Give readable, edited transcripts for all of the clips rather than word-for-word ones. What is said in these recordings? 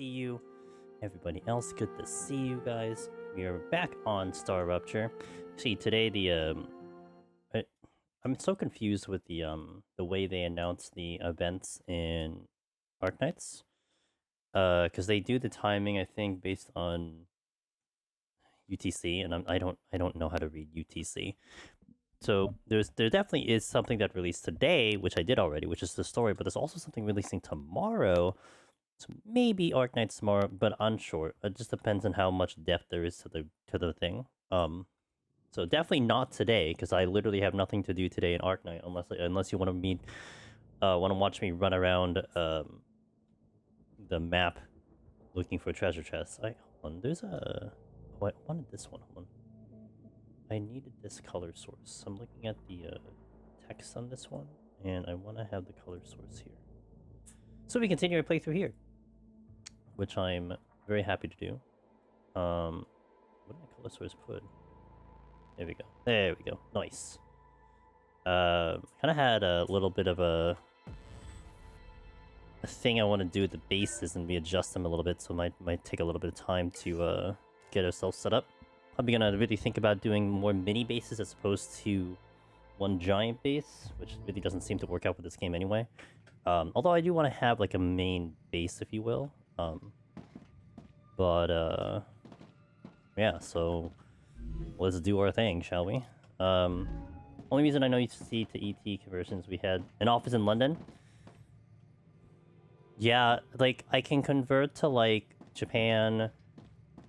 see you. Everybody else, good to see you guys. We are back on StarRupture. See, today I'm so confused with the way they announce the events in Arknights. Because they do the timing, I think, based on UTC, and I don't know how to read UTC. So there definitely is something that released today, which I did already, which is the story. But there's also something releasing tomorrow. So maybe Arknights tomorrow, but unsure. It just depends on how much depth there is to the thing. So definitely not today, because I literally have nothing to do today in Arknight, unless you want to watch me run around the map looking for treasure chests. Hold on, there's a. Oh, I wanted this one. Hold on. I needed this color source. I'm looking at the text on this one, and I want to have the color source here. So we continue our playthrough here, which I'm very happy to do. What did the color source put? There we go. There we go. Nice. Kind of had a little bit of a thing I want to do with the bases and readjust them a little bit, so it might take a little bit of time to get ourselves set up. Probably gonna really think about doing more mini bases as opposed to one giant base, which really doesn't seem to work out with this game anyway. Although I do want to have like a main base, if you will. Yeah, so let's do our thing, shall we? Only reason I know UTC to ET conversions, we had an office in London. Yeah, like I can convert to like Japan,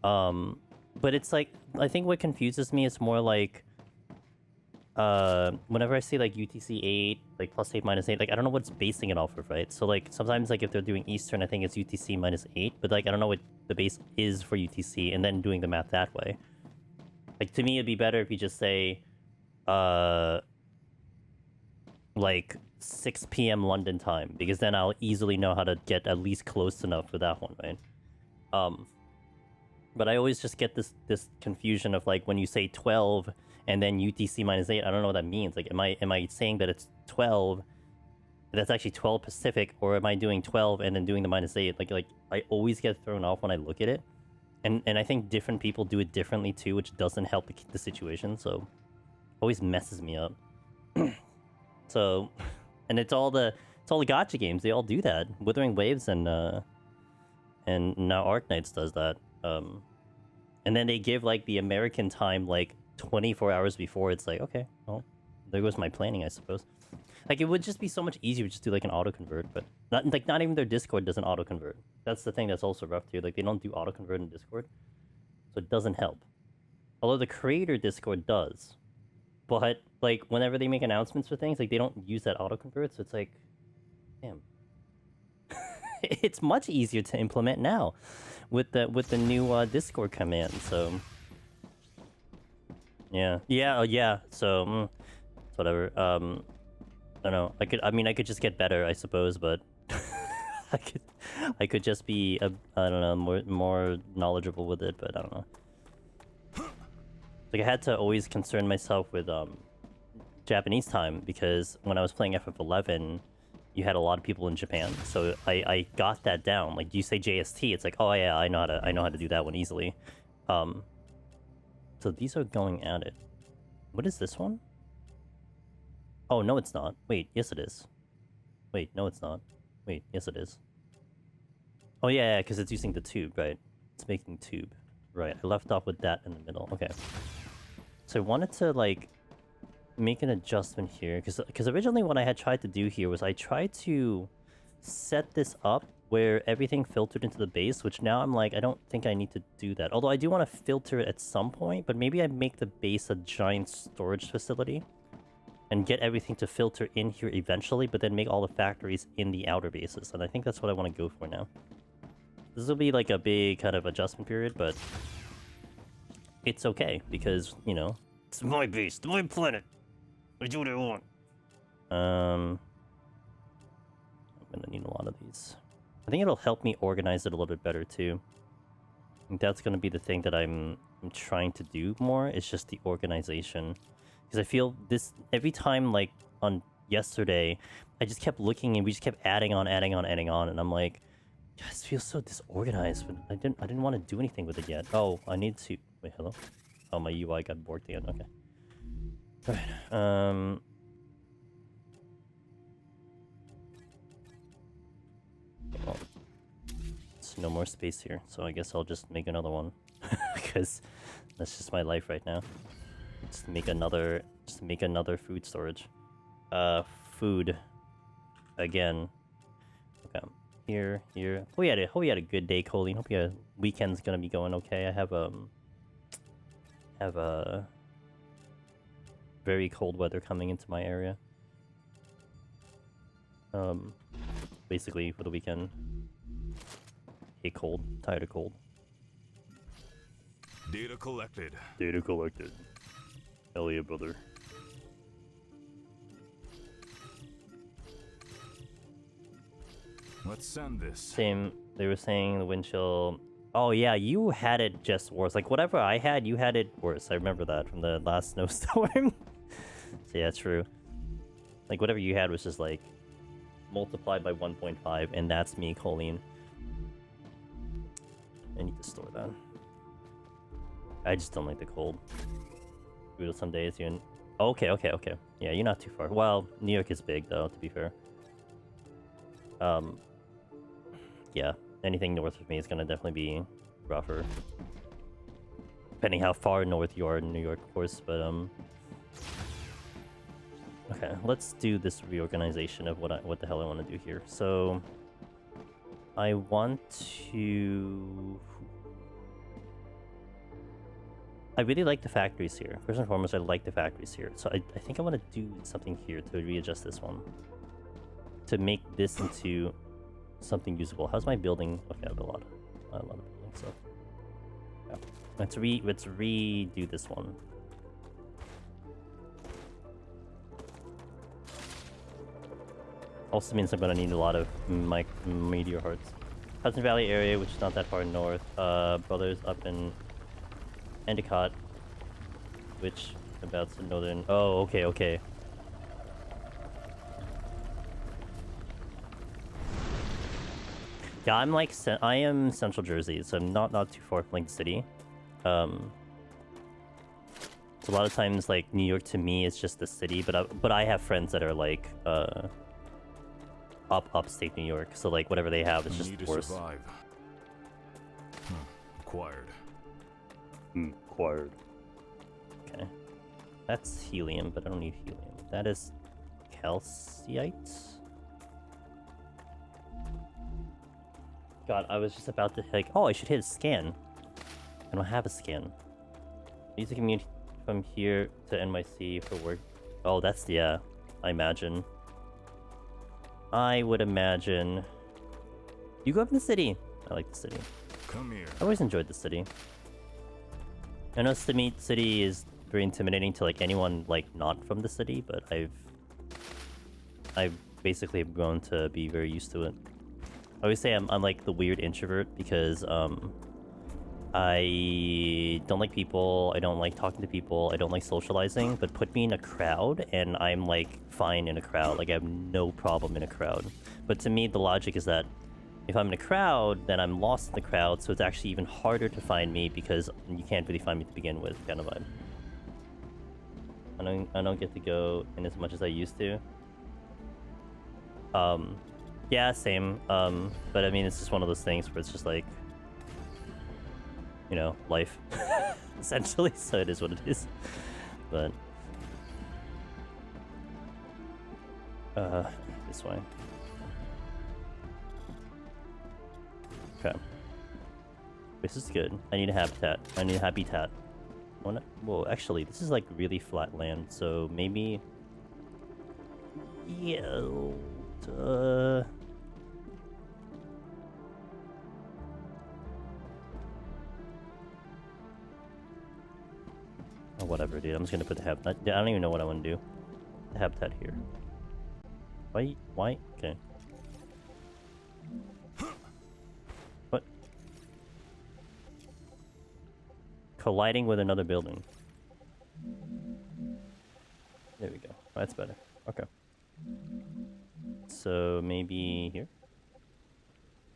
but it's like, I think what confuses me is more like, whenever I see like UTC 8, like +8, -8, like I don't know what it's basing it off of, right? So like sometimes like if they're doing Eastern, I think it's UTC -8, but like I don't know what the base is for UTC, and then doing the math that way. Like to me, it'd be better if you just say, like 6 p.m. London time, because then I'll easily know how to get at least close enough for that one, right? But I always just get this confusion of like when you say 12 and then UTC -8, I don't know what that means. Like, am I saying that it's 12? That's actually 12 Pacific, or am I doing 12 and then doing the -8? Like I always get thrown off when I look at it, and I think different people do it differently too, which doesn't help the situation. So, always messes me up. So, and it's all the gacha games. They all do that. Wuthering Waves and now Arknights does that. And then they give like the American time like 24 hours before. It's like, okay, well, there goes my planning, I suppose. Like it would just be so much easier to just do like an auto-convert, but not even their Discord doesn't auto-convert. That's the thing that's also rough too. Like they don't do auto-convert in Discord, so it doesn't help. Although the creator Discord does, but like whenever they make announcements for things, like they don't use that auto-convert, so it's like, damn. It's much easier to implement now with the new Discord command. So yeah. So whatever. I don't know. I could just get better, I suppose, but I could just be I don't know, more knowledgeable with it, but I don't know. Like I had to always concern myself with Japanese time, because when I was playing FF11, you had a lot of people in Japan, so I got that down. Like, you say JST, it's like, oh yeah, I know how to do that one easily. So these are going at it. What is this one? Oh no, it's not. Wait, yes it is. Wait, no, it's not. Wait, yes it is. Oh yeah, because it's using the tube, right? It's making tube, right? I left off with that in the middle. Okay. So I wanted to like make an adjustment here, because originally what I had tried to do here was I tried to set this up where everything filtered into the base, which now I'm like, I don't think I need to do that. Although I do want to filter it at some point, but maybe I make the base a giant storage facility and get everything to filter in here eventually, but then make all the factories in the outer bases. And I think that's what I want to go for now. This will be like a big kind of adjustment period, but it's okay, because, you know, it's my base, my planet. I do what I want. I'm gonna need a lot of these. I think it'll help me organize it a little bit better too. I think that's gonna be the thing that I'm trying to do more. It's just the organization, because I feel this every time. Like on yesterday, I just kept looking and we just kept adding on, and I'm like, This feels so disorganized, but I didn't want to do anything with it yet. Oh, I need to wait, hello? Oh, my UI got borked again, okay. Alright, well, there's no more space here, so I guess I'll just make another one. Because that's just my life right now. Just make another food storage. Food. Again. Okay. Here. Hope you had a good day, Colleen. Hope your weekend's gonna be going okay. I have very cold weather coming into my area. Basically for the weekend. Hate cold. Tired of cold. Data collected. Data collected. Hell yeah, brother. Let's send this. Same. They were saying the wind chill. Oh yeah, you had it just worse. Like whatever I had, you had it worse. I remember that from the last snowstorm. So yeah, true. Like whatever you had was just like multiplied by 1.5, and that's me, Colleen. I need to store that. I just don't like the cold. Brutal some days. You're in... Okay. Yeah, you're not too far. Well, New York is big though, to be fair. Yeah, anything north of me is gonna definitely be rougher. Depending how far north you are in New York, of course, but okay, let's do this reorganization of what the hell I want to do here. So I want to... I really like the factories here. First and foremost, I like the factories here. So I think I want to do something here to readjust this one. To make this into something usable. How's my building? Okay, I have a lot of building stuff. Yeah. Let's redo this one. Also means I'm gonna need a lot of meteor hearts. Hudson Valley area, which is not that far north. Brothers up in Endicott, which about the northern. Oh, okay. Yeah, I'm like I am Central Jersey, so I'm not too far from like the city. So a lot of times like New York to me is just the city, but I have friends that are like upstate New York, so like whatever they have is just worse. Acquired. Acquired. Okay, that's helium, but I don't need helium. That is calcite. God, I was just about to like, oh, I should hit a scan. I don't have a scan. I used to commute from here to NYC for work. Oh, that's the, I imagine. I would imagine. You grew up in the city. I like the city. Come here. I always enjoyed the city. I know city is very intimidating to like anyone like not from the city, but I've basically grown to be very used to it. I always say I'm like the weird introvert because I don't like people, I don't like talking to people, I don't like socializing, but put me in a crowd and I'm like fine in a crowd, like I have no problem in a crowd. But to me the logic is that if I'm in a crowd, then I'm lost in the crowd, so it's actually even harder to find me because you can't really find me to begin with, kind of vibe. I don't get to go in as much as I used to. Yeah, same. But I mean, it's just one of those things where it's just like, you know, life, essentially. So it is what it is. But this way. Okay. This is good. I need a habitat. I need a habitat. Whoa, actually, this is like really flat land, so maybe. Yeah. Oh, whatever, dude. I'm just gonna put the habitat. I don't even know what I want to do. The habitat here. Why? Why? Okay. What? Colliding with another building. There we go. That's better. Okay. So maybe here.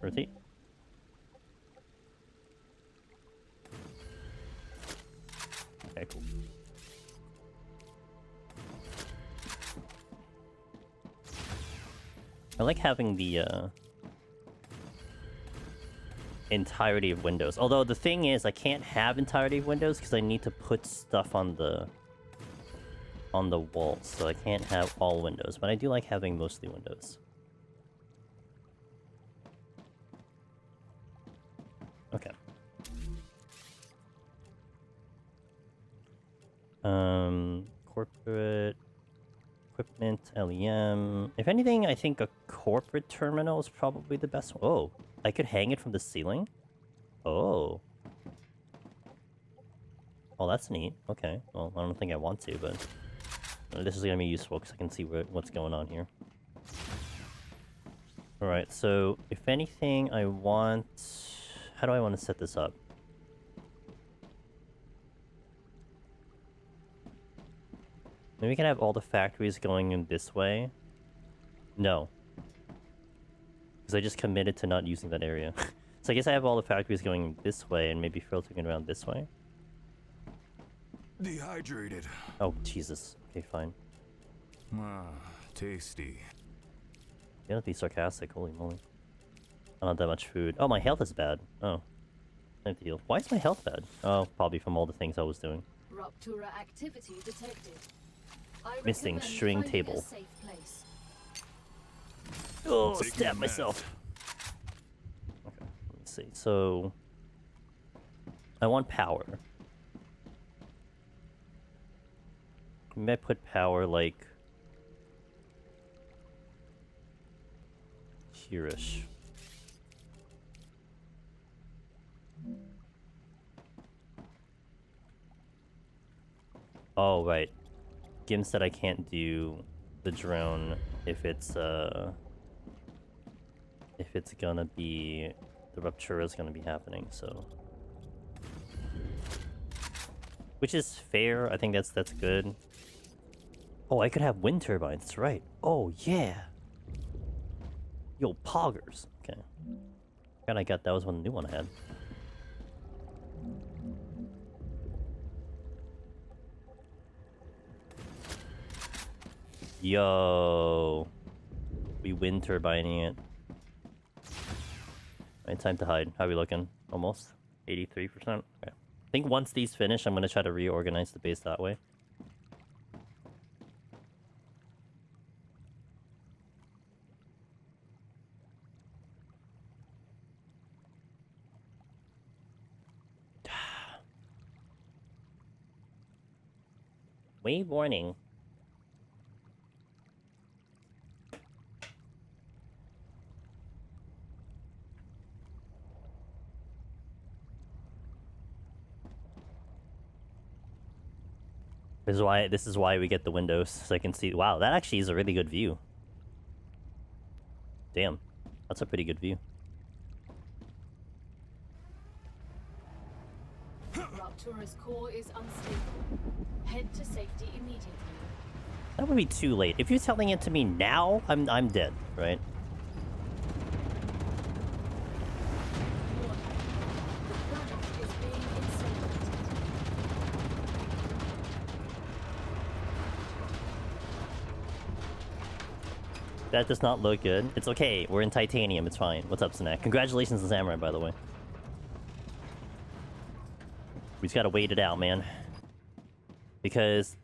Rotate. I like having the entirety of windows. Although the thing is, I can't have entirety of windows because I need to put stuff on the walls, so I can't have all windows. But I do like having mostly windows. Okay. Corporate equipment, LEM. If anything, I think a corporate terminal is probably the best one. Oh, I could hang it from the ceiling? Oh. Oh, that's neat. Okay. Well, I don't think I want to, but this is going to be useful because I can see what's going on here. Alright, so if anything, I want... How do I want to set this up? Maybe we can have all the factories going in this way. No. Because I just committed to not using that area. So I guess I have all the factories going this way and maybe filtering around this way. Dehydrated. Oh, Jesus. Okay, fine. Ah, tasty. You don't be sarcastic, holy moly. I don't have that much food. Oh, my health is bad. Oh. I have to heal. Why is my health bad? Oh, probably from all the things I was doing. Rupture activity detected. Missing string table. Oh, stab myself. Okay, let me see. So, I want power. Maybe I put power like here-ish. Oh, right. Gim said I can't do the drone if it's gonna be... The rupture is gonna be happening, so... Which is fair, I think that's good. Oh, I could have wind turbines, that's right. Oh, yeah! Yo, poggers. Okay. God, I got that was one new one I had. Yo. We wind turbining it. Alright, time to hide. How are we looking? Almost? 83%? Okay. I think once these finish, I'm gonna try to reorganize the base that way. Wave warning. This is why we get the windows, so I can see. Wow, that actually is a really good view. Damn, that's a pretty good view. Rapture's core is unstable. Head to safety immediately. That would be too late. If you're telling it to me now, I'm dead, right? That does not look good. It's okay. We're in titanium. It's fine. What's up, Snack? Congratulations to Samurai, by the way. We just gotta wait it out, man. Because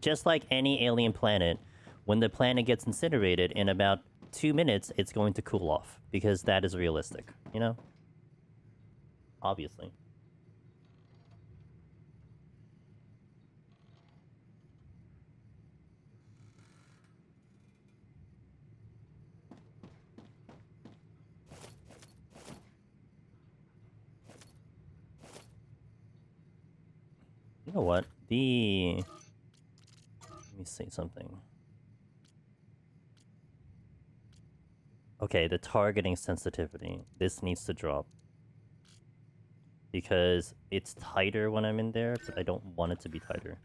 just like any alien planet, when the planet gets incinerated, in about 2 minutes, it's going to cool off. Because that is realistic, you know? Obviously. You know what? Let me say something. Okay, the targeting sensitivity. This needs to drop. Because it's tighter when I'm in there, but I don't want it to be tighter.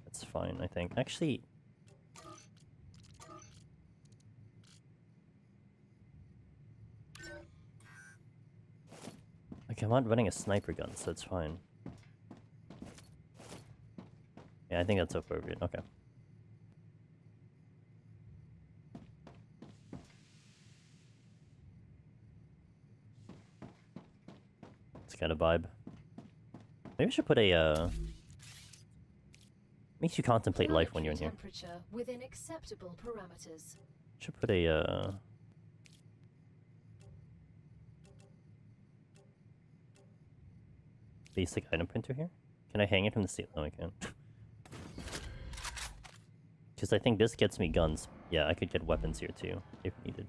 That's fine, I think. Actually... Okay, I'm not running a sniper gun, so it's fine. Yeah, I think that's appropriate. Okay. It's got a vibe. Maybe we should put a makes you contemplate life when you're in here. Temperature within acceptable parameters. Should put a basic item printer here. Can I hang it from the ceiling? No, I can't. Because I think this gets me guns. Yeah, I could get weapons here too, if needed.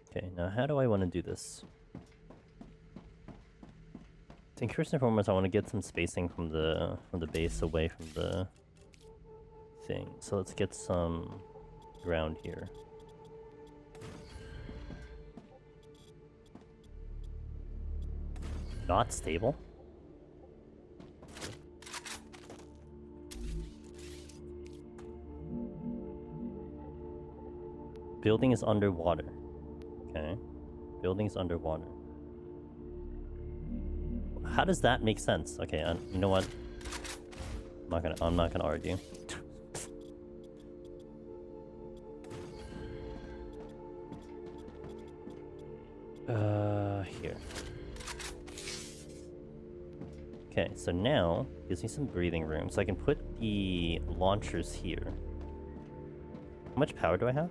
Okay, now how do I want to do this? I think first and foremost I want to get some spacing from the base away from the thing. So let's get some ground here. Not stable? Building is underwater. Okay. Building is underwater. How does that make sense? Okay, you know what? I'm not gonna argue. Here. Okay, so now gives me some breathing room, so I can put the launchers here. How much power do I have?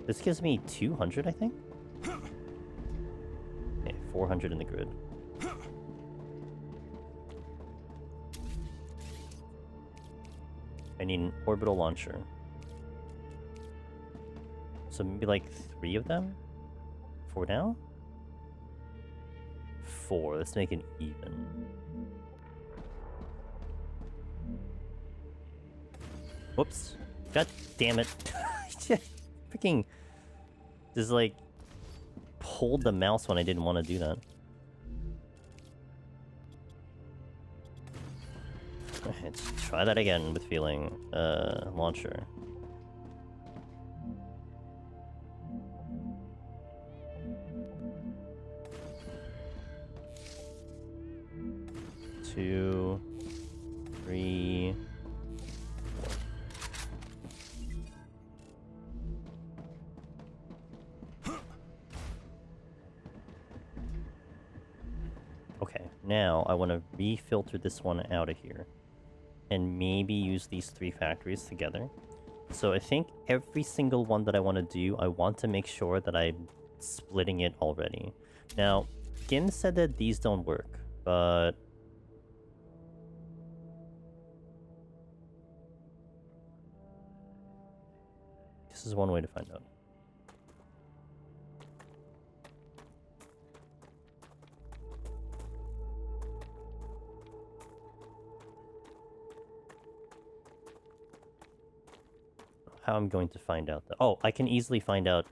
This gives me 200, I think. Okay, 400 in the grid. I need an orbital launcher. So maybe like 3 of them? For now? 4. Let's make it even. Whoops. God damn it. Freaking just like pulled the mouse when I didn't want to do that. Let's try that again with feeling. Launcher. Two, 3, 4. Okay, now I want to refilter this one out of here. And maybe use these 3 factories together. So I think every single one that I want to do, I want to make sure that I'm splitting it already. Now, Gim said that these don't work, but... this is one way to find out. How I'm going to find out that... oh, I can easily find out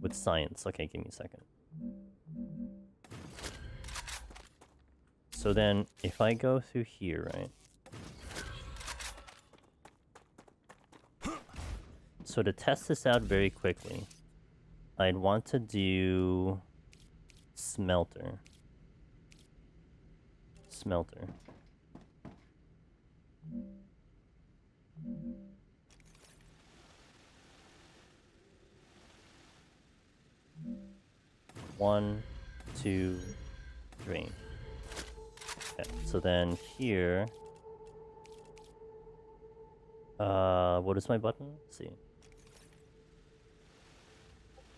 with science. Okay, give me a second. So then, if I go through here, right? So to test this out very quickly, I'd want to do smelter. Smelter. One, 2, 3. Okay, so then here... what is my button? Let's see.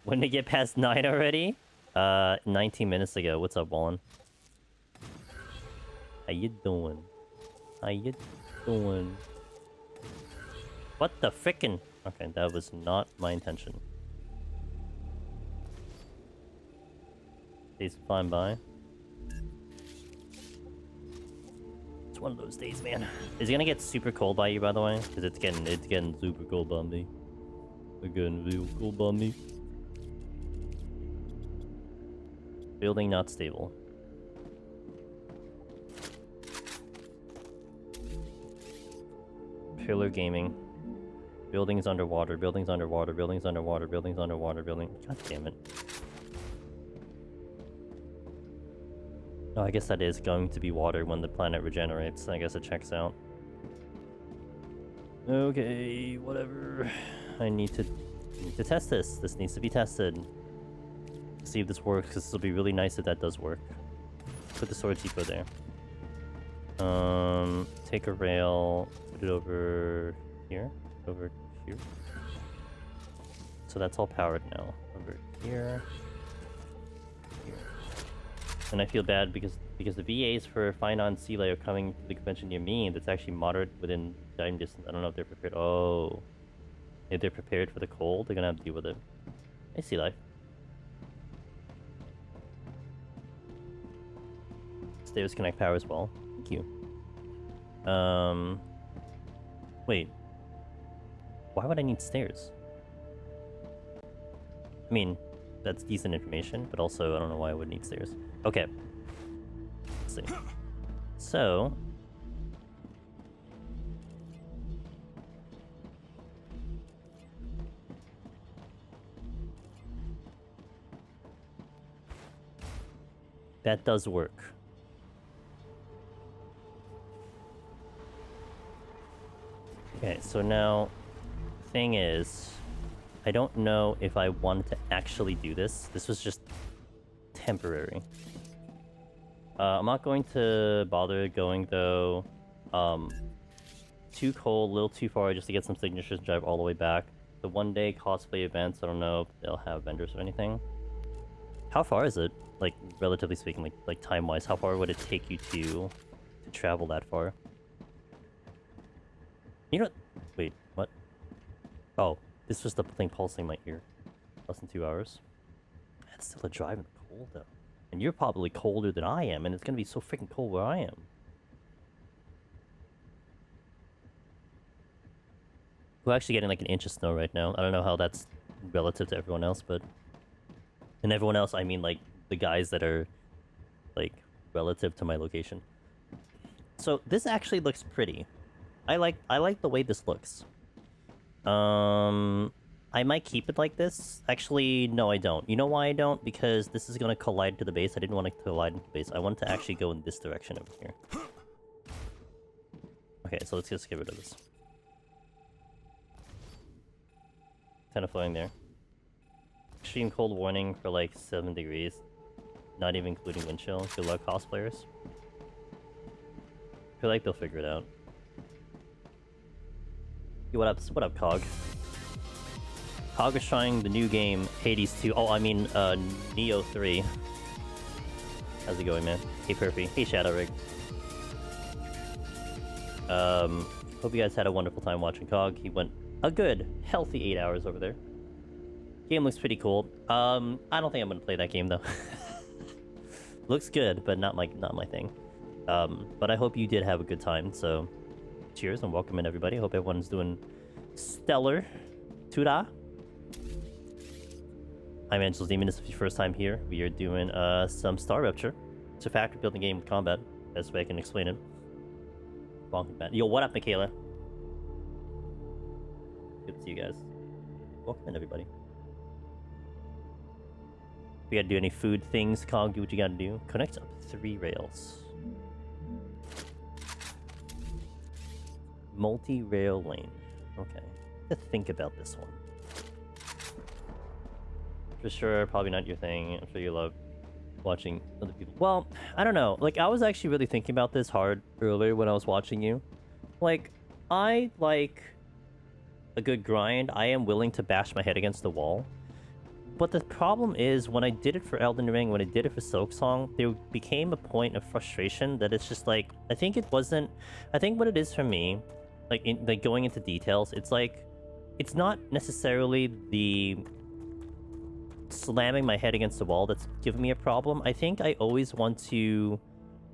When did it get past 9 already? 19 minutes ago. What's up, Wallen? How you doing? How you doing? What the frickin'? Okay, that was not my intention. Days flying by. It's one of those days, man. Is it gonna get super cold by you, by the way? Because it's getting super cold by me. It's getting real cold by me. Building not stable. Pillar gaming. Buildings underwater, buildings underwater, buildings underwater, buildings underwater, building. God damn it. Oh, I guess that is going to be water when the planet regenerates. I guess it checks out. Okay, whatever. I need to test this. This needs to be tested. See if this works, because this will be really nice if that does work. Put the storage depot there. Take a rail, put it over here, over here. So that's all powered now. Over here. And I feel bad because the VAs for Fine on Sea Layer are coming to the convention near me, and that's actually moderate within diving distance. I don't know if they're prepared. Oh, if they're prepared for the cold, they're gonna have to deal with it. I see life. Stairs connect power as well. Thank you. Wait. Why would I need stairs? I mean, that's decent information, but also I don't know why I would need stairs. Okay. Let's see. So... that does work. Okay, so now, thing is, I don't know if I wanted to actually do this. This was just temporary. I'm not going to bother going though. Too cold, a little too far just to get some signatures and drive all the way back. The one-day cosplay events, I don't know if they'll have vendors or anything. How far is it? Like, relatively speaking, like time-wise, how far would it take you to travel that far? You know... wait, what? Oh, this was the thing pulsing my ear. Less than 2 hours. That's still a drive in the cold, though. And you're probably colder than I am, and it's gonna be so freaking cold where I am. We're actually getting like an inch of snow right now. I don't know how that's relative to everyone else, but... and everyone else, I mean like the guys that are like relative to my location. So this actually looks pretty. I like the way this looks. I might keep it like this. Actually, no, I don't. You know why I don't? Because this is gonna collide to the base. I didn't want to collide into the base. I want to actually go in this direction over here. Okay, so let's just get rid of this. Kind of floating there. Extreme cold warning for like 7 degrees. Not even including wind chill. Good luck, cosplayers. I feel like they'll figure it out. Yo, what up, Cog? Cog is trying the new game, Hades 2. Oh, I mean, Neo 3. How's it going, man? Hey, Perfy. Hey, Shadow Rig. Hope you guys had a wonderful time watching Cog. He went a good, healthy 8 hours over there. Game looks pretty cool. I don't think I'm gonna play that game though. Looks good, but not my thing. But I hope you did have a good time. So, cheers and welcome in everybody. Hope everyone's doing stellar. Tuda. I'm Angel's Demon. This is your first time here. We are doing some StarRupture. It's a factory building game with combat. Best way I can explain it. Yo, what up, Michaela? Good to see you guys. Welcome in, everybody. We gotta do any food things, Cog, do what you gotta do. Connect up 3 rails. Multi-rail lane. Okay. To think about this one. For sure, probably not your thing. I'm sure you love watching other people. Well, I don't know. Like, I was actually really thinking about this hard earlier when I was watching you. Like, I like a good grind. I am willing to bash my head against the wall. But the problem is, when I did it for Elden Ring, when I did it for Silksong, there became a point of frustration that it's just like, I think what it is for me, like going into details, it's like, it's not necessarily the slamming my head against the wall that's giving me a problem. I think I always want to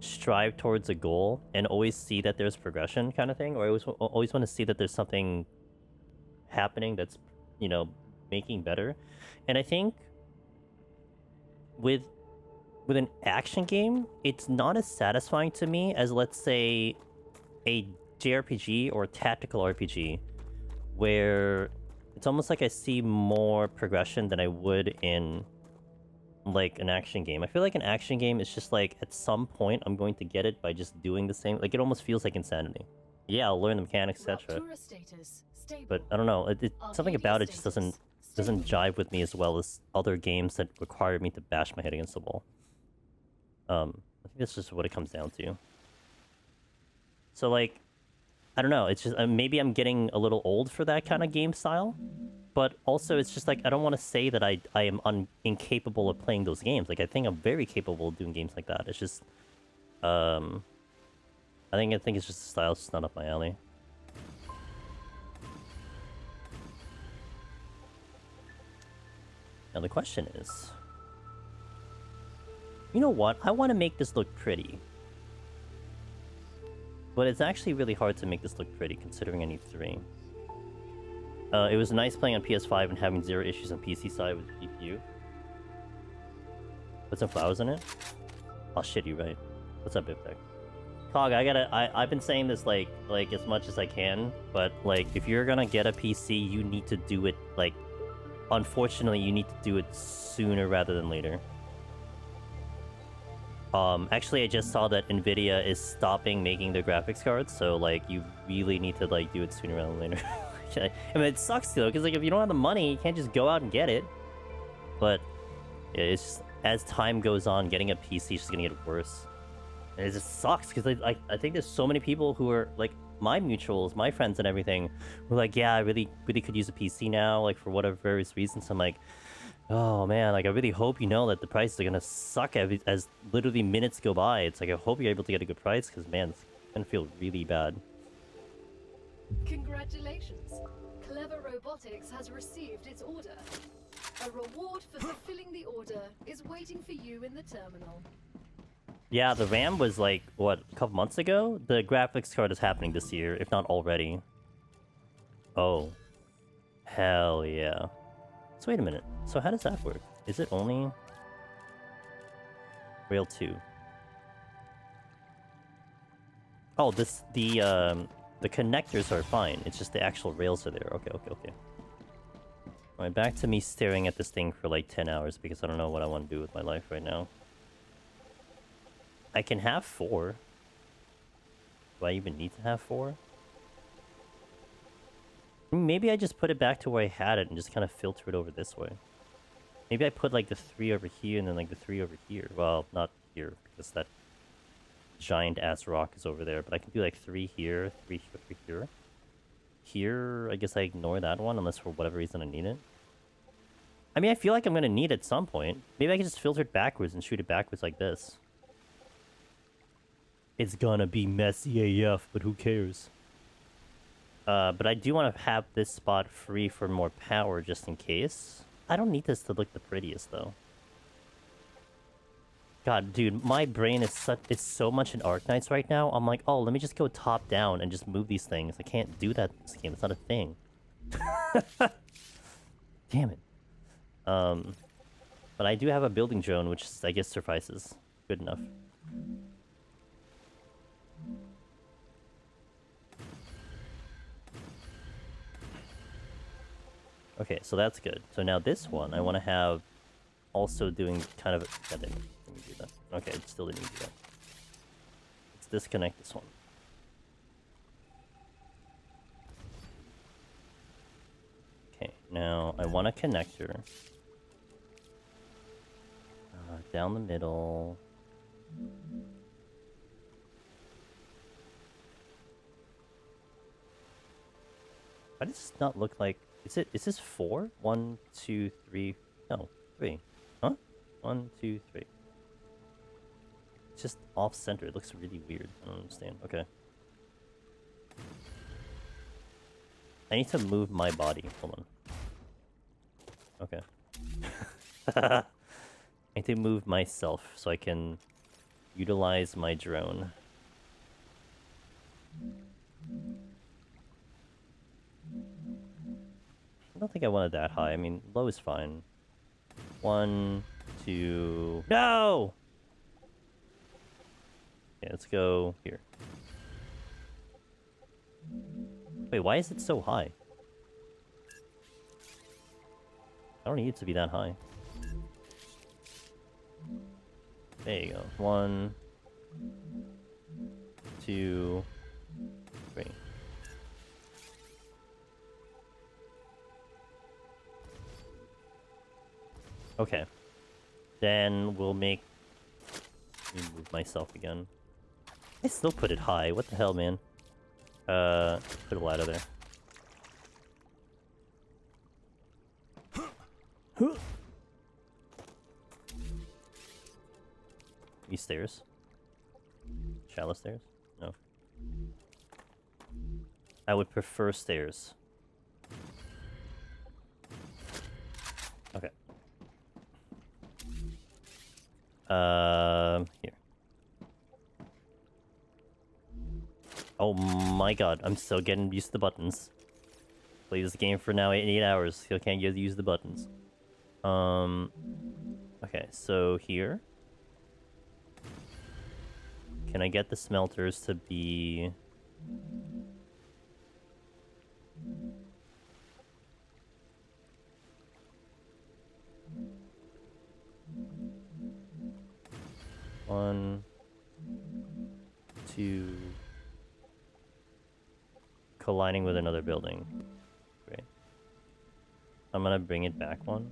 strive towards a goal and always see that there's progression kind of thing, or I always want to see that there's something happening that's, you know, making better. And I think with an action game, it's not as satisfying to me as, let's say, a JRPG or tactical RPG where it's almost like I see more progression than I would in like an action game. I feel like an action game is just like at some point I'm going to get it by just doing the same. Like it almost feels like insanity. Yeah, I'll learn the mechanics, etc. Raptura status stable. But I don't know. Something about it just doesn't jive with me as well as other games that require me to bash my head against the wall. I think that's just what it comes down to. So like, I don't know. It's just maybe I'm getting a little old for that kind of game style. But also, it's just like I don't want to say that I am incapable of playing those games. Like I think I'm very capable of doing games like that. It's just, I think it's just the style. It's just not up my alley. Now the question is, you know what? I want to make this look pretty. But it's actually really hard to make this look pretty considering I need 3. It was nice playing on PS5 and having 0 issues on PC side with the GPU. Put some flowers in it? Oh shit, you're right. What's up, Biptech? Cog, I've been saying this like as much as I can, but like if you're gonna get a PC, you need to do it like, unfortunately, you need to do it sooner rather than later. Actually, I just saw that Nvidia is stopping making their graphics cards, so like you really need to like do it sooner rather than later. I mean, it sucks though, because like if you don't have the money, you can't just go out and get it. But yeah, it's just as time goes on, getting a PC is just gonna get worse. And it just sucks because I think there's so many people who are like my mutuals, my friends, and everything, who are like, yeah, I really could use a PC now, like for whatever various reasons. I'm like, oh man, like I really hope you know that the prices are gonna suck as literally minutes go by. It's like I hope you're able to get a good price because man, it's gonna feel really bad. Congratulations. Clever Robotics has received its order. A reward for fulfilling the order is waiting for you in the terminal. Yeah, the RAM was like, what, a couple months ago? The graphics card is happening this year, if not already. Oh. Hell yeah. So wait a minute. So how does that work? Is it only Rail 2? Oh, the connectors are fine. It's just the actual rails are there. Okay. Alright, back to me staring at this thing for like 10 hours because I don't know what I want to do with my life right now. I can have 4. Do I even need to have 4? Maybe I just put it back to where I had it and just kind of filter it over this way. Maybe I put like the 3 over here and then like the 3 over here. Well, not here because that giant ass rock is over there, but I can do like 3 here, 3 here. Here, I guess I ignore that one unless for whatever reason I need it. I mean, I feel like I'm gonna need it at some point. Maybe I can just filter it backwards and shoot it backwards like this. It's gonna be messy AF, but who cares? But I do want to have this spot free for more power just in case. I don't need this to look the prettiest though. God, dude, my brain is so much in Arknights right now. I'm like, oh, let me just go top down and just move these things. I can't do that in this game. It's not a thing. Damn it. But I do have a building drone, which I guess suffices. Good enough. Okay, so that's good. So now this one, I want to have also doing kind of... That didn't do that. Okay, it still didn't do that. Let's disconnect this one. Okay, now I want a connector. Down the middle. Why does this not look like... Is this 4? 1, 2, 3... No, 3. Huh? 1, 2, 3. It's just off-center. It looks really weird. I don't understand. Okay. I need to move my body. Hold on. Okay. I need to move myself so I can utilize my drone. I don't think I want it that high. I mean, low is fine. 1, 2... No! Okay, let's go here. Wait, why is it so high? I don't need it to be that high. There you go. 1, 2, 3. Okay. Then we'll make... Let me move myself again. I still put it high. What the hell, man? Put a ladder there. These stairs? Shallow stairs? No. I would prefer stairs. Okay. Here. Oh my god, I'm still getting used to the buttons. Play this game for now 8 hours, still can't get use the buttons. Okay, so here. Can I get the smelters to be... One, 2, colliding with another building. Great. I'm gonna bring it back one.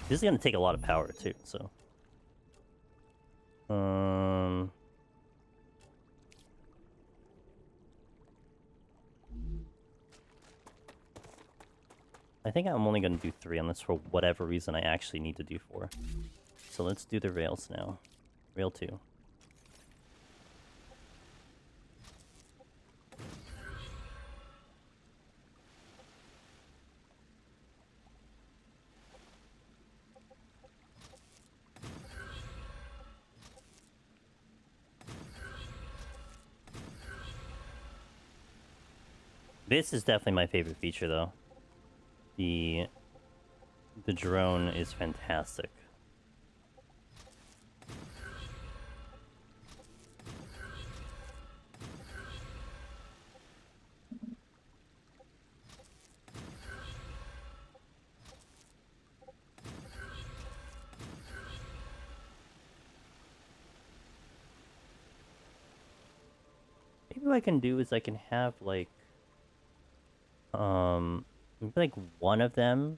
This is gonna take a lot of power too, so. I think I'm only gonna do 3 unless for whatever reason I actually need to do 4. So let's do the rails now. Rail 2. This is definitely my favorite feature, though. The drone is fantastic. Maybe what I can do is I can have like maybe like one of them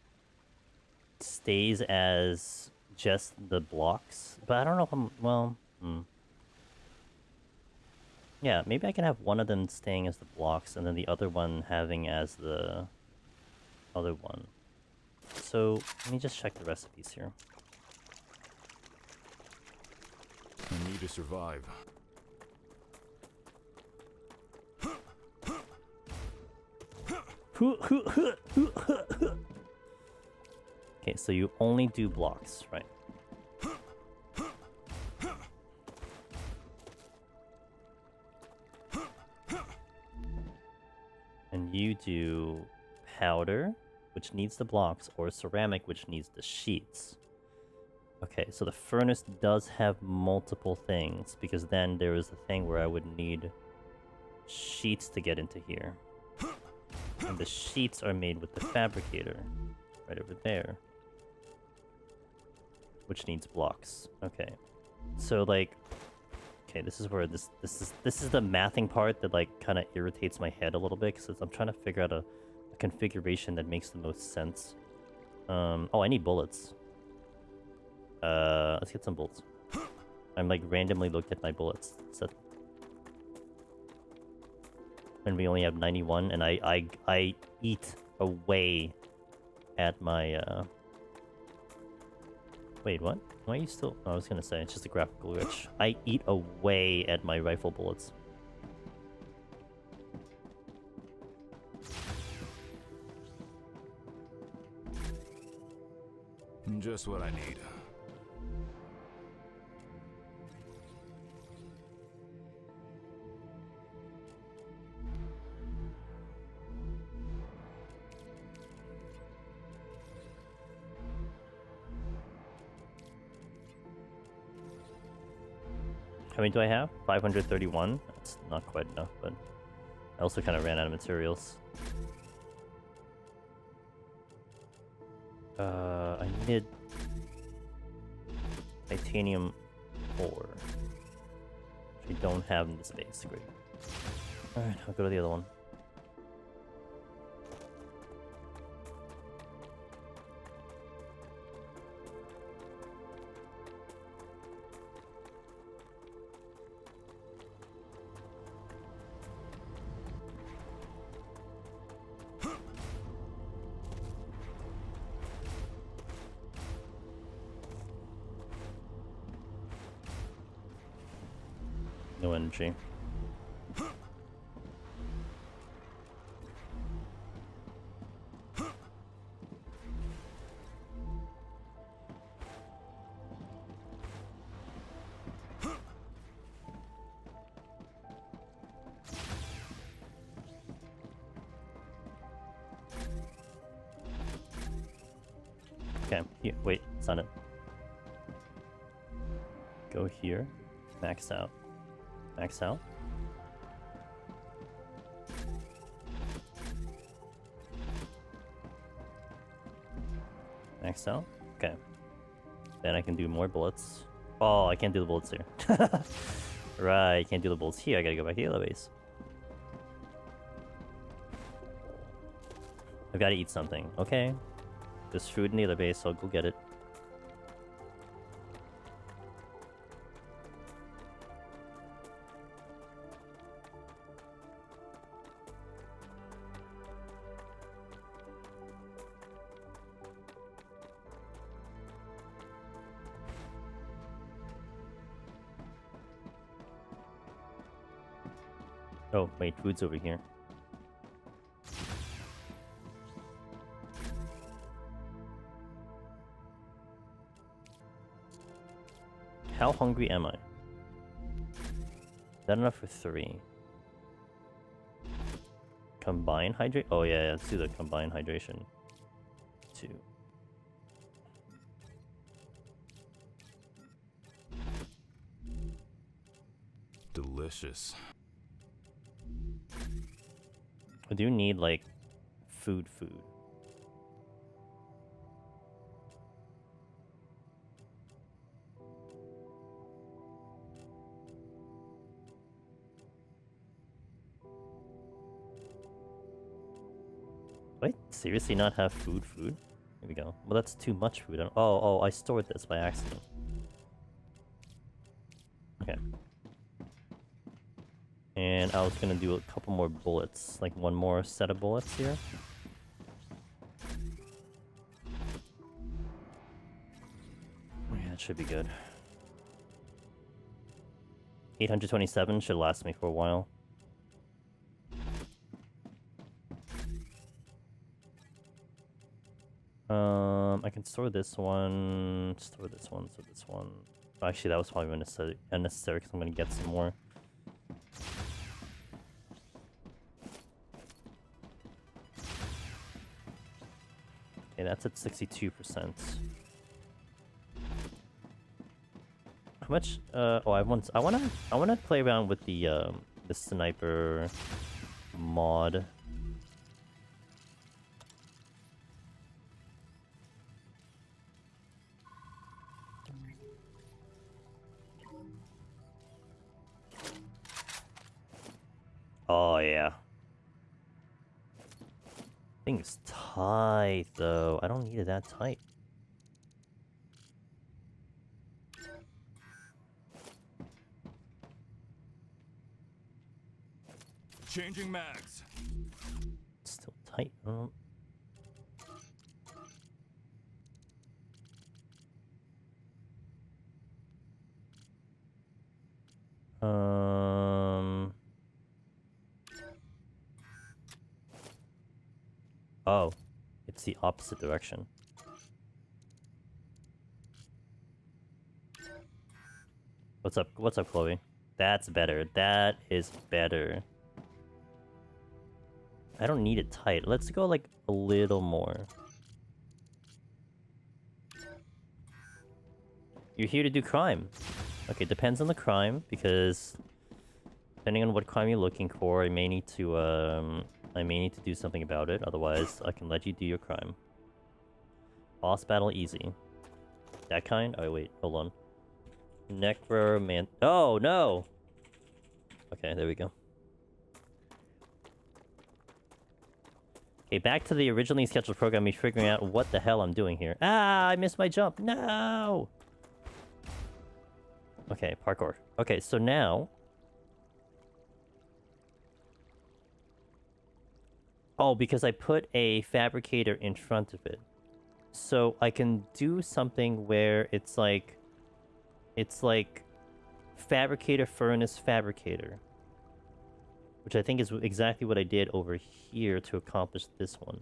stays as just the blocks, but I don't know if I'm, well, yeah, maybe I can have one of them staying as the blocks and then the other one having as the other one. So let me just check the recipes here. I need to survive. Okay, so you only do blocks, right? And you do powder, which needs the blocks, or ceramic, which needs the sheets. Okay, so the furnace does have multiple things, because then there is a thing where I would need sheets to get into here. And the sheets are made with the fabricator, right over there. Which needs blocks. Okay. So like, okay, this is where this is the mathing part that like kind of irritates my head a little bit, because I'm trying to figure out a configuration that makes the most sense. Oh, I need bullets. Let's get some bullets. I'm like randomly looked at my bullets. So, and we only have 91, and I eat away at my Wait, what? Why are you still... Oh, I was gonna say, it's just a graphical glitch. I eat away at my rifle bullets. Just what I need. How many do I have? 531? That's not quite enough, but I also kind of ran out of materials. I needed titanium ore, which I don't have in this base. Great. Alright, I'll go to the other one. No energy. Okay, here, wait, it's not it. Go here, max out. Max out. Max out. Okay. Then I can do more bullets. Oh, I can't do the bullets here. Right, I can't do the bullets here. I gotta go back to the other base. I've gotta eat something. Okay. There's food in the other base, so I'll go get it. Oh, wait, food's over here. How hungry am I? Is that enough for 3? Combine hydrate? Oh yeah, let's do the combine hydration. 2. Delicious. I do need, like, food. Do I seriously not have food? Here we go. Well, that's too much food. Oh, I stored this by accident. Okay. And I was gonna do a couple more bullets, like one more set of bullets here. Yeah, that should be good. 827 should last me for a while. I can store this one, so this one. Actually, that was probably unnecessary because I'm gonna get some more. Okay, that's at 62%. How much? Oh, I wanna play around with the sniper mod. Oh yeah. Thing's tight though. I don't need it that tight. Changing mags. It's still tight. Oh, it's the opposite direction. What's up? What's up, Chloe? That's better. That is better. I don't need it tight. Let's go like a little more. You're here to do crime. Okay, depends on the crime, because depending on what crime you're looking for, I may need to do something about it. Otherwise, I can let you do your crime. Boss battle easy. That kind? Oh wait, hold on. Necroman. Oh no! Okay, there we go. Okay, back to the originally scheduled program, me figuring out what the hell I'm doing here. Ah, I missed my jump. No! Okay, parkour. Okay, so now... Oh, because I put a fabricator in front of it. So I can do something where it's like... fabricator, furnace, fabricator. Which I think is exactly what I did over here to accomplish this one.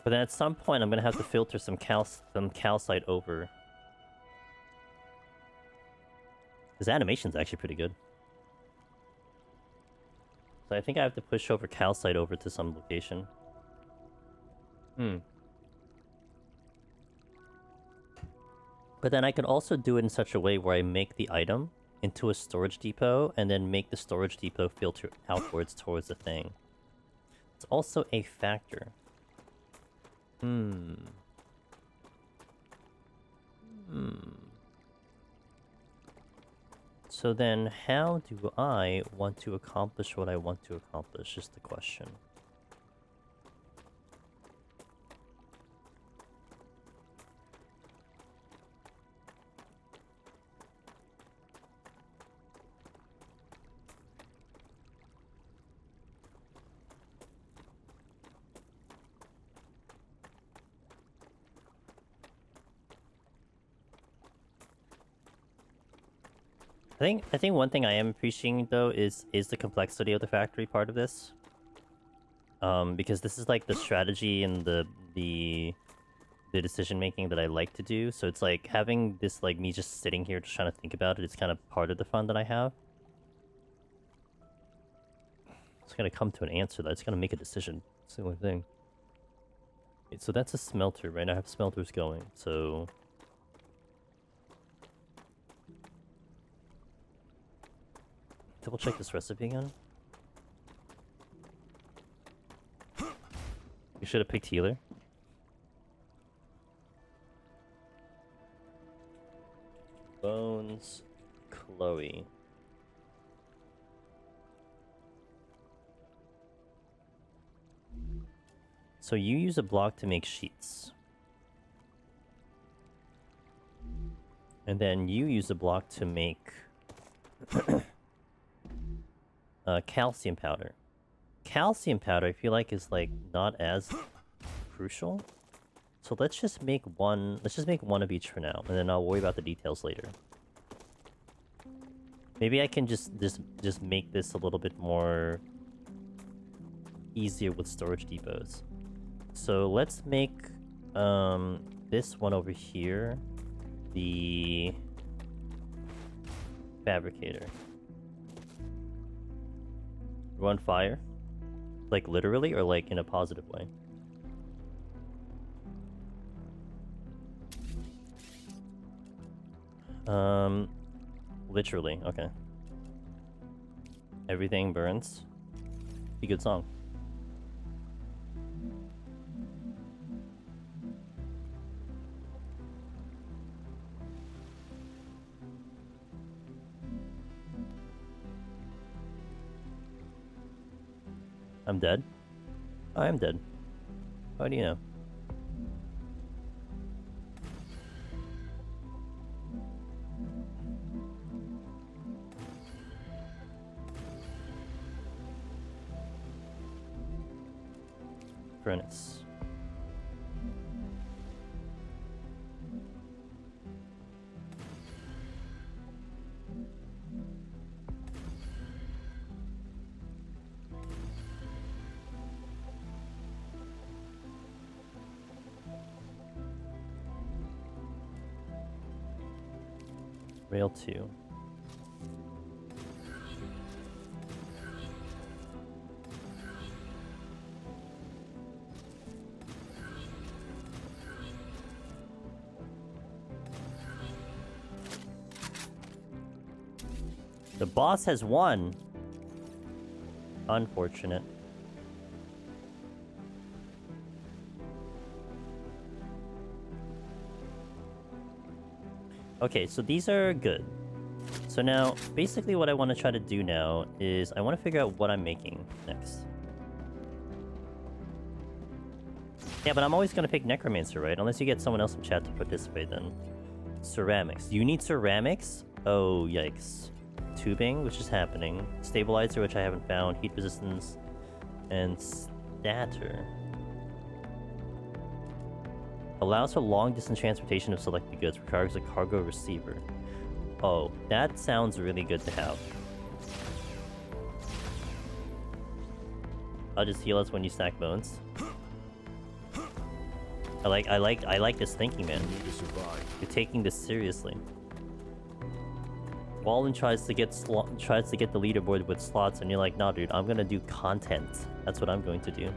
But then at some point, I'm gonna have to filter some calcite over. His animation's actually pretty good. So I think I have to push over calcite over to some location. But then I can also do it in such a way where I make the item into a storage depot, and then make the storage depot filter outwards towards the thing. It's also a factor. So then, how do I want to accomplish what I want to accomplish, is the question. I think one thing I am appreciating though is the complexity of the factory part of this. Because this is like the strategy and the decision making that I like to do. So it's like having this like me just sitting here just trying to think about it is kind of part of the fun that I have. It's gonna come to an answer though. It's gonna make a decision. It's the only thing. Wait, so that's a smelter, right? I have smelters going, so... Double check this recipe again. You should have picked healer. Bones, Chloe. So you use a block to make sheets. And then you use a block to make calcium powder. Calcium powder I feel like is like not as crucial. So let's just make one of each for now, and then I'll worry about the details later. Maybe I can just make this a little bit more easier with storage depots. So let's make this one over here the fabricator. Run fire? Like literally or like in a positive way? Literally, okay. Everything burns. Be a good song. I'm dead? I am dead. How do you know? Furnace. Rail 2. The boss has won. Unfortunate. Okay, so these are good. So now, basically what I want to try to do now is I want to figure out what I'm making next. Yeah, but I'm always going to pick Necromancer, right? Unless you get someone else in chat to participate then. Ceramics. You need ceramics? Oh, yikes. Tubing, which is happening. Stabilizer, which I haven't found. Heat resistance. And statter. Allows for long-distance transportation of selected goods. Requires a cargo receiver. Oh, that sounds really good to have. I'll just heal us when you stack bones. I like this thinking, man. You're taking this seriously. Wallen tries to get the leaderboard with slots, and you're like, nah, dude, I'm gonna do content. That's what I'm going to do.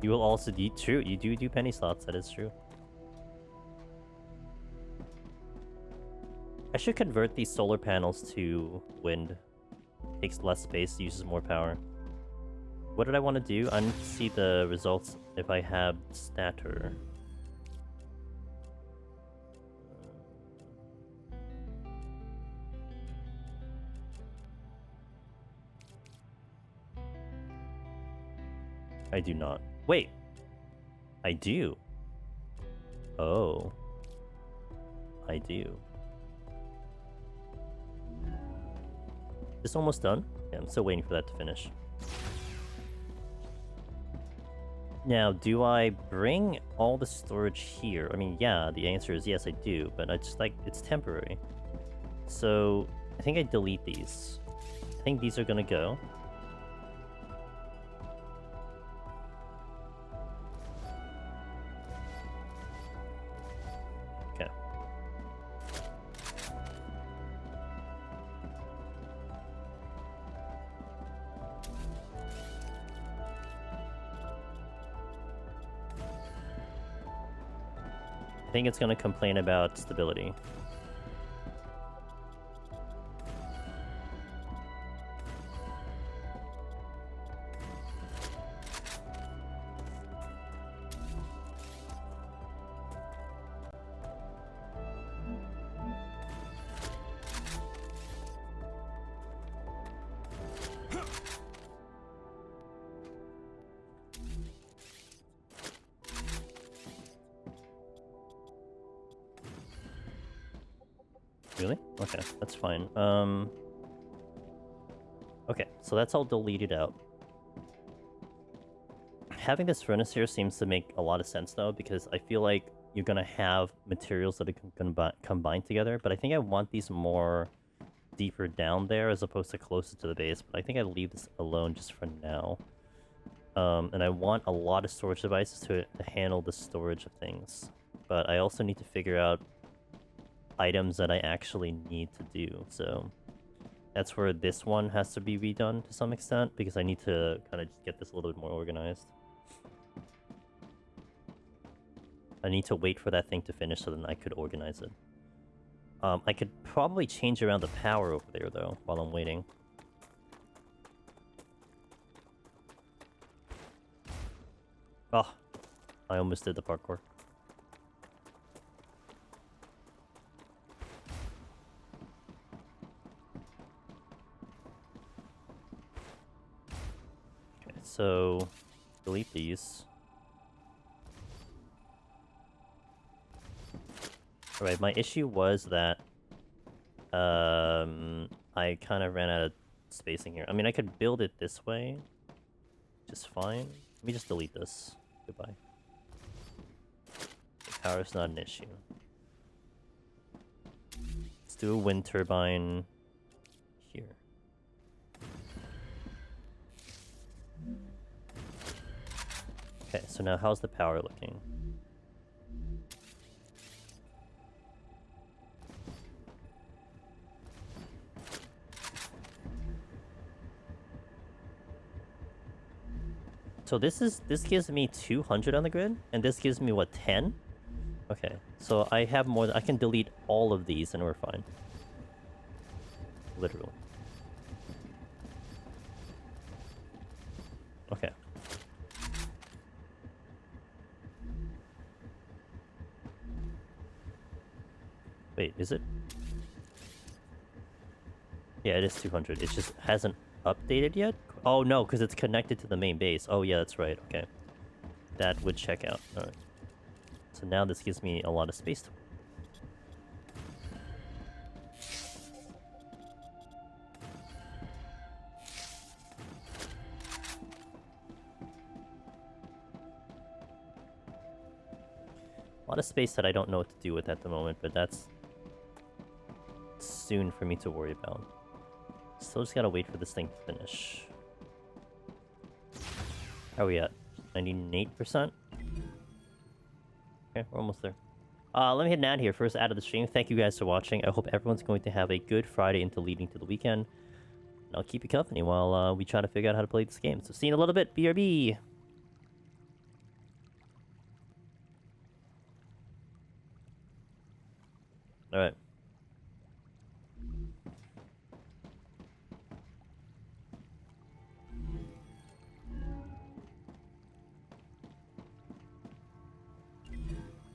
You will also do true. You do penny slots. That is true. I should convert these solar panels to wind. Takes less space, uses more power. What did I want to do? I need to see the results if I have statter. I do not. Wait! I do. Oh. I do. This almost done? Yeah, I'm still waiting for that to finish. Now, do I bring all the storage here? I mean, yeah, the answer is yes, I do, but I just like, it's temporary. So, I think I delete these. I think these are gonna go. Okay. I think it's gonna complain about stability. Really? Okay, that's fine. Okay, so that's all deleted out. Having this furnace here seems to make a lot of sense, though, because I feel like you're gonna have materials that are combine together, but I think I want these more deeper down there as opposed to closer to the base, but I think I'll leave this alone just for now. And I want a lot of storage devices to handle the storage of things, but I also need to figure out items that I actually need to do, so that's where this one has to be redone to some extent, because I need to kind of just get this a little bit more organized. I need to wait for that thing to finish so then I could organize it. I could probably change around the power over there, though, while I'm waiting. Oh, I almost did the parkour. Okay, so delete these. Alright, my issue was that I kind of ran out of spacing here. I mean, I could build it this way, just fine. Let me just delete this. Goodbye. Power's not an issue. Let's do a wind turbine here. Okay, so now how's the power looking? So this gives me 200 on the grid, and this gives me what, 10? Okay, so I have more than I can delete all of these and we're fine. Literally. Okay. Wait, is it? Yeah, it is 200. It just hasn't updated yet? Oh no, because it's connected to the main base. Oh yeah, that's right. Okay. That would check out. Alright. So now this gives me a lot of space to... A lot of space that I don't know what to do with at the moment, but that's soon for me to worry about. Still just gotta wait for this thing to finish. How are we at? 98%? Okay, we're almost there. Let me hit an ad here. First ad of the stream. Thank you guys for watching. I hope everyone's going to have a good Friday into leading to the weekend. And I'll keep you company while we try to figure out how to play this game. So see you in a little bit. BRB! Alright.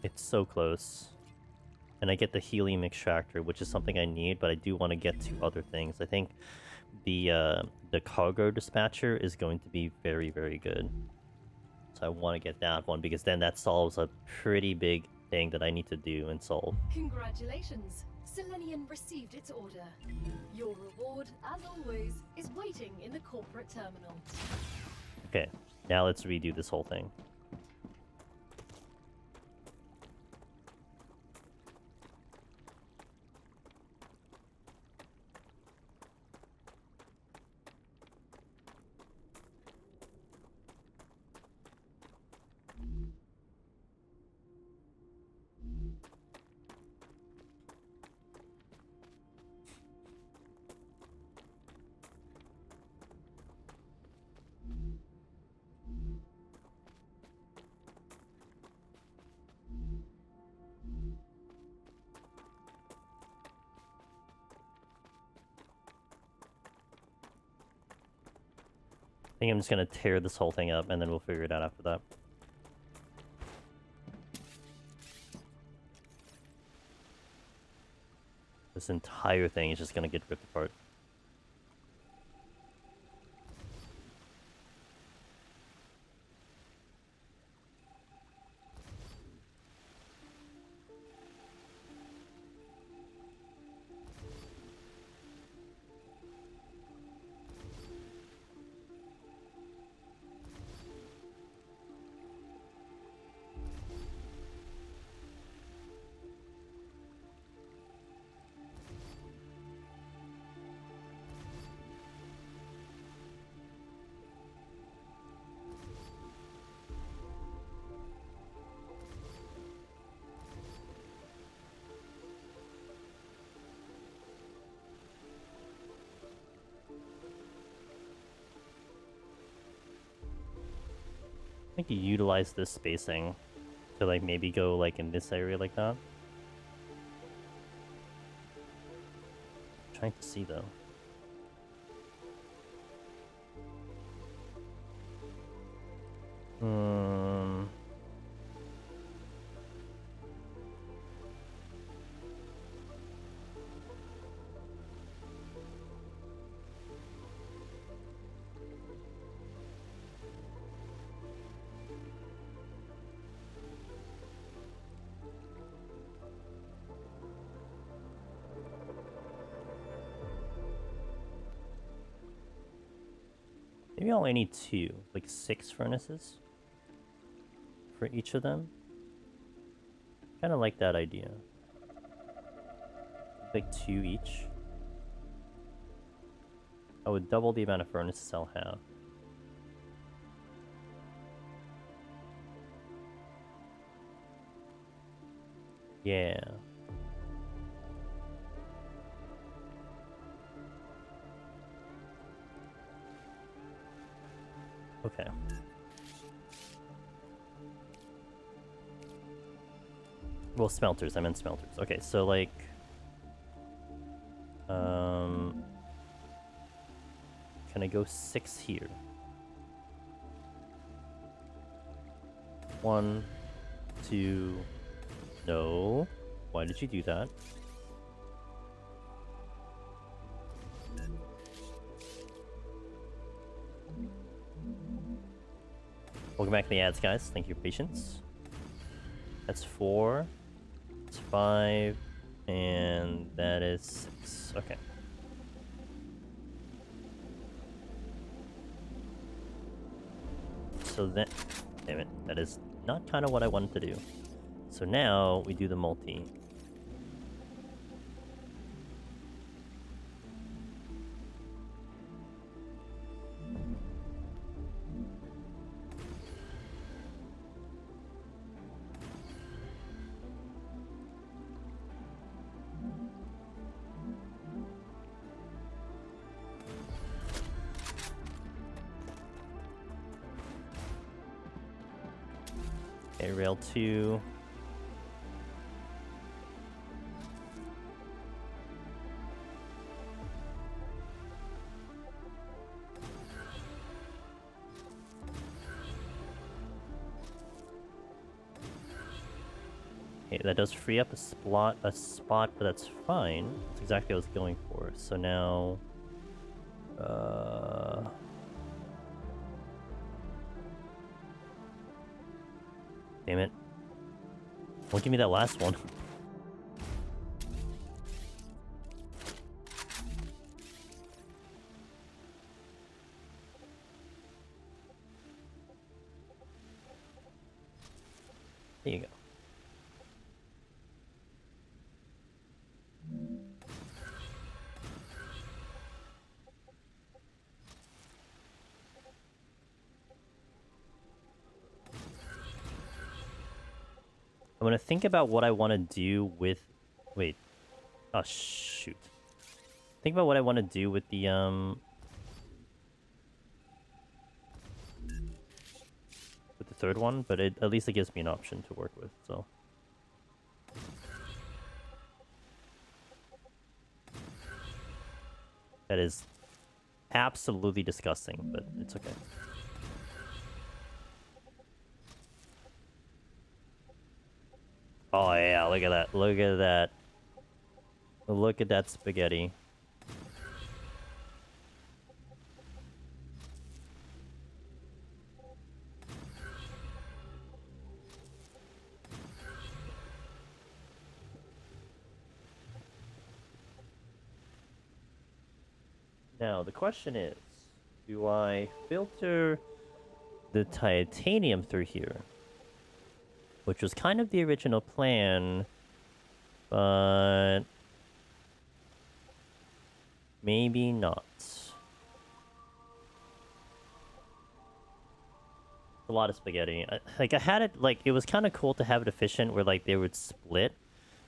It's so close. And I get the helium extractor, which is something I need, but I do want to get to other things. I think the cargo dispatcher is going to be very, very good. So I want to get that one, because then that solves a pretty big thing that I need to do and solve. Congratulations! Selenium received its order. Your reward, as always, is waiting in the corporate terminal. Okay, now let's redo this whole thing. I think I'm just gonna tear this whole thing up, and then we'll figure it out after that. This entire thing is just gonna get ripped apart. I think you utilize this spacing to like maybe go like in this area like that. I'm trying to see though. Hmm. Maybe I only need 2, like 6 furnaces for each of them. Kind of like that idea. Like 2 each. I would double the amount of furnaces I'll have. Yeah. Okay. Well, smelters. I meant smelters. Okay, so like, can I go 6 here? 1, 2. No. Why did you do that? Welcome back to the ads, guys. Thank you for your patience. That's 4. It's 5. And that is 6. Okay. So that... Damn it. That is not kind of what I wanted to do. So now we do the multi. Okay, rail 2. Okay, that does free up a spot, but that's fine. That's exactly what I was going for. So now... Damn it. Don't give me that last one. There you go. I'm gonna think about what I want to do with... Wait. Oh, shoot. Think about what I want to do with the, with the third one, but at least it gives me an option to work with, so... That is absolutely disgusting, but it's okay. Oh yeah, look at that. Look at that. Look at that spaghetti. Now, the question is, do I filter the titanium through here? Which was kind of the original plan, but maybe not. A lot of spaghetti. I had it, like, it was kind of cool to have it efficient where, like, they would split.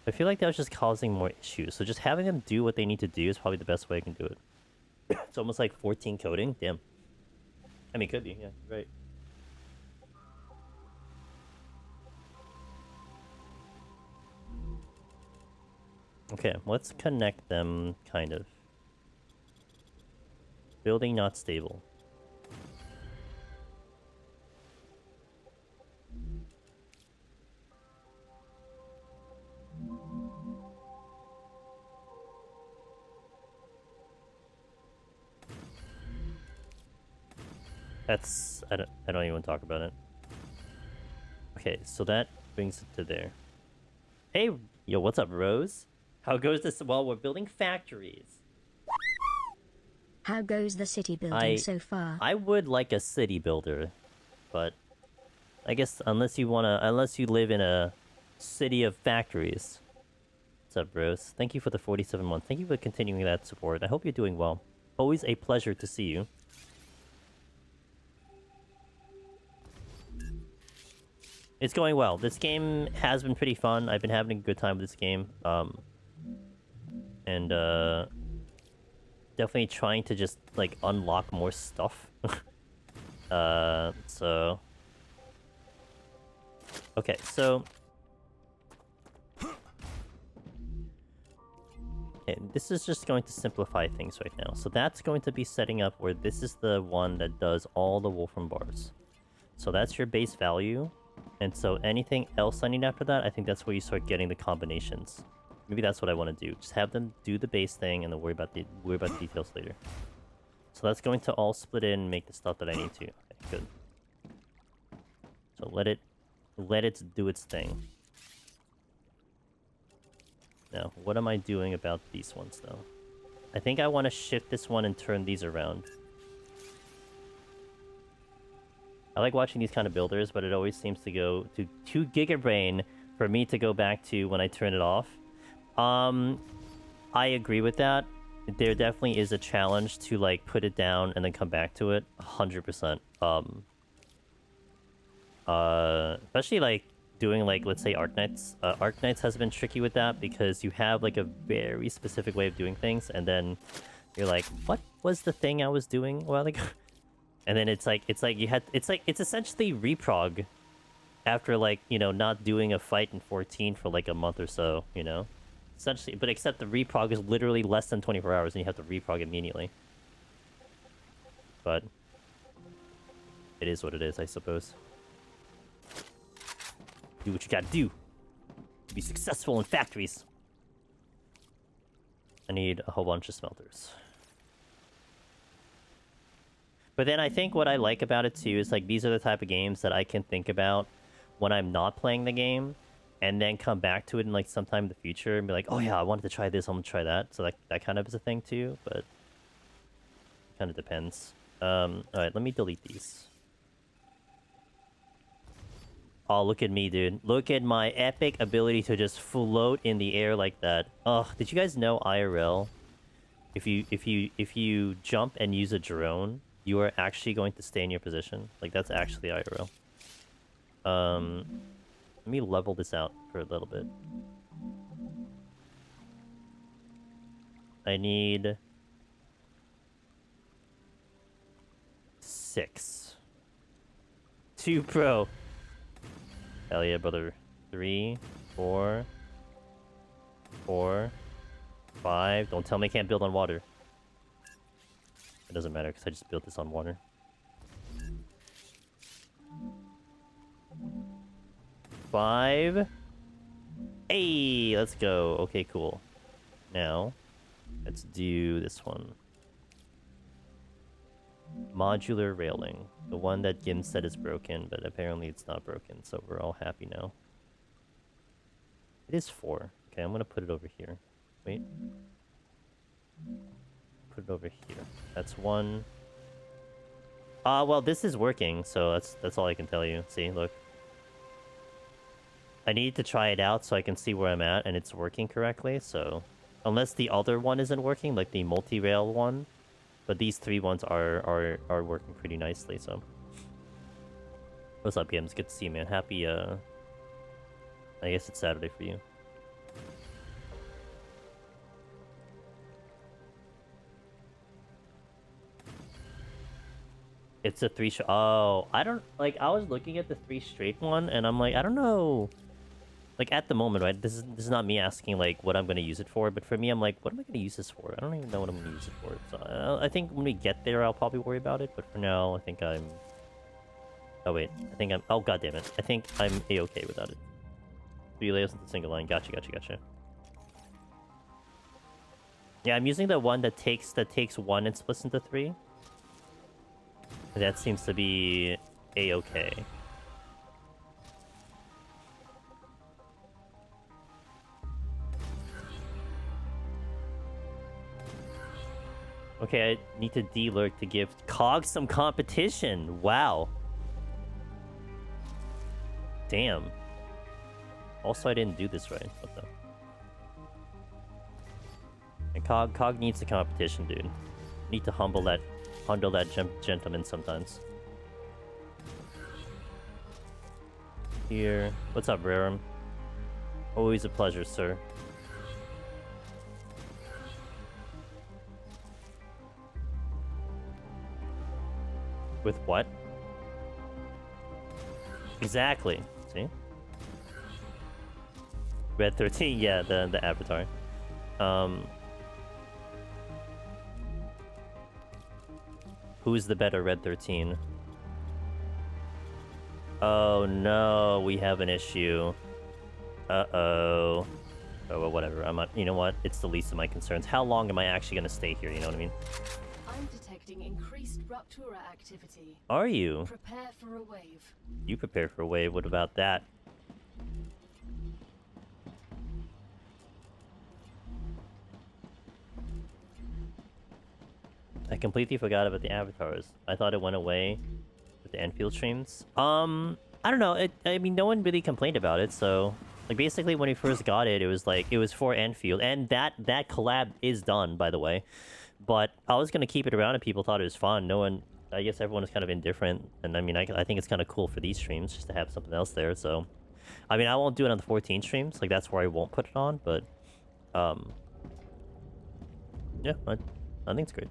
I feel like that was just causing more issues. So just having them do what they need to do is probably the best way I can do it. It's almost like 14 coding. Damn. I mean, it could be. Yeah, right. Okay, let's connect them, kind of. Building not stable. That's... I don't even talk about it. Okay, so that brings it to there. Hey, yo, what's up, Rose? How goes this? Well, we're building factories. How goes the city building so far? I would like a city builder, but I guess unless you live in a city of factories. What's up, Rose? Thank you for the 47 months. Thank you for continuing that support. I hope you're doing well. Always a pleasure to see you. It's going well. This game has been pretty fun. I've been having a good time with this game. And definitely trying to just like unlock more stuff. So okay, so okay, this is just going to simplify things right now. So that's going to be setting up where this is the one that does all the Wolfram bars. So that's your base value. And so anything else I need after that, I think that's where you start getting the combinations. Maybe that's what I want to do. Just have them do the base thing and then worry about the details later. So that's going to all split in and make the stuff that I need to. Okay, good. So let it do its thing. Now, what am I doing about these ones though? I think I want to shift this one and turn these around. I like watching these kind of builders, but it always seems to go to 2 gigabrain for me to go back to when I turn it off. I agree with that. There definitely is a challenge to like put it down and then come back to it 100%. Especially like doing like, let's say Arknights. Arknights has been tricky with that because you have like a very specific way of doing things and then you're like, what was the thing I was doing a while ago? And then it's essentially reprog after like, you know, not doing a fight in 14 for like a month or so, you know? Essentially, but except the reprog is literally less than 24 hours and you have to reprog immediately. But it is what it is, I suppose. Do what you gotta do to be successful in factories. I need a whole bunch of smelters. But then I think what I like about it too is like these are the type of games that I can think about when I'm not playing the game and then come back to it in like sometime in the future and be like, oh yeah, I wanted to try this, I'm gonna try that. So that kind of is a thing too, but it kind of depends. Alright, let me delete these. Oh, look at me, dude. Look at my epic ability to just float in the air like that. Oh, did you guys know IRL? If you jump and use a drone, you are actually going to stay in your position. Like, that's actually IRL. Let me level this out for a little bit. I need 6. 2 pro. Hell yeah, brother. 3, 4, 4, 5. Don't tell me I can't build on water. It doesn't matter because I just built this on water. 5. Hey, let's go. Okay, cool. Now, let's do this one. Modular railing. The one that Gim said is broken, but apparently it's not broken, so we're all happy now. It is 4. Okay, I'm gonna put it over here. Wait. Put it over here. That's 1. Well, this is working, so that's all I can tell you. See, look. I need to try it out so I can see where I'm at, and it's working correctly, so... Unless the other one isn't working, like the multi-rail one. But these 3 ones are working pretty nicely, so... What's up, Gims? Good to see you, man. Happy, I guess it's Saturday for you. It's a 3 oh, I don't... Like, I was looking at the 3 straight one, and I'm like, I don't know... Like, at the moment, right? This is not me asking, like, what I'm going to use it for. But for me, I'm like, what am I going to use this for? I don't even know what I'm going to use it for. So, I think when we get there, I'll probably worry about it. But for now, I think I'm... Oh, wait. I think I'm... Oh, goddammit. I think I'm A-okay without it. 3 layers into single line. Gotcha. Yeah, I'm using the one that takes 1 and splits into 3. That seems to be A-okay. Okay, I need to de-lurk to give Cog some competition. Wow. Damn. Also, I didn't do this right. What the? And Cog needs the competition, dude. Need to humble that gentleman sometimes. here. What's up, Rarum? Always a pleasure, sir. With what? Exactly. See? Red 13, yeah, the avatar. Who's the better Red 13? Oh no, we have an issue. Uh-oh. Oh, well, whatever. I'm not, you know what? It's the least of my concerns. How long am I actually gonna stay here, you know what I mean? I'm detecting increased Raptura activity. Are you? Prepare for a wave. You prepare for a wave, what about that? I completely forgot about the avatars. I thought it went away with the Enfield streams. I don't know. I mean, no one really complained about it, so... Like, basically, when we first got it, it was like, it was for Enfield. And that collab is done, by the way. But I was gonna keep it around and people thought it was fun. No one... I guess everyone was kind of indifferent. And I mean, I think it's kind of cool for these streams, just to have something else there, so... I mean, I won't do it on the 14 streams. Like, that's where I won't put it on, but... Yeah, I think it's great.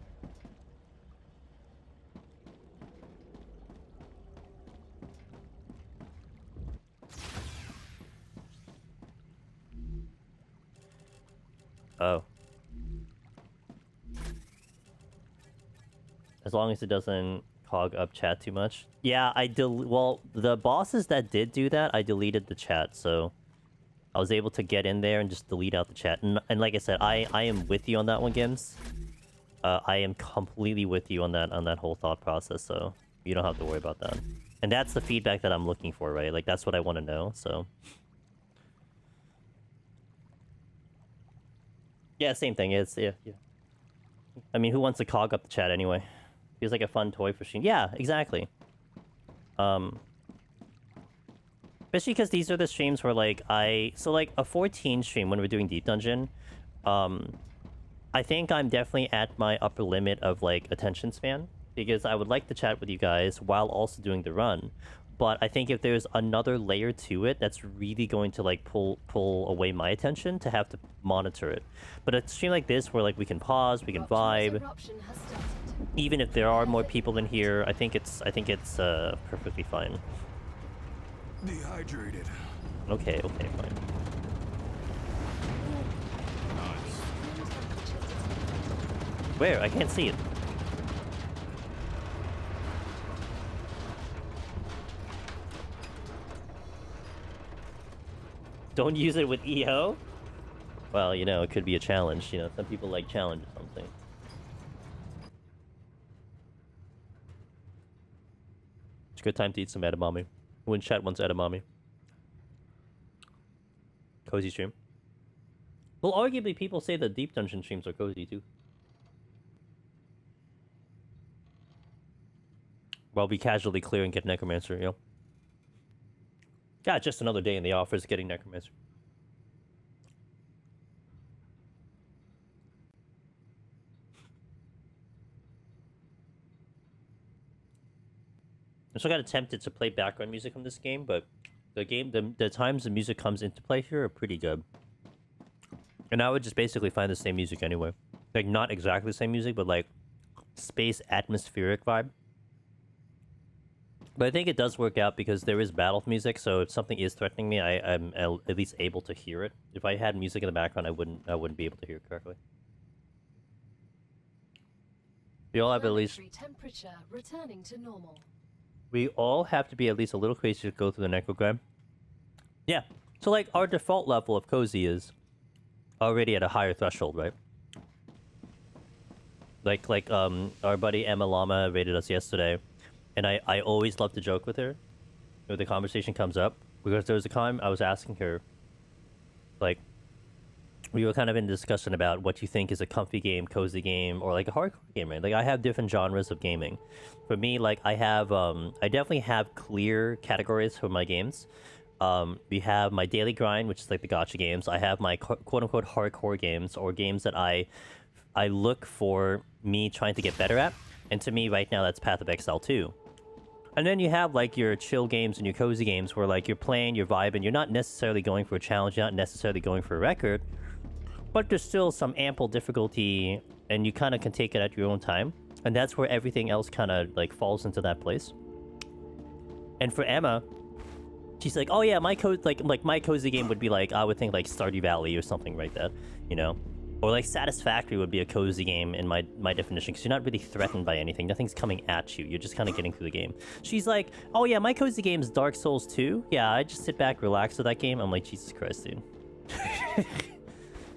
Oh. As long as it doesn't clog up chat too much. Yeah, well, the bosses that did do that, I deleted the chat, so... I was able to get in there and just delete out the chat. And like I said, I am with you on that one, Gims. I am completely with you on that whole thought process, so... You don't have to worry about that. And that's the feedback that I'm looking for, right? Like, that's what I want to know, so... Yeah, same thing. It's yeah. I mean, who wants to clog up the chat anyway? Feels like a fun toy for stream. Yeah, exactly. Especially because these are the streams where like so like a 14 stream when we're doing Deep Dungeon, I think I'm definitely at my upper limit of like attention span because I would like to chat with you guys while also doing the run. But I think if there's another layer to it, that's really going to like pull away my attention to have to monitor it. But a stream like this, where like we can pause, we can vibe, even if there are more people in here, I think it's perfectly fine. Dehydrated. Okay, fine. Where? I can't see it. Don't use it with EO? Well, you know, it could be a challenge. You know, some people like challenge or something. It's a good time to eat some edamame. Who in chat wants edamame? Cozy stream. Well, arguably, people say that Deep Dungeon streams are cozy, too. While we casually clear and get Necromancer, you know? Yeah, just another day in the office getting Necromancer. I still got tempted to play background music on this game, but the times the music comes into play here are pretty good. And I would just basically find the same music anyway. Like, not exactly the same music, but like space atmospheric vibe. But I think it does work out because there is battle music, so if something is threatening me, I'm at least able to hear it. If I had music in the background, I wouldn't be able to hear it correctly. We all have at least temperature returning to normal. We all have to be at least a little crazy to go through the necrogram. Yeah. So like our default level of cozy is already at a higher threshold, right? Like our buddy Emma Lama rated us yesterday. And I always love to joke with her when the conversation comes up. Because there was a time I was asking her, like, we were kind of in discussion about what you think is a comfy game, cozy game, or like a hardcore game, right? Like, I have different genres of gaming. For me, like, I have, I definitely have clear categories for my games. We have my daily grind, which is like the gacha games. I have my quote-unquote hardcore games, or games that I look for me trying to get better at. And to me, right now, that's Path of Exile 2. And then you have like your chill games and your cozy games where like you're playing, you're vibing, you're not necessarily going for a challenge, you're not necessarily going for a record, but there's still some ample difficulty and you kind of can take it at your own time. And that's where everything else kind of like falls into that place. And for Emma, she's like, oh yeah, my cozy game would be like, I would think like Stardew Valley or something like that, you know? Or like Satisfactory would be a cozy game in my definition, because you're not really threatened by anything. Nothing's coming at you. You're just kind of getting through the game. She's like, oh yeah, my cozy game is Dark Souls 2. Yeah, I just sit back, relax with that game. I'm like, Jesus Christ, dude.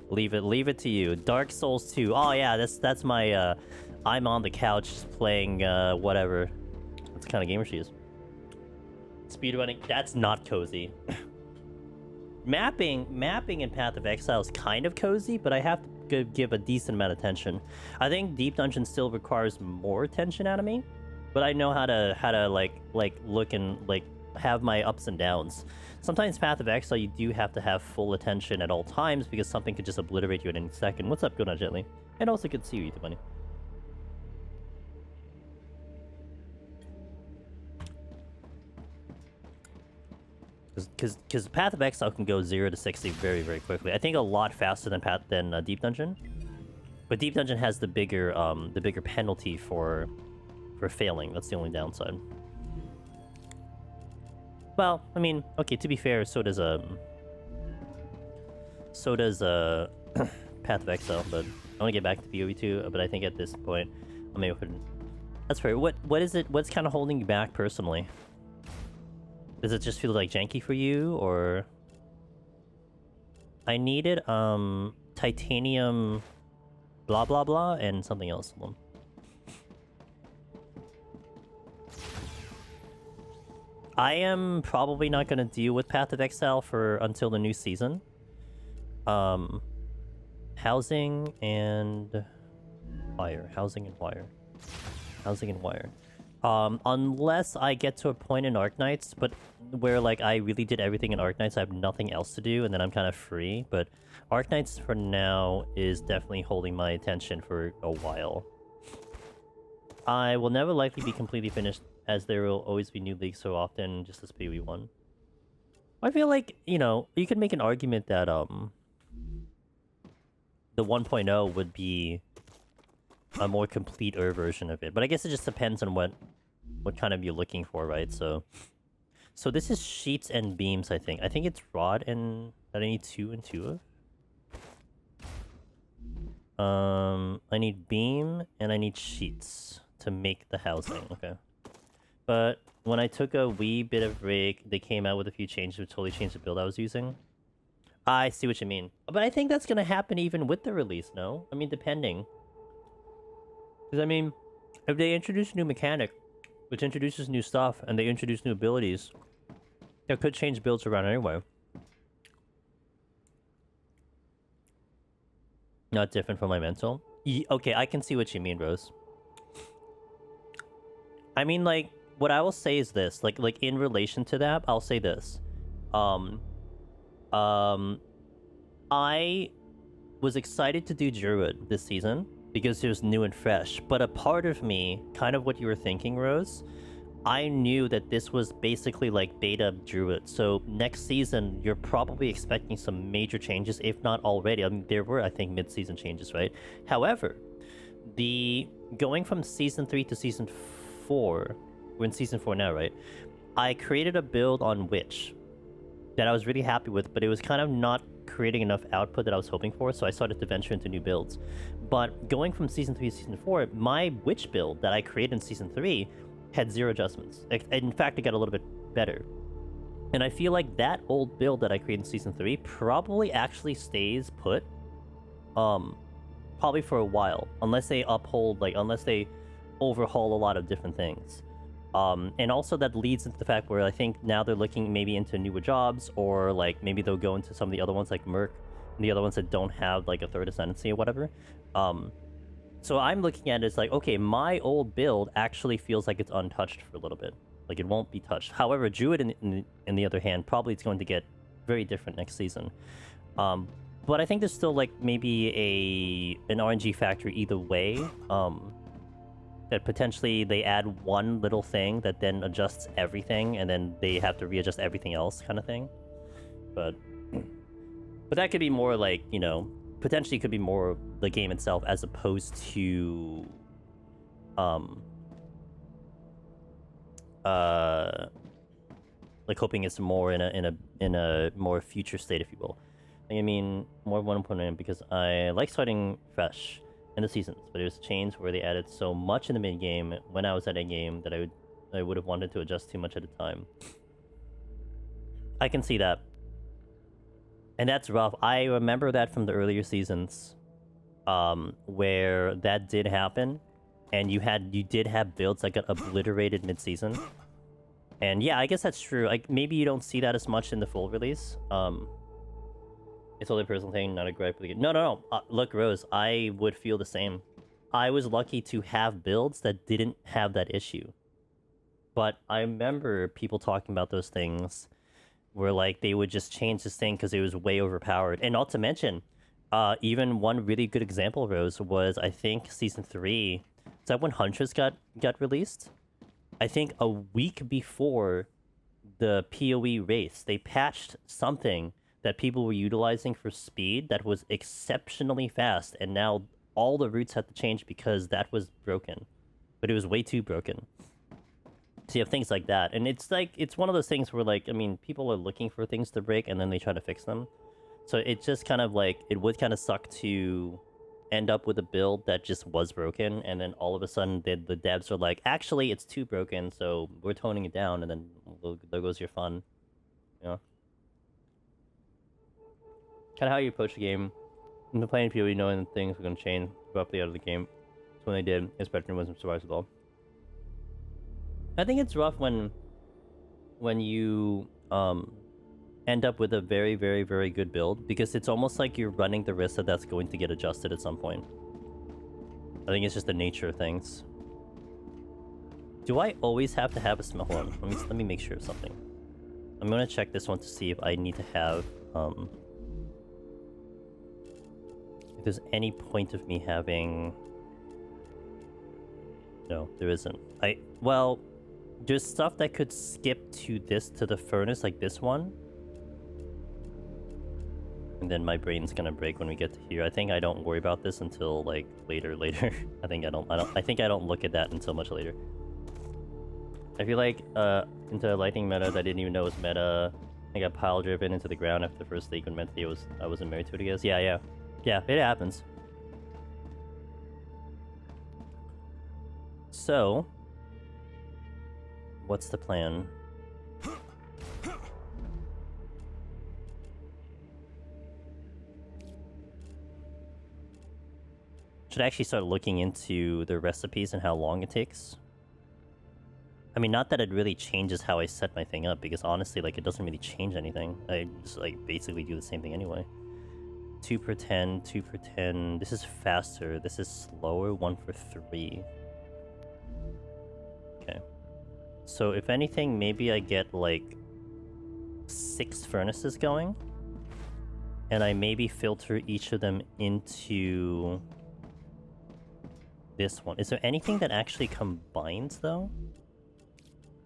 leave it to you. Dark Souls 2. Oh yeah, that's my I'm on the couch just playing whatever. That's the kind of gamer she is. Speedrunning, that's not cozy. Mapping in Path of Exile is kind of cozy, but I have to give a decent amount of attention. I think Deep Dungeon still requires more attention out of me, but I know how to like look and like have my ups and downs. Sometimes Path of Exile you do have to have full attention at all times because something could just obliterate you at any second. What's up, Gunnar Gently? And also good to see you, YouTube Bunny. Because Path of Exile can go 0 to 60 very, very quickly. I think a lot faster than Deep Dungeon. But Deep Dungeon has the bigger penalty for failing. That's the only downside. Well, I mean, okay, to be fair, so does Path of Exile, but I want to get back to PoE 2, but I think at this point, I maybe couldn't. That's fair. What is it? What's kind of holding you back personally? Does it just feel like janky for you, or... I needed, titanium... blah blah blah, and something else. I am probably not going to deal with Path of Exile until the new season. Housing and... wire. Housing and wire. Housing and wire. Unless I get to a point in Arknights, but where like I really did everything in Arknights, I have nothing else to do, and then I'm kind of free. But Arknights for now is definitely holding my attention for a while. I will never likely be completely finished, as there will always be new leagues so often, just as PoE1. I feel like, you know, you could make an argument that the 1.0 would be a more complete-er version of it. But I guess it just depends on what kind of you're looking for, right? So this is sheets and beams, I think. I think it's rod and that I need 2 and 2 of. I need beam and I need sheets to make the housing. Okay. But when I took a wee bit of rig, they came out with a few changes which totally changed the build I was using. I see what you mean. But I think that's gonna happen even with the release, no? I mean, depending. Because, I mean, if they introduce a new mechanic, which introduces new stuff, and they introduce new abilities, that could change builds around anyway. Not different from my mental? Okay, I can see what you mean, Rose. I mean, like, what I will say is this. Like in relation to that, I'll say this. I was excited to do Druid this season, because it was new and fresh, but a part of me, kind of what you were thinking, Rose, I knew that this was basically like beta Druid, so next season, you're probably expecting some major changes, if not already. I mean, there were, I think, mid-season changes, right? However, going from Season 3 to Season 4, we're in Season 4 now, right? I created a build on Witch that I was really happy with, but it was kind of not creating enough output that I was hoping for, so I started to venture into new builds. But going from Season 3 to Season 4, my Witch build that I created in Season 3 had 0 adjustments. In fact, it got a little bit better. And I feel like that old build that I created in Season 3 probably actually stays put, probably for a while, unless they unless they overhaul a lot of different things. And also that leads into the fact where I think now they're looking maybe into newer jobs, or like maybe they'll go into some of the other ones like Merc, and the other ones that don't have like a 3rd ascendancy or whatever. So I'm looking at it as like, okay, my old build actually feels like it's untouched for a little bit. Like it won't be touched. However, Druid, in the other hand, probably it's going to get very different next season. But I think there's still like maybe an RNG factor either way. that potentially they add one little thing that then adjusts everything, and then they have to readjust everything else, kind of thing. But that could be more like, you know, potentially could be more the game itself as opposed to like hoping it's more in a more future state, if you will. I mean, more 1.9 because I like starting fresh in the seasons, but it was a change where they added so much in the mid game when I was at a game that I would have wanted to adjust too much at a time. I can see that. And that's rough. I remember that from the earlier seasons, where that did happen, and you did have builds that got obliterated mid-season. And yeah, I guess that's true. Like, maybe you don't see that as much in the full release. It's only a personal thing, not a gripe with the game. No. Look, Rose, I would feel the same. I was lucky to have builds that didn't have that issue. But I remember people talking about those things where, like, they would just change this thing because it was way overpowered. And not to mention, even one really good example, Rose, was, I think, Season 3. Is that when Huntress got released? I think a week before the PoE race, they patched something that people were utilizing for speed that was exceptionally fast, and now all the routes had to change because that was broken. But it was way too broken. So you have things like that, and it's like, it's one of those things where, like, I mean, people are looking for things to break and then they try to fix them. So it's just kind of like, it would kind of suck to end up with a build that just was broken, and then all of a sudden the devs are like, actually it's too broken, so we're toning it down, and then there goes your fun. You know? Kind of how you approach the game. When you're playing PoE, knowing that things were going to change abruptly out of the game. So when they did, his Spectrum wasn't survivable. I think it's rough when you end up with a very, very, very good build, because it's almost like you're running the risk that that's going to get adjusted at some point. I think it's just the nature of things. Do I always have to have a smell? Hold on, let me make sure of something. I'm gonna check this one to see if I need to have if there's any point of me having. No, there isn't. Well, there's stuff that could skip to the furnace, like this one. And then my brain's gonna break when we get to here. I think I don't worry about this until, like, later. I think I don't look at that until much later. I feel like into lightning meta that I didn't even know was meta. I got pile driven into the ground after the first league when mentally I wasn't married to it, I guess. Yeah, it happens. So, what's the plan? Should I actually start looking into the recipes and how long it takes? I mean, not that it really changes how I set my thing up, because honestly, like, it doesn't really change anything. I just, like, basically do the same thing anyway. 2 per 10, 2 per 10. This is faster. This is slower. 1 for 3. Okay. So, if anything, maybe I get, like, 6 furnaces going. And I maybe filter each of them into this one. Is there anything that actually combines, though?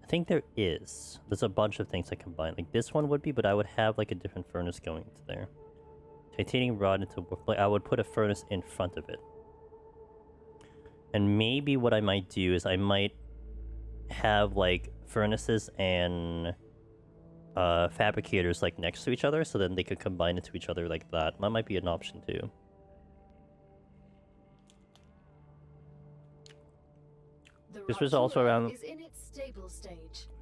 I think there is. There's a bunch of things that combine. Like, this one would be, but I would have, like, a different furnace going into there. Titanium rod into... Like, I would put a furnace in front of it. And maybe what I might do is I might have, like, furnaces and fabricators, like, next to each other, so then they could combine into each other like that. That might be an option, too. This was also around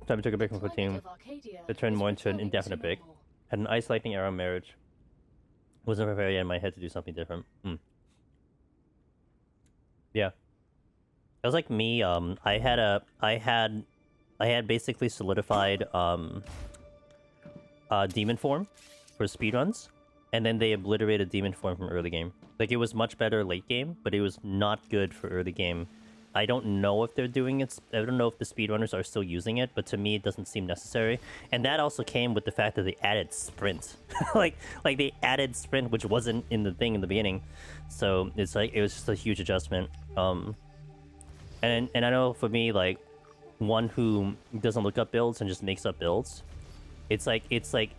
time I took a break from 14. It turned more into an indefinite break. Had an ice lightning arrow marriage. Wasn't prepared yet in my head to do something different. Yeah. It was like me, I had basically solidified demon form for speedruns, and then they obliterated demon form from early game. Like, it was much better late game, but it was not good for early game. I don't know if they're doing it. I don't know if the speedrunners are still using it, but to me, it doesn't seem necessary. And that also came with the fact that they added sprint. like they added sprint, which wasn't in the thing in the beginning. So it's like, it was just a huge adjustment. And And I know for me, like, one who doesn't look up builds and just makes up builds, it's like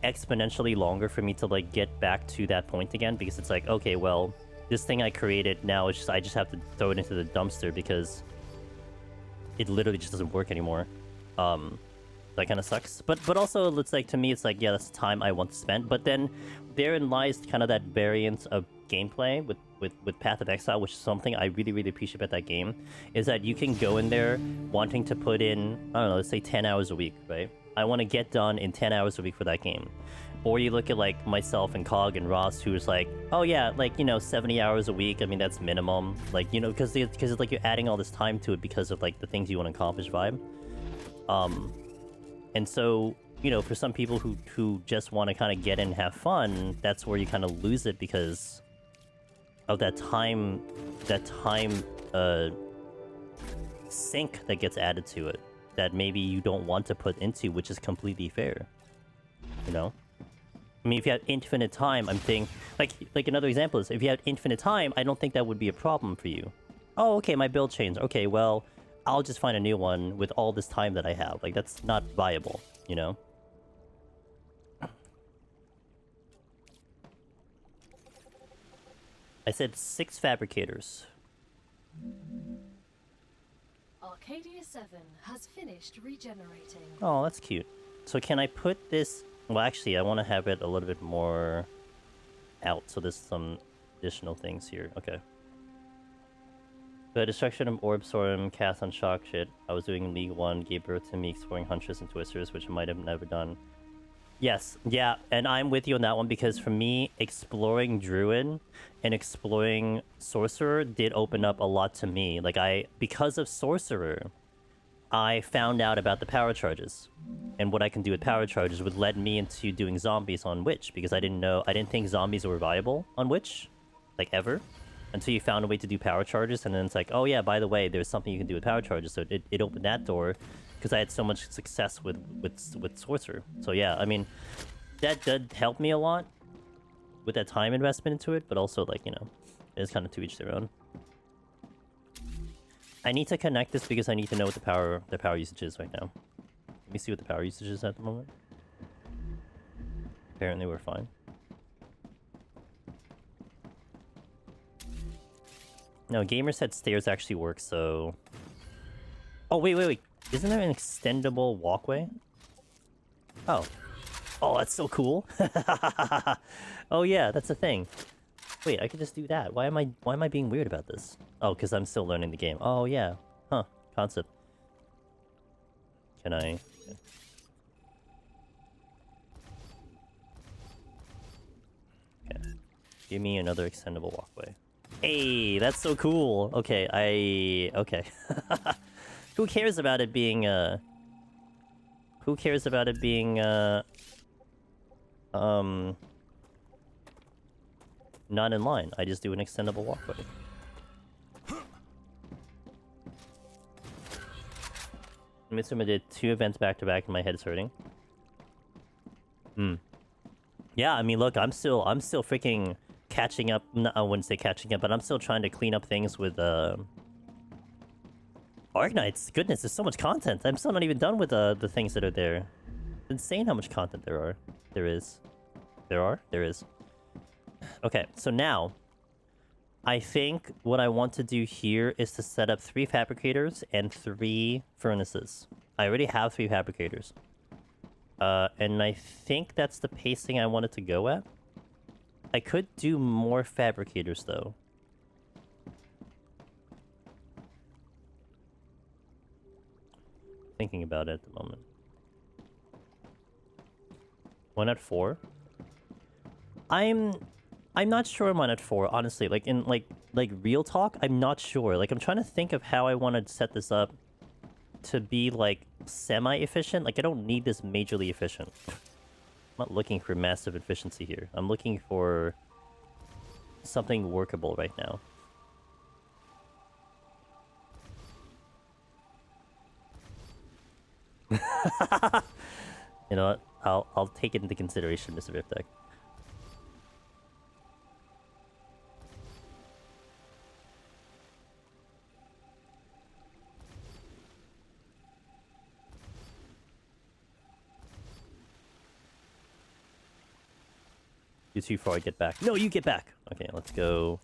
exponentially longer for me to like get back to that point again, because it's like, okay, well, this thing I created now is just I just have to throw it into the dumpster because it literally just doesn't work anymore. That kind of sucks. But also, it's like, to me, it's like, yeah, that's the time I want to spend. But then therein lies kind of that variance of gameplay with Path of Exile, which is something I really, really appreciate about that game, is that you can go in there wanting to put in, I don't know, let's say 10 hours a week, right? I want to get done in 10 hours a week for that game. Or you look at, like, myself and Cog and Ross, who's like, oh yeah, like, you know, 70 hours a week, I mean, that's minimum. Like, you know, because it's like you're adding all this time to it because of, like, the things you want to accomplish vibe. And so, you know, for some people who just want to kind of get in and have fun, that's where you kind of lose it because of that time sink that gets added to it that maybe you don't want to put into, which is completely fair. You know? I mean, if you have infinite time, I'm thinking, like another example is, if you have infinite time, I don't think that would be a problem for you. Oh, okay, my build changed. Okay, well, I'll just find a new one with all this time that I have. Like, that's not viable, you know? I said 6 fabricators. Arcadia 7 has finished regenerating. Oh, that's cute. So can I put this... Well, actually, I want to have it a little bit more out, so there's some additional things here. Okay. The destruction of Orb Storm cast on Shock shit. I was doing League 1, gave birth to me exploring Huntress and Twisters, which I might have never done. Yes, yeah, and I'm with you on that one, because for me, exploring Druid and exploring Sorcerer did open up a lot to me. Like, because of Sorcerer, I found out about the power charges. And what I can do with power charges would lead me into doing zombies on Witch, because I didn't think zombies were viable on Witch, like, ever. Until you found a way to do power charges, and then it's like, oh yeah, by the way, there's something you can do with power charges. So it opened that door, because I had so much success with Sorcerer. So yeah, I mean, that did help me a lot with that time investment into it, but also, like, you know, it's kind of to each their own. I need to connect this because I need to know what the power usage is right now. Let me see what the power usage is at the moment. Apparently we're fine. No, Gamer said stairs actually work, so... Oh, wait. Isn't there an extendable walkway? Oh. Oh, that's so cool. Oh yeah, that's a thing. Wait, I could just do that. Why am I being weird about this? Oh, because I'm still learning the game. Oh yeah. Huh. Concept. Can I... Okay. Okay. Give me another extendable walkway. Hey, that's so cool. Okay, okay. Who cares about it being who cares about it being not in line? I just do an extendable walkway. Mitsuma did 2 events back to back and my head's hurting. Yeah, I mean, look, I'm still freaking catching up. No, I wouldn't say catching up, but I'm still trying to clean up things with Arknights. Goodness, there's so much content. I'm still not even done with the things that are there. It's insane how much content there is. Okay, so now I think what I want to do here is to set up 3 fabricators and 3 furnaces. I already have 3 fabricators. And I think that's the pacing I wanted to go at. I could do more fabricators, though. Thinking about it at the moment. 1 at 4? I'm not sure I'm 1 at 4, honestly. Like, in like real talk, I'm not sure. Like, I'm trying to think of how I want to set this up to be, like, semi-efficient. Like, I don't need this majorly efficient. I'm not looking for massive efficiency here. I'm looking for something workable right now. You know what? I'll take it into consideration, Mr. Riftek. You're too far, get back. No, you get back! Okay, let's go.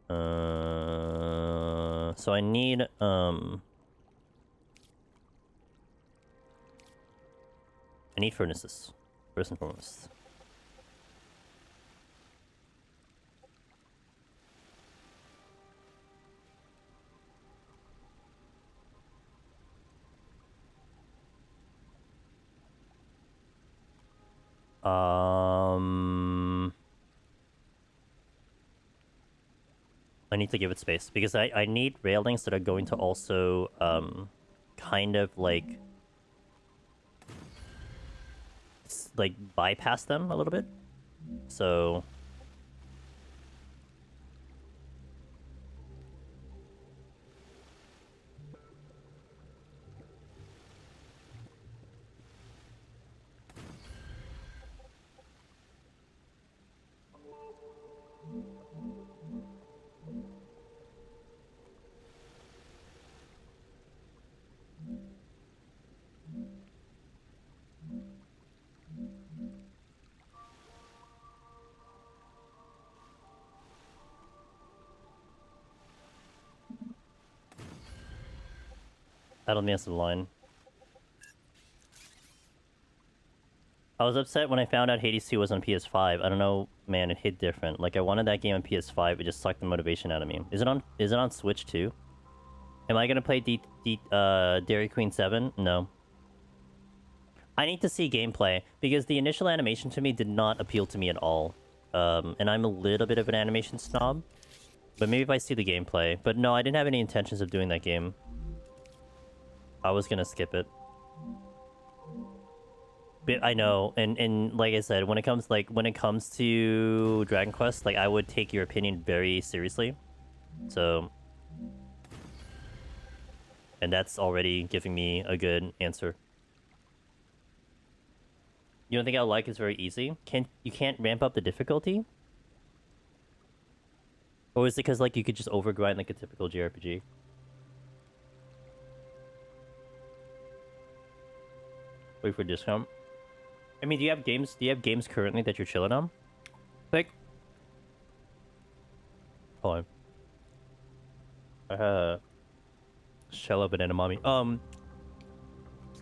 So I need, I need furnaces, first and foremost. I need to give it space because I need railings that are going to also kind of like bypass them a little bit. So that'll miss the line. I was upset when I found out Hades 2 was on PS5. I don't know, man, it hit different. Like I wanted that game on PS5, it just sucked the motivation out of me. Is it on Switch too? Am I gonna play Dairy Queen 7? No. I need to see gameplay because the initial animation to me did not appeal to me at all. And I'm a little bit of an animation snob. But maybe if I see the gameplay. But no, I didn't have any intentions of doing that game. I was gonna skip it. But I know, and like I said, when it comes to Dragon Quest, like I would take your opinion very seriously. So, and that's already giving me a good answer. You don't think I like it's very easy? You can't ramp up the difficulty? Or is it because like you could just overgrind like a typical JRPG? Wait for discount. I mean, do you have games currently that you're chilling on? Like, hold on. Shell of banana mommy.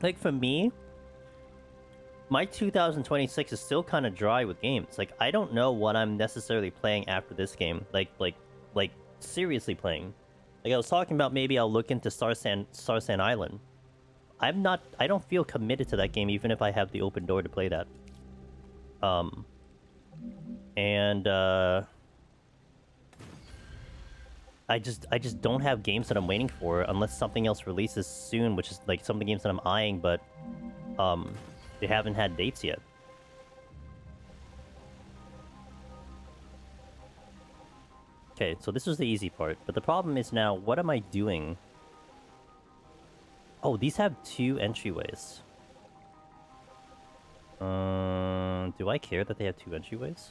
Like for me, my 2026 is still kind of dry with games. Like, I don't know what I'm necessarily playing after this game. Like seriously playing. Like I was talking about, maybe I'll look into Star Sand Island. I don't feel committed to that game even if I have the open door to play that. I just don't have games that I'm waiting for unless something else releases soon, which is like some of the games that I'm eyeing, but they haven't had dates yet. Okay, so this was the easy part, but the problem is now, what am I doing? Oh, these have 2 entryways. Do I care that they have 2 entryways?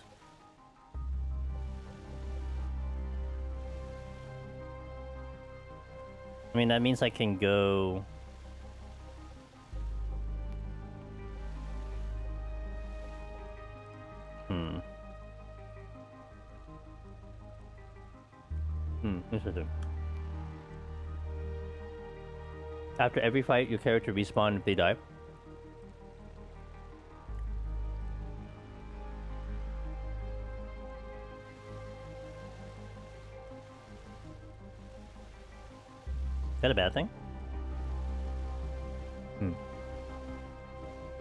I mean, that means I can go... Interesting. After every fight, your character respawn if they die. Is that a bad thing?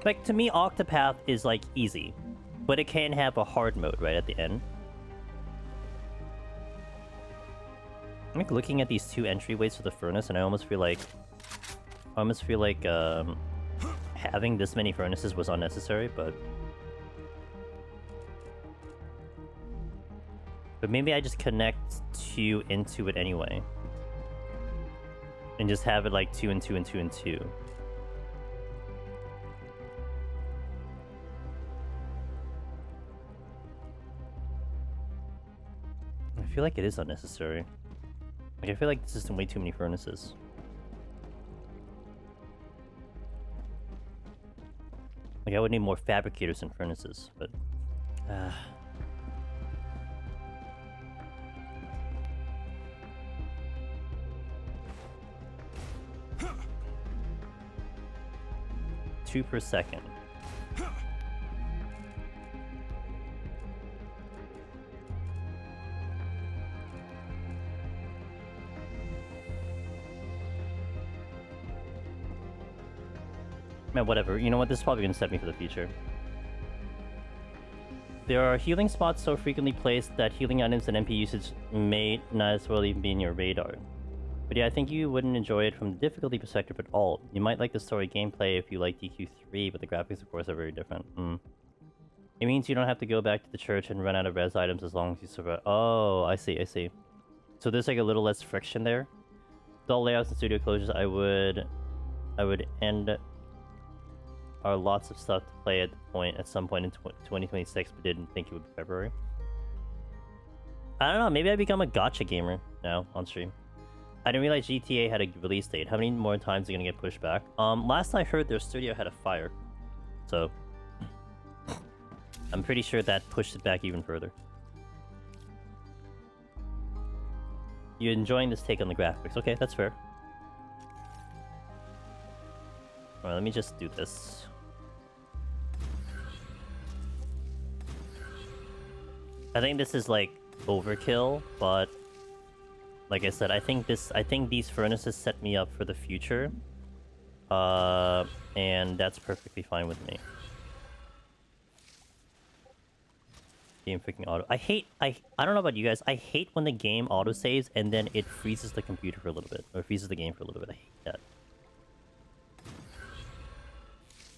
Like, to me, Octopath is, like, easy. But it can have a hard mode right at the end. I'm like looking at these 2 entryways for the furnace, and I almost feel like having this many furnaces was unnecessary, but maybe I just connect 2 into it anyway, and just have it like 2 and 2 and 2 and 2. I feel like it is unnecessary. Like, I feel like this is way too many furnaces. Like, I would need more fabricators and furnaces, but Ah. Two per second. Man, whatever. You know what? This is probably gonna set me for the future. There are healing spots so frequently placed that healing items and MP usage may not as well even be in your radar. But yeah, I think you wouldn't enjoy it from the difficulty perspective at all. You might like the story gameplay if you like DQ3, but the graphics, of course, are very different. It means you don't have to go back to the church and run out of res items as long as you survive. Oh, I see, I see. So there's like a little less friction there. Dull layouts and studio closures, I would end are lots of stuff to play at some point in 2026, but didn't think it would be February. I don't know, maybe I become a gacha gamer now on stream. I didn't realize GTA had a release date. How many more times are gonna get pushed back? Last I heard, their studio had a fire, so I'm pretty sure that pushed it back even further. You're enjoying this take on the graphics? Okay, that's fair. Alright, let me just do this. I think this is like overkill, but like I said, I think these furnaces set me up for the future. And that's perfectly fine with me. Game freaking auto. I don't know about you guys. I hate when the game autosaves and then it freezes the computer for a little bit. Or freezes the game for a little bit. I hate that.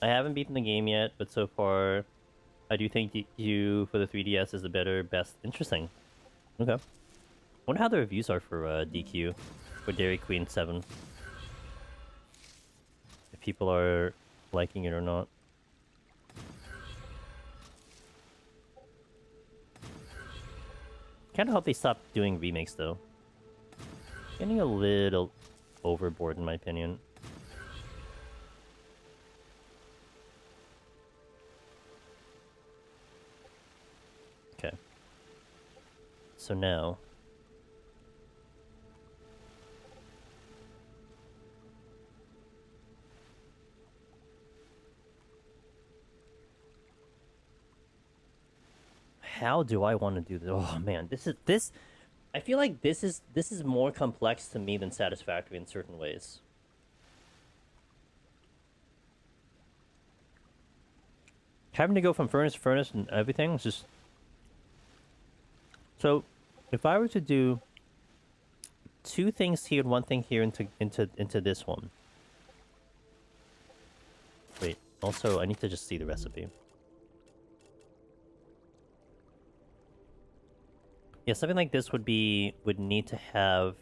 I haven't beaten the game yet, but so far, I do think DQ for the 3DS is the better, best. Interesting. Okay. Wonder how the reviews are for DQ for Dairy Queen 7. If people are liking it or not. Kinda hope they stop doing remakes though. Getting a little overboard in my opinion. Okay. So now... how do I want to do this? Oh man, this. I feel like this is more complex to me than Satisfactory in certain ways. Having to go from furnace to furnace and everything is just. So, if I were to do two things here and one thing here into this one. Wait. Also, I need to just see the recipe. Yeah, something like this would need to have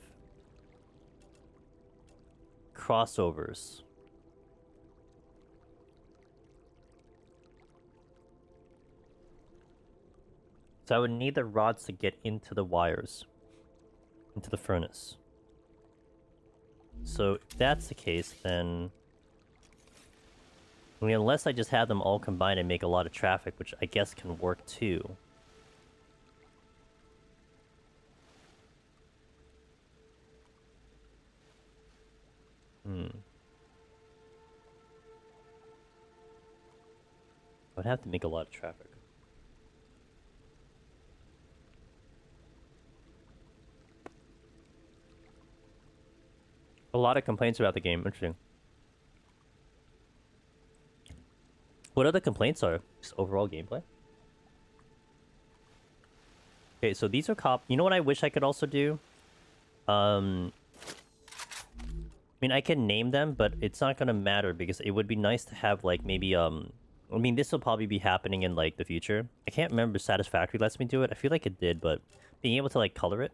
crossovers. So I would need the rods to get into the wires, into the furnace. So if that's the case, then... I mean, unless I just have them all combined and make a lot of traffic, which I guess can work too. I'd have to make a lot of traffic. A lot of complaints about the game. Interesting. What other complaints are? Just overall gameplay? Okay, so these are You know what I wish I could also do? I mean, I can name them, but it's not gonna matter because it would be nice to have, like, maybe, I mean, this will probably be happening in, like, the future. I can't remember if Satisfactory lets me do it. I feel like it did, but being able to, like, color it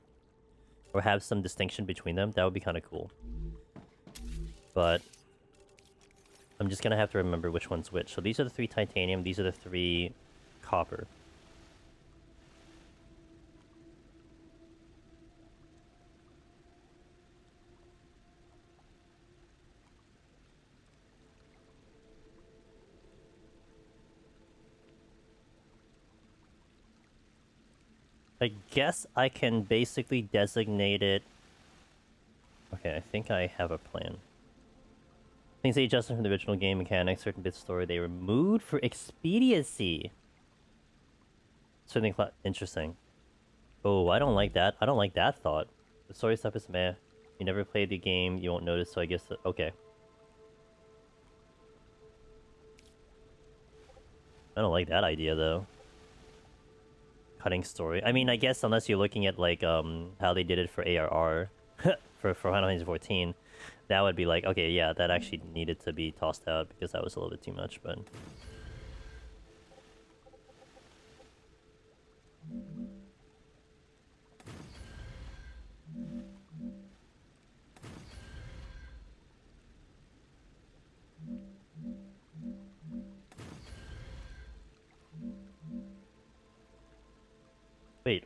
or have some distinction between them, that would be kind of cool. But I'm just gonna have to remember which one's which. So these are the 3 titanium, these are the 3 copper. I guess I can basically designate it... Okay, I think I have a plan. Things they adjusted from the original game mechanics, certain bits of story they removed for expediency. Certainly interesting. Oh, I don't like that. I don't like that thought. The story stuff is meh. You never played the game, you won't notice, so I guess... Okay. I don't like that idea, though. Cutting story. I mean, I guess unless you're looking at, like, how they did it for ARR, for Final Fantasy 14, that would be like, okay, yeah, that actually needed to be tossed out, because that was a little bit too much, but... Wait.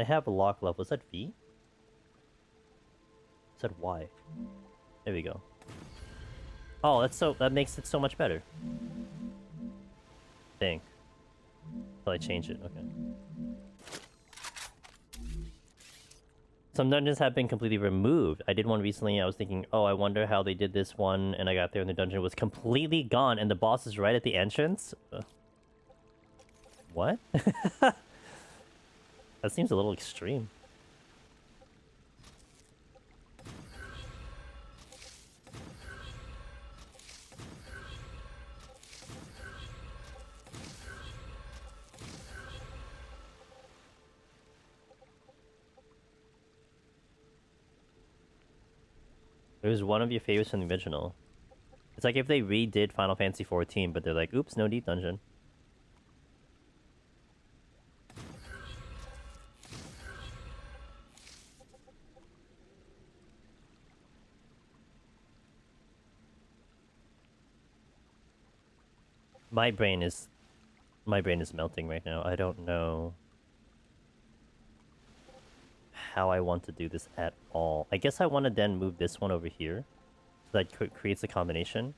I have a lock level. Is that V? Is that Y? There we go. Oh, that makes it so much better. Dang. Until I change it, okay. Some dungeons have been completely removed. I did one recently, I was thinking, oh, I wonder how they did this one, and I got there and the dungeon was completely gone, and the boss is right at the entrance? What? That seems a little extreme. It was one of your favorites from the original. It's like if they redid Final Fantasy 14, but they're like, oops, no deep dungeon. My brain is melting right now. I don't know how I want to do this at all. I guess I want to then move this one over here, so that creates a combination,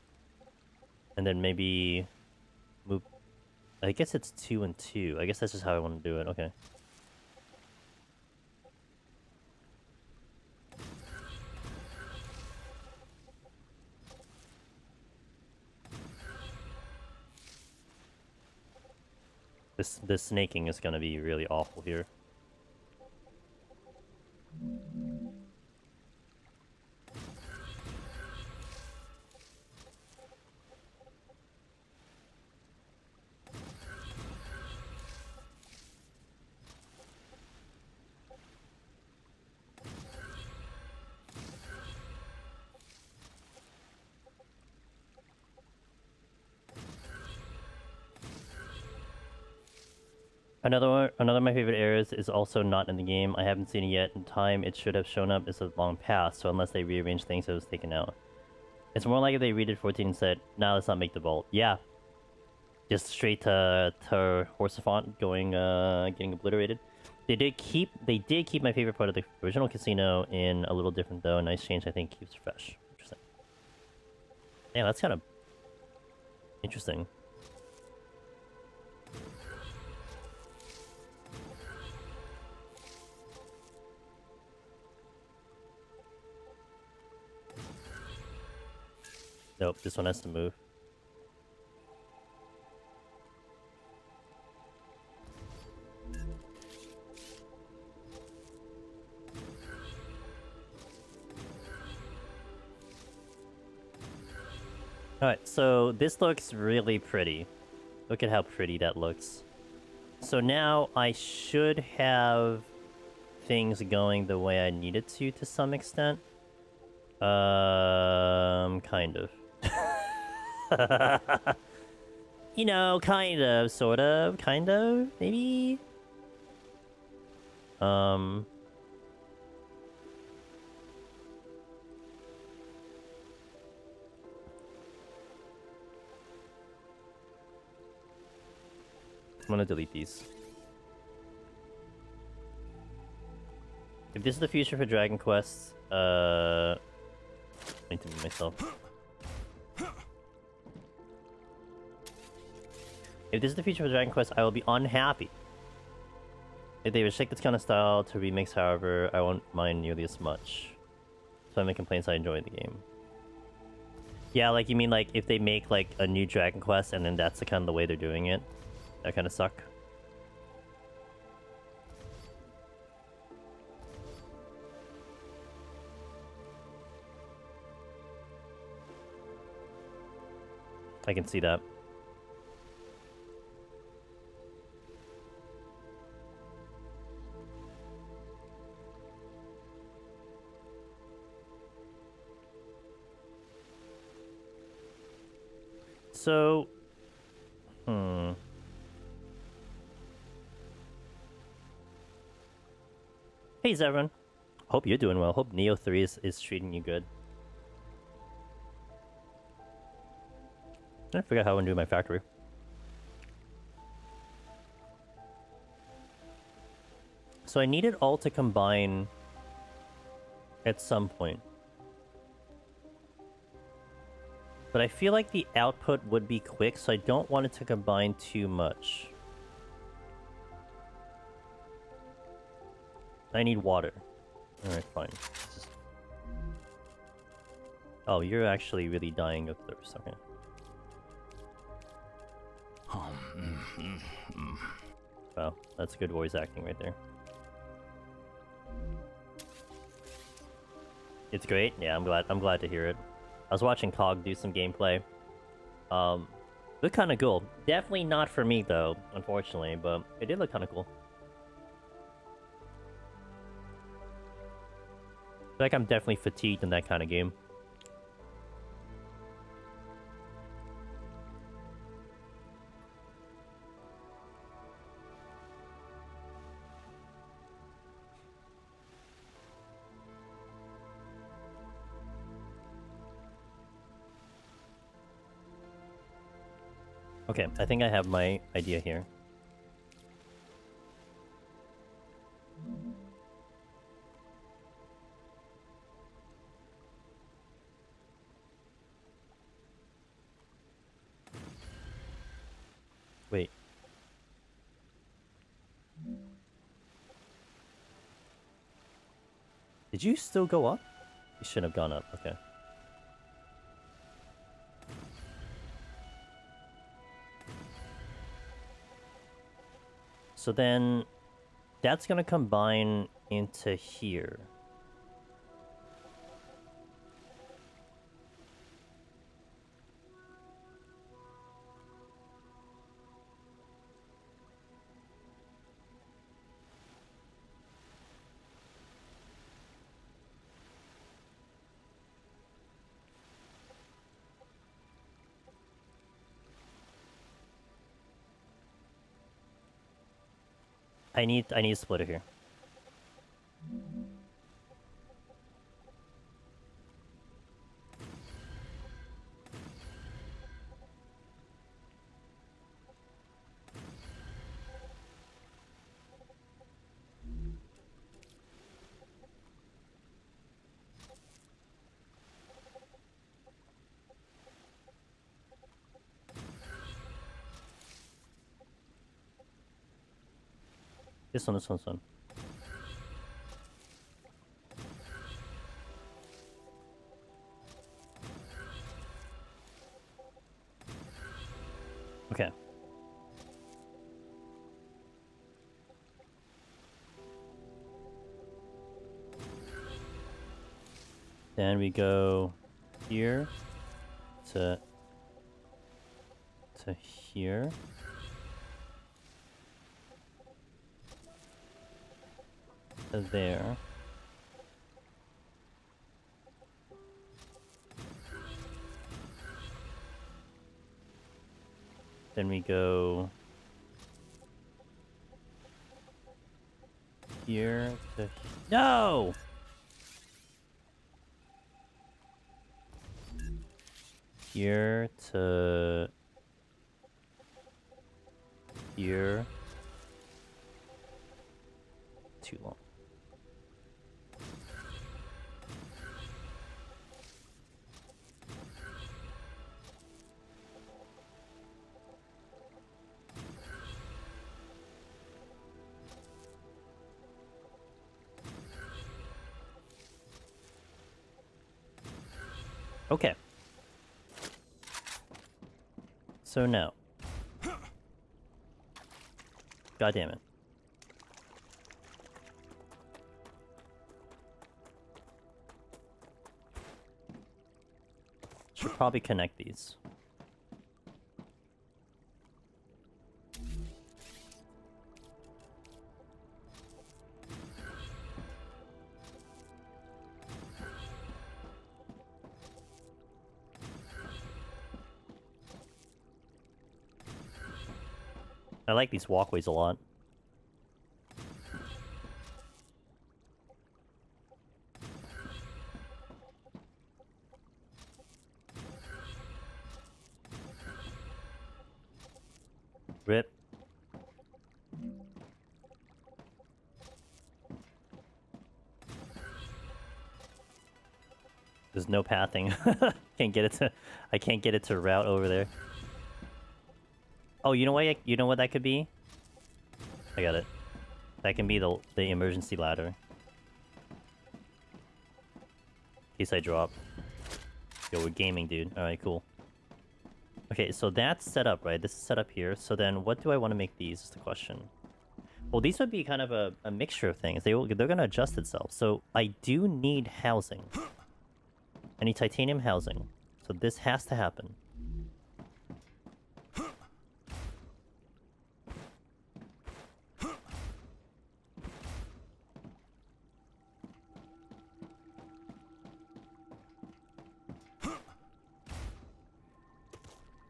and then maybe move. I guess it's 2 and 2. I guess that's just how I want to do it. Okay. This snaking is gonna be really awful here. Another of my favorite errors is also not in the game. I haven't seen it yet. In time, it should have shown up. It's a long past, so unless they rearranged things, it was taken out. It's more like if they redid 14 and said, "Nah, let's not make the vault." Yeah, just straight to Horsefont going, getting obliterated. They did keep my favorite part of the original casino in a little different though. Nice change, I think, keeps it fresh. Interesting. Yeah, that's kind of interesting. Nope, this one has to move. Alright, so this looks really pretty. Look at how pretty that looks. So now I should have things going the way I need it to some extent. Kind of. You know, kind of, sort of, kind of, maybe? I'm gonna delete these. If this is the future for Dragon Quest, I need to move myself. If this is the future for Dragon Quest, I will be unhappy. If they restrict this kind of style to remix, however, I won't mind nearly as much. So I make complaints, I enjoy the game. Yeah, like you mean like if they make like a new Dragon Quest and then that's the kind of the way they're doing it? That kind of suck. I can see that. So, Hey Zevran. Hope you're doing well. Hope Neo 3 is treating you good. I forgot how I'm doing my factory. So I need it all to combine at some point. But I feel like the output would be quick, so I don't want it to combine too much. I need water. Alright, fine. Just... Oh, you're actually really dying of thirst. Okay. Wow, that's good voice acting right there. It's great. Yeah, I'm glad to hear it. I was watching Cog do some gameplay. Looked kind of cool. Definitely not for me though, unfortunately, but it did look kind of cool. I feel like I'm definitely fatigued in that kind of game. Okay, I think I have my idea here. Wait. Did you still go up? You shouldn't have gone up, okay. So then, that's gonna combine into here. I need a splitter here. This one, this one, this one. Okay. Then we go here to here. To there. Then we go here to... No! Here to... Here. Too long. Okay. So now. God damn it. Should probably connect these. I like these walkways a lot. Rip. There's no pathing. Can't get it to. I can't get it to route over there. Oh, you know what? You know what that could be? I got it. That can be the emergency ladder. In case I drop. Yo, we're gaming, dude. All right, cool. Okay, so that's set up, right? This is set up here. So then, what do I want to make these? Is the question. Well, these would be kind of a mixture of things. They're gonna adjust itself. So I do need housing. I need titanium housing. So this has to happen.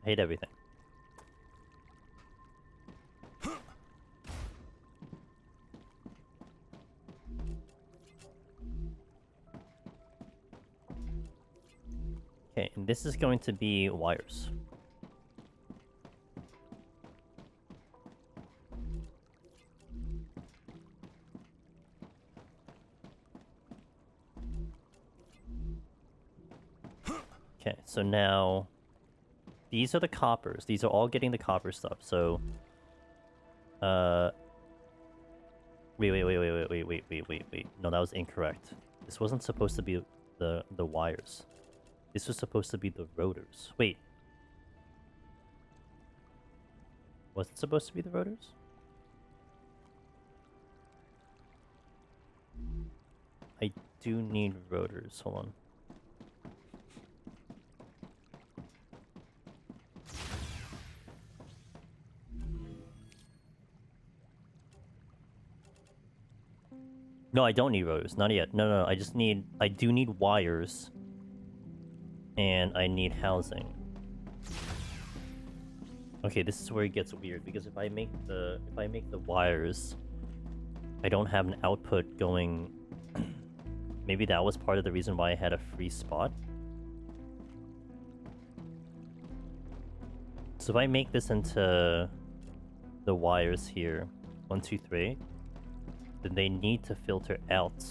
I hate everything. Okay, and this is going to be wires. Okay, so now these are the coppers. These are all getting the copper stuff. So, wait. No, that was incorrect. This wasn't supposed to be the wires. This was supposed to be the rotors. Wait. Was it supposed to be the rotors? I do need rotors. Hold on. No, I don't need rotors. Not yet. No. I just need... I do need wires. And I need housing. Okay, this is where it gets weird, because if I make the wires, I don't have an output going... Maybe that was part of the reason why I had a free spot. So if I make this into the wires here, 1, 2, 3, then they need to filter out.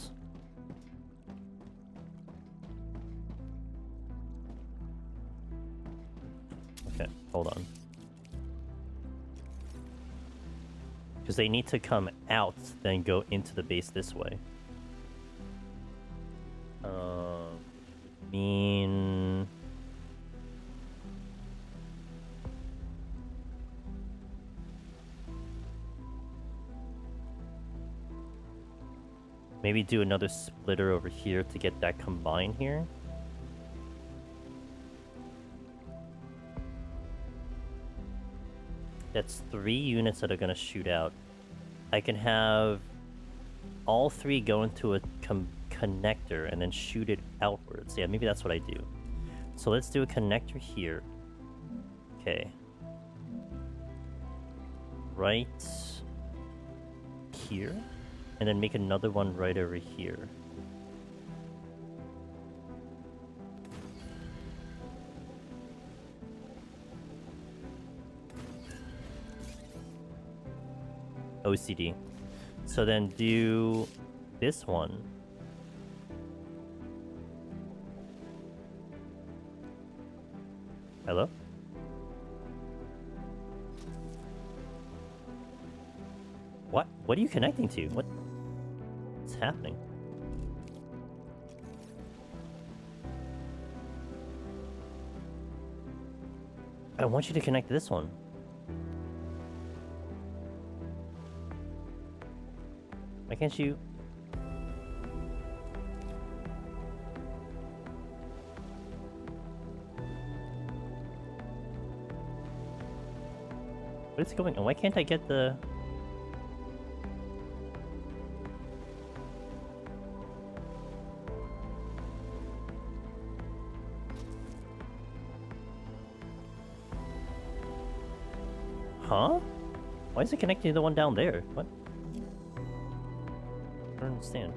Okay, hold on. Because they need to come out, then go into the base this way. Mean... Maybe do another splitter over here to get that combined here. That's 3 units that are gonna shoot out. I can have all 3 go into a connector and then shoot it outwards. Yeah, maybe that's what I do. So let's do a connector here. Okay. Right here. And then make another one right over here. OCD. So then do this one. Hello? What? What are you connecting to? What's happening? I want you to connect to this one. Why can't you? What is going on? Why can't I get the... Huh? Why is it connecting to the one down there? What? I don't understand.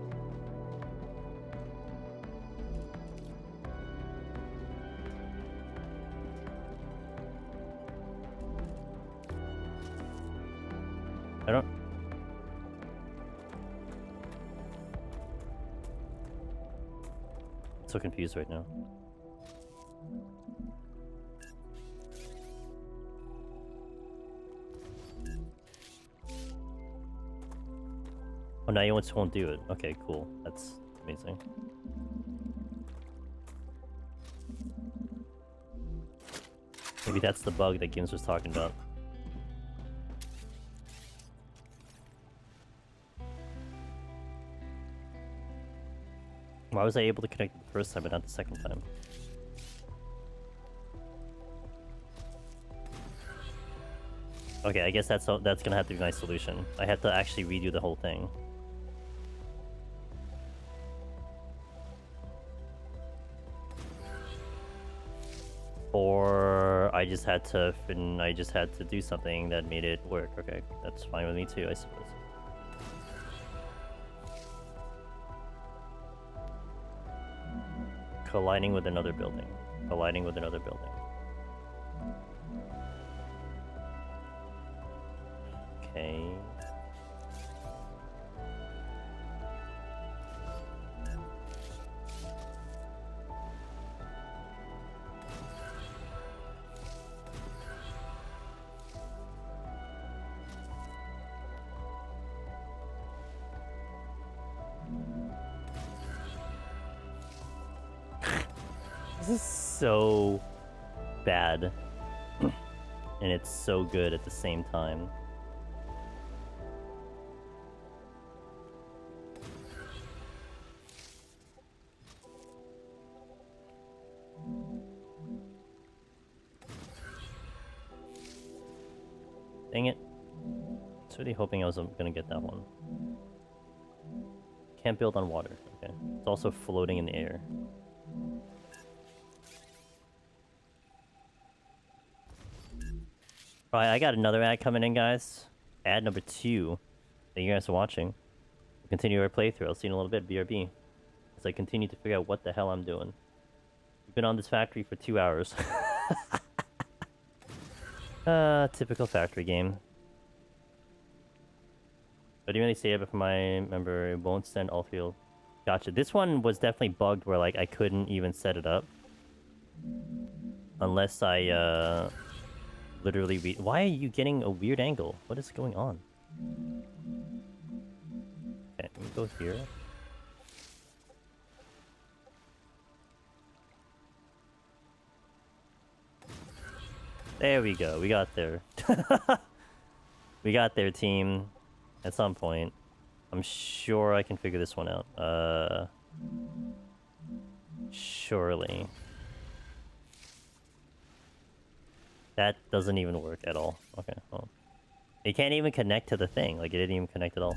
I don't... I'm so confused right now. Oh, now you just won't do it. Okay, cool. That's amazing. Maybe that's the bug that Gims was talking about. Why was I able to connect it the first time but not the second time? Okay, I guess that's gonna have to be my solution. I have to actually redo the whole thing. Or I just had to do something that made it work. Okay, that's fine with me too, I suppose. Colliding with another building. Colliding with another building. Okay. This is so bad. And it's so good at the same time. Dang it. I was really hoping I was gonna get that one. Can't build on water. Okay. It's also floating in the air. Alright, I got another ad coming in, guys. Ad number 2. Thank you guys for watching. We'll continue our playthrough. I'll see you in a little bit, BRB. As I continue to figure out what the hell I'm doing. We've been on this factory for 2 hours. Typical factory game. But even they say it for my member, it won't send all field. Gotcha. This one was definitely bugged where like I couldn't even set it up. Unless I literally read. Why are you getting a weird angle? What is going on? Okay, let me go here. There we go. We got there. We got there, team. At some point. I'm sure I can figure this one out. Surely. That doesn't even work at all. Okay, well. It can't even connect to the thing. Like, it didn't even connect at all.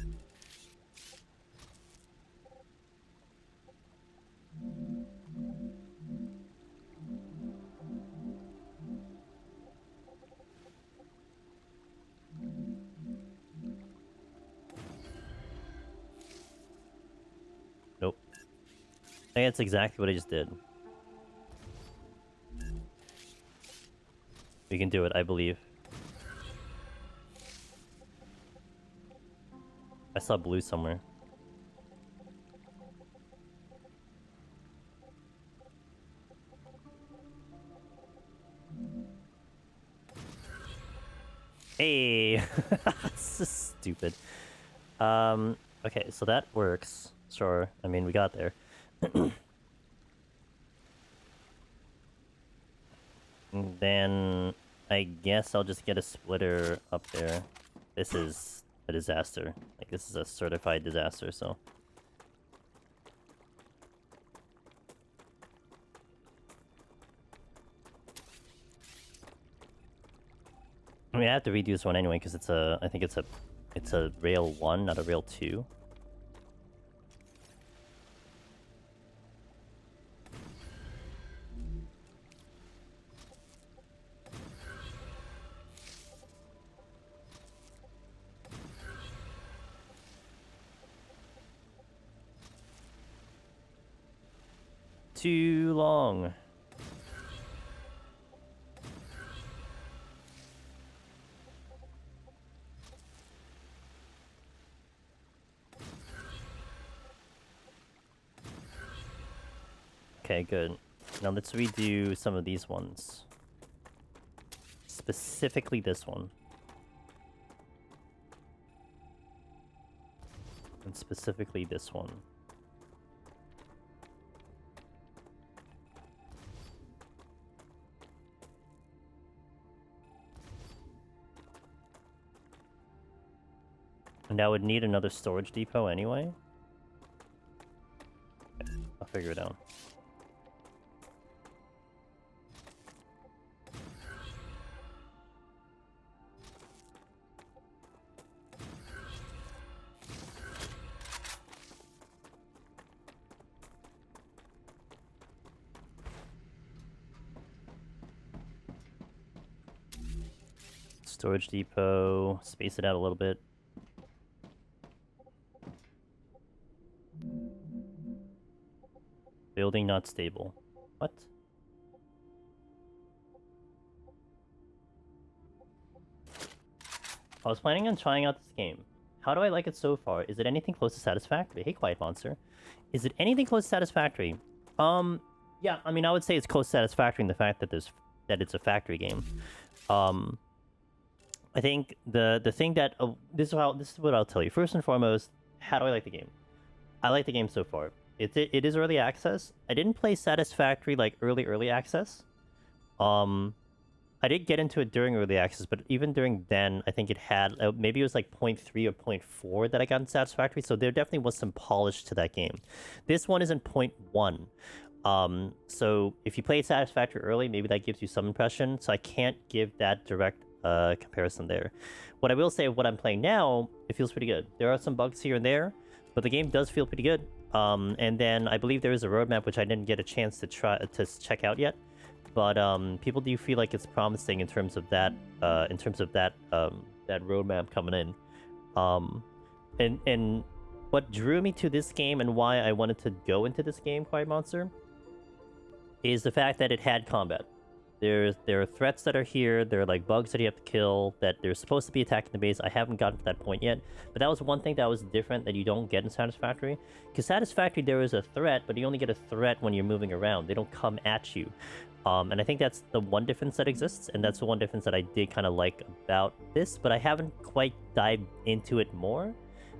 Nope. I think that's exactly what I just did. We can do it, I believe. I saw blue somewhere. Hey! This is stupid. Okay, so that works. Sure, I mean, we got there. And then I guess I'll just get a splitter up there. This is a disaster. Like, this is a certified disaster, so... I mean, I have to redo this one anyway, because it's a... I think it's a rail 1, not a rail 2. Too long. Okay, good. Now let's redo some of these ones. Specifically this one. And specifically this one. And I would need another storage depot anyway. Okay, I'll figure it out. Storage depot, space it out a little bit. Building not stable. What? I was planning on trying out this game. How do I like it so far? Is it anything close to Satisfactory? Hey, Quiet Monster. Is it anything close to Satisfactory? Yeah, I mean, I would say it's close to Satisfactory in the fact that it's a factory game. I think the thing that this is what I'll tell you. First and foremost, how do I like the game? I like the game so far. It is early access. I didn't play Satisfactory like early access. I did get into it during early access, but even during then, I think it had maybe it was like 0.3 or 0.4 that I got in Satisfactory. So there definitely was some polish to that game. This one isn't 0.1. So if you played Satisfactory early, maybe that gives you some impression. So I can't give that direct comparison there. What I will say of what I'm playing now, it feels pretty good. There are some bugs here and there, but the game does feel pretty good. And then I believe there is a roadmap which I didn't get a chance to check out yet. But people do feel like it's promising in terms of that that roadmap coming in. And what drew me to this game and why I wanted to go into this game, Quiet Monster, is the fact that it had combat. There are threats that are here. There are like bugs that you have to kill. That they're supposed to be attacking the base. I haven't gotten to that point yet, but that was one thing that was different that you don't get in Satisfactory. Because Satisfactory, there is a threat, but you only get a threat when you're moving around. They don't come at you. And I think that's the one difference that exists, and that's the one difference that I did kind of like about this, but I haven't quite dived into it more.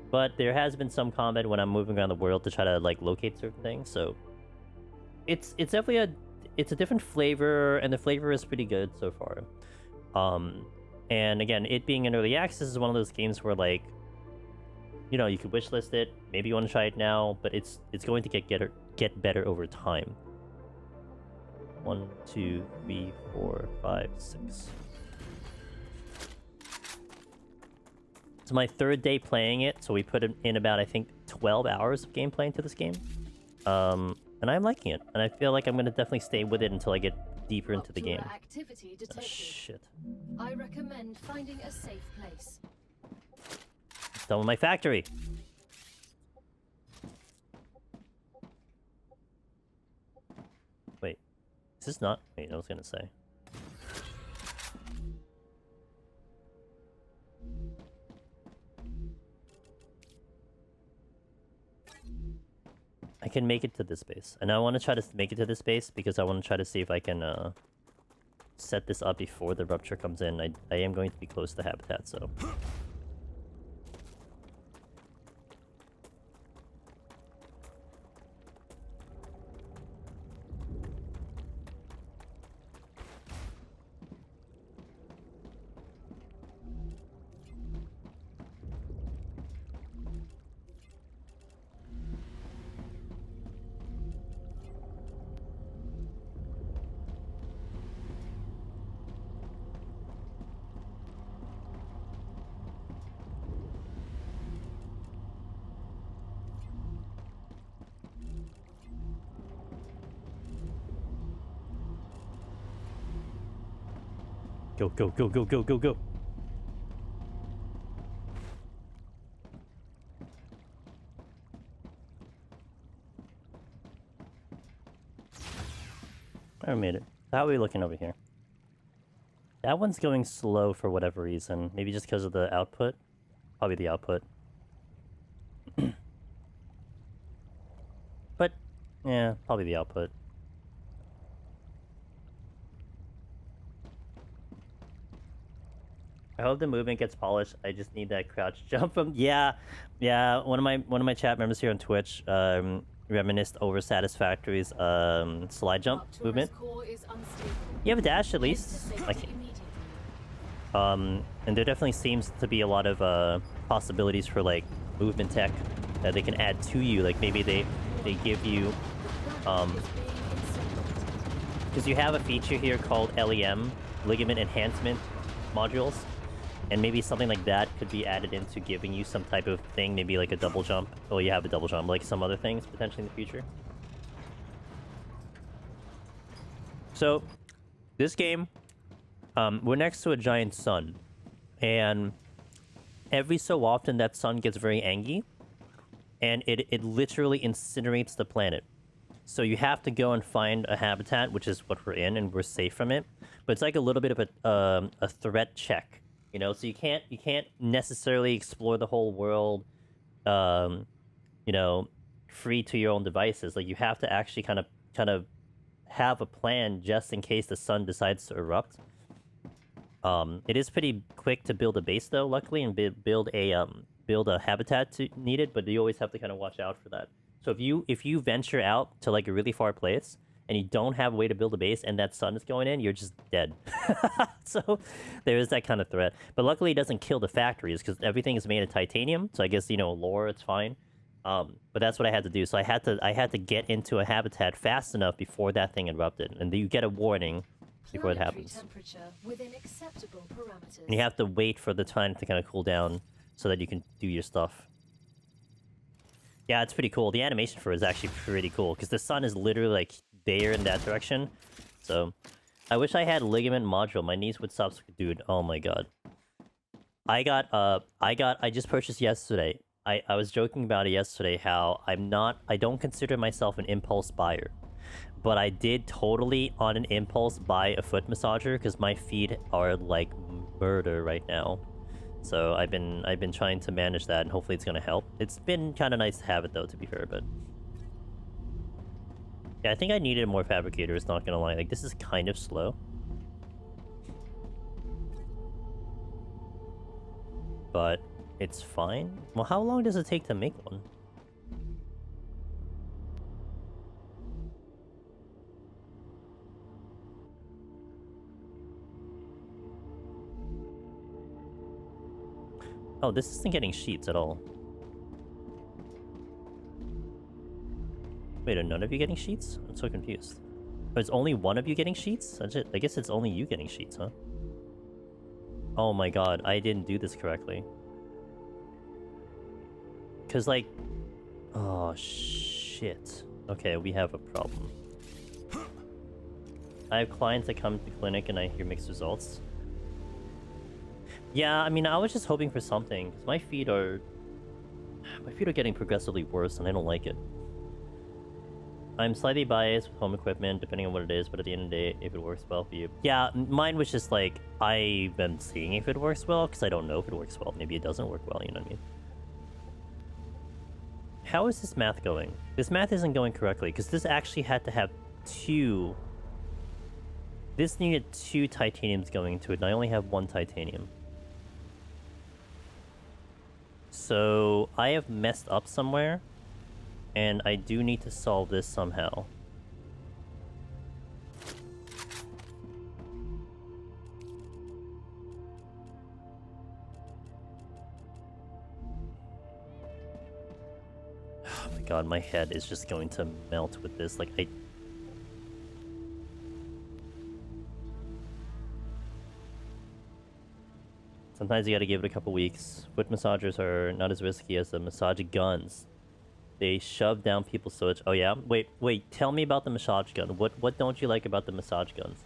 But there has been some combat when I'm moving around the world to try to like locate certain things, so it's definitely a different flavor, and the flavor is pretty good so far. And again, it being in early access is one of those games where like, you know, you could wishlist it, maybe you want to try it now, but it's going to get better over time. 1, 2, 3, 4, 5, 6. It's my third day playing it, so we put in about, I think, 12 hours of gameplay into this game. And I'm liking it, and I feel like I'm going to definitely stay with it until I get deeper into the game. Activity detected. Oh, shit. I recommend finding a safe place. Done with my factory. Wait. Is this not... Wait, I was going to say. I can make it to this base. And I want to try to make it to this base because I want to try to see if I can set this up before the rupture comes in. I am going to be close to habitat, so... Go, go, go, go, go, go, go. I made it. How are we looking over here? That one's going slow for whatever reason. Maybe just because of the output? Probably the output. But, yeah, probably the output. I hope the movement gets polished. I just need that crouch jump from... Yeah, yeah. One of my chat members here on Twitch reminisced over Satisfactory's slide jump movement. You have a dash at least. And there definitely seems to be a lot of possibilities for like movement tech that they can add to you. Like maybe they give you because you have a feature here called LEM, ligament enhancement modules. And maybe something like that could be added into giving you some type of thing, maybe like a double jump. Oh, you have a double jump, like some other things potentially in the future. So, this game, we're next to a giant sun. And every so often that sun gets very angry. And it literally incinerates the planet. So you have to go and find a habitat, which is what we're in, and we're safe from it. But it's like a little bit of a threat check. You know, so you can't necessarily explore the whole world, you know, free to your own devices. Like you have to actually kind of have a plan just in case the sun decides to erupt. It is pretty quick to build a base though, luckily, and build a habitat needed. But you always have to kind of watch out for that. So if you venture out to like a really far place and you don't have a way to build a base and that sun is going in, you're just dead. So there is that kind of threat. But luckily it doesn't kill the factories because everything is made of titanium. So I guess, you know, lore, it's fine. But that's what I had to do. So I had to get into a habitat fast enough before that thing erupted. And you get a warning before it happens. Within acceptable parameters. And you have to wait for the time to kind of cool down so that you can do your stuff. Yeah, it's pretty cool. The animation for it is actually pretty cool because the sun is literally like there in that direction. So I wish I had ligament module. My knees would stop. Dude, oh my god. I just purchased yesterday. I was joking about it yesterday how I don't consider myself an impulse buyer. But I did totally on an impulse buy a foot massager because my feet are like murder right now. So I've been trying to manage that and hopefully it's gonna help. It's been kind of nice to have it though, to be fair, but yeah, I think I needed more fabricators, not gonna lie. Like this is kind of slow. But it's fine. Well, how long does it take to make one? Oh, this isn't getting sheets at all. Wait, are none of you getting sheets? I'm so confused. There's only one of you getting sheets? I guess it's only you getting sheets, huh? Oh my god, I didn't do this correctly. Cause like... Oh, shit. Okay, we have a problem. I have clients that come to the clinic and I hear mixed results. Yeah, I mean, I was just hoping for something. Cause my feet are getting progressively worse and I don't like it. I'm slightly biased with home equipment, depending on what it is, but at the end of the day, if it works well for you. Yeah, mine was just like, I've been seeing if it works well, because I don't know if it works well. Maybe it doesn't work well, you know what I mean? How is this math going? This math isn't going correctly, because this actually had to have two... This needed 2 titaniums going into it, and I only have 1 titanium. So, I have messed up somewhere. And I do need to solve this somehow. Oh my god, my head is just going to melt with this. Like, Sometimes you gotta give it a couple weeks. Foot massagers are not as risky as the massage guns. They shove down people's sewage. Oh yeah? Wait, tell me about the massage gun. What don't you like about the massage guns?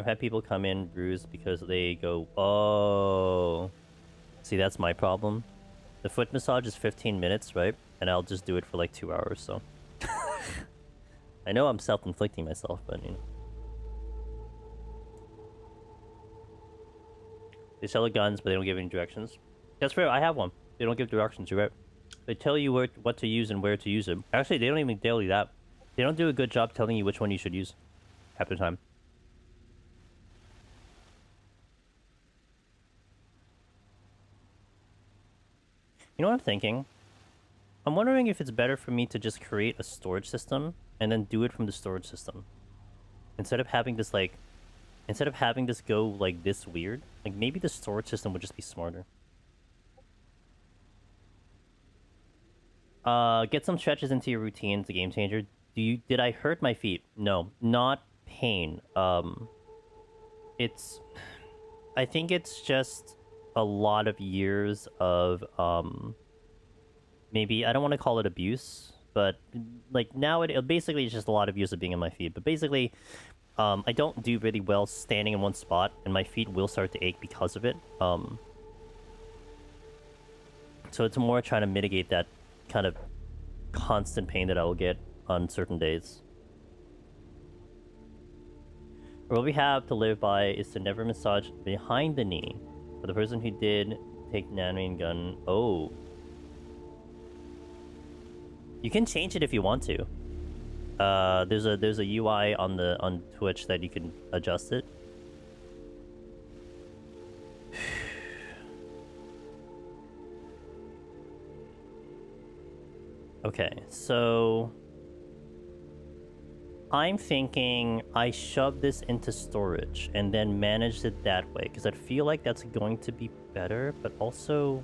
had people come in bruised because they go, oh. See, that's my problem. The foot massage is 15 minutes, right? And I'll just do it for like 2 hours, so. I know I'm self-inflicting myself, but you know. They sell the guns, but they don't give any directions. That's fair, I have one. They don't give directions, you're right. They tell you what to use and where to use it. Actually, they don't even tell you that. They don't do a good job telling you which one you should use half the time. You know what I'm thinking? I'm wondering if it's better for me to just create a storage system and then do it from the storage system. Instead of having this go like this weird, like maybe the storage system would just be smarter. Get some stretches into your routine. It's a game changer. Did I hurt my feet? No, not pain. I think it's just a lot of years of maybe I don't want to call it abuse, but like now it basically it's just a lot of years of being on my feet. But basically, I don't do really well standing in one spot, and my feet will start to ache because of it. So it's more trying to mitigate that kind of constant pain that I will get on certain days. A rule we have to live by is to never massage behind the knee. For the person who did take Nanine gun, oh. You can change it if you want to. There's a UI on Twitch that you can adjust it. Okay, so I'm thinking I shove this into storage and then manage it that way, because I feel like that's going to be better, but also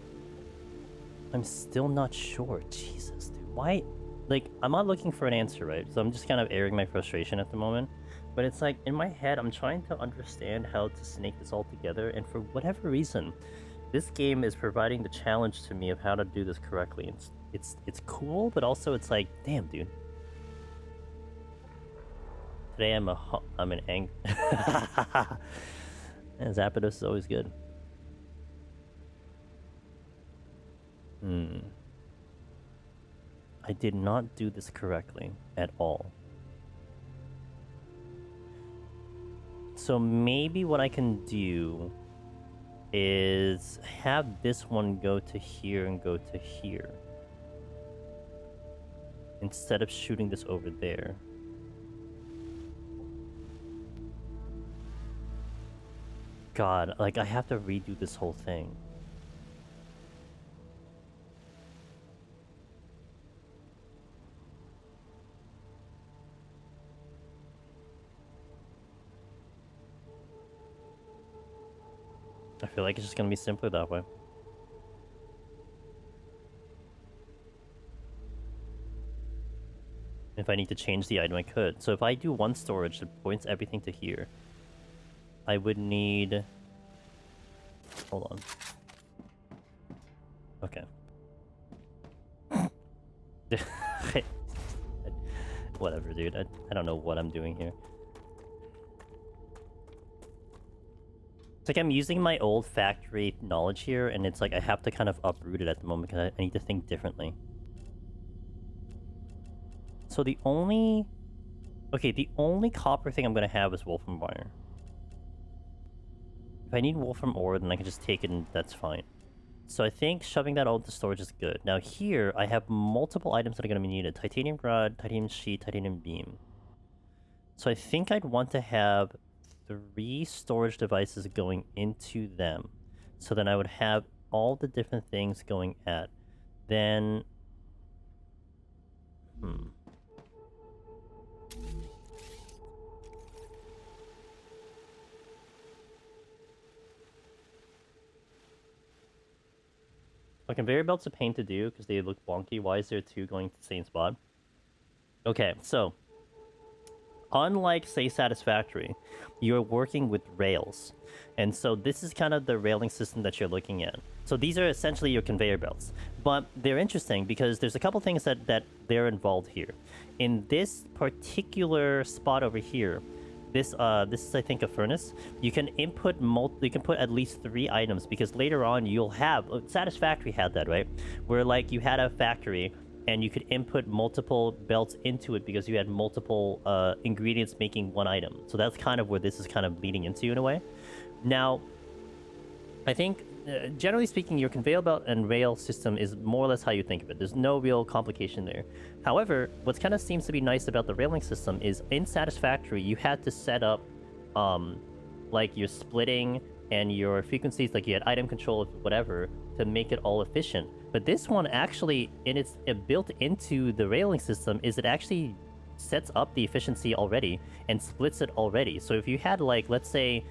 I'm still not sure. Jesus, dude. Why? Like, I'm not looking for an answer, right? So I'm just kind of airing my frustration at the moment. But it's like, in my head, I'm trying to understand how to snake this all together, and for whatever reason, this game is providing the challenge to me of how to do this correctly. It's cool, but also it's like, damn, dude. Today I'm an ang. And Zapdos is always good. I did not do this correctly at all. So maybe what I can do is have this one go to here and go to here, instead of shooting this over there. God, like I have to redo this whole thing. I feel like it's just gonna be simpler that way. If I need to change the item, I could. So if I do one storage that points everything to here, I would need... Hold on. Okay. Whatever, dude. I don't know what I'm doing here. It's like I'm using my old factory knowledge here, and it's like I have to kind of uproot it at the moment because I need to think differently. So the only... Okay, the only copper thing I'm going to have is Wolfram Wire. If I need Wolfram Ore, then I can just take it and that's fine. So I think shoving that all into storage is good. Now here, I have multiple items that are going to be needed. Titanium Rod, Titanium Sheet, Titanium Beam. So I think I'd want to have 3 storage devices going into them. So then I would have all the different things going at. Then... Well, conveyor belts are a pain to do because they look wonky. Why is there 2 going to the same spot? Okay, so unlike, say, Satisfactory, you're working with rails. And so this is kind of the railing system that you're looking at. So these are essentially your conveyor belts. But they're interesting because there's a couple things that they're involved here. In this particular spot over here, this is I think a furnace. You can input you can put at least 3 items, because later on you'll have Satisfactory had that, right? Where like you had a factory and you could input multiple belts into it because you had multiple ingredients making one item. So that's kind of where this is kind of leading into in a way. Now, I think, generally speaking, your conveyor belt and rail system is more or less how you think of it. There's no real complication there. However, what kind of seems to be nice about the railing system is in Satisfactory, you had to set up, like your splitting and your frequencies, like you had item control, whatever, to make it all efficient. But this one actually, built into the railing system, is it actually sets up the efficiency already and splits it already. So if you had, like, let's say,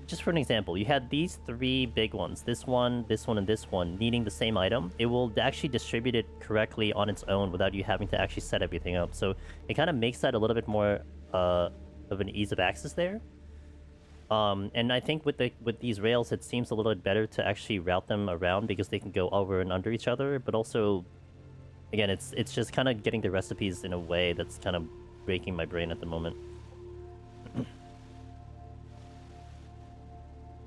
just for an example, you had these 3 big ones, this one, and this one, needing the same item, it will actually distribute it correctly on its own without you having to actually set everything up. So it kind of makes that a little bit more of an ease of access there. And I think with these rails, it seems a little bit better to actually route them around because they can go over and under each other. But also, again, it's just kind of getting the recipes in a way that's kind of breaking my brain at the moment.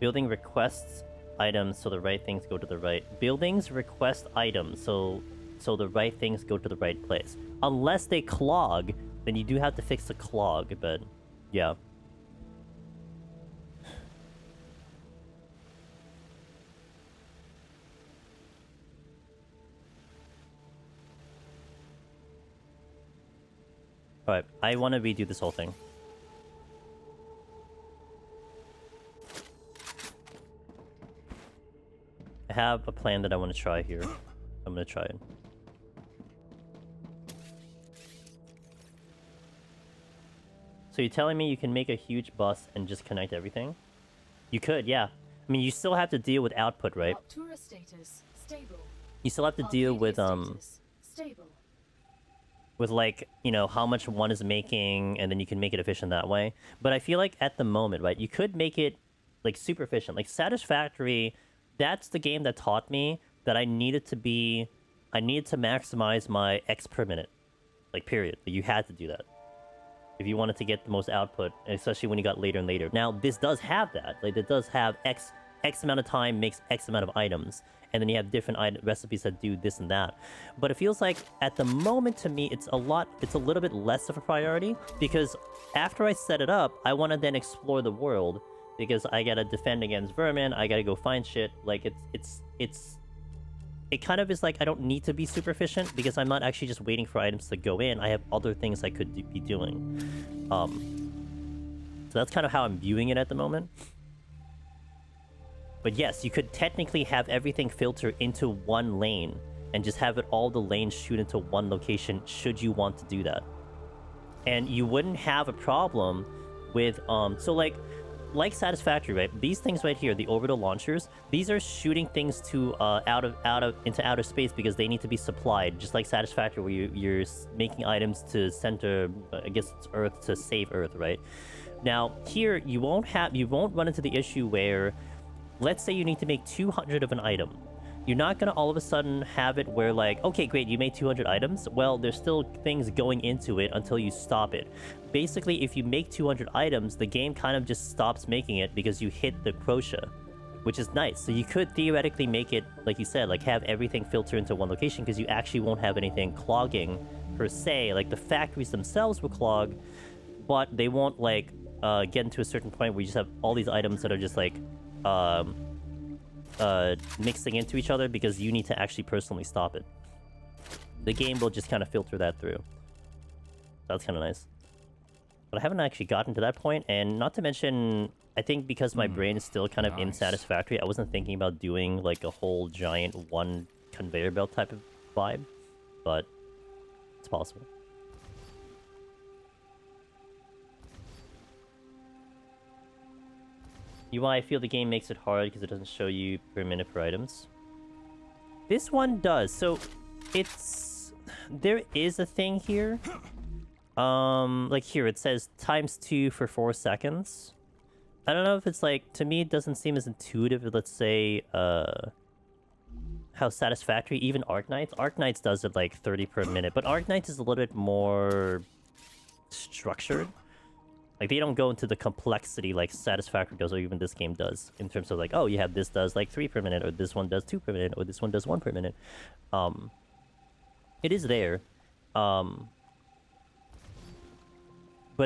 Building requests items so the right things go to the right. Buildings request items so the right things go to the right place. Unless they clog, then you do have to fix the clog, but yeah. Alright, I want to redo this whole thing. I have a plan that I want to try here. I'm going to try it. So you're telling me you can make a huge bus and just connect everything? You could, yeah. I mean, you still have to deal with output, right? Optura status stable. You still have to deal with stable. With, like, you know, how much one is making, and then you can make it efficient that way. But I feel like at the moment, right, you could make it, like, super efficient. Like, Satisfactory, that's the game that taught me that I needed to maximize my X per minute. Like, period. You had to do that if you wanted to get the most output, especially when you got later and later. Now, this does have that. Like, it does have X amount of time makes X amount of items, and then you have different recipes that do this and that. But it feels like, at the moment, to me, it's a little bit less of a priority, because after I set it up, I want to then explore the world, because I gotta defend against vermin, I gotta go find shit. Like, it kind of is like I don't need to be super efficient, because I'm not actually just waiting for items to go in. I have other things I could be doing. So that's kind of how I'm viewing it at the moment. But yes, you could technically have everything filter into one lane and just have all the lanes shoot into one location should you want to do that. And you wouldn't have a problem with so like Satisfactory, right? These things right here, the orbital launchers, these are shooting things to into outer space because they need to be supplied, just like Satisfactory, where you're making items to center, I guess it's Earth, to save Earth, right? Now here you won't run into the issue where, let's say you need to make 200 of an item. You're not gonna all of a sudden have it where, like, okay, great, you made 200 items. Well, there's still things going into it until you stop it. Basically, if you make 200 items, the game kind of just stops making it because you hit the quota, which is nice. So you could theoretically make it, like you said, like have everything filter into one location, because you actually won't have anything clogging per se. Like, the factories themselves will clog, but they won't, like, get into a certain point where you just have all these items that are just, like, mixing into each other because you need to actually personally stop it. The game will just kind of filter that through. That's kind of nice. But I haven't actually gotten to that point, and not to mention, I think because my brain is still kind of in Satisfactory, I wasn't thinking about doing, like, a whole giant one conveyor belt type of vibe, but it's possible. UI, I feel the game makes it hard because it doesn't show you per minute per items. This one does. So there is a thing here. Like here it says ×2 for 4 seconds. I don't know if it's like, to me it doesn't seem as intuitive as, let's say, how Satisfactory, even Arknights does it like 30 per minute, but Arknights is a little bit more structured. Like, they don't go into the complexity like Satisfactory does, or even this game does, in terms of like, oh, you have this does like 3 per minute, or this one does 2 per minute, or this one does 1 per minute. It is there. But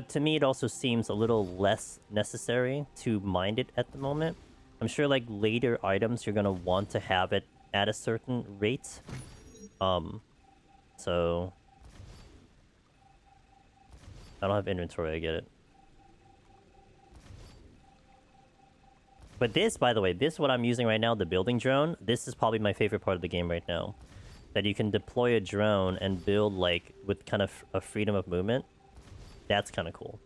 to me, it also seems a little less necessary to mind it at the moment. I'm sure, like, later items, you're gonna want to have it at a certain rate. So... I don't have inventory, I get it. But this, by the way, this what I'm using right now, the building drone, this is probably my favorite part of the game right now. That you can deploy a drone and build, like, with kind of a freedom of movement. That's kind of cool.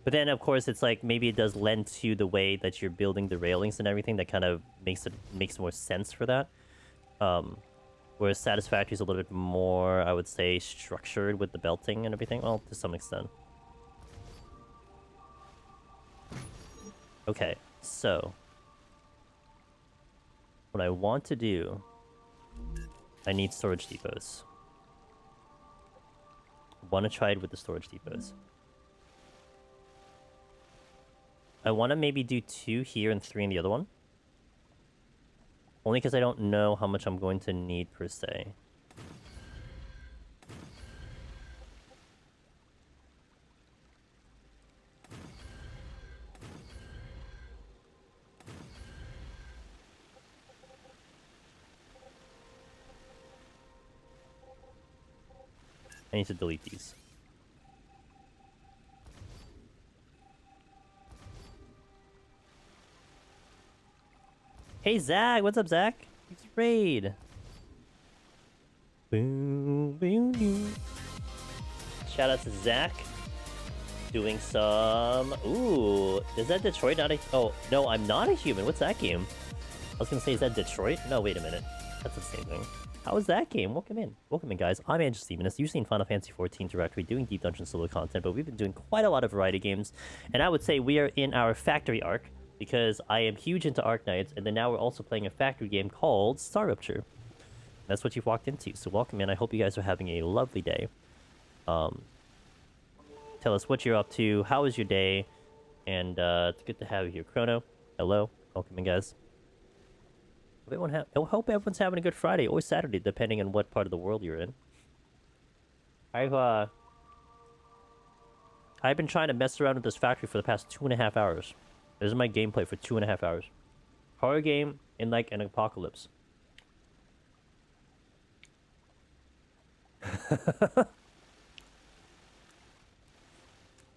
But then, of course, it's like, maybe it does lend to the way that you're building the railings and everything that kind of makes more sense for that. Whereas Satisfactory is a little bit more, I would say, structured with the belting and everything. Well, to some extent. Okay, so... what I want to do... I need storage depots. I want to try it with the storage depots. I want to maybe do 2 here and 3 in the other one. Only because I don't know how much I'm going to need per se. I need to delete these. Hey, Zach! What's up, Zach? It's raid. Boom, boom, boom. Shout out to Zach. Doing some... Ooh, is that Detroit not a... Oh, no, I'm not a human. What's that game? I was gonna say, is that Detroit? No, wait a minute. That's the same thing. How is that game? Welcome in. Welcome in, guys. I'm Andrew Stevenus. You've seen Final Fantasy XIV Directory doing Deep Dungeon solo content, but we've been doing quite a lot of variety games. And I would say we are in our factory arc, because I am huge into Arknights, and then now we're also playing a factory game called StarRupture. That's what you've walked into, so welcome in. I hope you guys are having a lovely day. Tell us what you're up to, how was your day, and it's good to have you here. Chrono, hello. Welcome in, guys. I hope everyone's having a good Friday or Saturday, depending on what part of the world you're in. I've been trying to mess around with this factory for the past 2.5 hours. This is my gameplay for 2.5 hours. Horror game in, like, an apocalypse.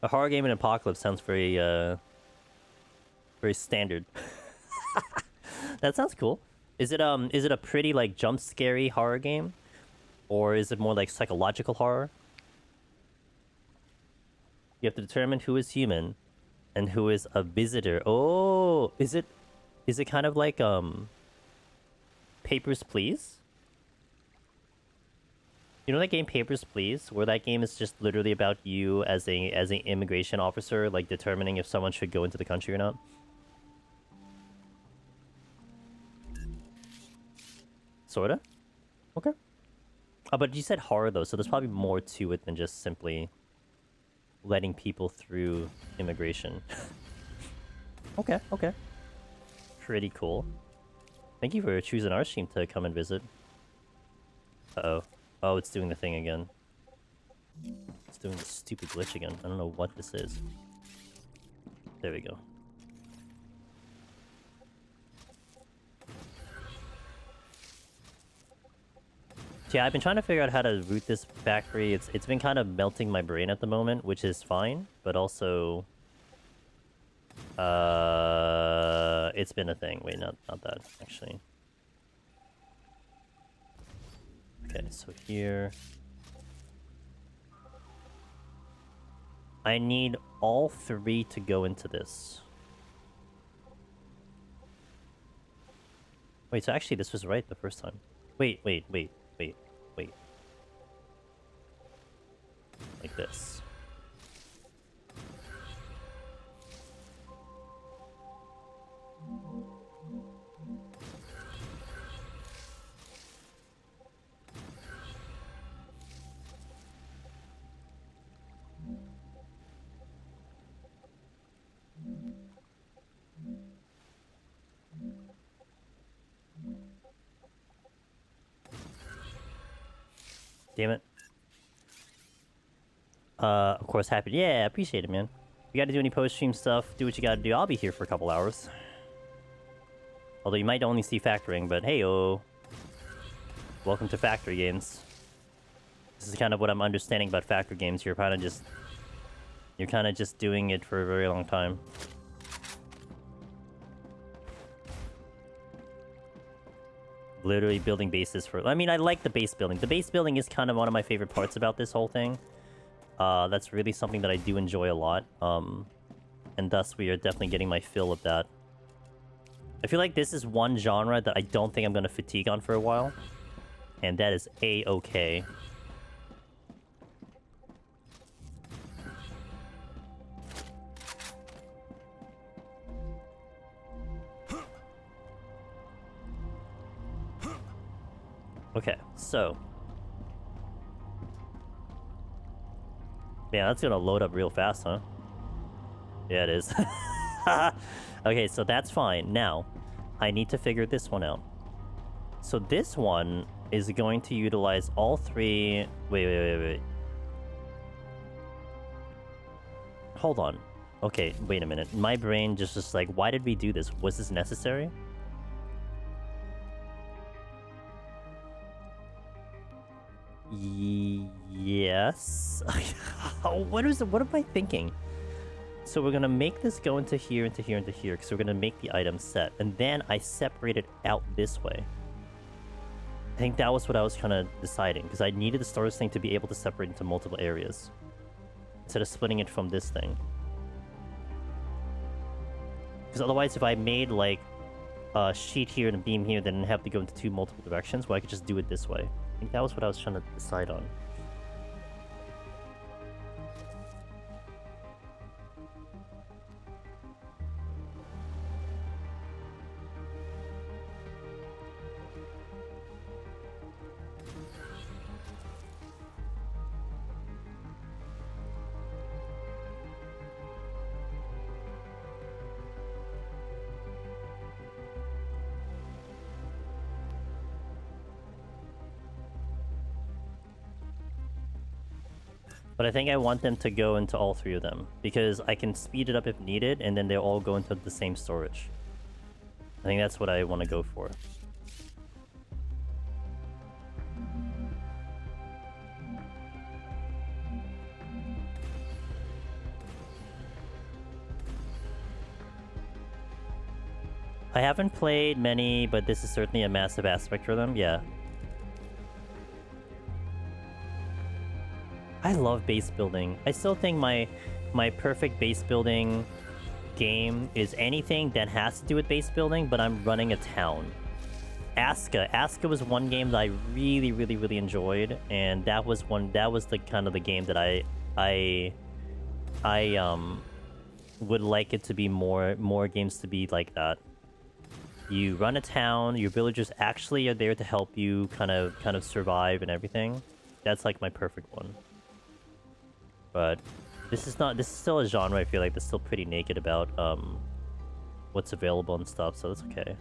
A horror game in apocalypse sounds very, very standard. That sounds cool. Is it a pretty, like, jump-scary horror game? Or is it more like psychological horror? You have to determine who is human and who is a visitor. Oh, is it kind of like Papers, Please? You know that game Papers, Please, where that game is just literally about you as an immigration officer, like determining if someone should go into the country or not? Sorta? Okay. But you said horror though, so there's probably more to it than just simply letting people through immigration. Okay, okay. Pretty cool. Thank you for choosing our stream to come and visit. Uh-oh. Oh, it's doing the thing again. It's doing the stupid glitch again. I don't know what this is. There we go. Yeah, I've been trying to figure out how to root this factory. It's been kind of melting my brain at the moment, which is fine, but also it's been a thing. Wait, not that actually. Okay, so here I need all 3 to go into this. Wait, so actually this was right the first time. Wait. Like this. Damn it. Of course, happy. Yeah, appreciate it, man. You gotta do any post-stream stuff, do what you gotta do. I'll be here for a couple hours. Although you might only see factoring, but hey-oh. Welcome to factory games. This is kind of what I'm understanding about factory games. You're kind of just doing it for a very long time. Literally building bases for... I mean, I like the base building. The base building is kind of one of my favorite parts about this whole thing. That's really something that I do enjoy a lot. And thus, we are definitely getting my fill of that. I feel like this is one genre that I don't think I'm going to fatigue on for a while. And that is A-okay. Okay, so... Yeah, that's gonna load up real fast, huh? Yeah, it is. Okay, so that's fine. Now, I need to figure this one out. So this one is going to utilize all three... Wait. Hold on. Okay, wait a minute. My brain just like, why did we do this? Was this necessary? Yes. What am I thinking? So we're gonna make this go into here, into here, into here, because we're gonna make the item set, and then I separate it out this way. I think that was what I was kind of deciding, because I needed the storage thing to be able to separate into multiple areas instead of splitting it from this thing. Because otherwise, if I made like a sheet here and a beam here, then I'd have to go into two multiple directions. Well, I could just do it this way. I think that was what I was trying to decide on. But I think I want them to go into all three of them, because I can speed it up if needed, and then they'll all go into the same storage. I think that's what I want to go for. I haven't played many, but this is certainly a massive aspect for them, yeah. I love base building. I still think my perfect base building game is anything that has to do with base building, but I'm running a town. Aska was one game that I really enjoyed, and that was the kind of the game that I would like it to be more games to be like that. You run a town, your villagers actually are there to help you kind of survive and everything. That's like my perfect one. But this is still a genre I feel like that's still pretty naked about what's available and stuff, so that's okay.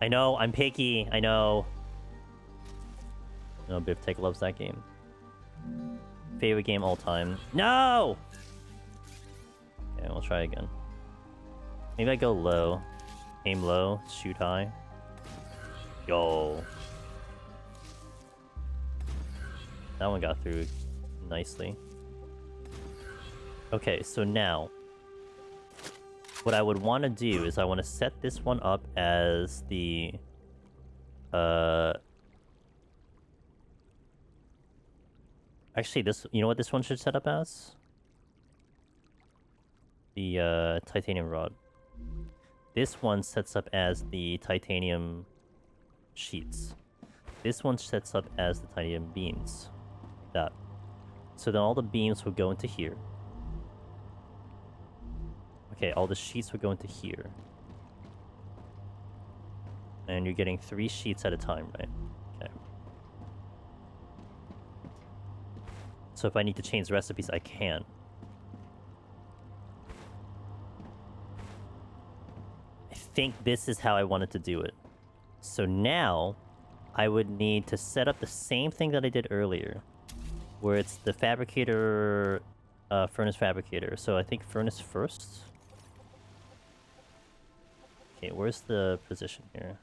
I know, I'm picky, I know. No, Biff Tech loves that game. Favorite game all time. No! Okay, we'll try again. Maybe I go low. Aim low, shoot high. Yo. That one got through nicely. Okay, so now what I would want to do is I want to set this one up as the actually this, you know what this one should set up as? The titanium rod. This one sets up as the titanium sheets. This one sets up as the titanium beams. That. So then all the beams will go into here. Okay, all the sheets will go into here. And you're getting 3 sheets at a time, right? Okay. So if I need to change recipes, I can. think this is how I wanted to do it. So now, I would need to set up the same thing that I did earlier, where it's the fabricator, furnace fabricator. So I think furnace first. Okay, where's the position here?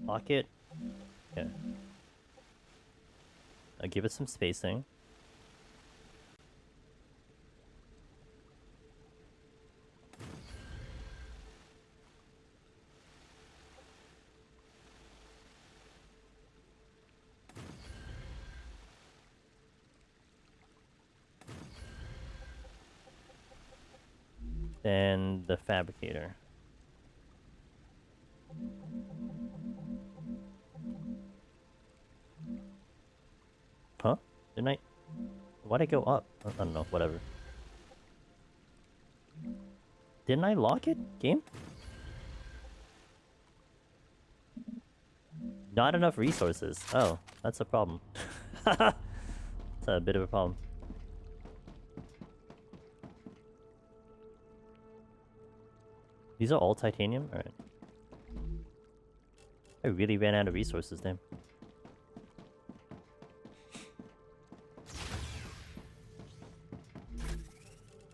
Lock it. Okay. I'll give it some spacing. Then the fabricator. Huh? Didn't I? Why'd I go up? I don't know, whatever. Didn't I lock it? Game? Not enough resources. Oh, that's a problem. That's a bit of a problem. These are all titanium? Alright. I really ran out of resources, damn.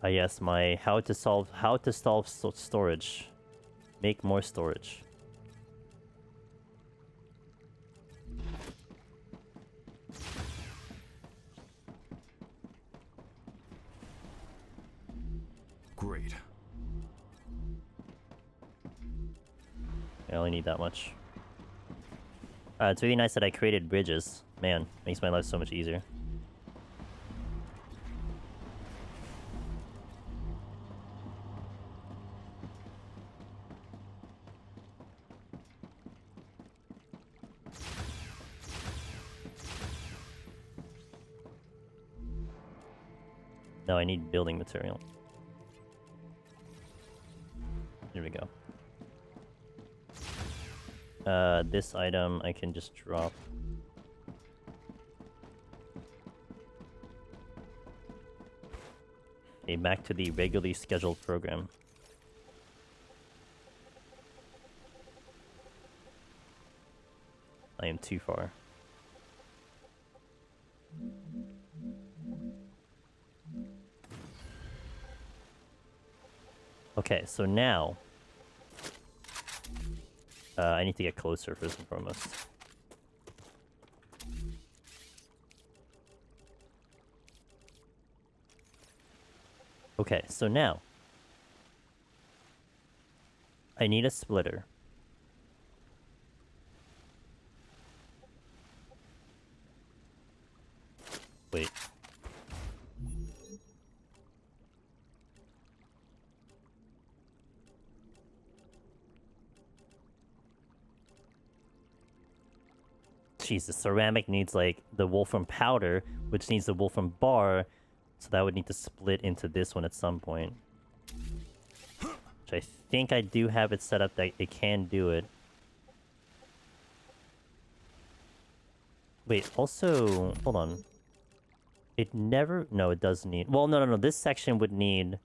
Ah yes, my how to solve storage. Make more storage. Great. I only need that much. It's really nice that I created bridges. Man, makes my life so much easier. No, I need building material. There we go. This item I can just drop. Okay, back to the regularly scheduled program. I am too far. Okay, so now... I need to get closer first and foremost. Okay, so now... I need a splitter. Wait. Jeez, the ceramic needs, like, the wolfram powder, which needs the wolfram bar, so that would need to split into this one at some point. Which I think I do have it set up that it can do it. Wait, also... Hold on. It never... No, it does need... Well, no. This section would need...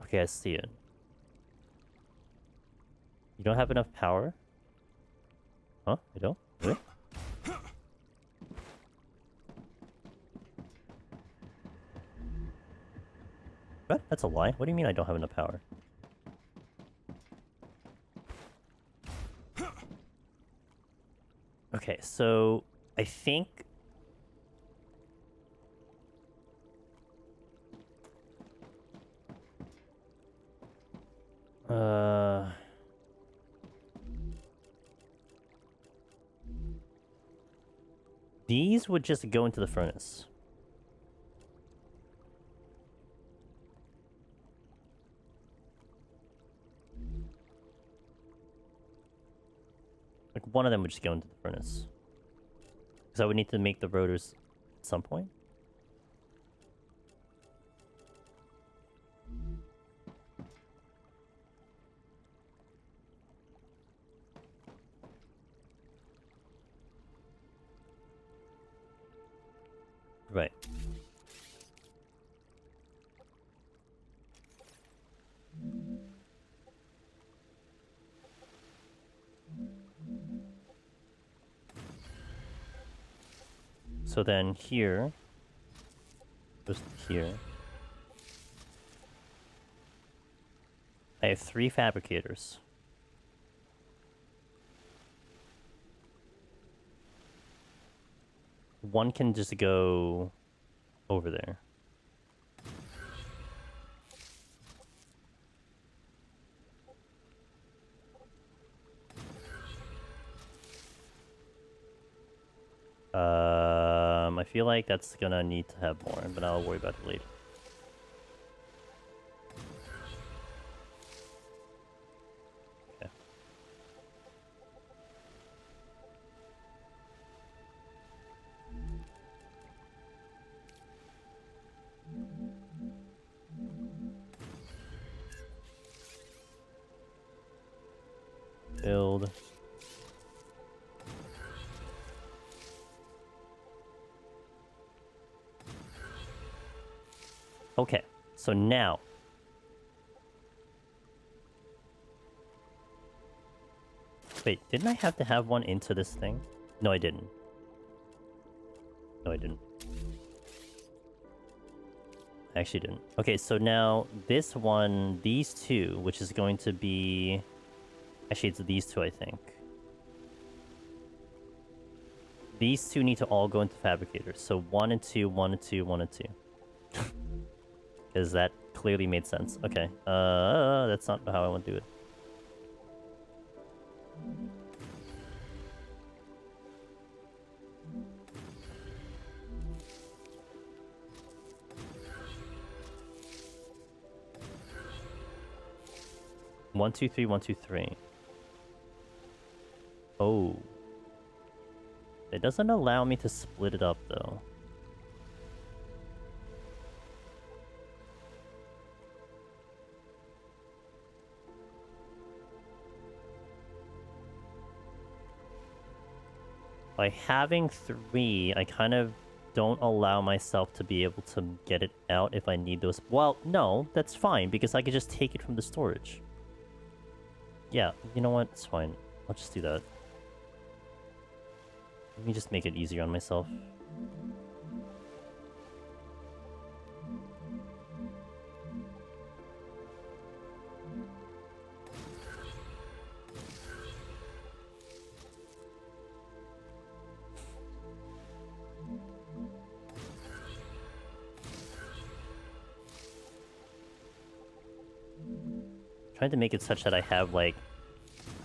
Okay, I see it. You don't have enough power? Huh? I don't? Really? What? That's a lie. What do you mean I don't have enough power? Okay, so... I think... These would just go into the furnace. Like, one of them would just go into the furnace. Because I would need to make the rotors at some point. Right. So then here, just here, I have 3 fabricators. One can just go over there. I feel like that's gonna need to have more, but I'll worry about it later. Okay. Build. Okay, so now. Wait, didn't I have to have one into this thing? No, I didn't. No, I didn't. I actually didn't. Okay, so now this one, these two, which is going to be... Actually, it's these two, I think. These two need to all go into fabricators. So 1 and 2, 1 and 2, 1 and 2. Because that clearly made sense. Okay. That's not how I want to do it. One, two, three, 1, 2, 3. Oh. It doesn't allow me to split it up, though. By having 3, I kind of don't allow myself to be able to get it out if I need those. Well, no, that's fine, because I could just take it from the storage. Yeah, you know what? It's fine. I'll just do that. Let me just make it easier on myself. Trying to make it such that I have, like,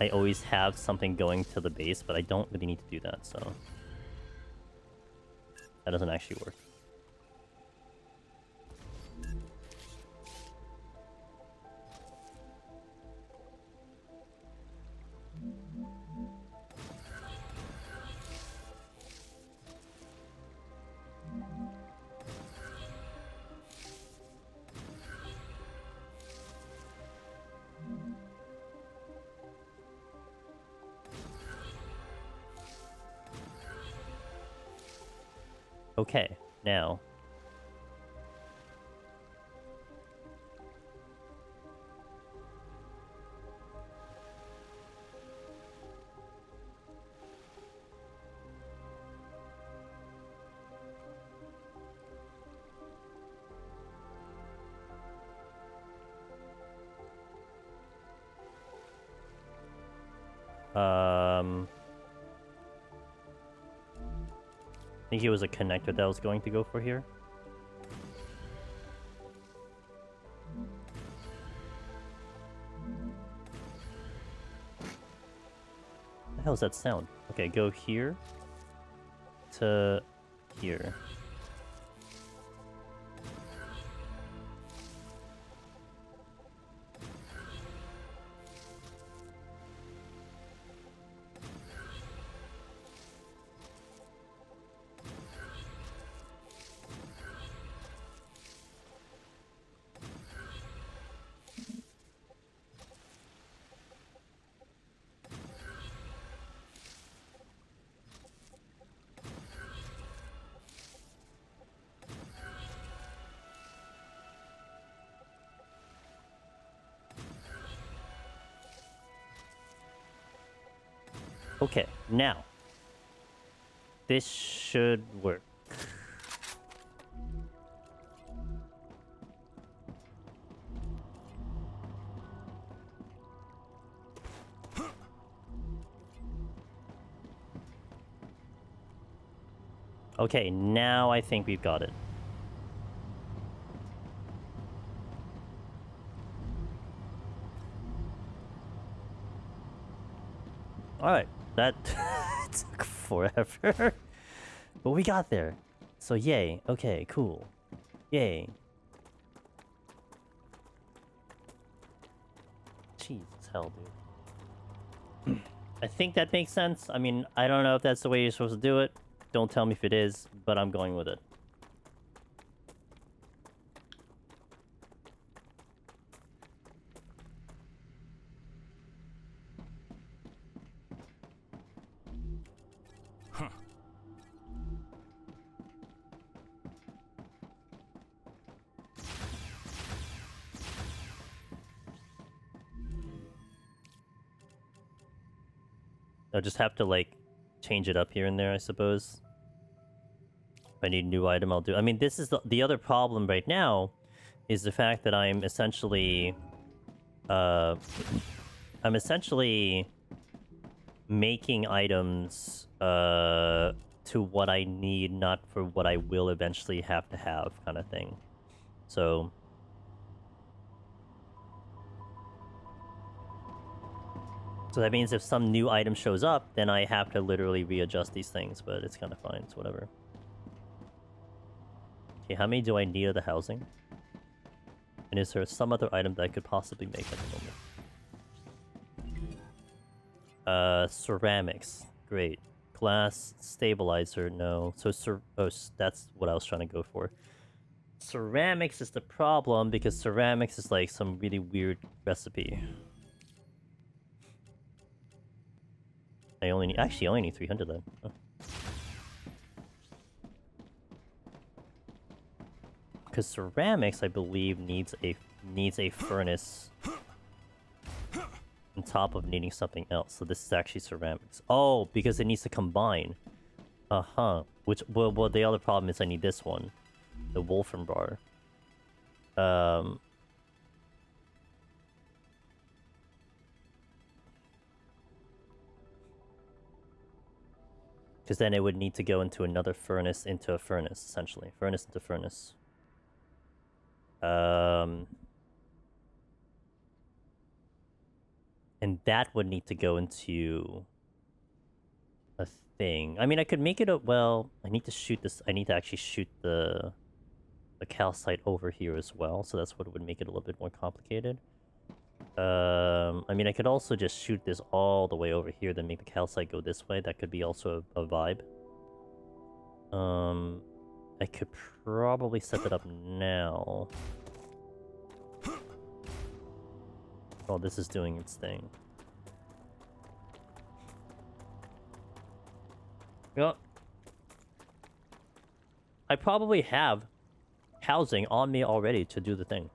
I always have something going to the base, but I don't really need to do that, so... That doesn't actually work. Okay, now... I think it was a connector that I was going to go for here. What the hell is that sound? Okay, go here to here. Okay, now. This should work. Okay, now I think we've got it. Alright, that took forever. But we got there. So yay, okay, cool. Yay. Jesus hell, dude. I think that makes sense. I mean, I don't know if that's the way you're supposed to do it. Don't tell me if it is, but I'm going with it. Huh. I'll just have to, like, change it up here and there, I suppose. If I need a new item, I'll do... I mean, this is the other problem right now, is the fact that I'm essentially... I'm essentially making items to what I need, not for what I will eventually have to have, kind of thing. So... So that means if some new item shows up, then I have to literally readjust these things, but it's kind of fine, it's whatever. Okay, how many do I need of the housing? And is there some other item that I could possibly make at the moment? Ceramics. Great. Glass stabilizer, no. So, that's what I was trying to go for. Ceramics is the problem, because ceramics is like some really weird recipe. I only need... Actually, I only need 300 then. Oh. Because ceramics, I believe, needs a furnace on top of needing something else. So this is actually ceramics. Oh, because it needs to combine. Uh-huh. Which, well, the other problem is I need this one. The Wolfram bar. Because then it would need to go into another furnace into a furnace, essentially. Furnace into furnace. And that would need to go into a thing. I mean, I could make it a... Well, I need to shoot this... I need to actually shoot the calcite over here as well. So that's what would make it a little bit more complicated. I mean, I could also just shoot this all the way over here, then make the calcite go this way. That could be also a vibe. I could probably set that up now. Oh, this is doing its thing. Well, I probably have housing on me already to do the thing.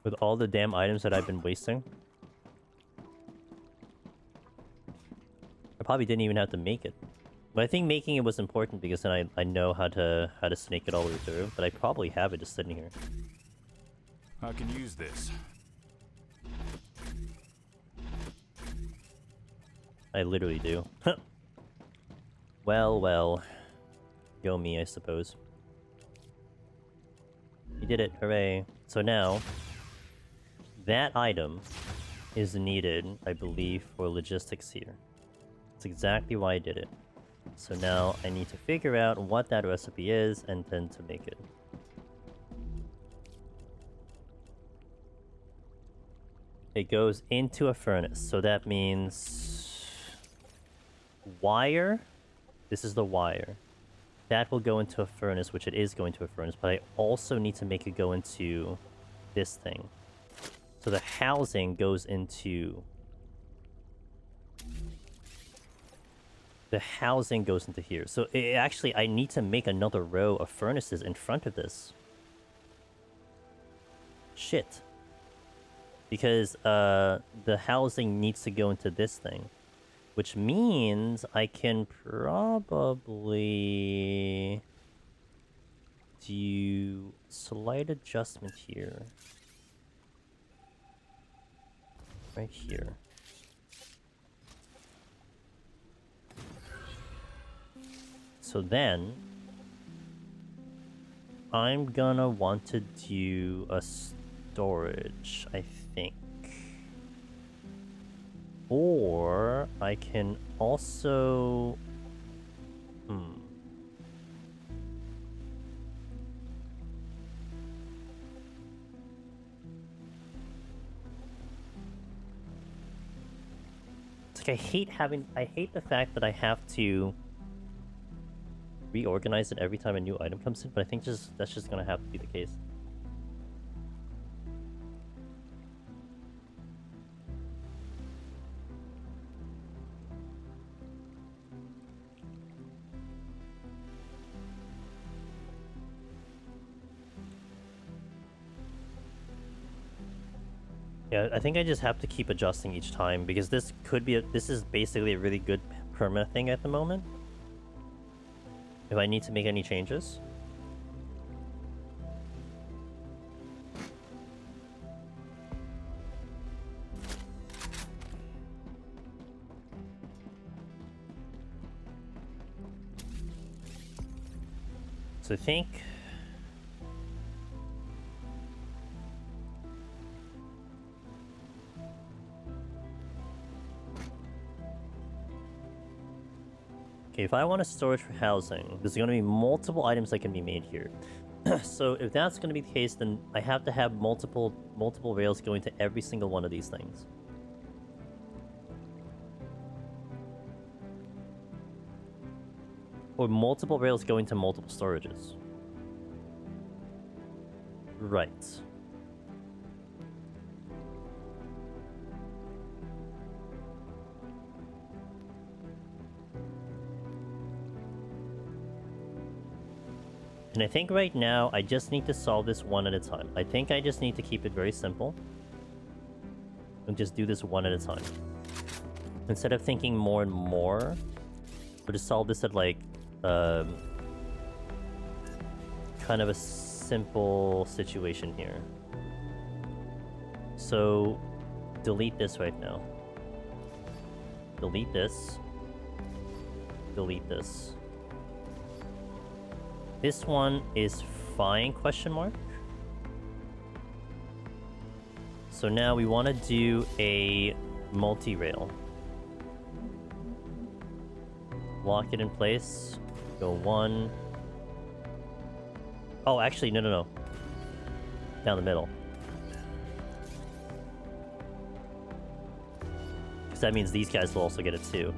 With all the damn items that I've been wasting. I probably didn't even have to make it. But I think making it was important because then I know how to snake it all the way through. But I probably have it just sitting here. I can use this. I literally do. Well, well. Go me, I suppose. You did it, hooray. So now... That item is needed, I believe, for logistics here. That's exactly why I did it. So now I need to figure out what that recipe is and then to make it. It goes into a furnace, so that means... Wire? This is the wire. That will go into a furnace, which it is going to a furnace, but I also need to make it go into this thing. So the housing goes into... The housing goes into here. So actually, I need to make another row of furnaces in front of this. Shit. Because the housing needs to go into this thing. Which means I can probably do slight adjustment here. Right here. So then I'm gonna want to do a storage, I think. Or I can also... It's like I hate the fact that I have to reorganize it every time a new item comes in, but I think that's just gonna have to be the case. Yeah, I think I just have to keep adjusting each time because this is basically a really good permanent thing at the moment. If I need to make any changes. So I think... Okay, if I want a storage for housing, there's going to be multiple items that can be made here. So if that's going to be the case, then I have to have multiple rails going to every single one of these things. Or multiple rails going to multiple storages. Right. And I think right now, I just need to solve this one at a time. I think I just need to keep it very simple. And just do this one at a time. Instead of thinking more and more, we'll just solve this at like, kind of a simple situation here. So, delete this right now. Delete this. Delete this. This one is fine, question mark. So now we want to do a multi-rail. Lock it in place. Go one. Oh, actually, no. Down the middle. Because that means these guys will also get it too.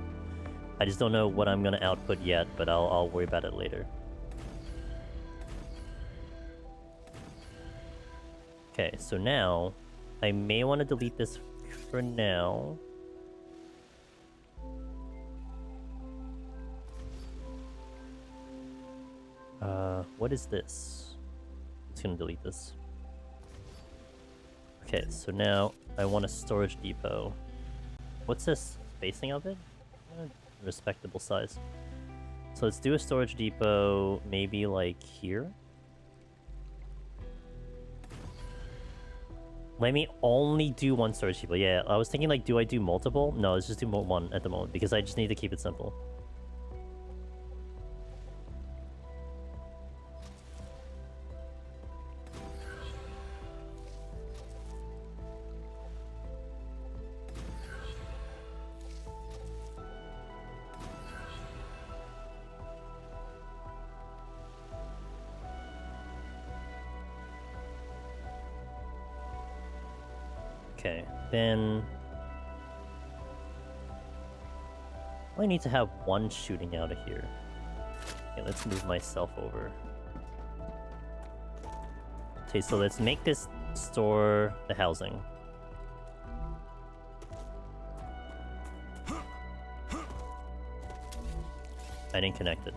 I just don't know what I'm going to output yet, but I'll worry about it later. Okay, so now I may want to delete this for now. What is this? I'm just gonna delete this. Okay, so now I want a storage depot. What's this spacing of it? Respectable size. So let's do a storage depot maybe like here. Let me only do one storage depot. Yeah, I was thinking like, do I do multiple? No, let's just do one at the moment because I just need to keep it simple. Okay, then I need to have one shooting out of here. Okay, let's move myself over. Okay, so let's make this store the housing. I didn't connect it.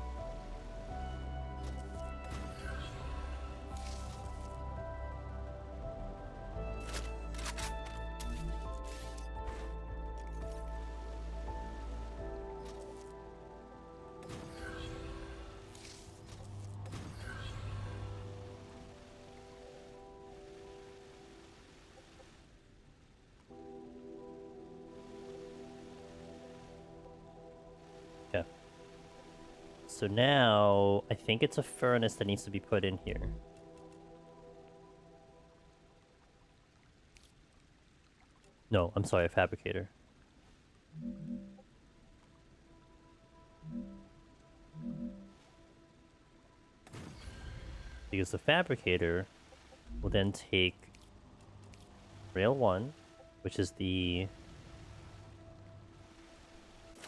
so now I think it's a furnace that needs to be put in here. No, I'm sorry, a fabricator. Because the fabricator will then take rail 1, which is the...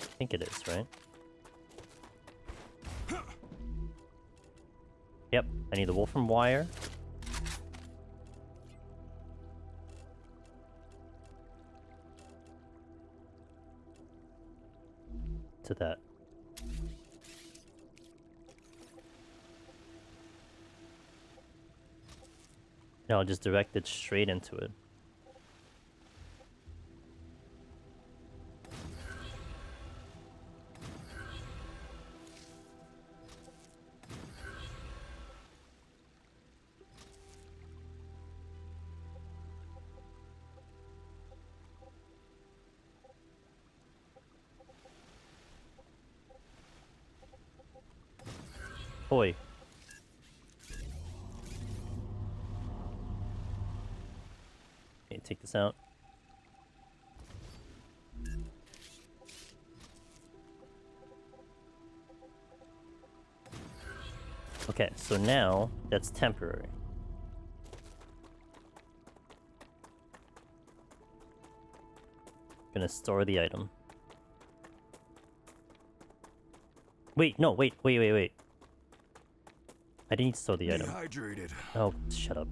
I think it is, right? Yep, I need the wolfram wire. To that. Now I'll just direct it straight into it. Boy. Okay, take this out. Okay, so now that's temporary. Gonna store the item. Wait, no, wait. I didn't need to store the item. Dehydrated. Oh, shut up.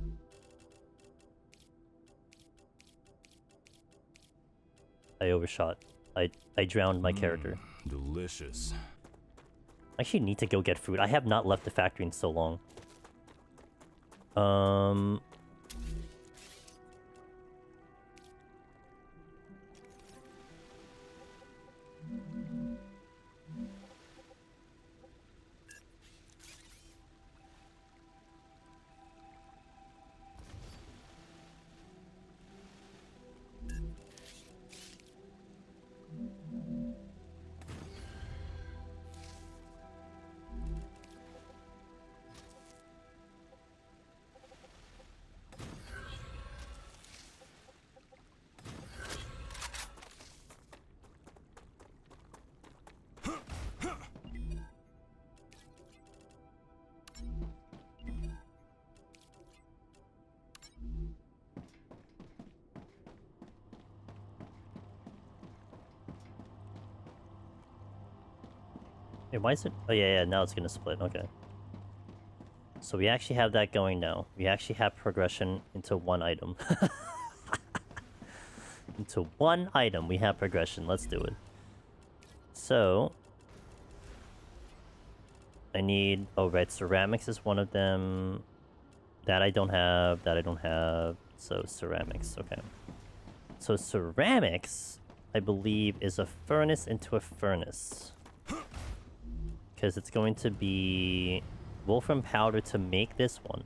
I overshot. I drowned my character. Delicious. I actually need to go get food. I have not left the factory in so long. Hey, why is it? Oh, yeah, now it's gonna split. Okay. So we actually have that going now. We actually have progression into one item. Into one item, we have progression. Let's do it. So... I need... Oh, right, ceramics is one of them. That I don't have, that I don't have. So, ceramics, okay. So, ceramics, I believe, is a furnace into a furnace. Because it's going to be wolfram powder to make this one.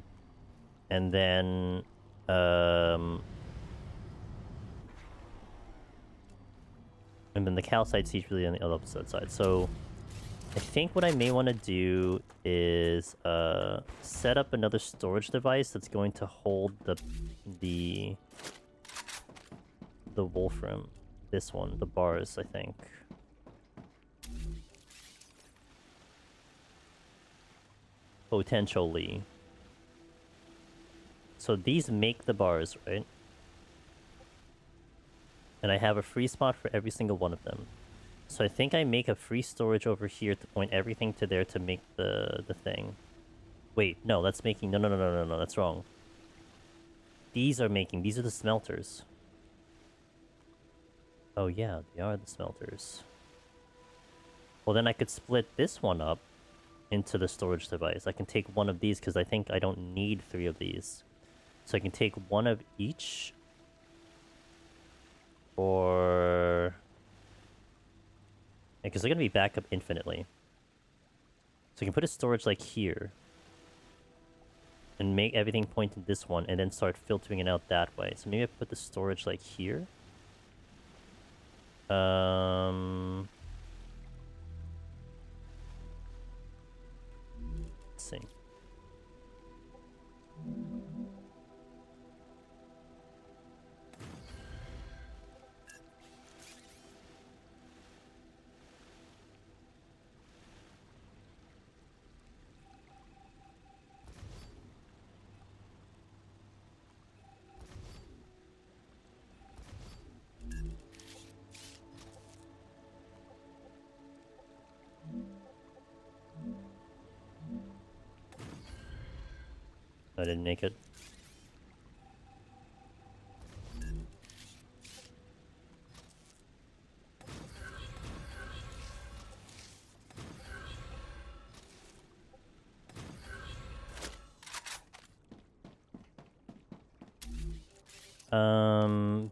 And then... and then the calcite is really on the opposite side. So... I think what I may want to do is set up another storage device that's going to hold the wolfram. This one, the bars, I think. Potentially. So these make the bars, right? And I have a free spot for every single one of them. So I think I make a free storage over here to point everything to there to make the thing. Wait, no, that's making... No, that's wrong. These are making... These are the smelters. Oh yeah, they are the smelters. Well, then I could split this one up into the storage device. I can take one of these because I think I don't need 3 of these. So I can take one of each. Or... because they're going to be back up infinitely. So you can put a storage like here. And make everything point to this one, and then start filtering it out that way. So maybe I put the storage like here. see. I didn't make it.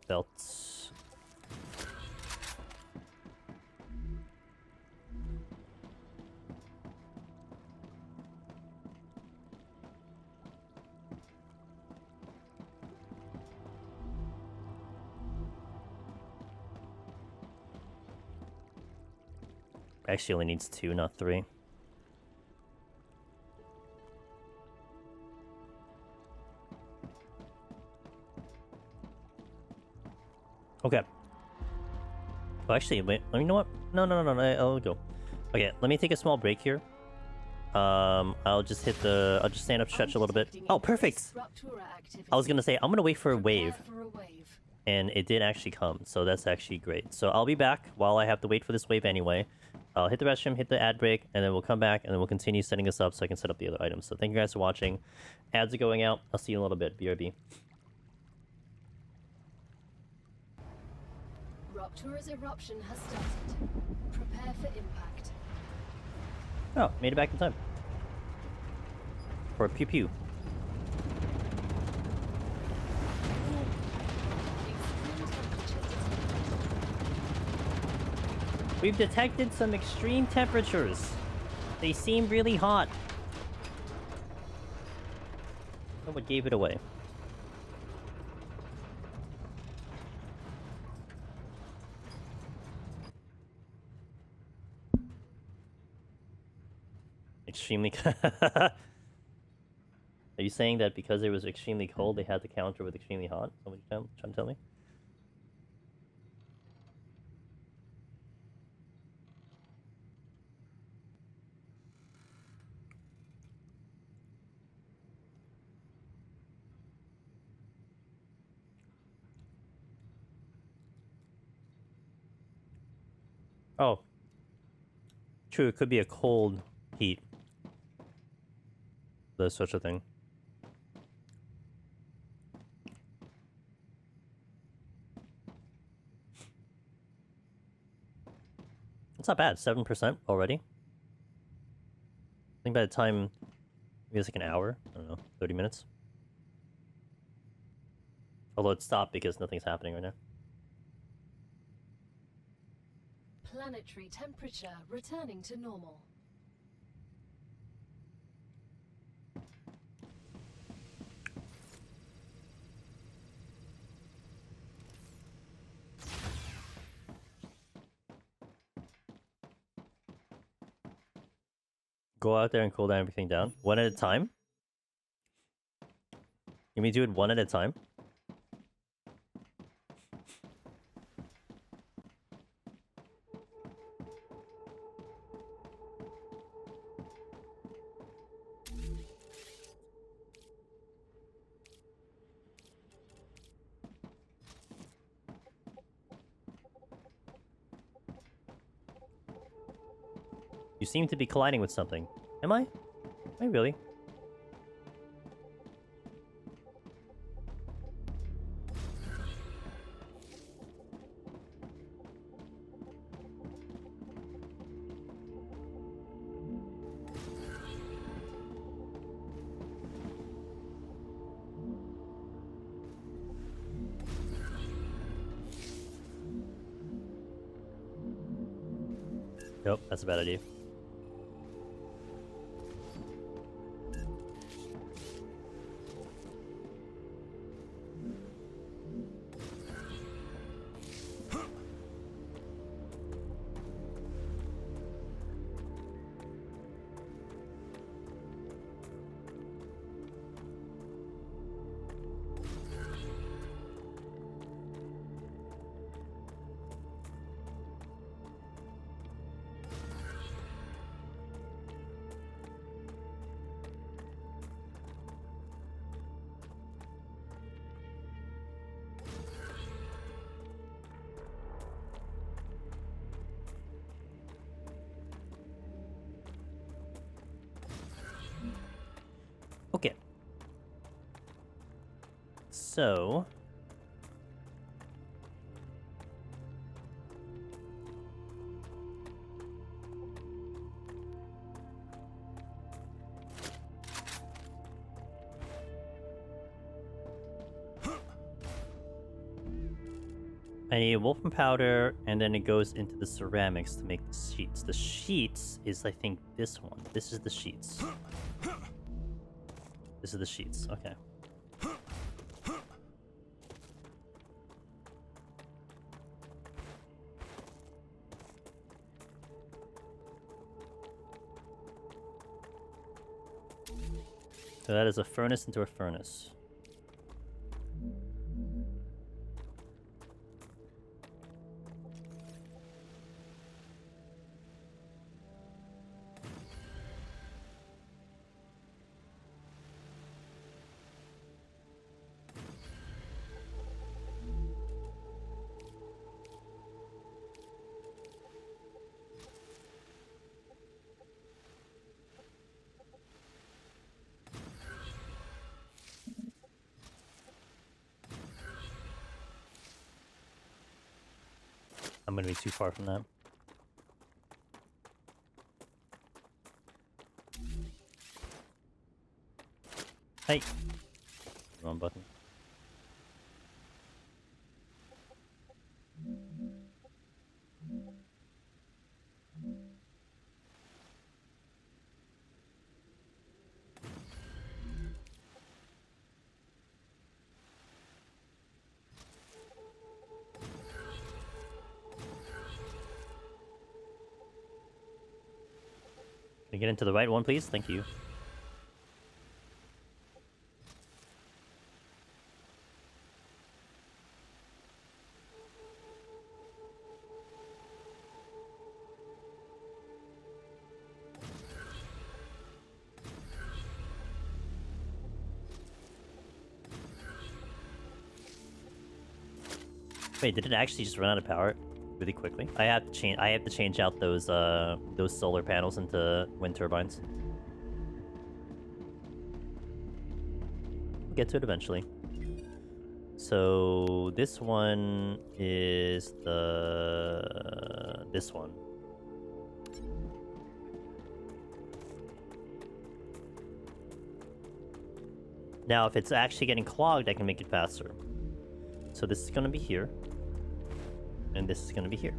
Belts. Actually only needs 2, not 3. Okay. Oh, actually, wait. You know what? No. I'll go. Okay, let me take a small break here. I'll just stand up, stretch a little bit. Oh, perfect! I was gonna say, I'm gonna wait for a wave. And it did actually come, so that's actually great. So I'll be back while I have to wait for this wave anyway. I'll hit the restroom, hit the ad break, and then we'll come back, and then we'll continue setting this up so I can set up the other items. So thank you guys for watching. Ads are going out. I'll see you in a little bit. BRB. Rapture's eruption has started. Prepare for impact. Oh, made it back in time. For a pew pew. We've detected some extreme temperatures. They seem really hot. Oh, what gave it away? Extremely. Are you saying that because it was extremely cold, they had to counter with extremely hot? Is that what you're trying to tell me? Oh. True, it could be a cold heat. There's such a thing. It's not bad. 7% already. I think by the time... Maybe it's like an hour? I don't know. 30 minutes? Although it stopped because nothing's happening right now. Planetary temperature returning to normal. Go out there and cool down everything down. One at a time? You mean do it one at a time? You seem to be colliding with something. Am I? Am I really? Nope, that's a bad idea. So... I need wolfram powder, and then it goes into the ceramics to make the sheets. The sheets is, I think, this one. This is the sheets. This is the sheets. Okay. So that is a furnace into a furnace. I'm gonna be too far from that. Hey! Wrong button. Can I get into the right one, please? Thank you. Wait, did it actually just run out of power really quickly? I have to change out those solar panels into wind turbines. We'll get to it eventually. So this one is this one. Now, if it's actually getting clogged, I can make it faster. So this is gonna be here. And this is gonna be here.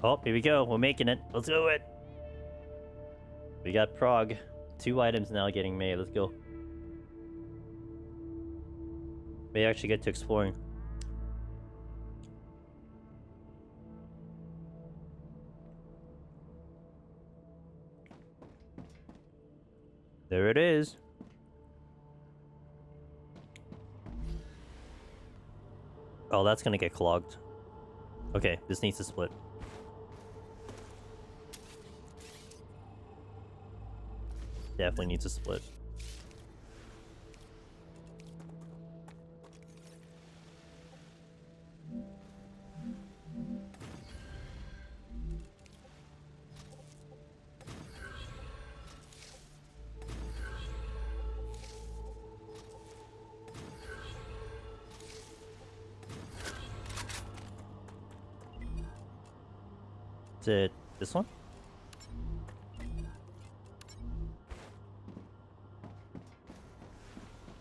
Oh, here we go. We're making it. Let's do it. We got Prague. 2 items now getting made. Let's go. May actually get to exploring. There it is. Oh, that's gonna get clogged. Okay, this needs to split. Definitely needs to split. Is it this one?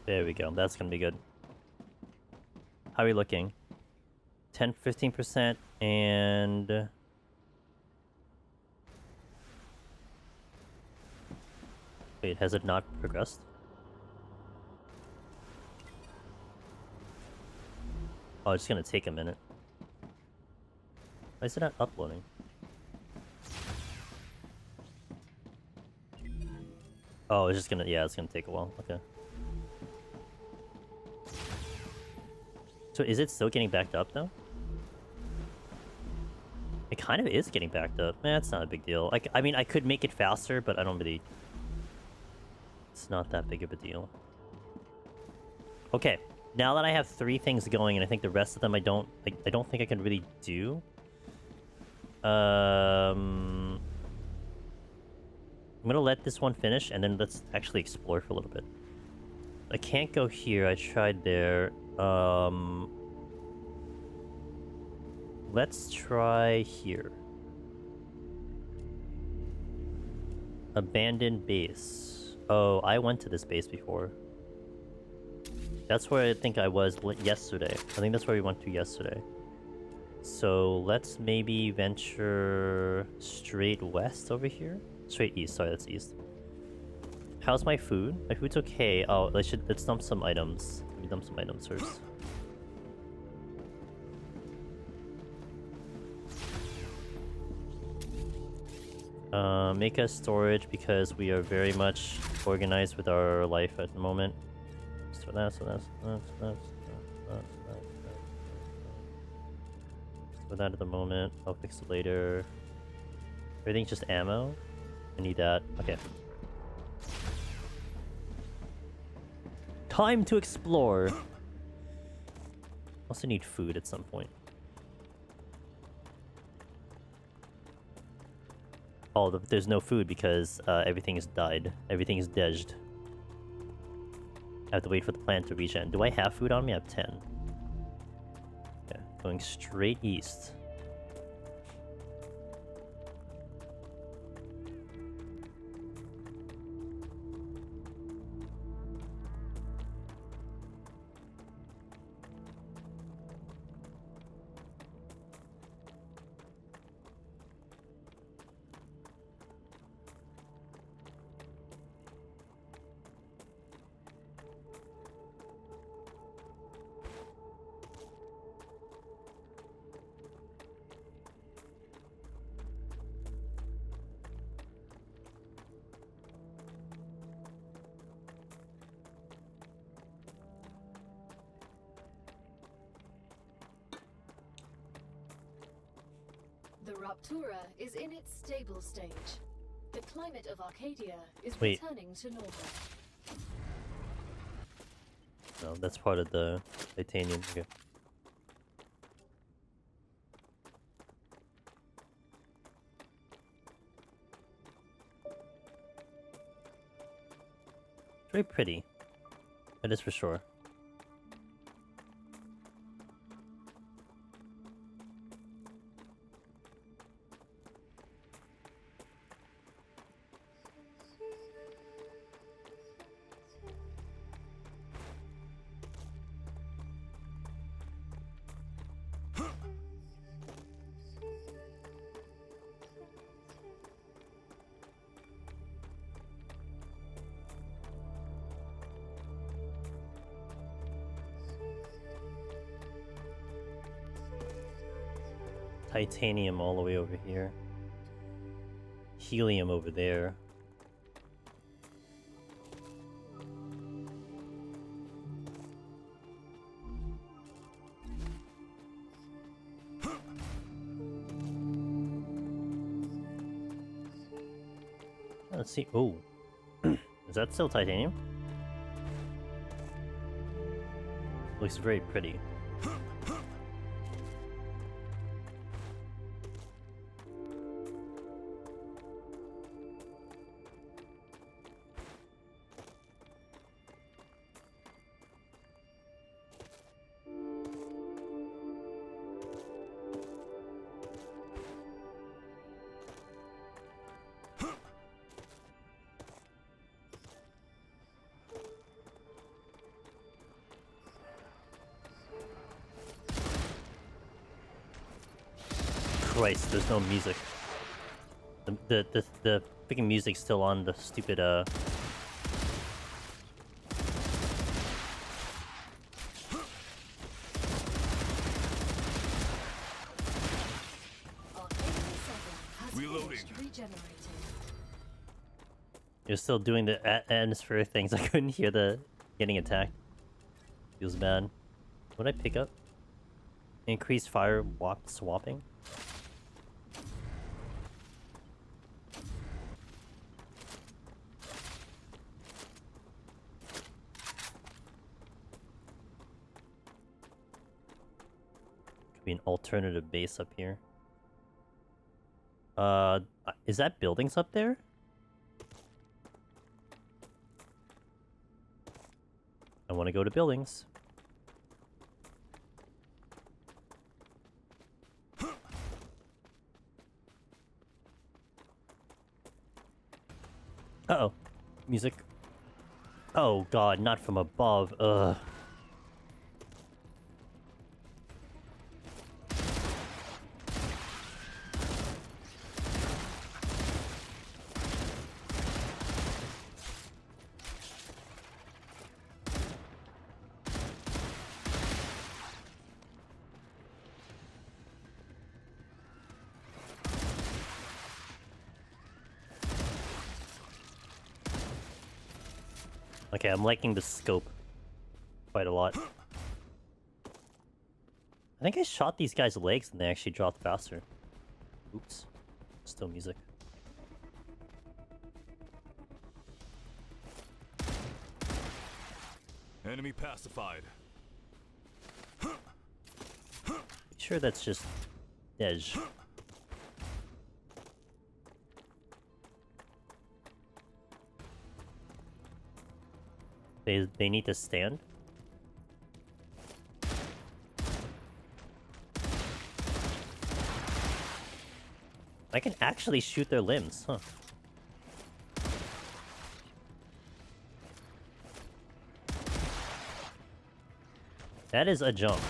There we go. That's gonna be good. How are we looking? 10, 15%, and... Wait, has it not progressed? Oh, it's gonna take a minute. Why is it not uploading? Oh, it's just gonna, yeah, it's gonna take a while. Okay. So is it still getting backed up though? It kind of is getting backed up. Man, it's not a big deal. I mean, I could make it faster, but I don't really... It's not that big of a deal. Okay, now that I have 3 things going, and I think the rest of them I don't think I can really do. I'm gonna let this one finish, and then let's actually explore for a little bit. I can't go here. I tried there. Let's try here. Abandoned base. Oh, I went to this base before. That's where I think I was yesterday. I think that's where we went to yesterday. So let's maybe venture straight west over here. Straight east. Sorry, that's east. How's my food? My food's okay. Oh, let's dump some items. Let me dump some items first. Make a storage because we are very much organized with our life at the moment. So that's for that at the moment. I'll fix it later. Everything's just ammo. I need that. Okay. Time to explore. Also need food at some point. Oh, there's no food because everything is died. Everything is dead. I have to wait for the plant to regen. Do I have food on me? I have 10. Okay, going straight east. The Raptura is in its stable stage. The climate of Arcadia is Wait. returning to normal. No, that's part of the titanium. Okay. Very pretty. That is for sure. Titanium all the way over here. Helium over there. Let's see. Oh, is that still titanium? Looks very pretty. Christ, there's no music. The freaking music's still on the stupid Boost regenerated. You're still doing the atmosphere things. I couldn't hear the getting attacked. Feels bad. What did I pick up? Increased fire walk swapping. Could be an alternative base up here. Is that buildings up there? I want to go to buildings. Uh-oh. Music. Oh god, not from above. Ugh. Okay, I'm liking the scope quite a lot. I think I shot these guys' legs and they actually dropped faster. Oops. Still music. Enemy pacified. Sure, that's just Dej. They need to stand. I can actually shoot their limbs, huh? That is a jump.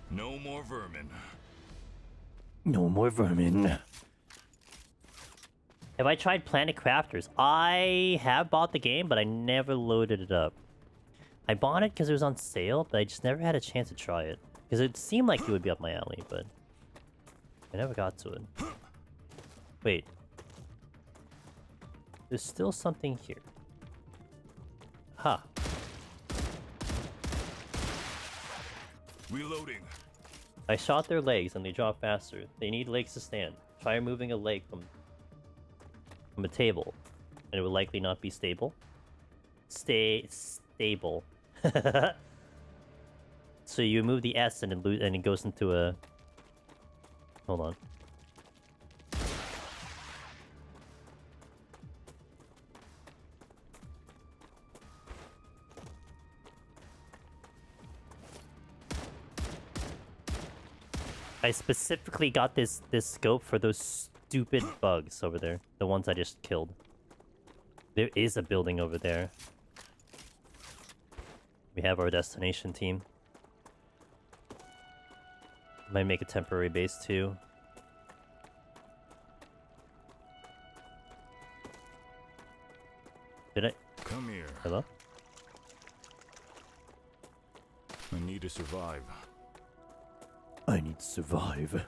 No more vermin. No more vermin. Have I tried Planet Crafters? I have bought the game, but I never loaded it up. I bought it because it was on sale, but I just never had a chance to try it. Because it seemed like it would be up my alley, but I never got to it. Wait. There's still something here. Ha. Reloading. I shot their legs and they drop faster. They need legs to stand. Try removing a leg from a table, and it will likely not be stable. Stable. So you move the S and it goes into a... Hold on. I specifically got this scope for those stupid bugs over there. The ones I just killed. There is a building over there. We have our destination team. Might make a temporary base too. Did I? Come here. Hello? I need to survive. I need to survive.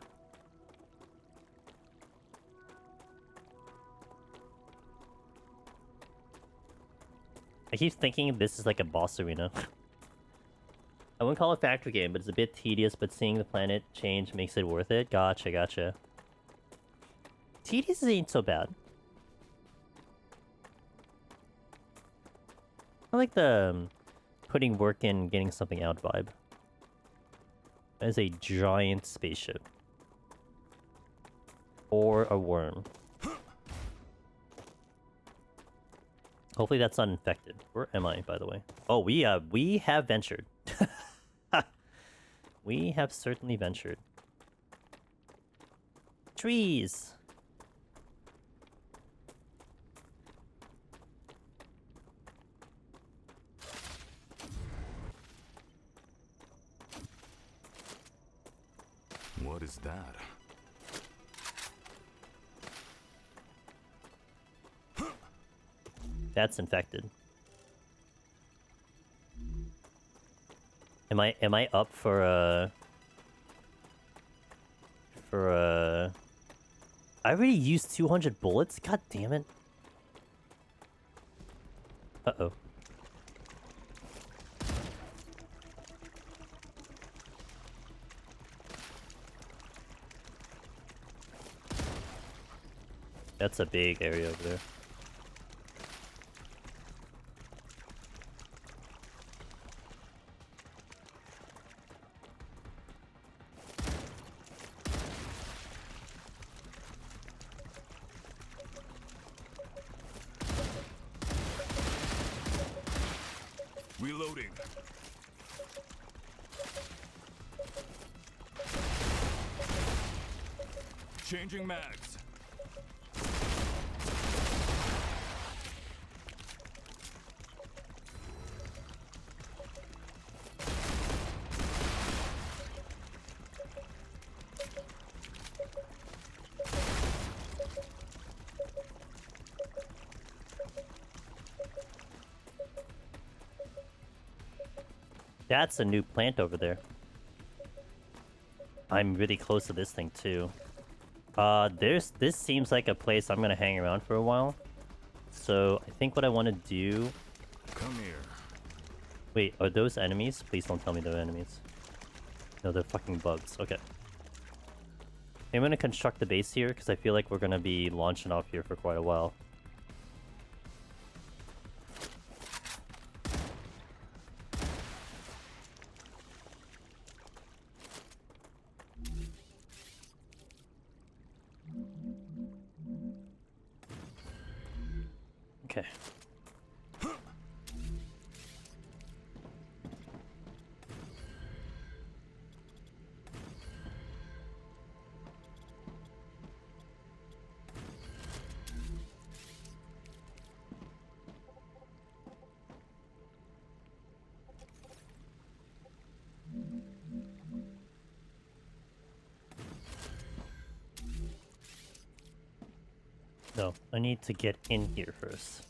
I keep thinking this is like a boss arena. I wouldn't call it a factory game, but it's a bit tedious, but seeing the planet change makes it worth it. Gotcha, gotcha. Tedious ain't so bad. I like the putting work in, getting something out vibe. That is a giant spaceship. Or a worm. Hopefully that's not infected. Where am I, by the way? Oh, we have ventured. We have certainly ventured. Trees! What is that? That's infected. Am I up for I already used 200 bullets? God damn it. Uh-oh. That's a big area over there. Reloading. Changing mags. That's a new plant over there. I'm really close to this thing too. This seems like a place I'm gonna hang around for a while. So I think what I want to do. Come here. Wait, are those enemies? Please don't tell me they're enemies. No, they're fucking bugs. Okay. I'm gonna construct the base here because I feel like we're gonna be launching off here for quite a while. Okay. No, I need to get in here first.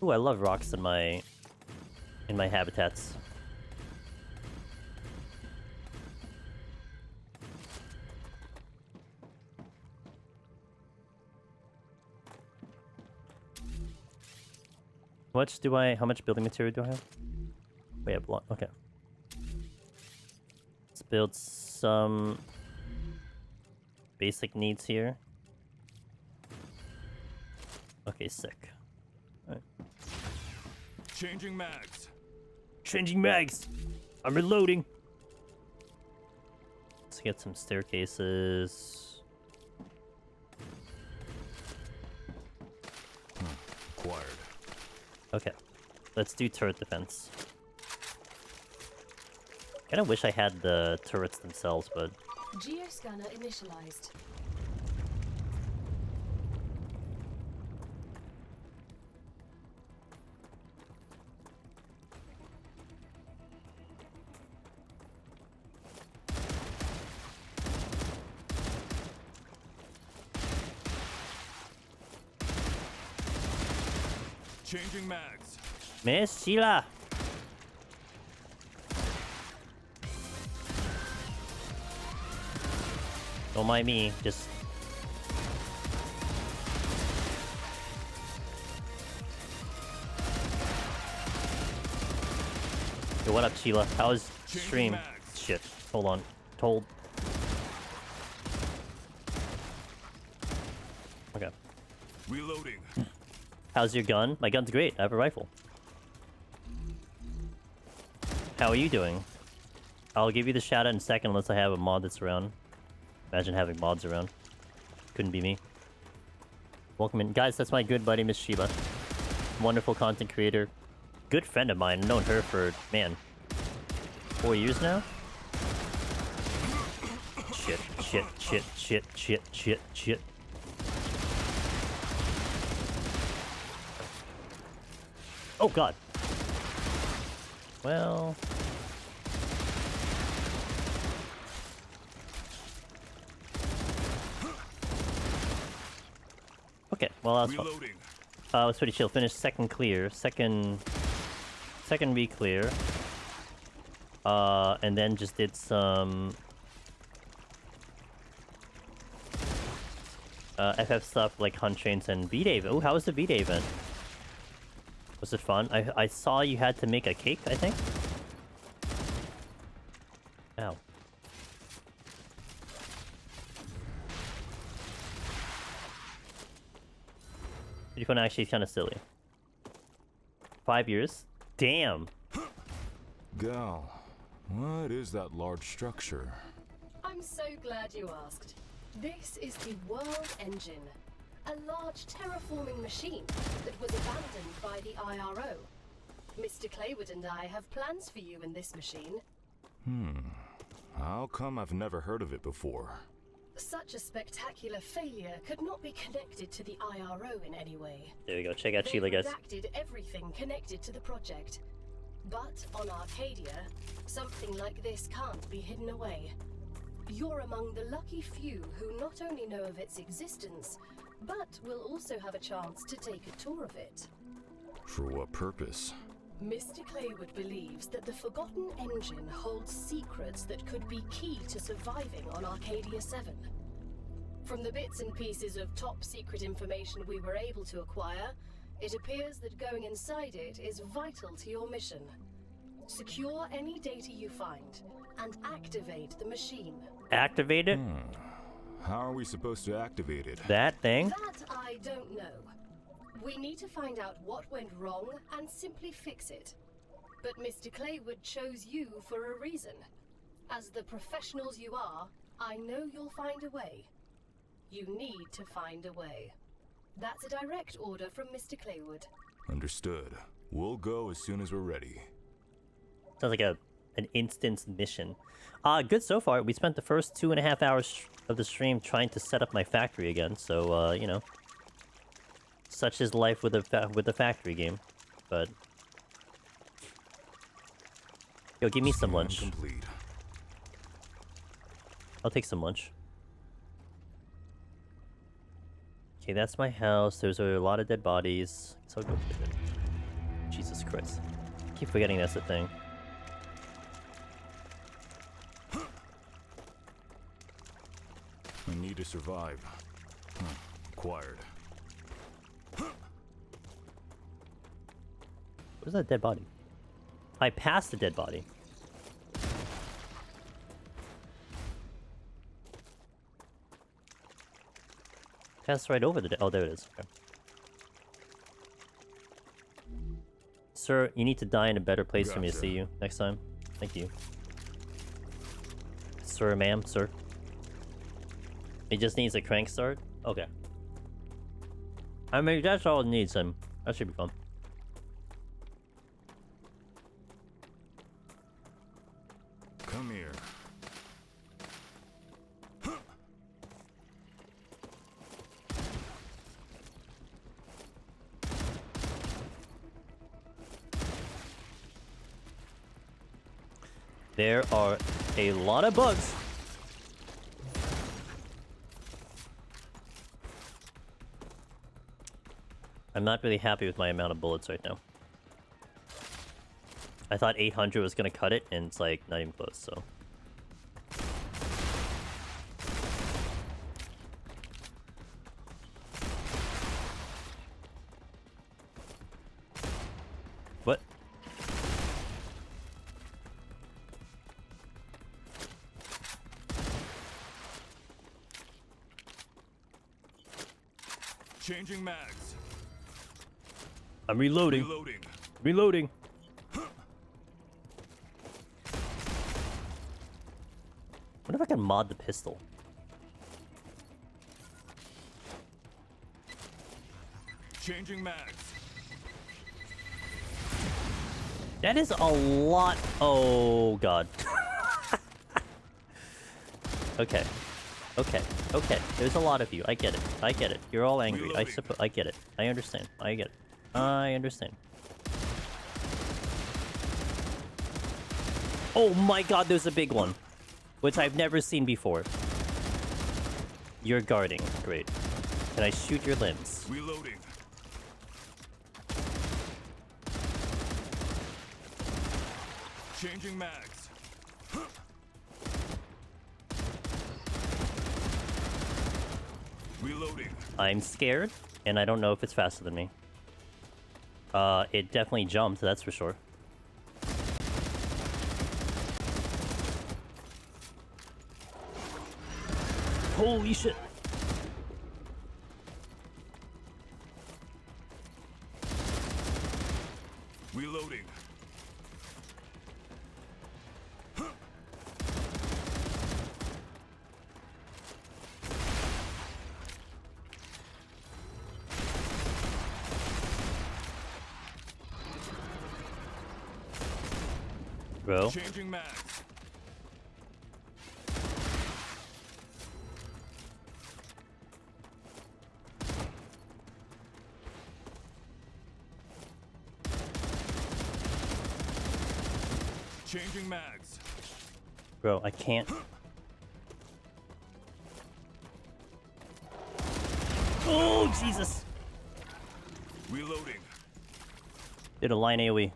Ooh, I love rocks in my habitats. How much building material do I have? We have a lot. Okay. Let's build some basic needs here. Okay, sick. Alright. Changing mags. Changing mags! I'm reloading! Let's get some staircases. Acquired. Okay. Let's do turret defense. Kinda wish I had the turrets themselves, but... Geoscanner initialized. Changing mags. Miss Sheila! Don't mind me, just... Yo, what up, Sheila? How's stream? Shit, hold on. Told. Okay. Reloading. How's your gun? My gun's great. I have a rifle. How are you doing? I'll give you the shout out in a second unless I have a mod that's around. Imagine having mods around. Couldn't be me. Welcome in. Guys, that's my good buddy, Miss Shiba. Wonderful content creator. Good friend of mine. I've known her for, man, 4 years now? Shit, shit, shit, shit, shit, shit, shit. Oh, God. Well... Okay, well, that was fun. It was pretty chill. Finished second clear. Second re-clear. And then just did some FF stuff like Hunt Trains and V-Day event. Oh, how was the V-Day event? Was it fun? I saw you had to make a cake, I think? Ow. Your phone actually is kind of silly. 5 years? Damn! Gal, what is that large structure? I'm so glad you asked. This is the World Engine, a large terraforming machine that was abandoned by the IRO. Mr. Claywood and I have plans for you in this machine. How come I've never heard of it before? Such a spectacular failure could not be connected to the IRO in any way. There we go, check out They Sheila, guys. redacted everything connected to the project. But on Arcadia, something like this can't be hidden away. You're among the lucky few who not only know of its existence, but will also have a chance to take a tour of it. For what purpose? Mr. Claywood believes that the Forgotten Engine holds secrets that could be key to surviving on Arcadia 7. From the bits and pieces of top-secret information we were able to acquire, it appears that going inside it is vital to your mission. Secure any data you find, and activate the machine. Activate it? How are we supposed to activate it? That thing? That I don't know. We need to find out what went wrong and simply fix it. But Mr. Claywood chose you for a reason. As the professionals you are, I know you'll find a way. You need to find a way. That's a direct order from Mr. Claywood. Understood. We'll go as soon as we're ready. Sounds like an instant mission. Good so far. We spent the first 2.5 hours of the stream trying to set up my factory again, so, you know. Such is life with the factory game. But... Yo, give me some lunch. Complete. I'll take some lunch. Okay, that's my house. There's a lot of dead bodies. So go with it. Jesus Christ. Keep forgetting that's the thing. I need to survive. Acquired. Where's that dead body? I passed the dead body. Passed right over the dead. Oh, there it is. Okay. Sir, you need to die in a better place for me to Gotcha. see you next time. Thank you. Sir, ma'am, sir. It just needs a crank start? Okay. I mean, that's all it needs, and that should be fun. Come here. There are a lot of bugs. I'm not really happy with my amount of bullets right now. I thought 800 was gonna cut it, and it's like not even close, so. What? Changing mags. I'm reloading. Reloading. Reloading. What if I can mod the pistol? Changing mags. That is a lot. Oh god. Okay. Okay. Okay. There's a lot of you. I get it. I get it. You're all angry. I Reloading. suppose. I get it. I understand. I get it. I understand. Oh my god, there's a big one. Which I've never seen before. You're guarding. Great. Can I shoot your limbs? Reloading. Changing mags. Reloading. I'm scared, and I don't know if it's faster than me. It definitely jumped, that's for sure. Holy shit! Reloading. Bro. Changing mags. Changing mags. Bro, I can't. Oh, Jesus! Reloading. Did a line AoE.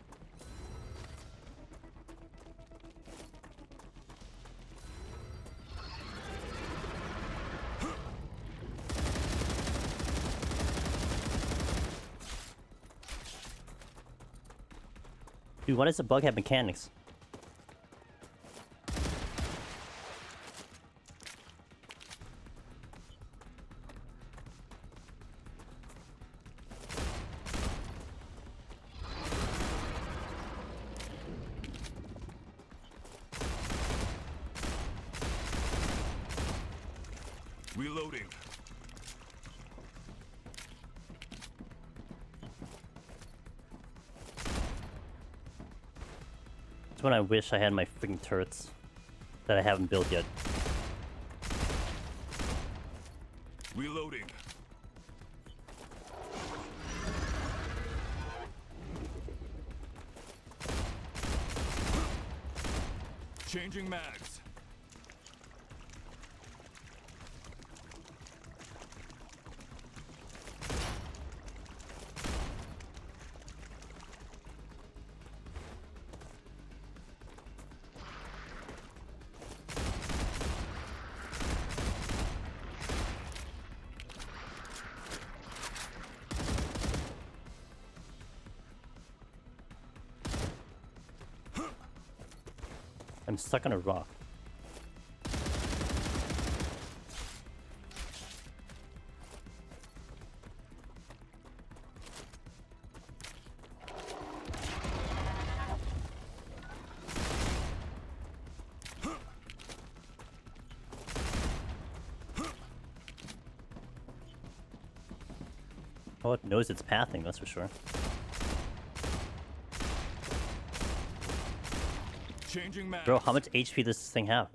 Dude, why does the bug have mechanics? Reloading. It's when I wish I had my freaking turrets that I haven't built yet. Reloading. Changing mags. I'm stuck on a rock. Oh, it knows it's pathing, that's for sure. Changing mags. Bro, how much HP does this thing have?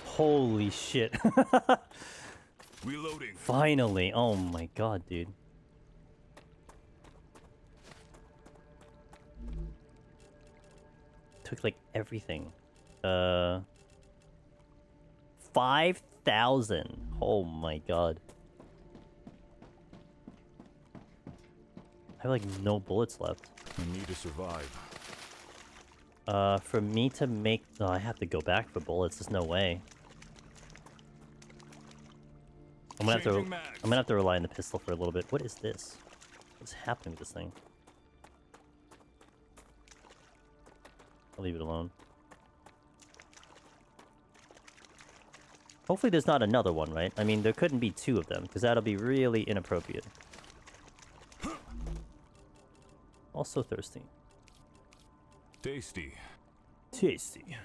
Holy shit. Reloading. Finally. Oh my god, dude. Took like everything. 5,000. Oh my god. I have like no bullets left. I need to survive. For me to make... No, I have to go back for bullets. There's no way. I'm gonna have to rely on the pistol for a little bit. What is this? What's happening with this thing? I'll leave it alone. Hopefully there's not another one, right? I mean, there couldn't be two of them, because that'll be really inappropriate. Also thirsty. Tasty. Tasty.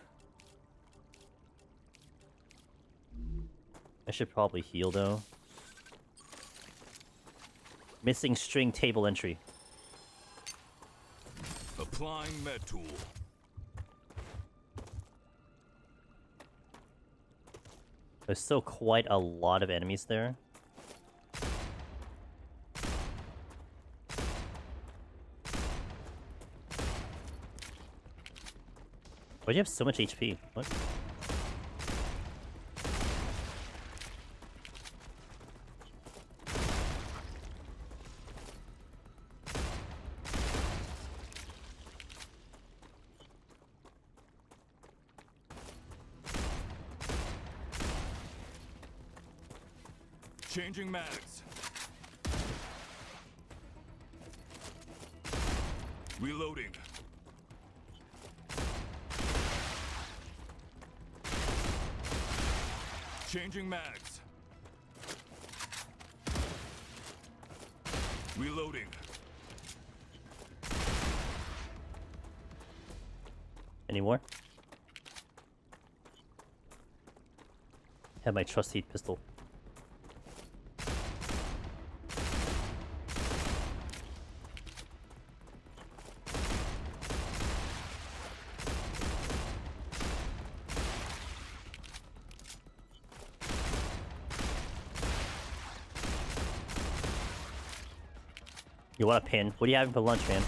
I should probably heal, though. Missing string table entry. Applying med tool. There's still quite a lot of enemies there. Why'd you have so much HP? What? Changing mags. Reloading. Changing mags. Reloading. Any more? Have my trusty pistol. You want a pin? What are you having for lunch, man?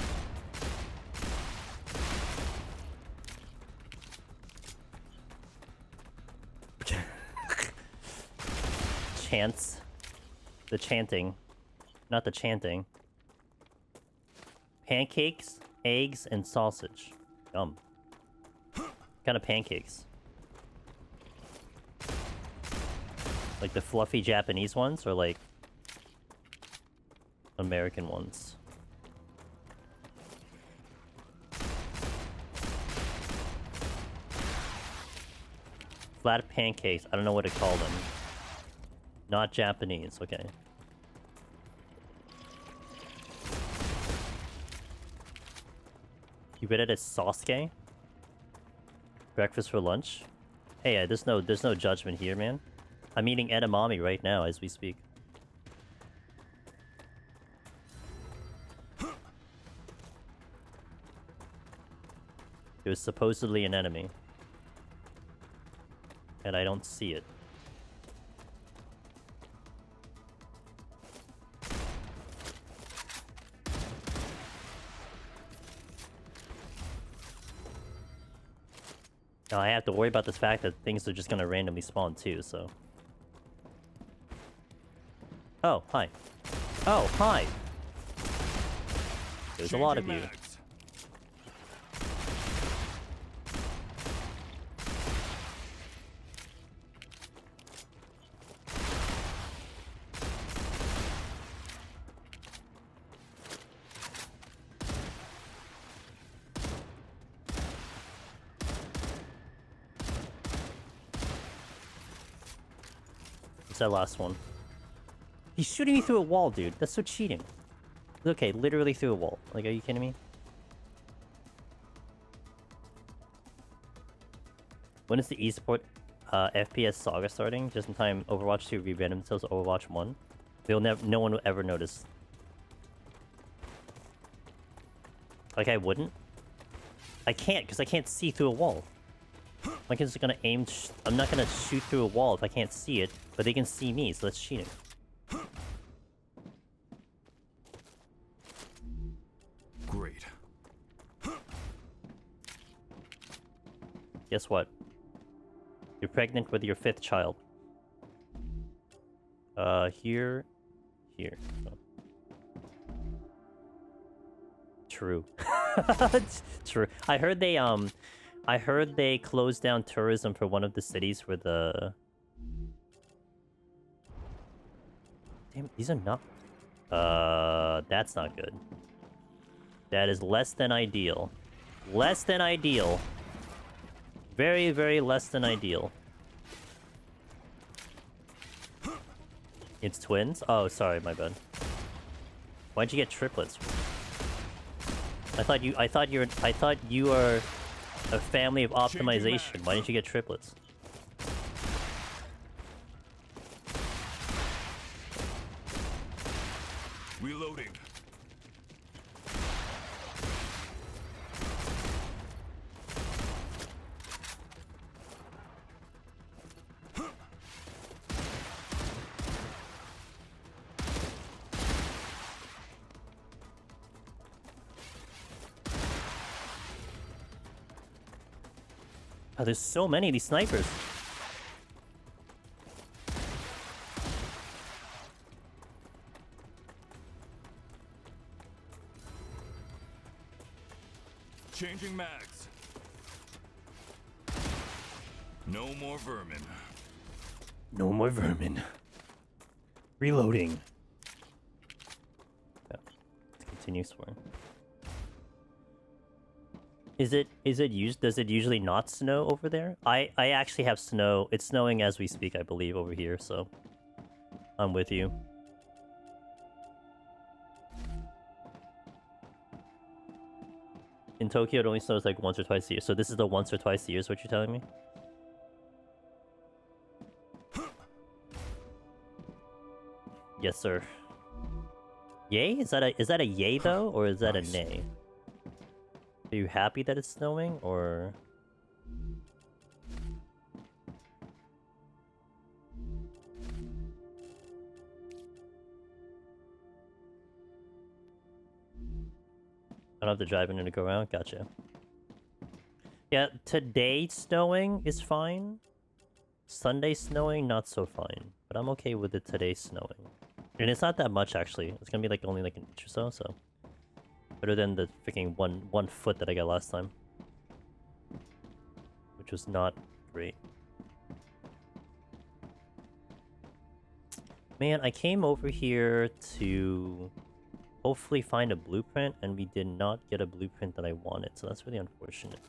Chants. The chanting. Not the chanting. Pancakes, eggs, and sausage. Yum. What kind of pancakes? Like the fluffy Japanese ones, or like American ones? Flat pancakes. I don't know what to call them. Not Japanese. Okay. You read it as Sasuke? Breakfast for lunch? Hey, there's no judgment here, man. I'm eating edamame right now as we speak. It was supposedly an enemy. And I don't see it. Now I have to worry about this fact that things are just gonna randomly spawn too, so... Oh, hi. Oh, hi! There's a lot of you. What's that last one? He's shooting me through a wall, dude. That's so cheating. Okay, literally through a wall. Like, are you kidding me? When is the esport FPS saga starting? Just in time Overwatch 2 rebrand themselves to Overwatch 1. No one will ever notice. Like, I wouldn't? I can't, because I can't see through a wall. I'm just gonna aim... I'm not gonna shoot through a wall if I can't see it, but they can see me, so that's cheating. Great. Guess what? You're pregnant with your 5th child. Here. So. True. True. I heard they closed down tourism for one of the cities where the... Damn, these are not... that's not good. That is less than ideal. Less than ideal. Very, very less than ideal. It's twins? Oh, sorry, my bad. Why'd you get triplets? I thought you were a family of optimization. Why didn't you get triplets? Reloading. Oh, there's so many of these snipers. Changing mags. No more vermin. No more vermin. Reloading. Yeah. Let's continue swearing. Does it usually not snow over there? I actually have snow. It's snowing as we speak, I believe, over here, so I'm with you. In Tokyo, it only snows like once or twice a year. So this is the once or twice a year is what you're telling me? Yes, sir. Yay? Is that a yay though, or is that a nay? Are you happy that it's snowing, or? I don't have to drive in to go around? Gotcha. Yeah, today snowing is fine. Sunday snowing, not so fine. But I'm okay with it today snowing. And it's not that much, actually. It's gonna be like only like an inch or so. Better than the freaking one foot that I got last time. Which was not great. Man, I came over here to hopefully find a blueprint, and we did not get a blueprint that I wanted, so that's really unfortunate.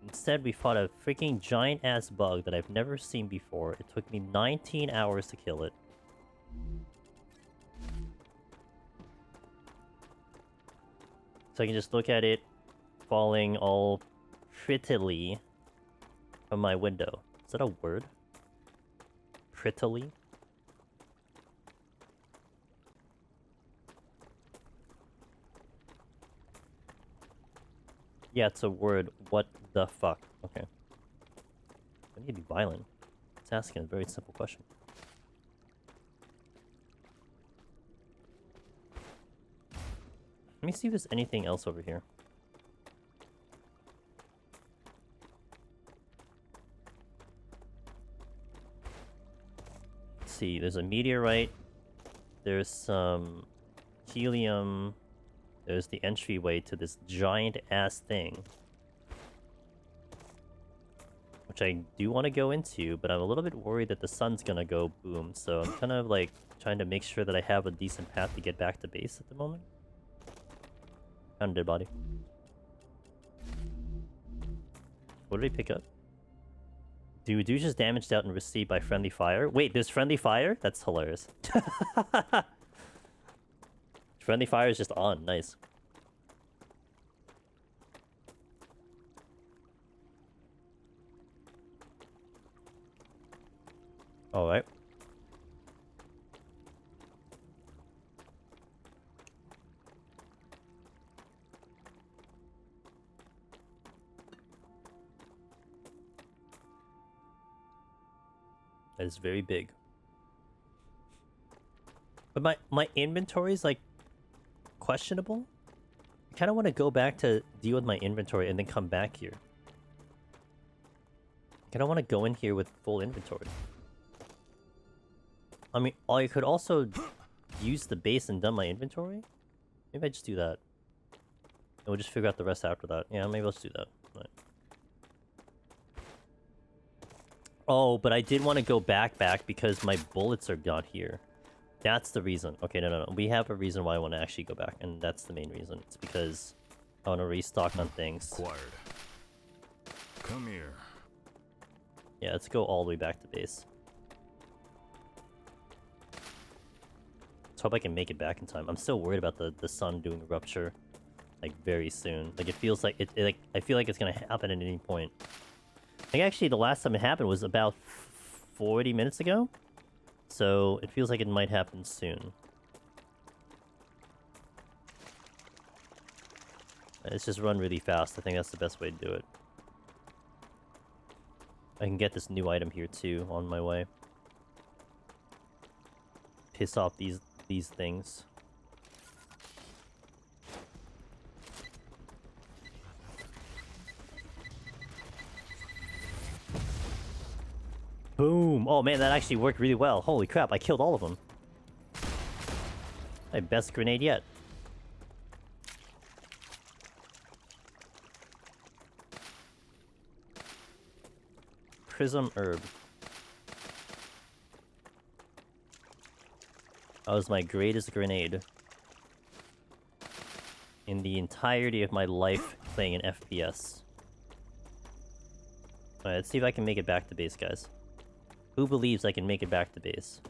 Instead, we fought a freaking giant-ass bug that I've never seen before. It took me 19 hours to kill it. So I can just look at it falling all prettily from my window. Is that a word? Prettily? Yeah, it's a word. What the fuck? Okay. I need to be violent. It's asking a very simple question. Let me see if there's anything else over here. Let's see, there's a meteorite. There's some helium. There's the entryway to this giant-ass thing. Which I do want to go into, but I'm a little bit worried that the sun's gonna go boom. So I'm kind of like trying to make sure that I have a decent path to get back to base at the moment. Found a dead body. What did he pick up? Dude, just damaged out and received by friendly fire. Wait, there's friendly fire? That's hilarious. Friendly fire is just on. Nice. Alright. That is very big. But my inventory is like questionable. I kind of want to go back to deal with my inventory and then come back here. I don't want to go in here with full inventory. I mean, I could also use the base and dump my inventory. Maybe I just do that. And we'll just figure out the rest after that. Yeah, maybe let's do that. Right. Oh, but I did want to go back because my bullets are not here. That's the reason. Okay, no. We have a reason why I want to actually go back, and that's the main reason. It's because I want to restock on things. Acquired. Come here. Yeah, let's go all the way back to base. Let's hope I can make it back in time. I'm still worried about the sun doing a rupture, like, very soon. Like, it feels like like I feel like it's gonna happen at any point. I think actually the last time it happened was about 40 minutes ago. So it feels like it might happen soon. Let's just run really fast. I think that's the best way to do it. I can get this new item here too on my way. Piss off these things. Boom! Oh man, that actually worked really well. Holy crap, I killed all of them. My best grenade yet. Prism herb. That was my greatest grenade in the entirety of my life playing an FPS. Alright, let's see if I can make it back to base, guys. Who believes I can make it back to base?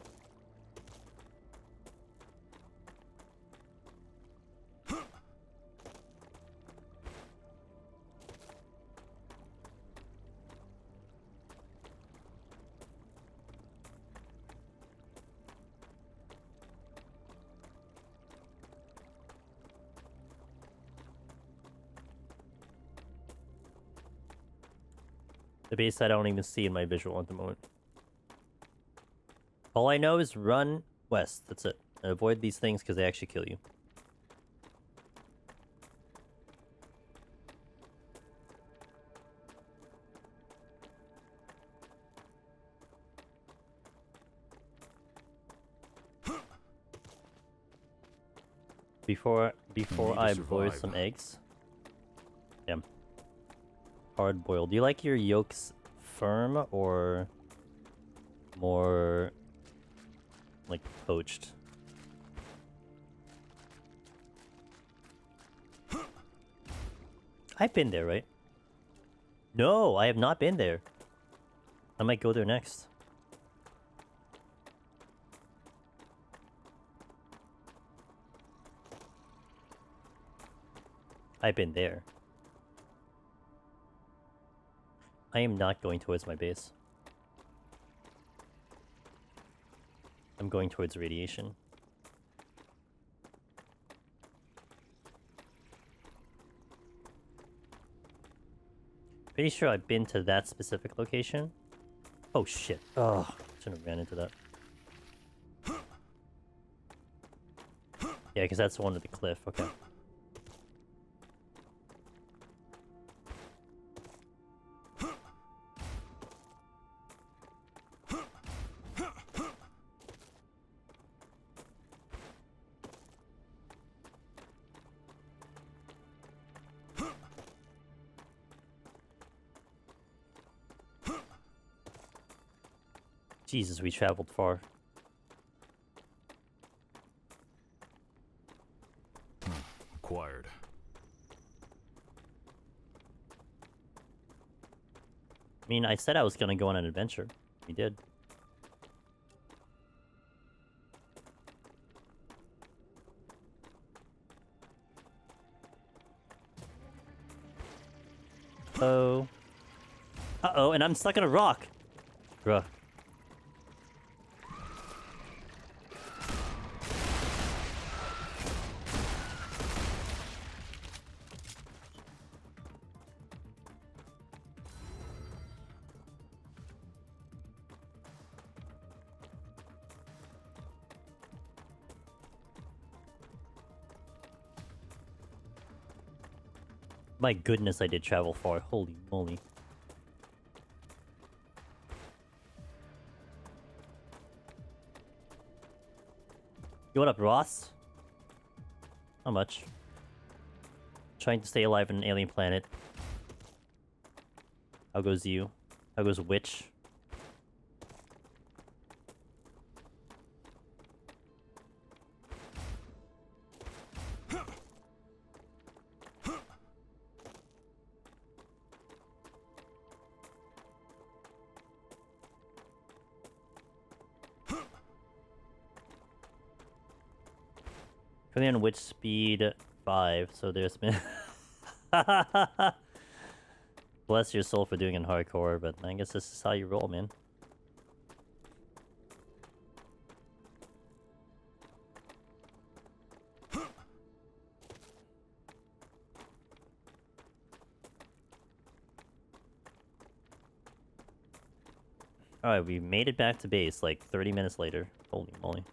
The base I don't even see in my visual at the moment. All I know is run west. That's it. And avoid these things because they actually kill you. Before I boil some eggs. Damn. Hard boiled. Do you like your yolks firm or more like poached? I've been there, right? No, I have not been there. I might go there next. I've been there. I am not going towards my base. I'm going towards radiation. Pretty sure I've been to that specific location. Oh shit. Oh, shouldn't have ran into that. Yeah, because that's the one with the cliff. Okay. Jesus, we traveled far. Acquired. I mean, I said I was gonna go on an adventure. We did. Oh. Uh-oh, and I'm stuck in a rock. Bruh. My goodness, I did travel far. Holy moly. You what up, Ross? How much? Trying to stay alive on an alien planet. How goes you? How goes Witch? Currently on Witch speed 5, so there's been... Bless your soul for doing it in hardcore, but I guess this is how you roll, man. Alright, we made it back to base like 30 minutes later. Holy moly.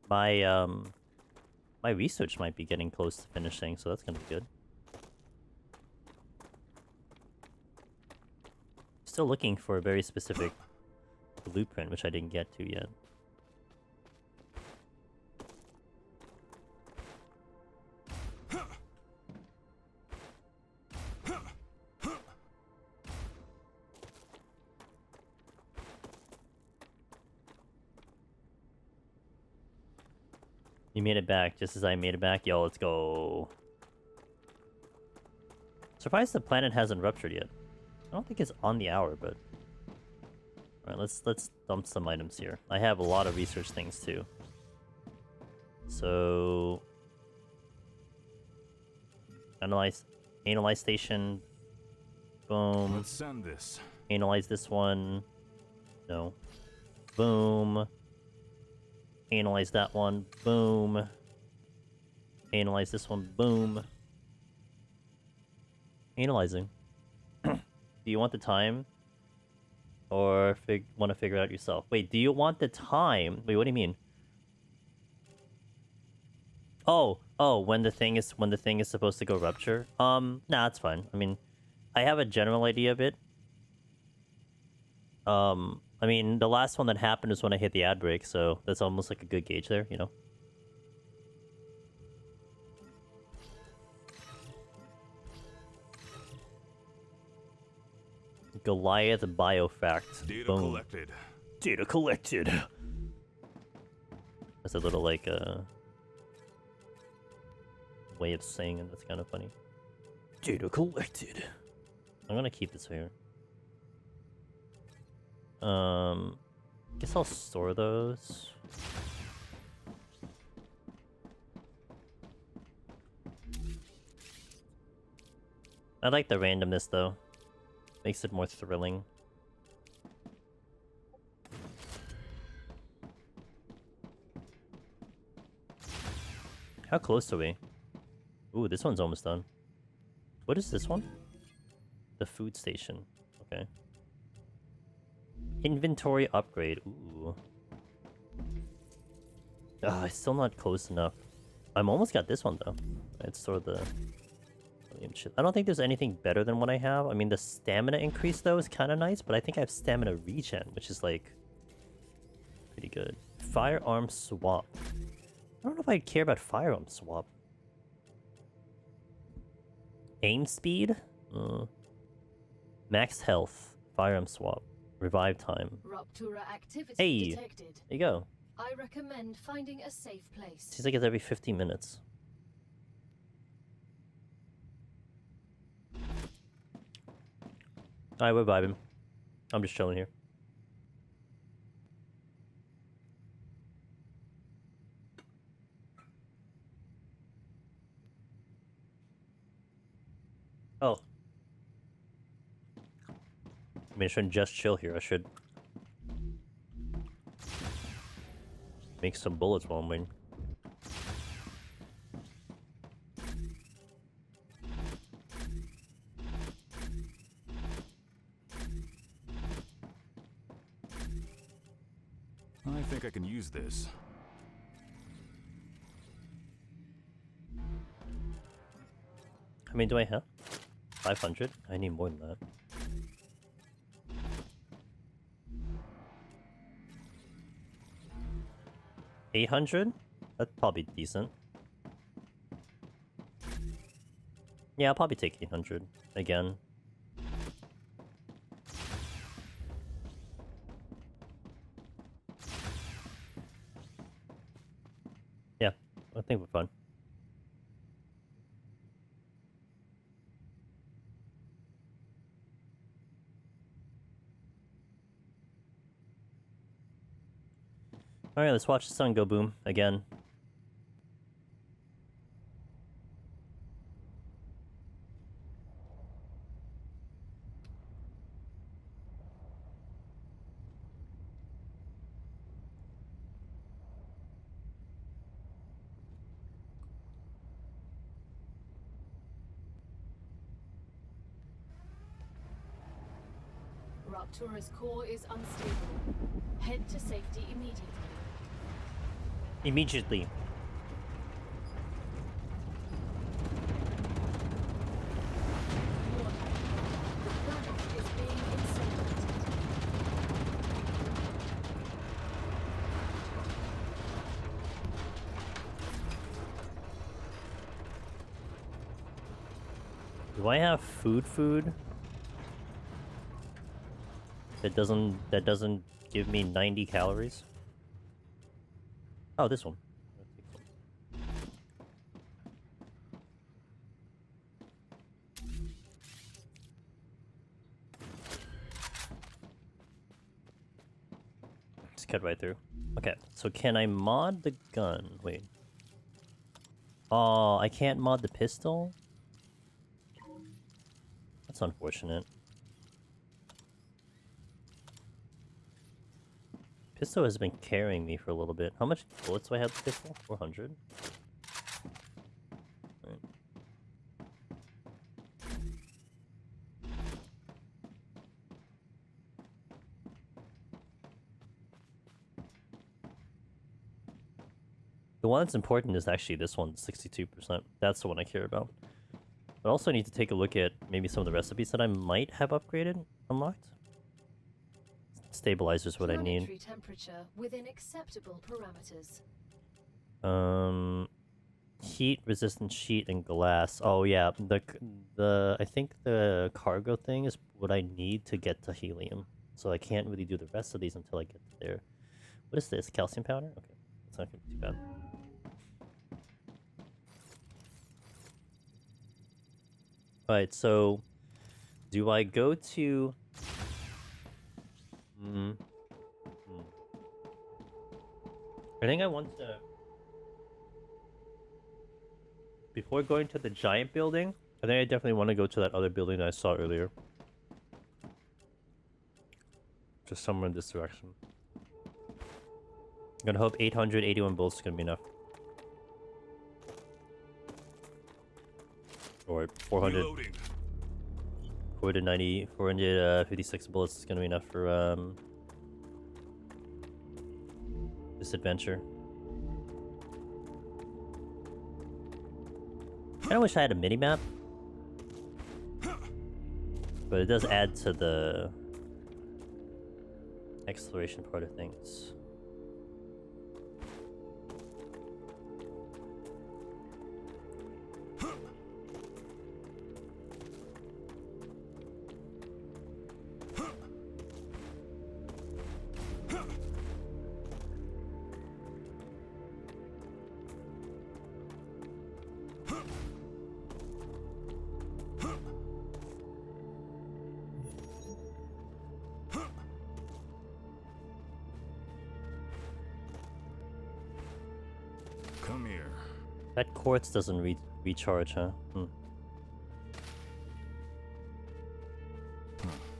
My My research might be getting close to finishing, so that's gonna be good. Still looking for a very specific blueprint, which I didn't get to yet. You made it back just as I made it back. Yo, let's go. Surprised the planet hasn't ruptured yet. I don't think it's on the hour, but... Alright, let's dump some items here. I have a lot of research things too. So... Analyze station. Boom. Let's send this. Analyze this one. No. Boom. Analyze that one. Boom. Analyze this one. Boom. Analyzing. Do you want the time? Or want to figure it out yourself? Wait, do you want the time? Wait, what do you mean? Oh, when the thing is supposed to go rupture? Nah, it's fine. I mean, I have a general idea of it. I mean, the last one that happened is when I hit the ad break, so that's almost like a good gauge there, you know? Goliath Biofact. Data Boom. collected. Data collected. That's a little, like, way of saying it that's kind of funny. Data collected. I'm gonna keep this here. Guess I'll store those. I like the randomness though. Makes it more thrilling. How close are we? Ooh, this one's almost done. What is this one? The food station. Okay. Inventory upgrade. Ooh. It's still not close enough. I'm almost got this one though. Let's store the... I don't think there's anything better than what I have. I mean, the stamina increase though is kind of nice, but I think I have stamina regen, which is like... pretty good. Firearm swap. I don't know if I'd care about firearm swap. Aim speed? Max health. Firearm swap. Revive time. Ruptura activity Hey! detected. There you go. I recommend finding a safe place. Seems like it's every 15 minutes. Alright, we're vibing. I'm just chilling here. Oh. I mean, I shouldn't just chill here. I should make some bullets while I'm waiting. I think I can use this. How many do I have? 500? I need more than that. $800? That's probably decent. Yeah, I'll probably take 800 again. Yeah, I think we're fine. Alright, let's watch the sun go boom again. Raptura's core is unstable. Head to safety immediately. Immediately. Do I have food? That doesn't give me 90 calories? Oh, this one. Just cut right through. Okay, so can I mod the gun? Wait. Oh, I can't mod the pistol? That's unfortunate. Pistol has been carrying me for a little bit. How much bullets do I have with the pistol? 400? Right. The one that's important is actually this one, 62%. That's the one I care about. But also I need to take a look at maybe some of the recipes that I might have upgraded, unlocked. Stabilizer's what I need. Planetary temperature within acceptable parameters. Heat resistant sheet and glass. Oh yeah, the I think the cargo thing is what I need to get to helium. So I can't really do the rest of these until I get to there. What is this? Calcium powder? Okay, that's not gonna be too bad. Alright, so do I go to I think I want to, before going to the giant building, I think I definitely want to go to that other building that I saw earlier. Just somewhere in this direction. I'm gonna hope 881 bullets is gonna be enough. Or 400. Reloading. 456 bullets is gonna be enough for this adventure. I wish I had a mini-map, but it does add to the exploration part of things. Come here. That quartz doesn't recharge, huh?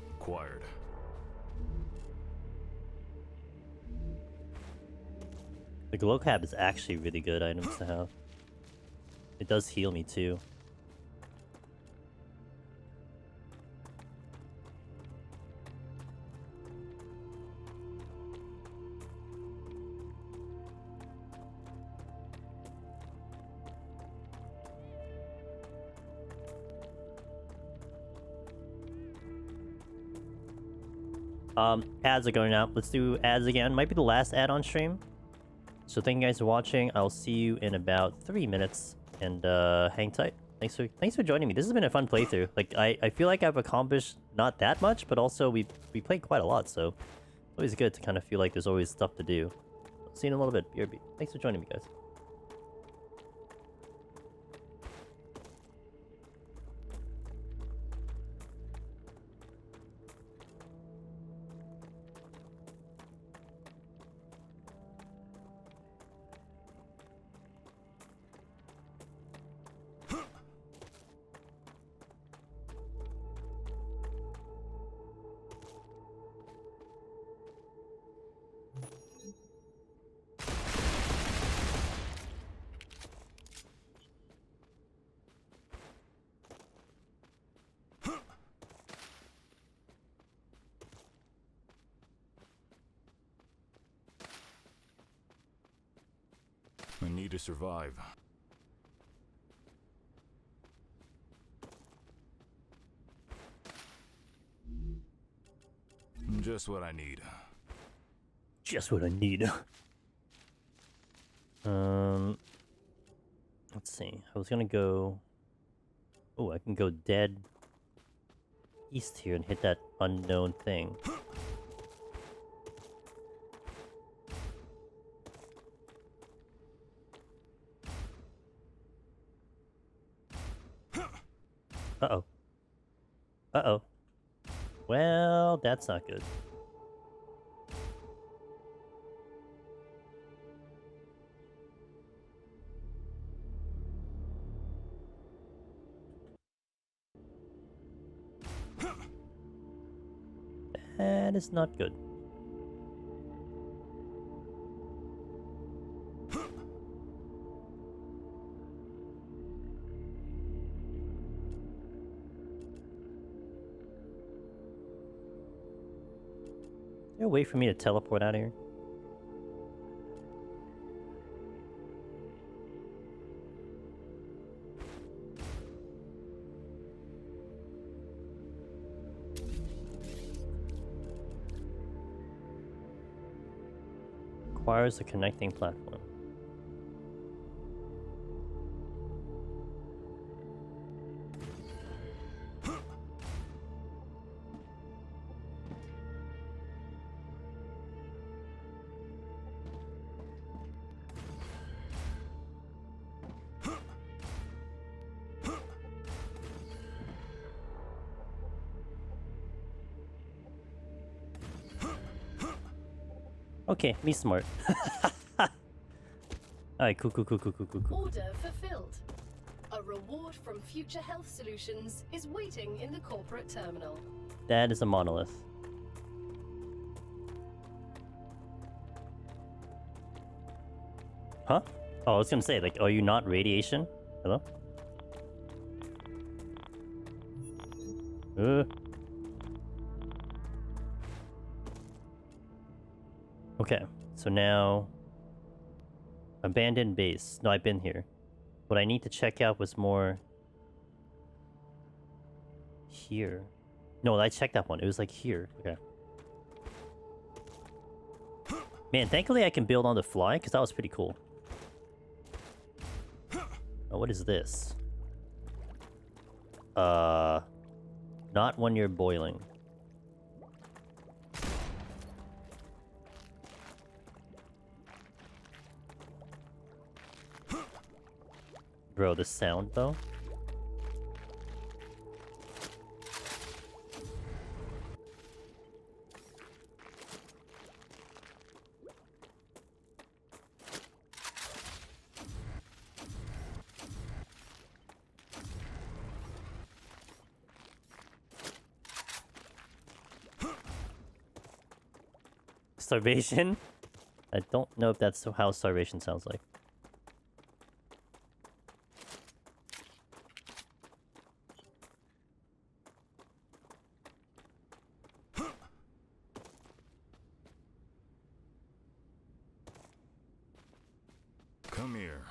Acquired. The glow cap is actually really good items to have. It does heal me too. Ads are going out. Let's do ads again. Might be the last ad on stream. So thank you guys for watching. I'll see you in about 3 minutes. And hang tight. Thanks for joining me. This has been a fun playthrough. Like I feel like I've accomplished not that much, but also we played quite a lot, so it's always good to kind of feel like there's always stuff to do. See you in a little bit. BRB. Thanks for joining me, guys. I need to survive. Just what I need. Just what I need. Let's see. I was gonna go Oh, I can go dead east here and hit that unknown thing. Uh-oh. Uh-oh. Well, that's not good. That is not good. Is there a way for me to teleport out of here? Requires a connecting platform. Okay, me smart. Alright, cool. Order fulfilled. A reward from Future Health Solutions is waiting in the corporate terminal. That is a monolith. Huh? Oh, I was gonna say, like, are you not radiation? Hello? Okay, so now... Abandoned base. No, I've been here. What I need to check out was more... Here. No, I checked that one. It was like here. Okay. Man, thankfully I can build on the fly, because that was pretty cool. Oh, what is this? Not when you're boiling. Bro, the sound though? Starvation? I don't know if that's how starvation sounds like. Come here.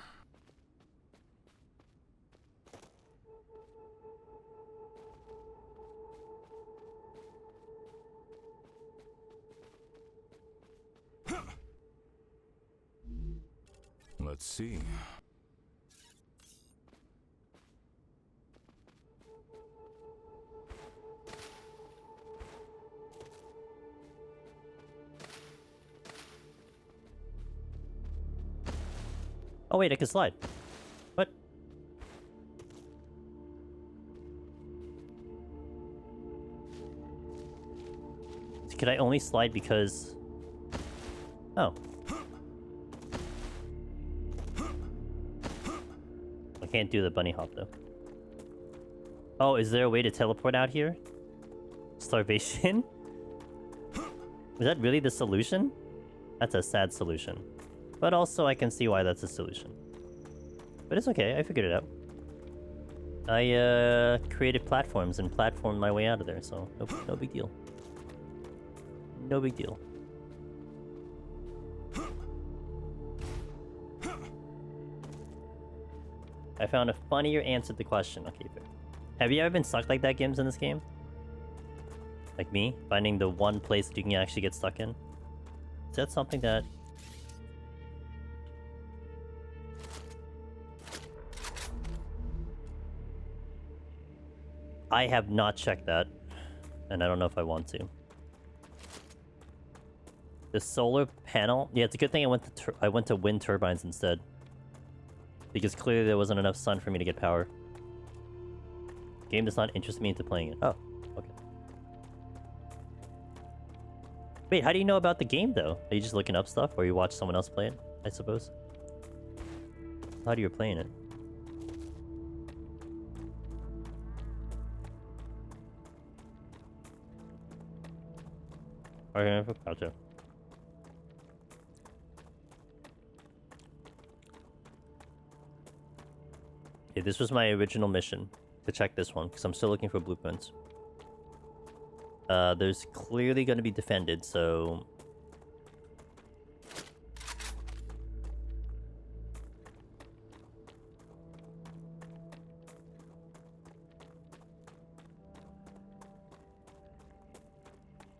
Let's see. Oh wait, I can slide. What? Could I only slide because... Oh. I can't do the bunny hop though. Oh, is there a way to teleport out here? Starvation? Is that really the solution? That's a sad solution. But also I can see why that's a solution. But it's okay, I figured it out. I created platforms and platformed my way out of there, so no big deal. No big deal. I found a funnier answer to the question. Okay, fair. Have you ever been stuck like that, Gims, in this game? Like me? Finding the one place that you can actually get stuck in? Is that something that... I have not checked that, and I don't know if I want to. The solar panel? Yeah, it's a good thing I went to wind turbines instead. Because clearly there wasn't enough sun for me to get power. Game does not interest me into playing it. Oh, okay. Wait, how do you know about the game, though? Are you just looking up stuff, or you watch someone else play it, I suppose? How do you playing it? Okay, gotcha. Okay, this was my original mission, to check this one, because I'm still looking for blueprints. There's clearly going to be defended, so...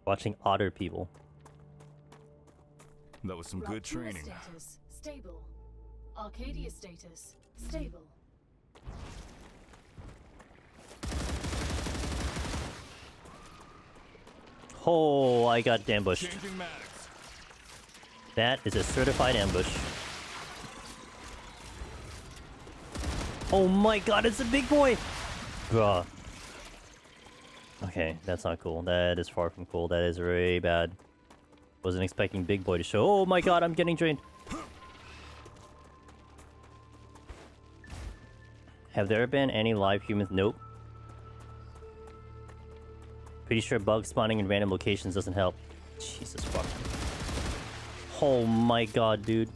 Watching otter people. That was some good training. Status stable. Arcadia status stable. Oh, I got ambushed. Changing mags. That is a certified ambush. Oh my god, it's a big boy! Bruh. Okay, that's not cool. That is far from cool. That is very bad. Wasn't expecting big boy to show. Oh my god, I'm getting drained. Have there been any live humans? Nope. Pretty sure bug spawning in random locations doesn't help. Jesus fuck. Oh my god, dude.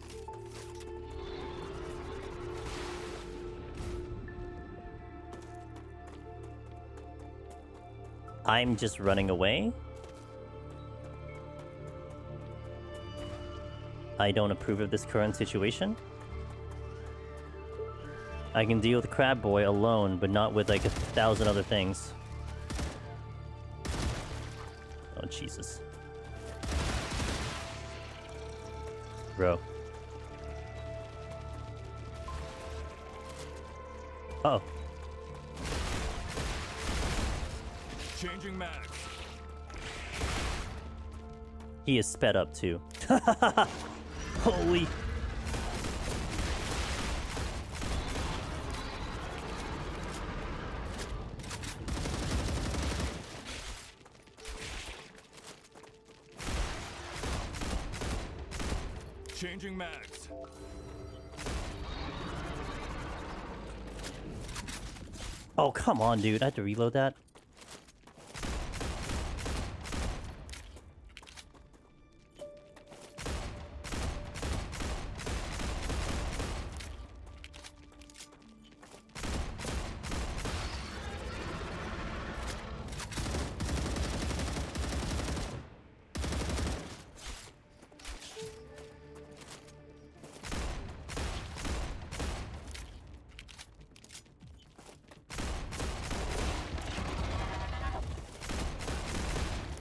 I'm just running away. I don't approve of this current situation. I can deal with Crab Boy alone, but not with like 1,000 other things. Oh, Jesus. Bro. Oh. Changing mags. He is sped up too. Holy. Changing mags. Oh, come on, dude. I had to reload that.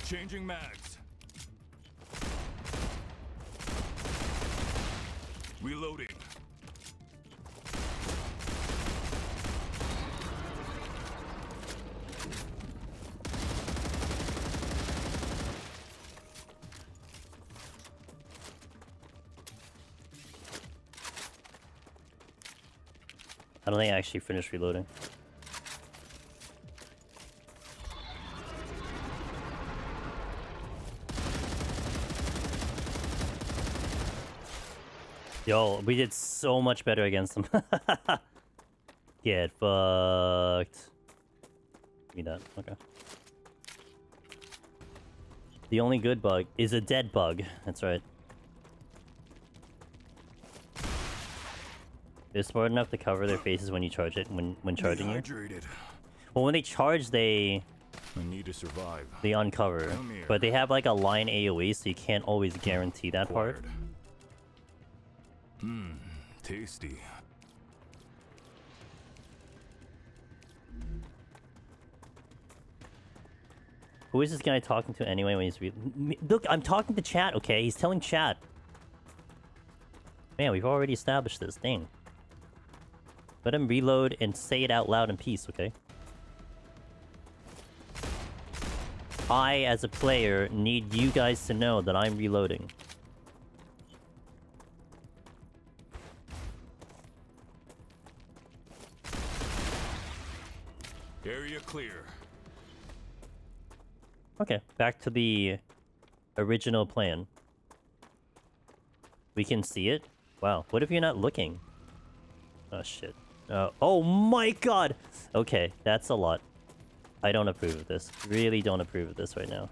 Changing mags. Reloading. I don't think I actually finished reloading. Yo, we did so much better against them. Get fucked. Give me that. Okay. The only good bug is a dead bug. That's right. They're smart enough to cover their faces when you charge it, when charging you. Well, when they charge, they need to survive. They uncover. But they have like a line AoE, so you can't always guarantee that part. Mmm, tasty. Who is this guy talking to anyway when he's Look, I'm talking to chat, okay? He's telling chat. Man, we've already established this. Dang. Let him reload and say it out loud in peace, okay? I, as a player, need you guys to know that I'm reloading. Area clear. Okay, back to the original plan. We can see it? Wow, what if you're not looking? Oh, shit. Oh my god! Okay, that's a lot. I don't approve of this. Really don't approve of this right now.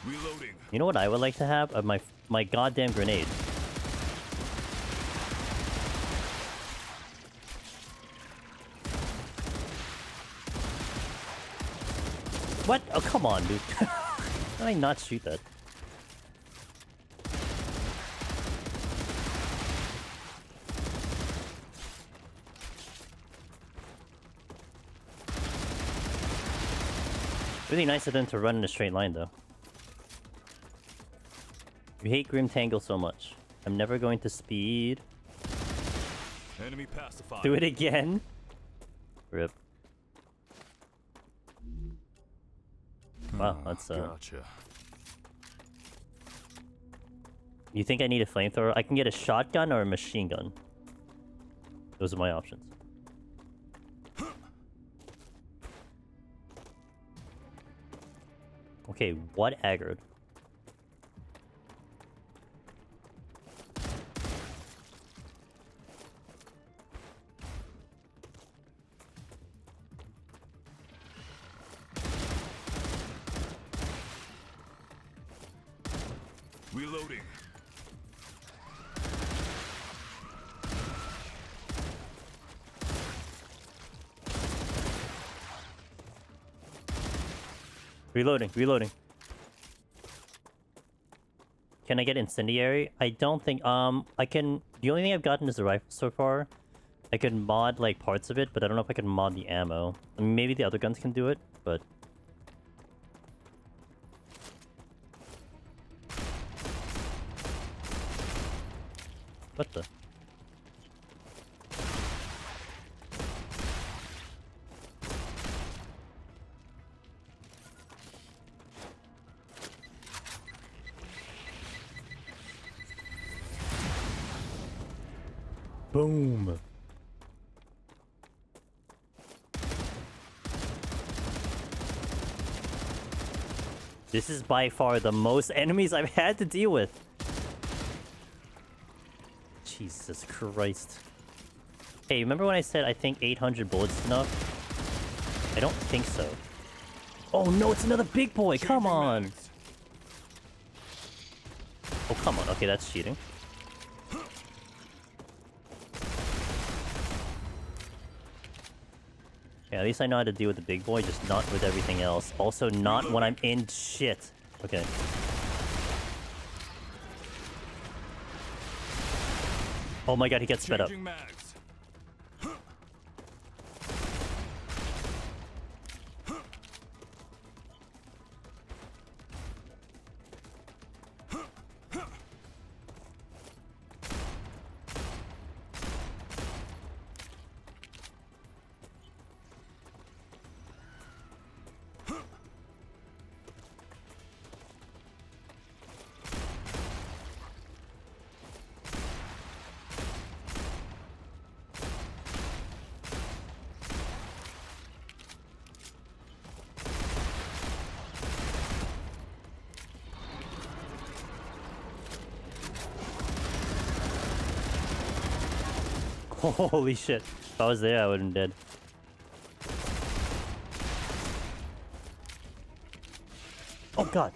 Reloading. You know what I would like to have? My goddamn grenade. What? Oh, come on, dude. How did I not shoot that? Really nice of them to run in a straight line, though. You hate Grim Tangle so much. I'm never going to speed. Enemy pacified. Do it again? Rip. Wow, that's Gotcha. You think I need a flamethrower? I can get a shotgun or a machine gun. Those are my options. Okay, what aggroed? Reloading. Reloading, reloading. Can I get incendiary? I don't think, I can... The only thing I've gotten is the rifle so far. I can mod, like, parts of it, but I don't know if I can mod the ammo. I mean, maybe the other guns can do it, but... What the? Boom. This is by far the most enemies I've had to deal with. Jesus Christ. Hey, remember when I said I think 800 bullets is enough? I don't think so. Oh no, it's another big boy! Come on! Oh, come on. Okay, that's cheating. Yeah, at least I know how to deal with the big boy, just not with everything else. Also, not when I'm in shit. Okay. Oh my god, he gets sped up. Changing mags. Holy shit. If I was there, I would have been dead. Oh god.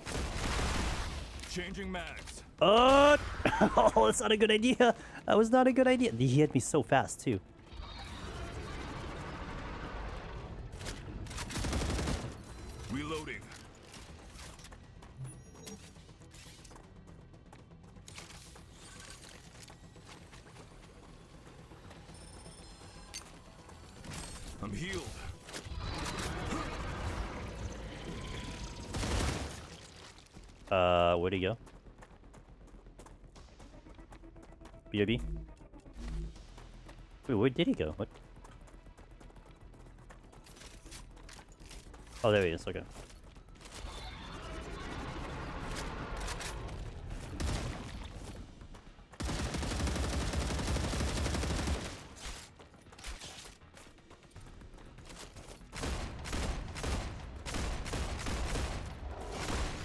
Changing mags. Oh, that's not a good idea. That was not a good idea. He hit me so fast, too. Reloading. I'm healed. Where'd he go? BRB? Wait, where did he go? What? Oh, there he is. Okay.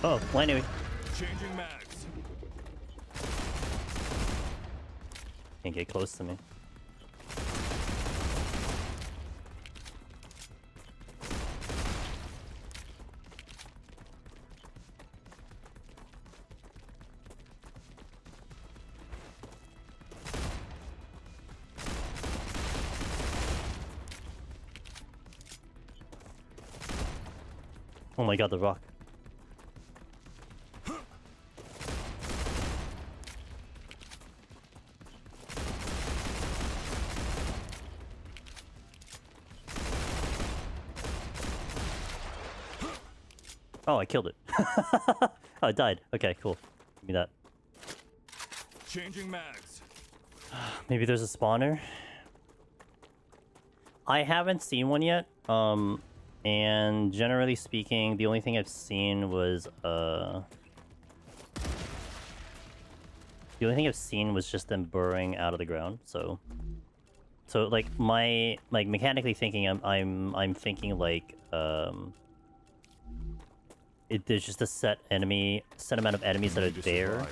Oh, landing. Changing mags. Can't get close to me. Oh my god, the rock. Oh, I killed it. Oh, it died. Okay, cool. Give me that. Changing mags. Maybe there's a spawner. I haven't seen one yet. And generally speaking, the only thing I've seen was just them burrowing out of the ground. So like mechanically thinking, I'm thinking like there's just a set amount of enemies that are there.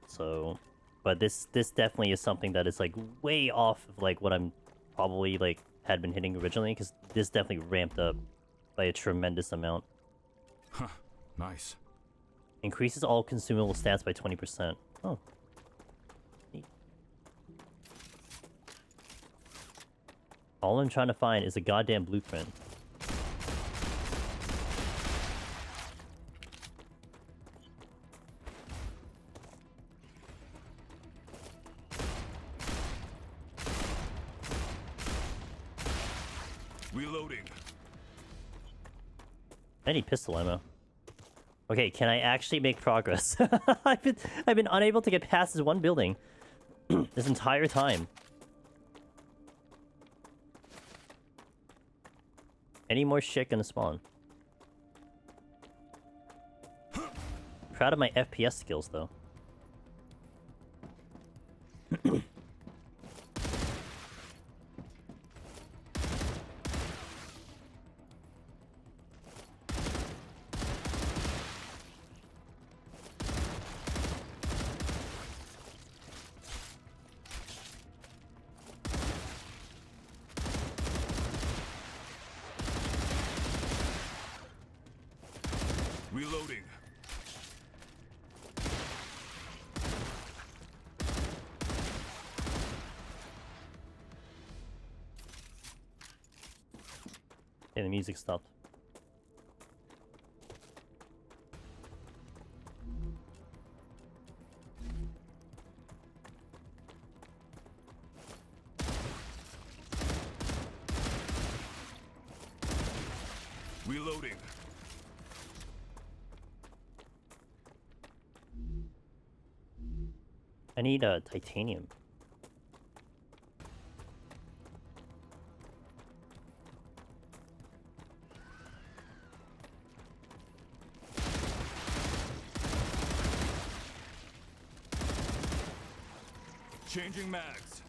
So, but this definitely is something that is like way off of like what I'm probably like had been hitting originally, because this definitely ramped up by a tremendous amount. Huh. Nice. Increases all consumable stats by 20%. Oh. Neat. All I'm trying to find is a goddamn blueprint. Reloading. I need pistol ammo. Okay, can I actually make progress? I've been unable to get past this one building this entire time. Any more shit gonna spawn? Proud of my FPS skills though. Reloading. Okay, the music stopped. Reloading. I need titanium. Changing mags.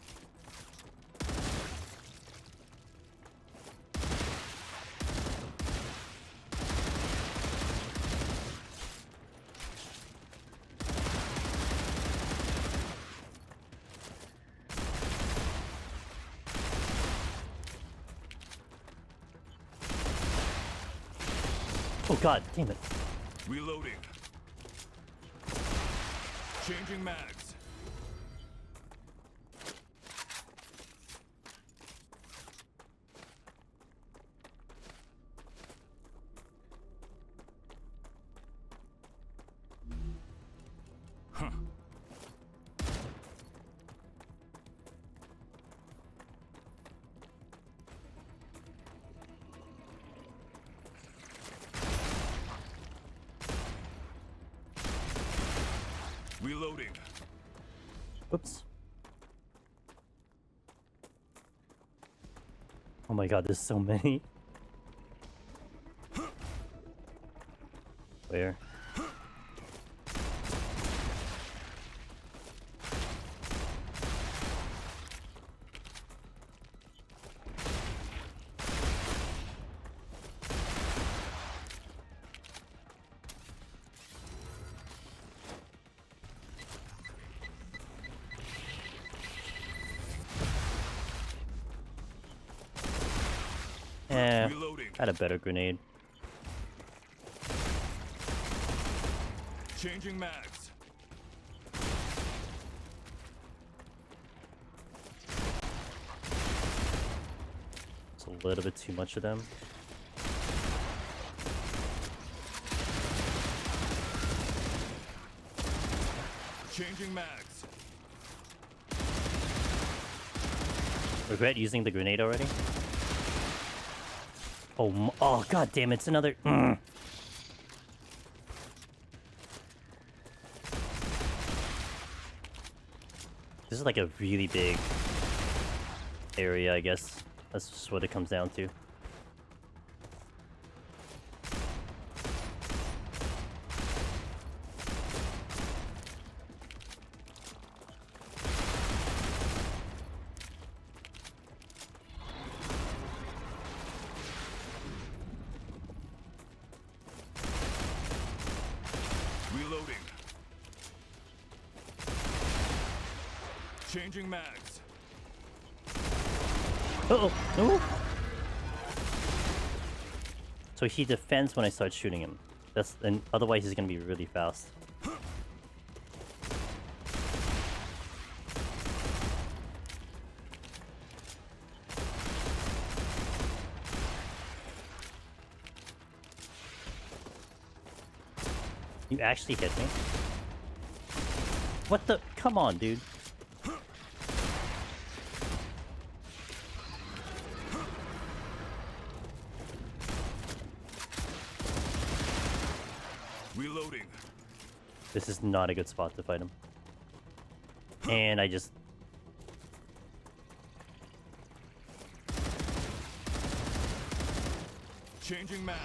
Oh god, damn it. Reloading. Changing mags. Huh. Reloading. Oops. Oh my god, there's so many. Where? Eh, Reloading. had a better grenade. Changing mags. It's a little bit too much of them. Changing mags. Regret using the grenade already? Oh, oh god damn it, it's another... This is like a really big area, I guess. That's just what it comes down to. Reloading. Changing mags. Uh-oh! No! So he defends when I start shooting him. And otherwise he's gonna be really fast. You actually hit me? What the? Come on, dude. Reloading. This is not a good spot to fight him. And I just... Changing mags.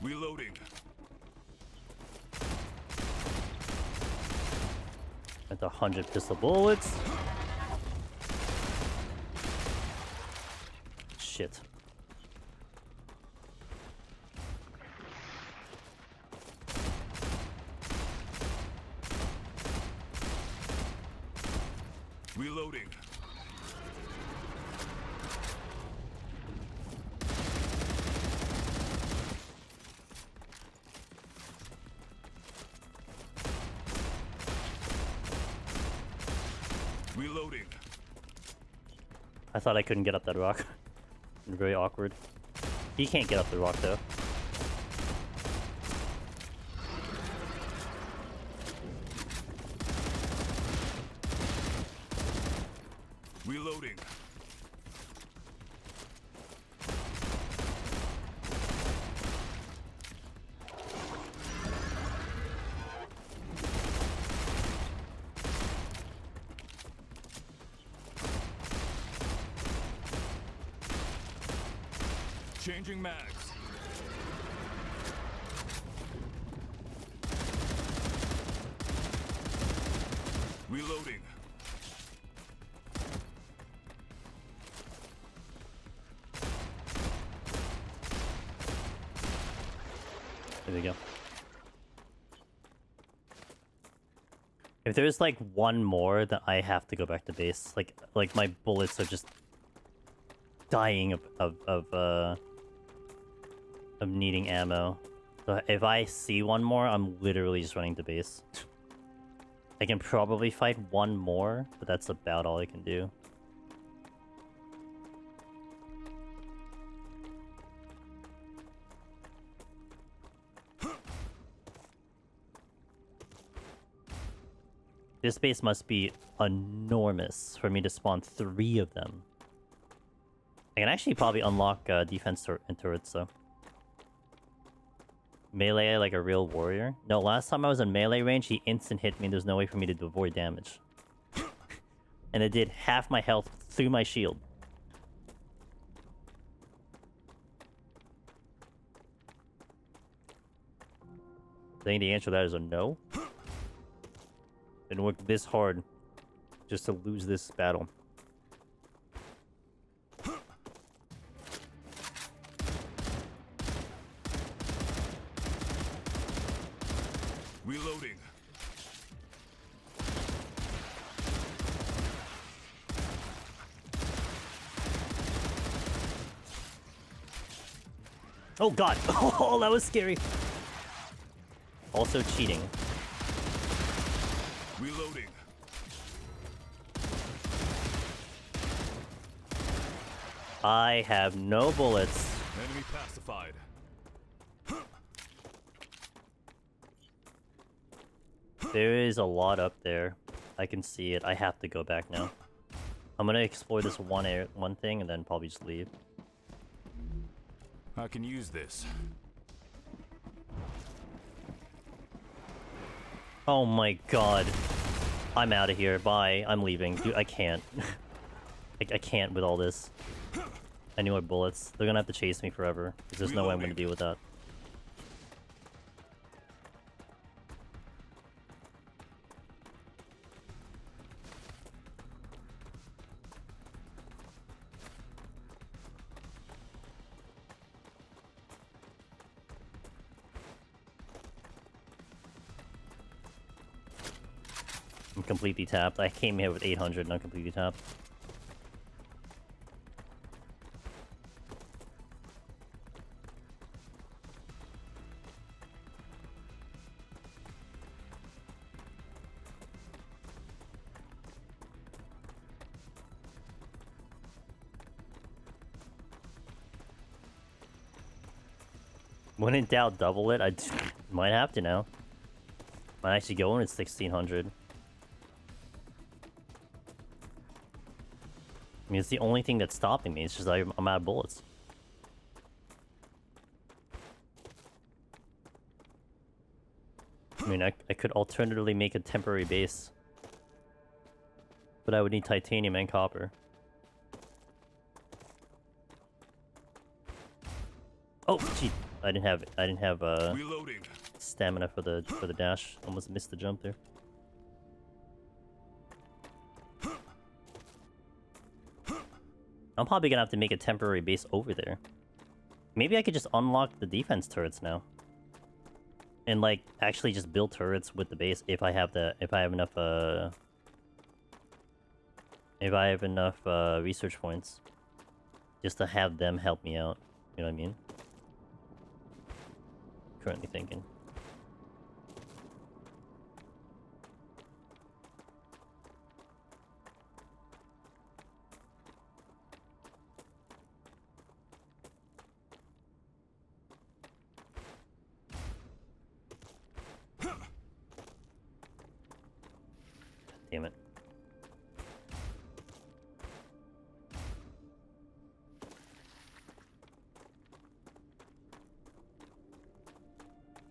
Reloading. At 100 pistol bullets. Shit. Reloading. Reloading. I thought I couldn't get up that rock. Very awkward. He can't get up the rock though. Reloading. Changing mags. Reloading. There we go. If there's like one more, then I have to go back to base. Like my bullets are just dying of needing ammo. So if I see one more, I'm literally just running to base. I can probably fight one more, but that's about all I can do. This base must be enormous for me to spawn 3 of them. I can actually probably unlock defense turrets, though. Melee like a real warrior? No, last time I was in melee range, he instant hit me. There's no way for me to avoid damage. and it did half my health through my shield. I think the answer to that is a no. Didn't work this hard just to lose this battle. Reloading. Oh god! Oh, that was scary. Also cheating. Reloading. I have no bullets. Enemy pacified. There is a lot up there. I can see it. I have to go back now. I'm gonna explore this one thing and then probably just leave. I can use this. Oh my god. I'm out of here. Bye. I'm leaving. Dude, I can't. I can't with all this. I need more bullets. They're gonna have to chase me forever. Because there's no way I'm gonna deal with that. I'm completely tapped. I came here with 800 and I'm completely tapped. When in doubt, double it. I might have to now. Might actually go in at 1600. I mean, it's the only thing that's stopping me. It's just I'm out of bullets. I mean, I could alternatively make a temporary base. But I would need titanium and copper. Oh, gee. I didn't have Reloading. stamina for the dash. Almost missed the jump there. I'm probably gonna have to make a temporary base over there. Maybe I could just unlock the defense turrets now. And like actually just build turrets with the base if I have enough research points. Just to have them help me out. You know what I mean? Currently thinking. Damn it.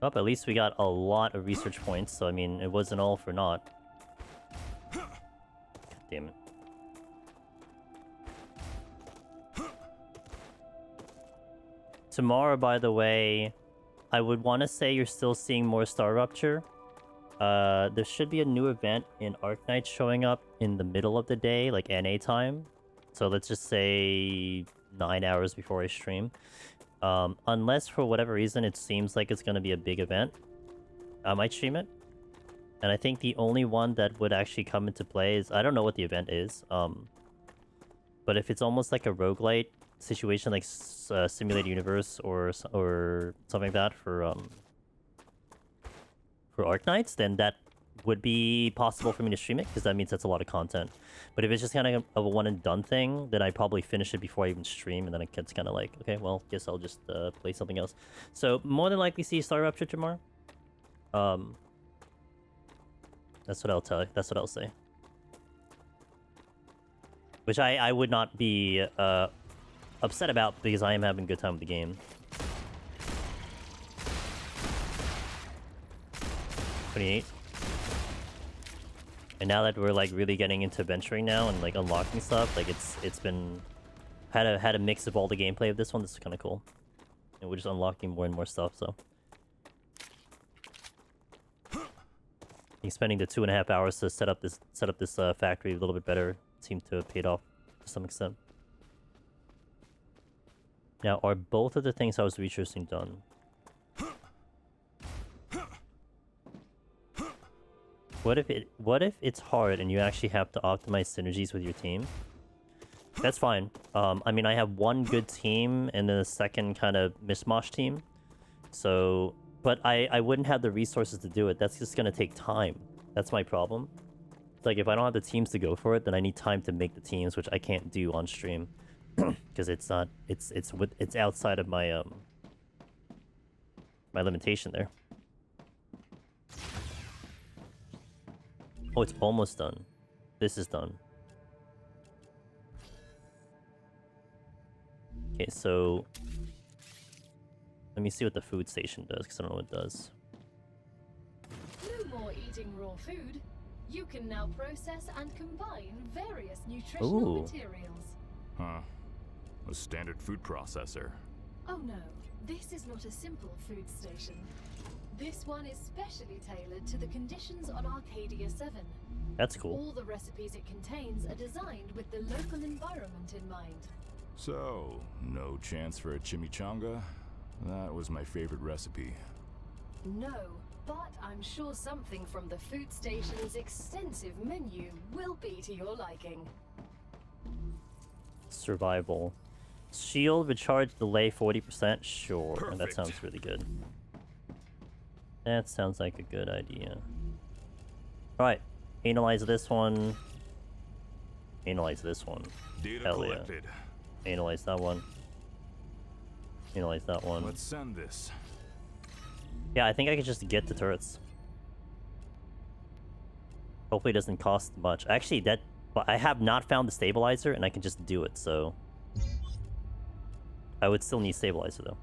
Oh, at least we got a lot of research points, so I mean, it wasn't all for naught. God damn it. Tomorrow, by the way, I would want to say you're still seeing more StarRupture. There should be a new event in Arknight showing up in the middle of the day, like NA time. So let's just say 9 hours before I stream. Unless for whatever reason it seems like it's going to be a big event, I might stream it. And I think the only one that would actually come into play is, I don't know what the event is, but if it's almost like a roguelite situation, like Simulated Universe or something like that for Arknights, then that would be possible for me to stream it, because that means that's a lot of content. But if it's just kind of a one and done thing, then I probably finish it before I even stream, and then it gets kind of like, okay, well, guess I'll just play something else. So more than likely see StarRupture tomorrow. That's what I'll tell you. That's what I'll say. Which I would not be upset about, because I am having a good time with the game. 28. And now that we're like really getting into venturing now and like unlocking stuff, like it's been had a mix of all the gameplay of this one. This is kind of cool, and we're just unlocking more and more stuff. So, I think spending the 2.5 hours to set up this factory a little bit better seemed to have paid off to some extent. Now, are both of the things I was researching done? What if it's hard and you actually have to optimize synergies with your team? That's fine. I mean, I have one good team and then a second kind of mishmash team. So, but I wouldn't have the resources to do it. That's just gonna take time. That's my problem. It's like if I don't have the teams to go for it, then I need time to make the teams, which I can't do on stream because it's outside of my my limitation there. Oh, it's almost done. This is done. Okay, so let me see what the food station does, because I don't know what it does. No more eating raw food. You can now process and combine various nutritional materials. Huh. A standard food processor. Oh no, this is not a simple food station. This one is specially tailored to the conditions on Arcadia 7. That's cool. All the recipes it contains are designed with the local environment in mind. So, no chance for a chimichanga? That was my favorite recipe. No, but I'm sure something from the food station's extensive menu will be to your liking. Survival. Shield recharge delay 40%? Sure. Perfect. That sounds really good. That sounds like a good idea. Alright. Analyze this one. Analyze this one. Data Hell collected. Yeah. Analyze that one. Analyze that one. Let's send this. Yeah, I think I can just get the turrets. Hopefully it doesn't cost much. Actually, but I have not found the stabilizer, and I can just do it, so... I would still need stabilizer, though.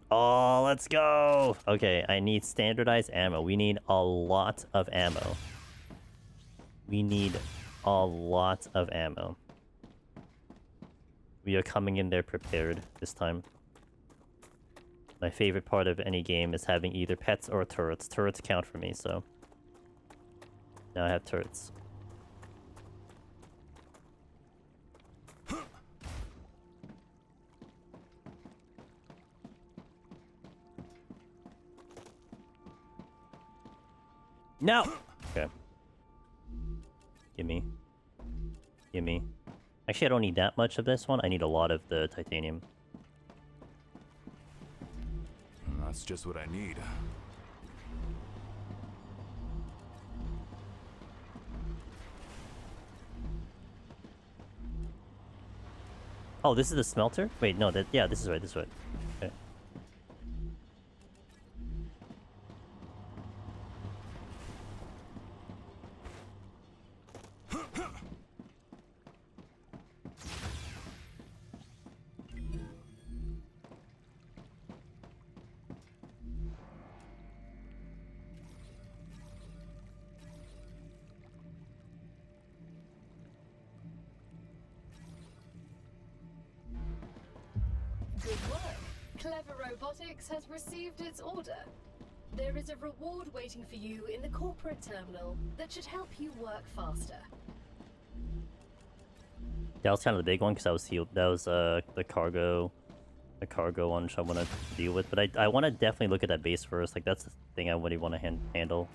Oh, let's go! Okay, I need standardized ammo. We need a lot of ammo. We need a lot of ammo. We are coming in there prepared this time. My favorite part of any game is having either pets or turrets. Turrets count for me, so... Now I have turrets. No! Okay. Gimme. Gimme. Actually, I don't need that much of this one. I need a lot of the titanium. That's just what I need. Oh, this is the smelter? Wait, no, yeah, this is right, this is right. Okay. Good work. Clever Robotics has received its order. There is a reward waiting for you in the corporate terminal that should help you work faster. That was kind of the big one because I was healed. That was the cargo one which I want to deal with. But I want to definitely look at that base first. Like that's the thing I really want to handle.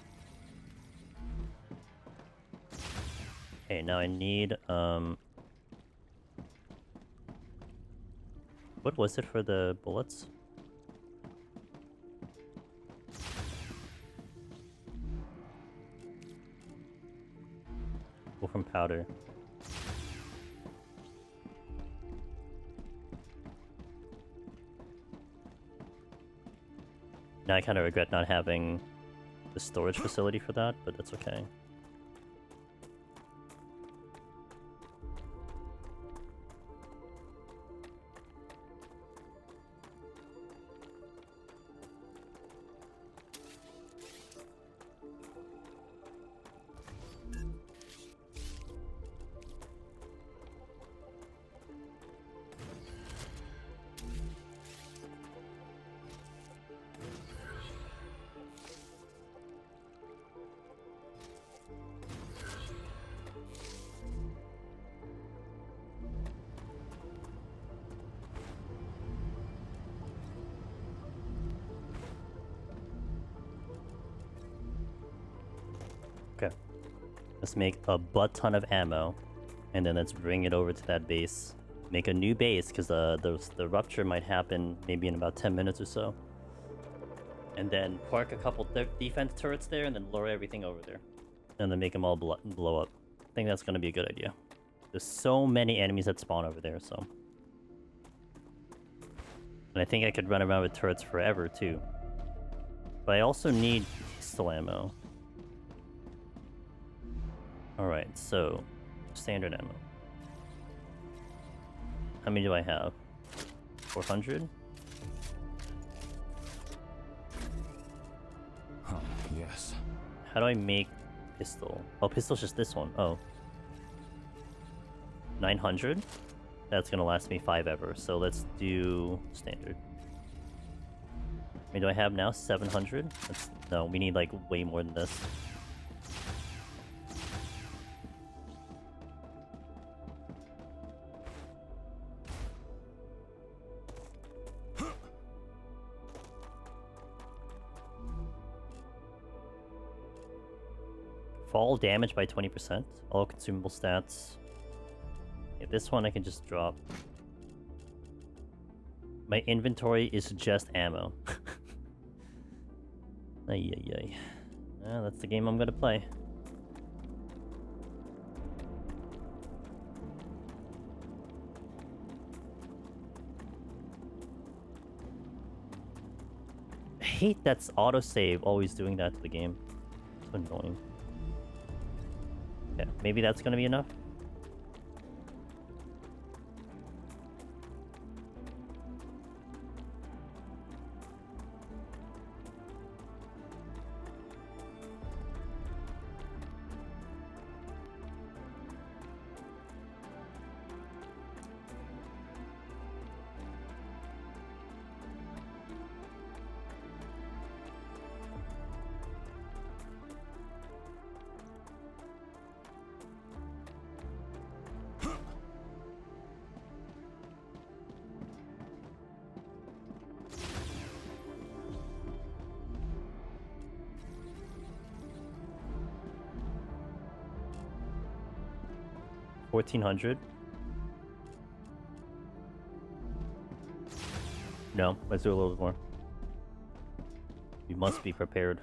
Okay, now I need what was it for the bullets? Wolfram powder. Now I kind of regret not having the storage facility for that, but that's okay. Let's make a butt ton of ammo, and then let's bring it over to that base. Make a new base, because the rupture might happen maybe in about 10 minutes or so. And then park a couple defense turrets there, and then lure everything over there. And then make them all blow up. I think that's going to be a good idea. There's so many enemies that spawn over there, so... And I think I could run around with turrets forever, too. But I also need pistol ammo. Alright, so... standard ammo. How many do I have? 400? Huh, yes. How do I make pistol? Oh, pistol's just this one. Oh. 900? That's gonna last me 5 ever, so let's do standard. I mean, do I have now 700? No, we need like way more than this. Fall damage by 20%. All consumable stats. Yeah, this one I can just drop. My inventory is just ammo. Ay, ay, ay. That's the game I'm gonna play. I hate that's autosave always doing that to the game. So annoying. Yeah, maybe that's gonna be enough. $1,400. No, let's do a little bit more. We must be prepared.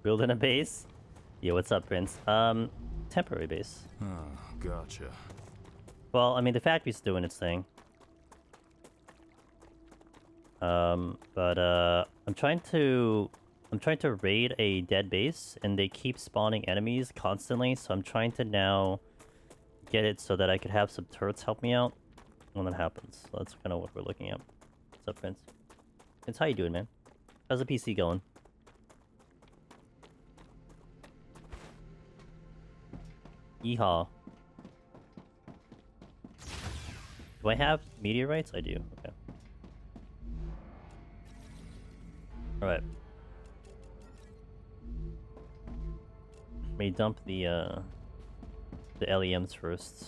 Building a base? Yeah, what's up, Prince? Temporary base. Oh, gotcha. Well, I mean, the factory's doing its thing. I'm trying to raid a dead base, and they keep spawning enemies constantly, so I'm trying to now get it so that I could have some turrets help me out when that happens. So that's kind of what we're looking at. What's up, Prince? Prince, how you doing, man? How's the PC going? Yeehaw. Do I have meteorites? I do. Okay. Alright. Let me dump the LEMs first.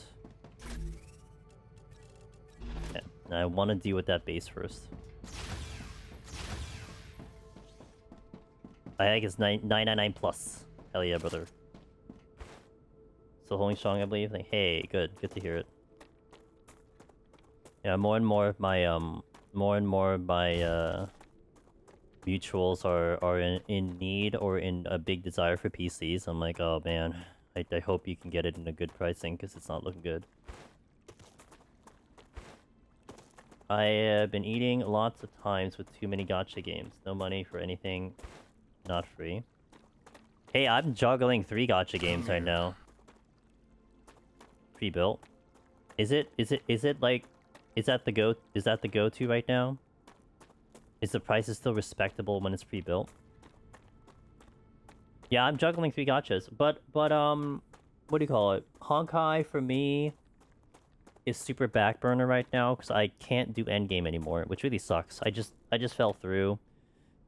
Okay. I want to deal with that base first. I think it's 999 plus. Hell yeah, brother. Still holding strong, I believe. Like, hey, good to hear it. Yeah, more and more of my mutuals are in need or in a big desire for PCs. I'm like, oh man, I hope you can get it in a good pricing because it's not looking good. I have been eating lots of times with too many gacha games. No money for anything not free. Hey, I'm juggling 3 gacha games right now. Pre-built. Is that the go-to right now? Is the price still respectable when it's pre-built? Yeah, I'm juggling 3 gachas, but what do you call it? Honkai for me is super back burner right now because I can't do endgame anymore, which really sucks. I just fell through.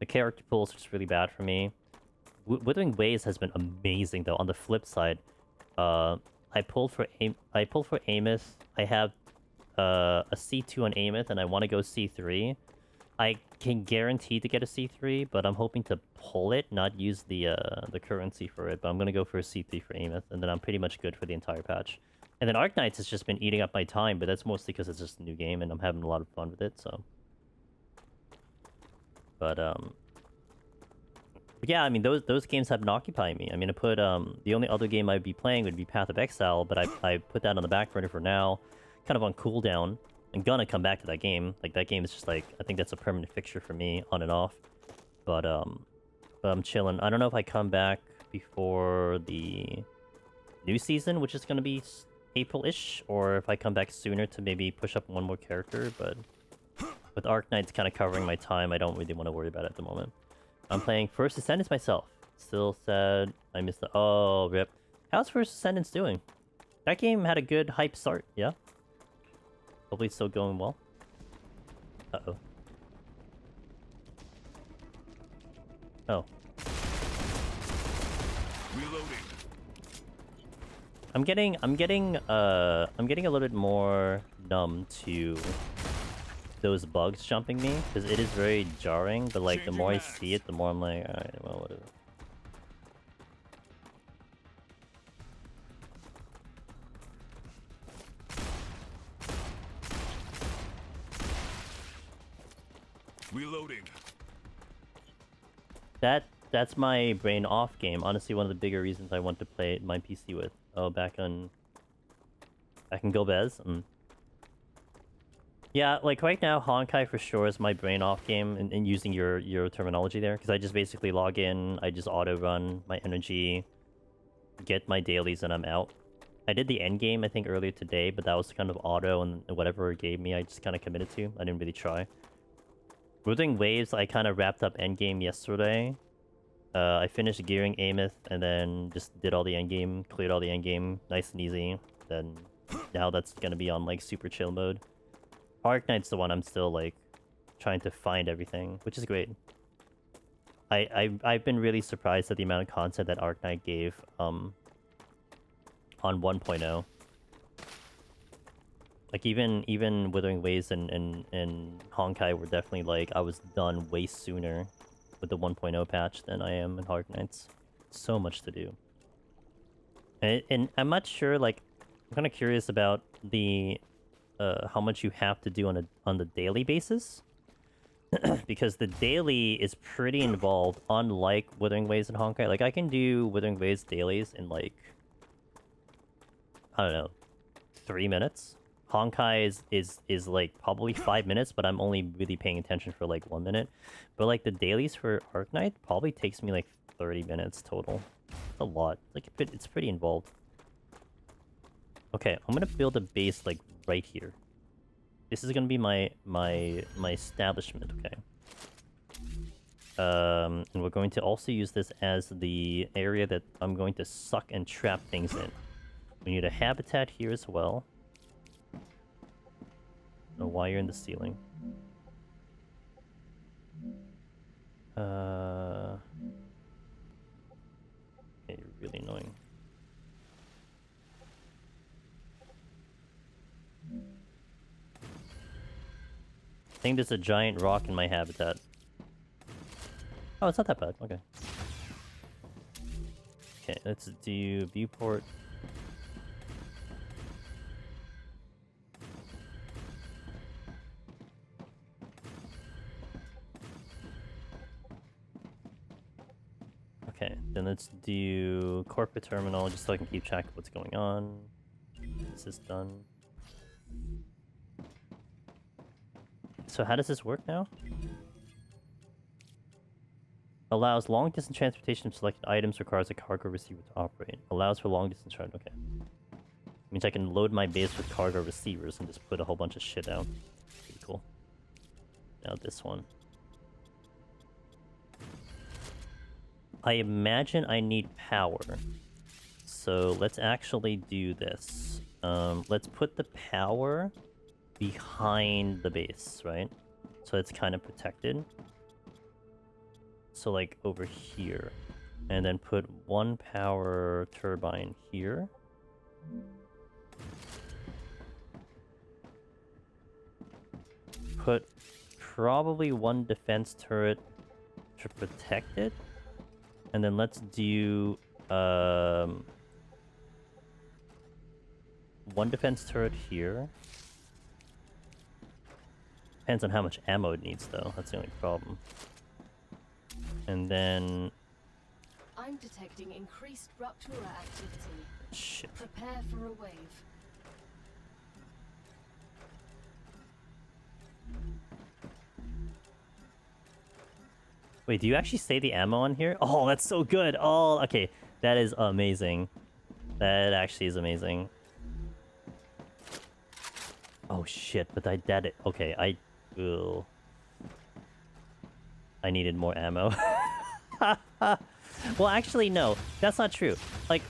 The character pool is just really bad for me. Withering Waves has been amazing though. On the flip side, I pulled for Amos. I have a C2 on Amos, and I want to go C3. I can guarantee to get a C3, but I'm hoping to pull it, not use the currency for it. But I'm gonna go for a C3 for Amos, and then I'm pretty much good for the entire patch. And then Arknights has just been eating up my time, but that's mostly because it's just a new game, and I'm having a lot of fun with it. So, but yeah, I mean those games have been occupying me. I mean, I put the only other game I'd be playing would be Path of Exile, but I put that on the back burner for now, kind of on cooldown. I'm gonna come back to that game. Like that game is just like I think that's a permanent fixture for me on and off. But I'm chilling. I don't know if I come back before the new season, which is gonna be April-ish, or if I come back sooner to maybe push up one more character. But with Arknights kind of covering my time, I don't really want to worry about it at the moment. I'm playing First Ascendance myself. Still sad. I missed the... Oh, rip. How's First Ascendance doing? That game had a good hype start, yeah? Hopefully it's still going well. Uh-oh. Oh. Reloading. I'm getting a little bit more numb to those bugs jumping me, because it is very jarring, but like the more I see it, the more I'm like, alright, well, whatever. Reloading. That's my brain off game. Honestly, one of the bigger reasons I want to play my PC with. Oh, back in Gobez. Yeah, like right now, Honkai for sure is my brain off game, in using your terminology there, because I just basically log in, I just auto run my energy, get my dailies, and I'm out. I did the end game I think earlier today, but that was kind of auto, and whatever it gave me, I just kind of committed to. I didn't really try. Withering Waves, I kind of wrapped up endgame yesterday. I finished gearing Amos, and then just did all the endgame, cleared all the endgame, nice and easy. Then now that's gonna be on like super chill mode. Arknight's the one I'm still like trying to find everything, which is great. I've been really surprised at the amount of content that Arknight gave on 1.0. Like even Withering Waves and Honkai were definitely like I was done way sooner with the 1.0 patch than I am in Arknights. So much to do. And I'm not sure, like I'm kind of curious about the how much you have to do on the daily basis. Because the daily is pretty involved, unlike Withering Waves and Honkai. Like I can do Withering Waves dailies in like I don't know 3 minutes. Honkai is like probably 5 minutes, but I'm only really paying attention for like 1 minute. But like the dailies for Arknight probably takes me like 30 minutes total. It's a lot. Like it's pretty involved. Okay, I'm gonna build a base like right here. This is gonna be my establishment, okay? And we're going to also use this as the area that I'm going to suck and trap things in. We need a habitat here as well. A wire in the ceiling. Okay, you're really annoying. I think there's a giant rock in my habitat. Oh, it's not that bad. Okay. Okay, let's do viewport. Okay, then let's do corporate terminal just so I can keep track of what's going on. This is done. So how does this work now? Allows long distance transportation of selected items, requires a cargo receiver to operate. Allows for long distance transport. Okay. Means I can load my base with cargo receivers and just put a whole bunch of shit out. Pretty cool. Now this one. I imagine I need power. So let's actually do this. Let's put the power behind the base, right? So it's kind of protected. So like over here. And then put one power turbine here. Put probably one defense turret to protect it. And then let's do one defense turret here. Depends on how much ammo it needs though, that's the only problem. And then I'm detecting increased Rupture activity. shit. Prepare for a wave. Wait, do you actually say the ammo on here? Oh, that's so good. Oh, okay. That is amazing. That actually is amazing. Oh shit, but I did it. Okay, I needed more ammo. Well, actually, no. That's not true. Like,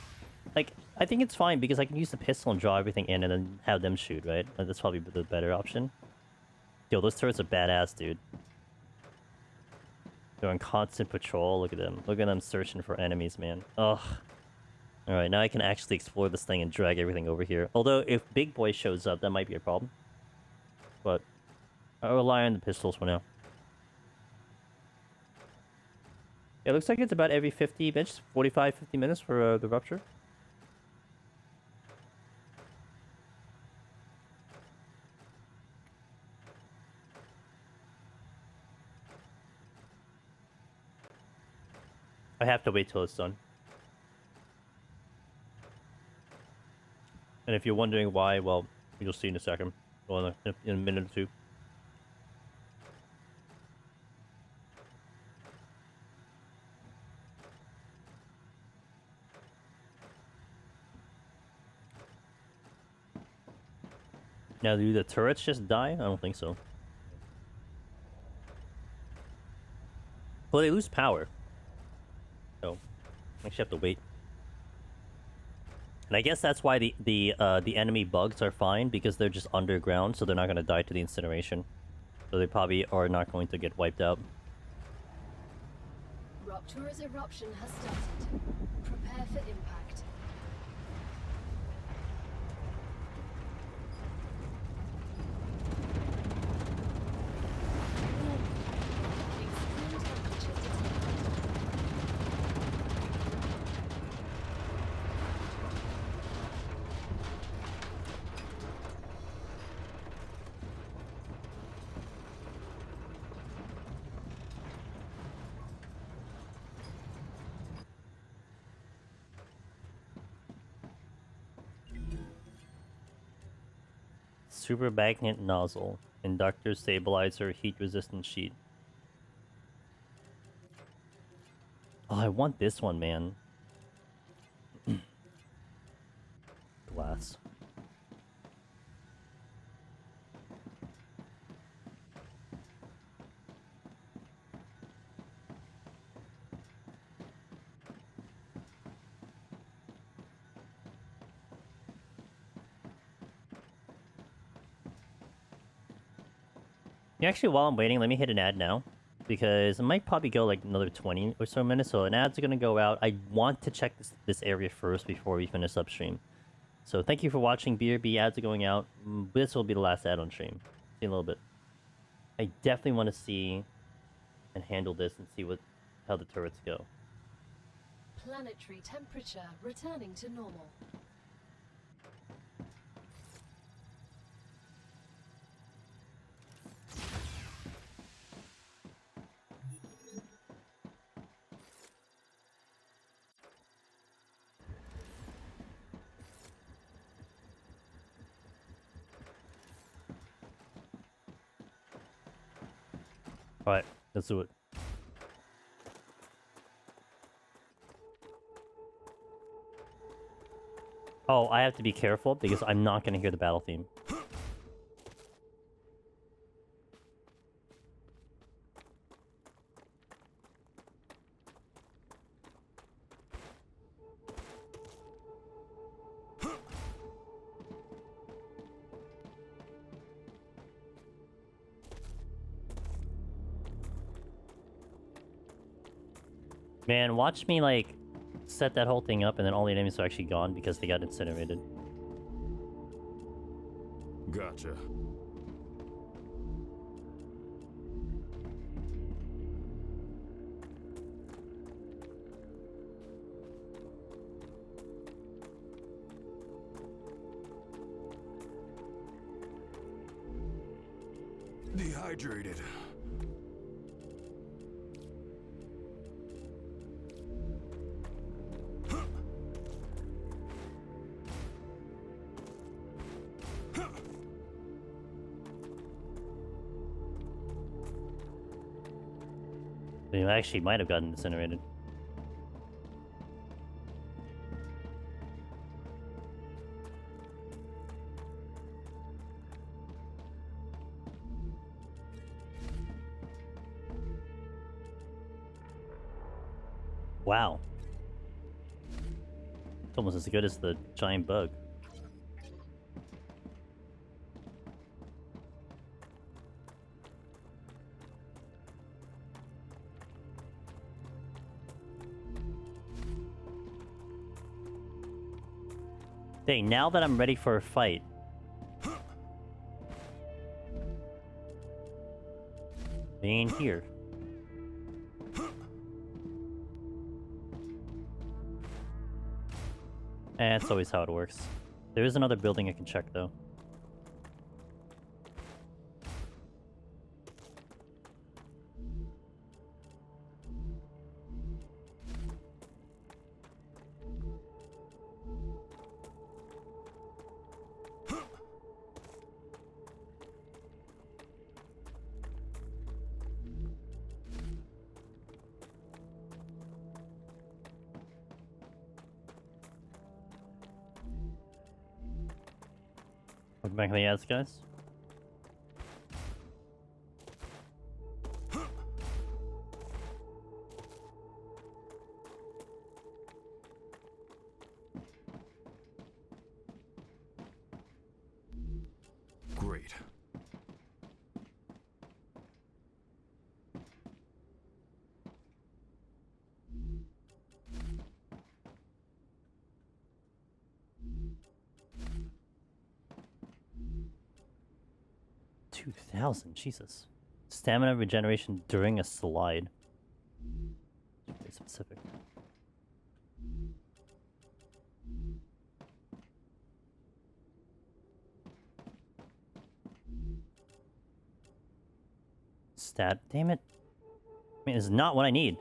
I think it's fine because I can use the pistol and draw everything in and then have them shoot, right? That's probably the better option. Yo, those turrets are badass, dude. They're on constant patrol. Look at them. Look at them searching for enemies, man. Ugh. Alright, now I can actually explore this thing and drag everything over here. Although, if Big Boy shows up, that might be a problem. But I'll rely on the pistols for now. Yeah, it looks like it's about every 50 minutes, 45, 50 minutes for the Rupture. I have to wait till it's done. And if you're wondering why, well, you'll see in a second. Well, in a minute or two. Now, do the turrets just die? I don't think so. Well, they lose power. So, I actually have to wait. And I guess that's why the enemy bugs are fine, because they're just underground, so they're not going to die to the incineration. So they probably are not going to get wiped out. Rupture's eruption has started. Prepare for impact. Extreme temperature detected. Super magnet nozzle. Inductor stabilizer. Heat resistant sheet. Oh, I want this one, man. Glass. Yeah, actually, while I'm waiting, let me hit an ad now. Because it might probably go like another 20 or so minutes, so an ad's gonna go out. I want to check this area first before we finish upstream. So thank you for watching. BRB, ads are going out. This will be the last ad on stream. See you in a little bit. I definitely want to see and handle this and see how the turrets go. Planetary temperature returning to normal. Alright, let's do it. Oh, I have to be careful because I'm not going to hear the battle theme. Man, watch me like set that whole thing up and then all the enemies are actually gone because they got incinerated. Gotcha. Dehydrated. They actually might have gotten incinerated. Wow. It's almost as good as the giant bug. Dang, now that I'm ready for a fight. They ain't here. That's always how it works. There is another building I can check, though. Welcome back to the ads, guys. Great. $2,000, Jesus. Stamina regeneration during a slide. Very specific. Stat, damn it. I mean, it's not what I need.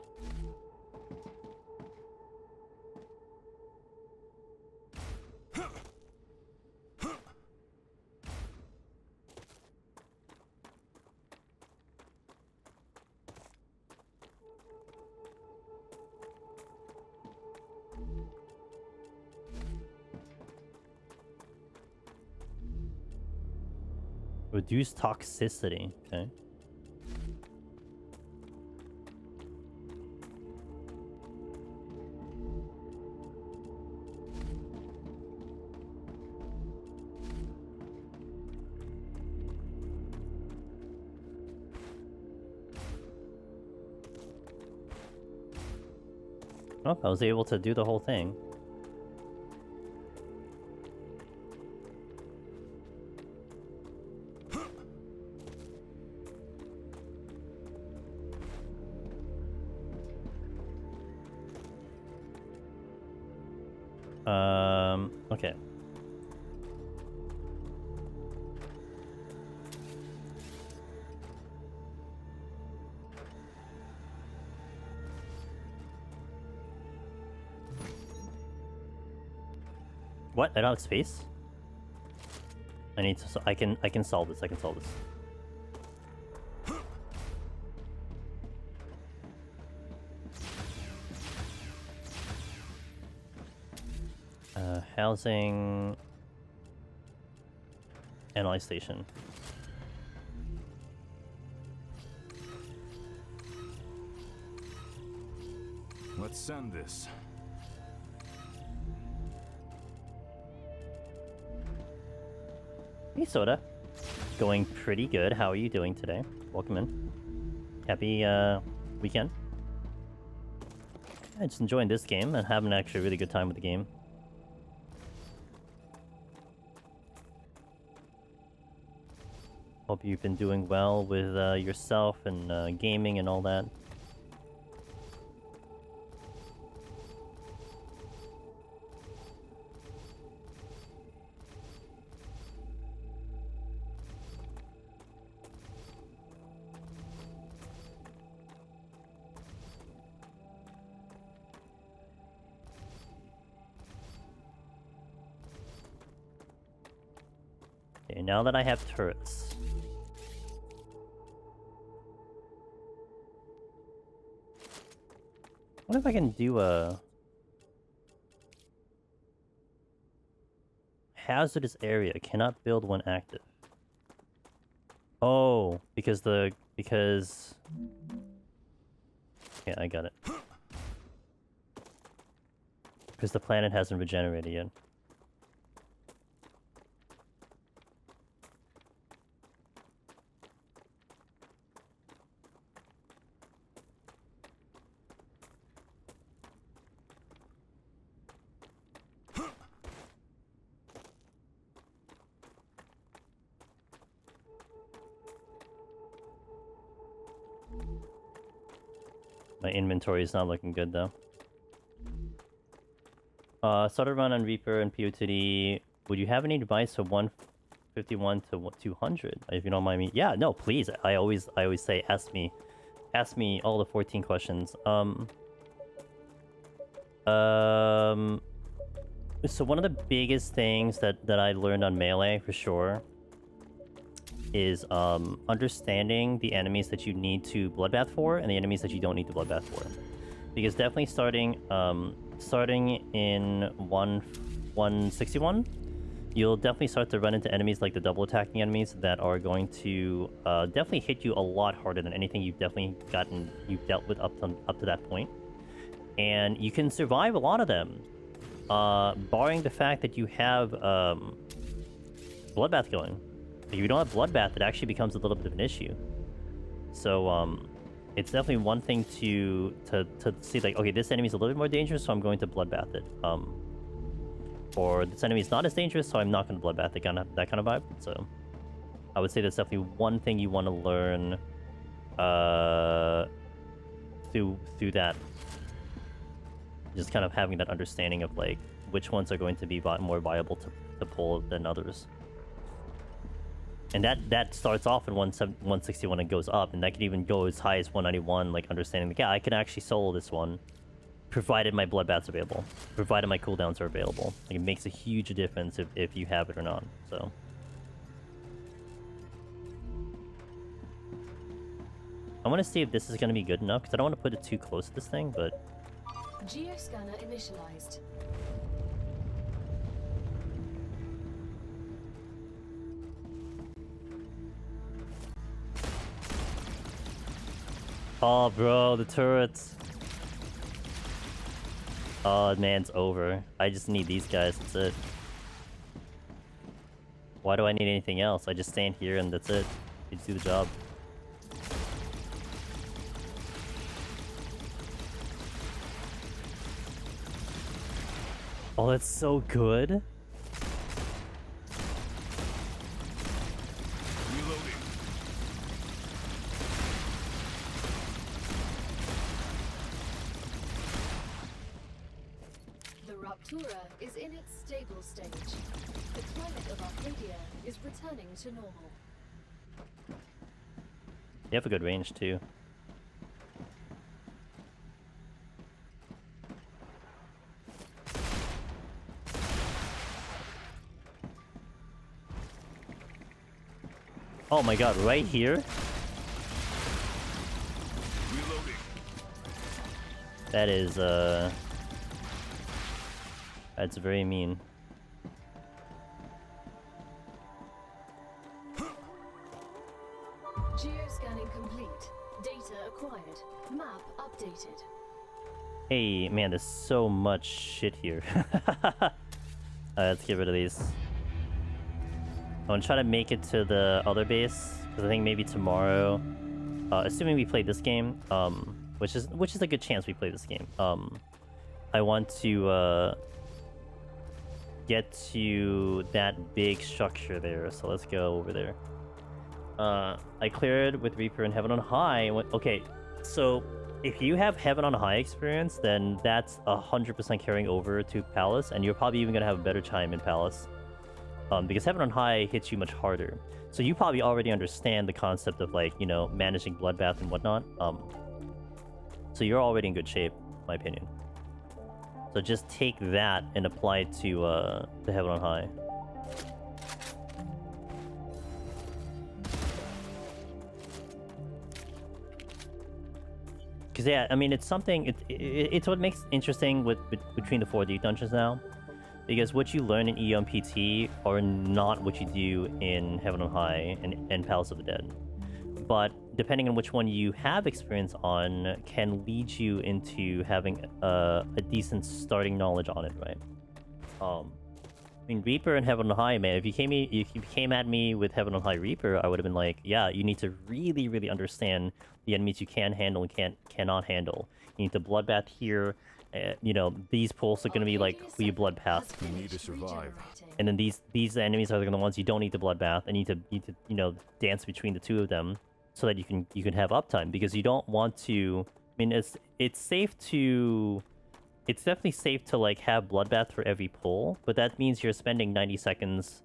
Reduce toxicity, okay. Oh, I was able to do the whole thing. Okay. What? I don't have space? I need to. I can solve this. I can solve this. Housing. Analyze station. Let's send this. Hey, Soda. Going pretty good. How are you doing today? Welcome in. Happy weekend. Yeah, just enjoying this game and having actually a really good time with the game. Hope you've been doing well with yourself and gaming and all that. Okay, now that I have turrets. What if I can do a hazardous area? Cannot build when active. Oh, because yeah, I got it. Because the planet hasn't regenerated yet. My inventory is not looking good though. Started run on Reaper and PO2D. Would you have any advice for 151 to 200? If you don't mind me. Yeah, no, please. I always say ask me all the 14 questions. So one of the biggest things that I learned on Melee for sure is understanding the enemies that you need to bloodbath for and the enemies that you don't need to bloodbath for. Because definitely starting in 161, you'll definitely start to run into enemies like the double attacking enemies that are going to definitely hit you a lot harder than anything you've dealt with up to that point. And you can survive a lot of them, barring the fact that you have bloodbath going. If you don't have bloodbath, it actually becomes a little bit of an issue. So it's definitely one thing to see, like, okay, this enemy's a little bit more dangerous, so I'm going to bloodbath it. Or this enemy is not as dangerous, so I'm not going to bloodbath it. That kind of vibe. So I would say that's definitely one thing you want to learn through that. Just kind of having that understanding of like which ones are going to be more viable to pull than others. And that starts off in 161 and goes up, and that can even go as high as 191, like understanding that, yeah, I can actually solo this one, provided my bloodbath's available, provided my cooldowns are available. Like, it makes a huge difference if you have it or not, so. I want to see if this is going to be good enough, because I don't want to put it too close to this thing, but... Geoscanner initialized. Oh, bro, the turrets. Oh, man, it's over. I just need these guys, that's it. Why do I need anything else? I just stand here and that's it. You just do the job. Oh, that's so good. Is in its stable stage. The climate of Arcadia is returning to normal. You have a good range too. Oh my god, right here? Reloading. That is, that's very mean. Geoscanning complete. Data acquired. Map updated. Hey, man, there's so much shit here. Let's get rid of these. I'm gonna try to make it to the other base, because I think maybe tomorrow, assuming we play this game, which is a good chance we play this game. I want to get to that big structure there, so let's go over there. I cleared with Reaper and Heaven on High. Okay, so if you have Heaven on High experience, then that's 100% carrying over to Palace, and you're probably even gonna have a better time in Palace. Because Heaven on High hits you much harder. So you probably already understand the concept of, like, you know, managing Bloodbath and whatnot. So you're already in good shape, in my opinion. So just take that and apply it to Heaven on High. Because yeah, I mean, it's something. It's what makes interesting between the 4D dungeons now. Because what you learn in EMPT are not what you do in Heaven on High and Palace of the Dead. But depending on which one you have experience on, can lead you into having a decent starting knowledge on it, right? I mean, Reaper and Heaven on High, man. If you came at me with Heaven on High Reaper, I would have been like, yeah, you need to really, really understand the enemies you can handle and cannot handle. You need to Bloodbath here. You know, these pulls are going to be like who you Bloodbath. You need to survive. And then these enemies are the ones you don't need to Bloodbath, and you need to you know, dance between the two of them so that you can have uptime, because you don't want to. I mean, it's safe to. It's definitely safe to, like, have Bloodbath for every pull, but that means you're spending 90 seconds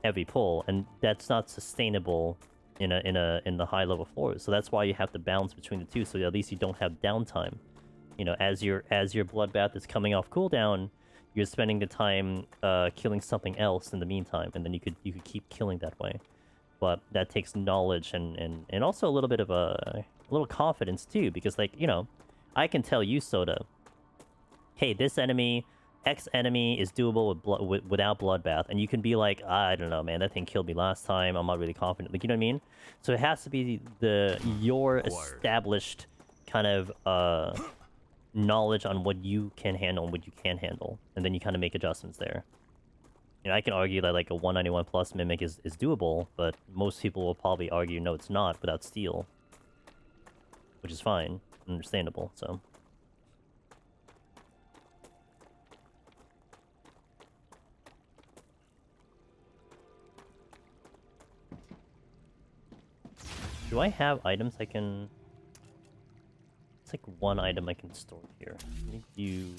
every pull, and that's not sustainable in the high level floors. So that's why you have to balance between the two, so at least you don't have downtime. You know, as your Bloodbath is coming off cooldown, you're spending the time killing something else in the meantime, and then you could keep killing that way. But that takes knowledge and also a little bit of a little confidence too, because, like, you know, I can tell you, Soda, hey, this enemy, X enemy is doable without Bloodbath, and you can be like, I don't know, man, that thing killed me last time, I'm not really confident. Like, you know what I mean? So it has to be your established kind of knowledge on what you can handle and what you can't handle, and then you kind of make adjustments there. You know, I can argue that, like, a 191 plus Mimic is doable, but most people will probably argue no, it's not without Steel, which is fine, understandable. So do I have items I can... It's like one item I can store here. Let me do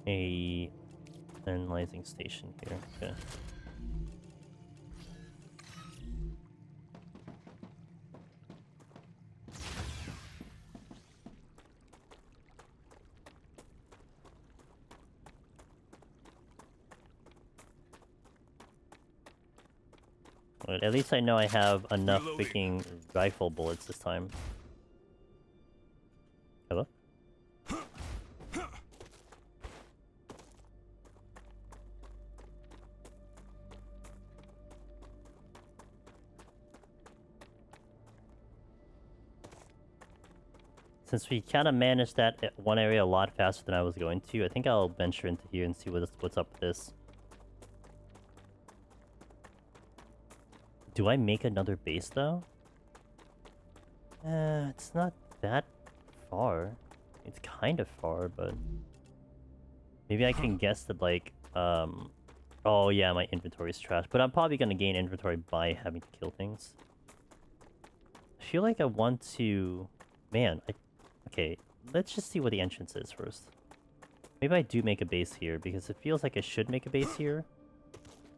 a analyzing station here. Okay. But at least I know I have enough freaking rifle bullets this time. Hello? Since we kind of managed that one area a lot faster than I was going to, I think I'll venture into here and see what's up with this. Do I make another base, though? It's not that far. It's kind of far, but... Maybe I can guess that, like, oh yeah, my inventory's trash. But I'm probably gonna gain inventory by having to kill things. I feel like I want to... Man, okay, let's just see what the entrance is first. Maybe I do make a base here, because it feels like I should make a base here.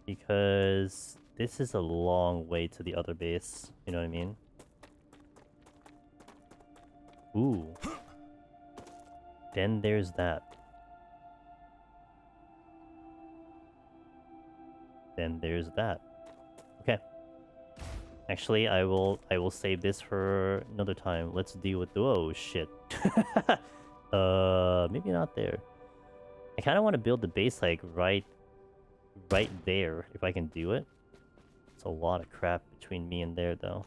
Because... this is a long way to the other base, you know what I mean? Ooh. Then there's that. Then there's that. Okay. Actually, I will save this for another time. Let's deal with the... oh, shit. Maybe not there. I kind of want to build the base, like, right there, if I can do it. It's a lot of crap between me and there, though.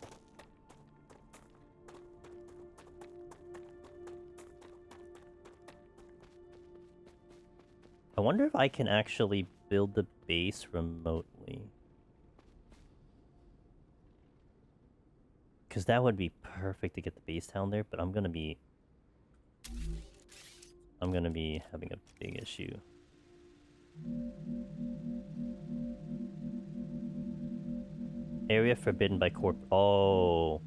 I wonder if I can actually build the base remotely. Because that would be perfect to get the base down there, but I'm gonna be having a big issue. Area forbidden by corp. Oh,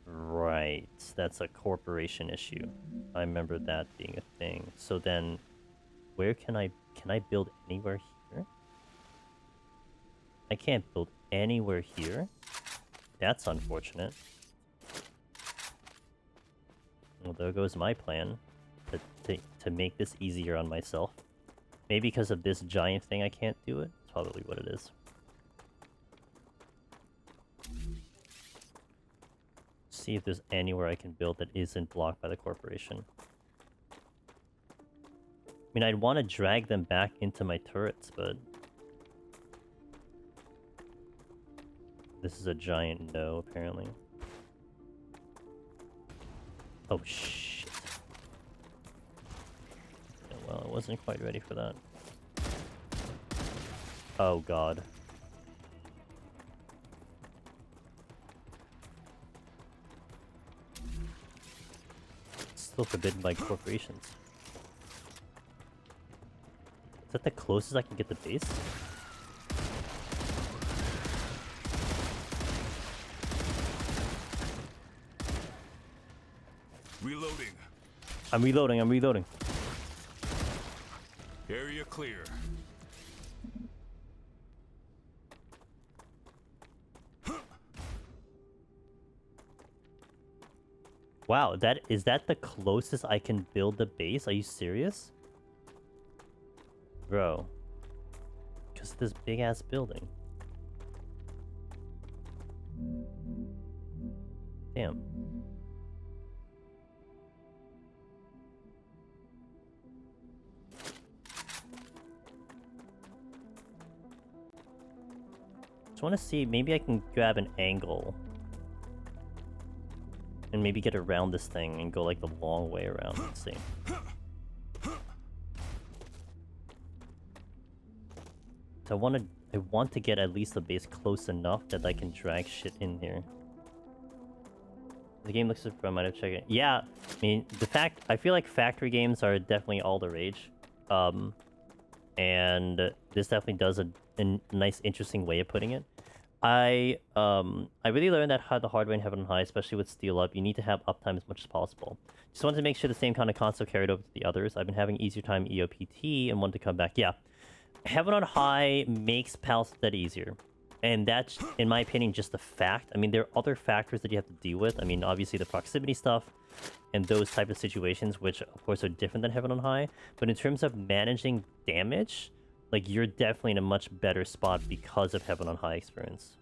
right. That's a corporation issue. I remember that being a thing. So then, where can I build anywhere here? I can't build anywhere here. That's unfortunate. Well, there goes my plan to make this easier on myself. Maybe because of this giant thing I can't do it. That's probably what it is. See if there's anywhere I can build that isn't blocked by the corporation. I mean, I'd want to drag them back into my turrets, but... This is a giant no, apparently. Oh, shit. Yeah, well, I wasn't quite ready for that. Oh, God. Still forbidden by corporations. Is that the closest I can get to base? Reloading. I'm reloading. Area clear. Wow, is that the closest I can build the base? Are you serious? Bro. Because of this big ass building. Damn. Just want to see, maybe I can grab an angle. And maybe get around this thing and go like the long way around. Let's see. So I want to get at least the base close enough that I can drag shit in here. The game looks like I might have checked it. Yeah, I mean I feel like factory games are definitely all the rage. And this definitely does a nice, interesting way of putting it. I really learned that the hard way in Heaven on High, especially with Steel Up, you need to have uptime as much as possible. Just wanted to make sure the same kind of concept carried over to the others. I've been having easier time EOPT and wanted to come back. Yeah, Heaven on High makes pals that easier. And that's, in my opinion, just a fact. I mean, there are other factors that you have to deal with. I mean, obviously the proximity stuff and those type of situations, which of course are different than Heaven on High. But in terms of managing damage, like, you're definitely in a much better spot because of Heaven on High experience.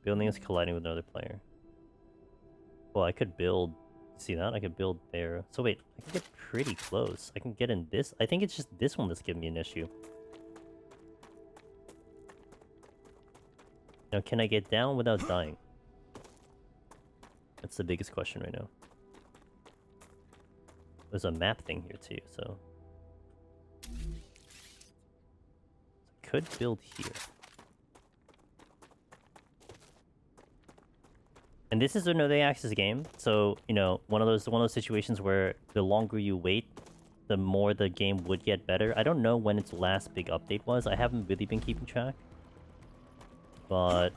Building is colliding with another player. Well, I could build... See that? I could build there. So wait, I can get pretty close. I can get in this. I think it's just this one that's giving me an issue. Now, can I get down without dying? That's the biggest question right now. There's a map thing here too, so... I could build here. And this is an early access game, so, you know, one of those situations where the longer you wait, the more the game would get better. I don't know when its last big update was. I haven't really been keeping track. But...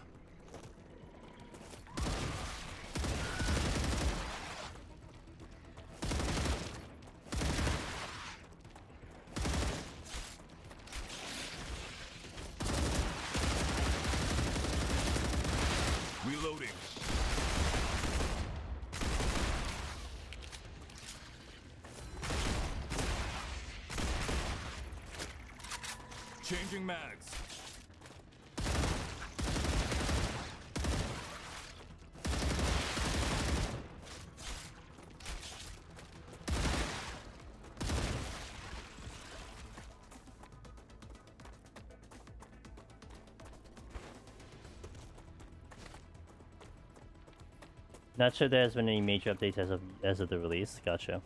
Reloading. Changing mags. Not sure there's been any major updates as of the release. Gotcha.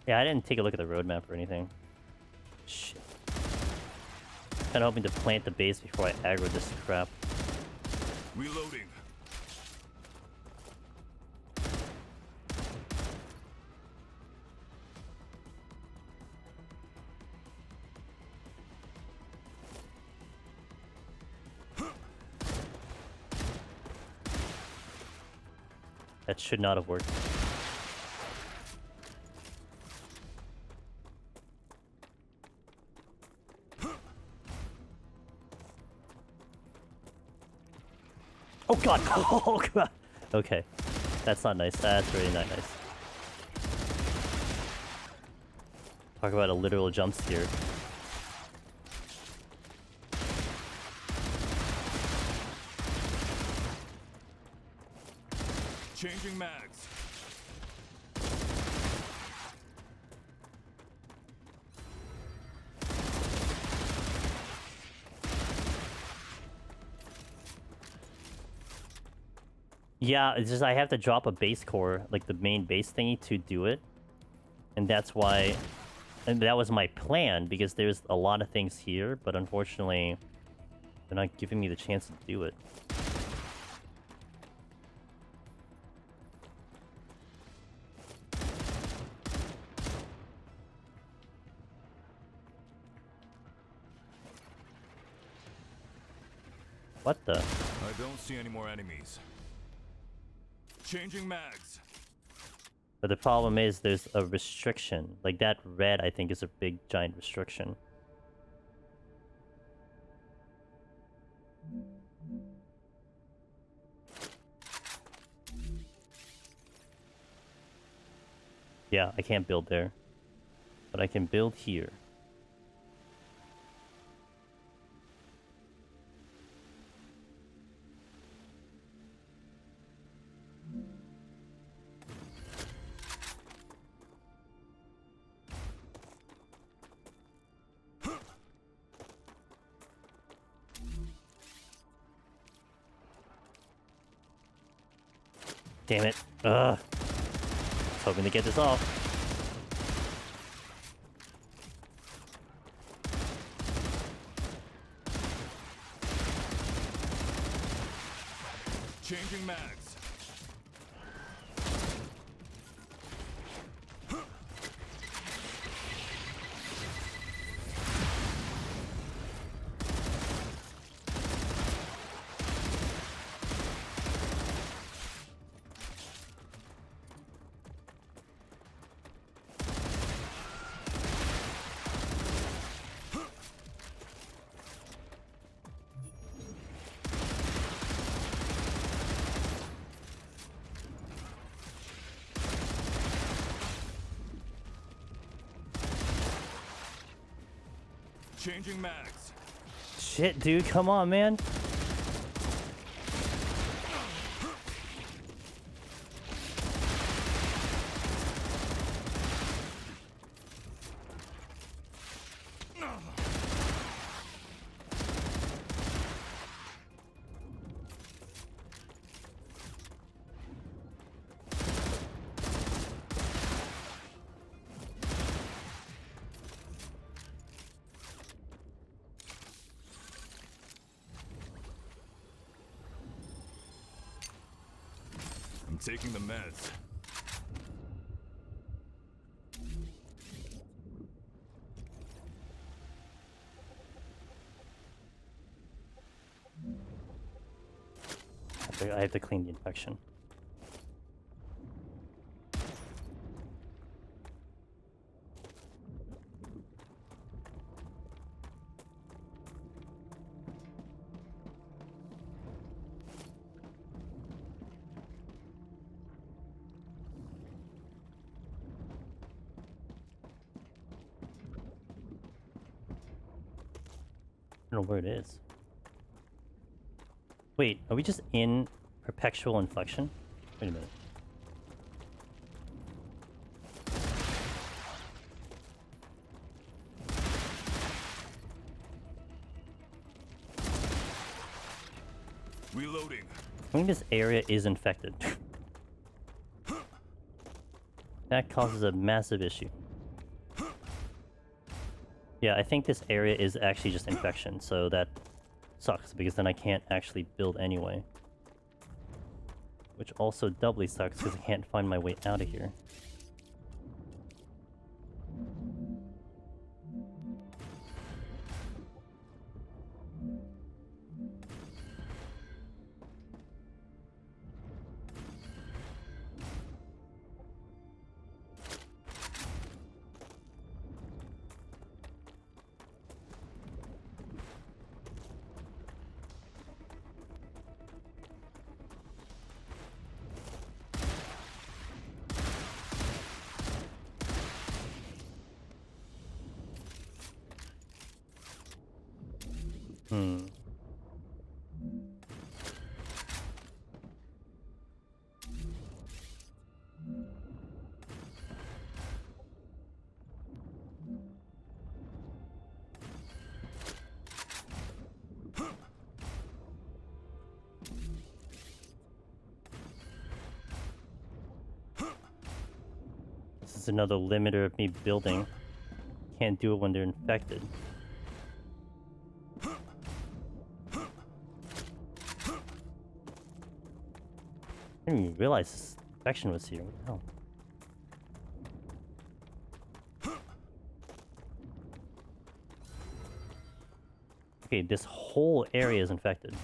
Yeah, I didn't take a look at the roadmap or anything. Shit. Kinda hoping to plant the base before I aggro this crap. Reloading. That should not have worked. Oh god! Oh god! Okay. That's not nice. That's really not nice. Talk about a literal jump scare. Changing mags. Yeah, it's just I have to drop a base core, like the main base thingy, to do it. And that's why... And that was my plan, because there's a lot of things here, but unfortunately, they're not giving me the chance to do it. What the? I don't see any more enemies. Changing mags. But the problem is there's a restriction. Like that red, I think, is a big giant restriction. Yeah, I can't build there. But I can build here. Damn it. Ugh. I was hoping to get this off. Changing mags. Changing mags. Shit, dude, come on, man. I'm taking the meds. I have to clean the infection. I don't know where it is. Wait, are we just in perpetual inflection? Wait a minute. Reloading. I think this area is infected. That causes a massive issue. Yeah, I think this area is actually just infection, so that sucks, because then I can't actually build anyway. Which also doubly sucks, because I can't find my way out of here. Hmm. This is another limiter of me building. Can't do it when they're infected. I didn't even realize this infection was here. What the hell? Okay, this whole area is infected.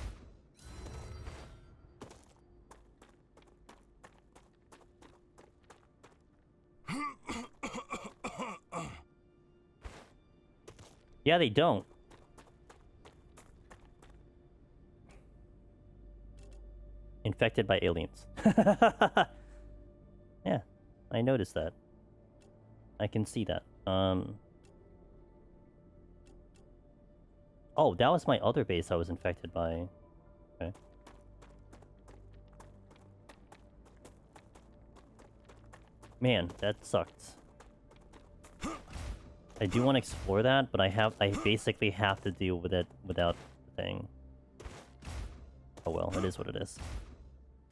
Yeah, they don't. Infected by aliens. Yeah, I noticed that. I can see that. Oh, that was my other base I was infected by. Okay. Man, that sucked. I do want to explore that, but I basically have to deal with it without the thing. Oh well, it is what it is.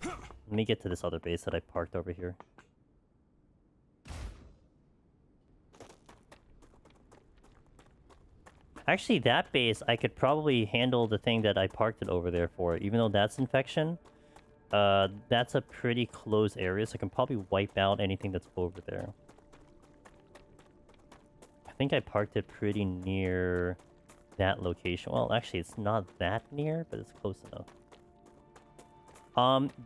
Let me get to this other base that I parked over here. Actually, that base, I could probably handle the thing that I parked it over there for. Even though that's infection, that's a pretty close area, so I can probably wipe out anything that's over there. I think I parked it pretty near that location. Well, actually, it's not that near, but it's close enough.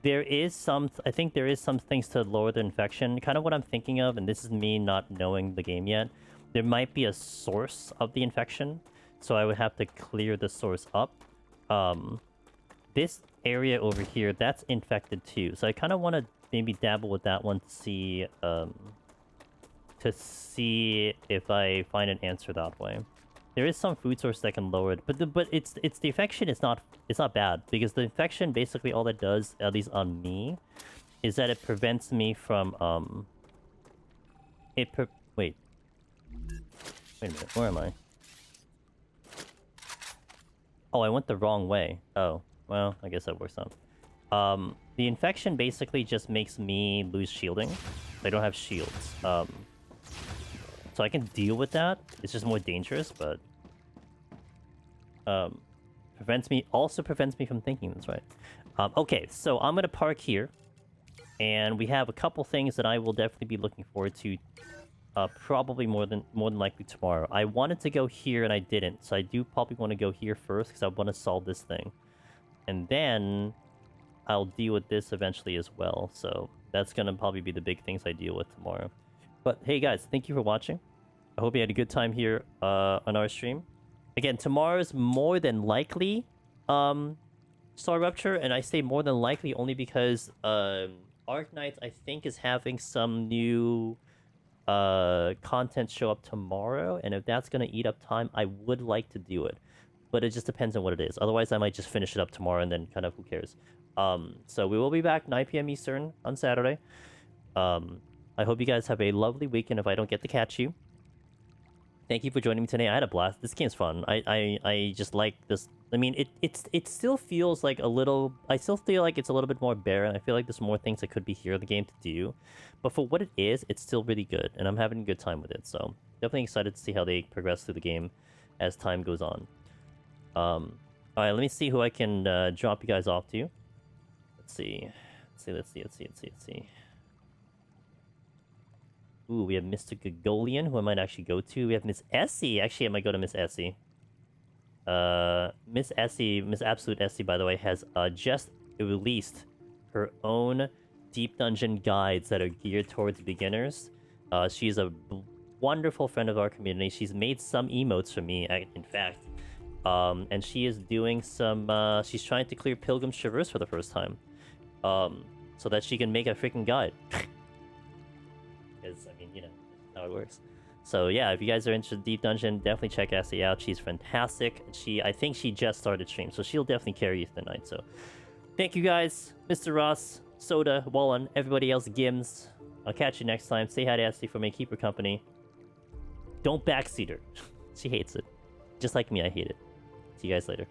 There is some... I think there is some things to lower the infection. Kind of what I'm thinking of, and this is me not knowing the game yet. There might be a source of the infection, so I would have to clear the source up. This area over here, that's infected too. So I kind of want to maybe dabble with that one to see if I find an answer that way. There is some food source that can lower it, but the infection is not bad, because the infection basically all it does, at least on me, is that it prevents me from wait a minute, where am I? Oh, I went the wrong way. Oh, well, I guess that works out. The infection basically just makes me lose shielding. I don't have shields. So I can deal with that. It's just more dangerous, but also prevents me from thinking. That's right. Okay, so I'm gonna park here, and we have a couple things that I will definitely be looking forward to. Probably more than likely tomorrow. I wanted to go here and I didn't, so I do probably want to go here first because I want to solve this thing, and then I'll deal with this eventually as well. So that's gonna probably be the big things I deal with tomorrow. But hey guys, thank you for watching. I hope you had a good time here on our stream. Again, tomorrow's more than likely StarRupture, and I say more than likely only because Arknights I think is having some new content show up tomorrow, and if that's gonna eat up time, I would like to do it, but it just depends on what it is. Otherwise, I might just finish it up tomorrow and then kind of who cares. So we will be back 9 p.m. Eastern on Saturday. I hope you guys have a lovely weekend if I don't get to catch you. Thank you for joining me today. I had a blast. This game's fun. I just like this. I mean, it still feels like a little. I still feel like it's a little bit more barren. I feel like there's more things that could be here in the game to do, but for what it is, it's still really good, and I'm having a good time with it. So definitely excited to see how they progress through the game as time goes on. All right, let me see who I can drop you guys off to. Let's see. Let's see. Ooh, we have Mr. Gagolian, who I might actually go to. We have Miss Essie. Actually, I might go to Miss Essie. Miss Essie, Miss Absolute Essie, by the way, has just released her own deep dungeon guides that are geared towards beginners. She's a wonderful friend of our community. She's made some emotes for me, in fact. And she is doing some... she's trying to clear Pilgrim's Traverse for the first time. So that she can make a freaking guide. Because, I mean, you know, that's how it works. So yeah, if you guys are interested in Deep Dungeon, definitely check Essie out. She's fantastic. I think she just started stream, so she'll definitely carry you through the night. So thank you guys, Mr. Ross, Soda, Wallen, everybody else, Gims. I'll catch you next time. Say hi to Essie for me. Keep her company. Don't backseat her. She hates it. Just like me, I hate it. See you guys later.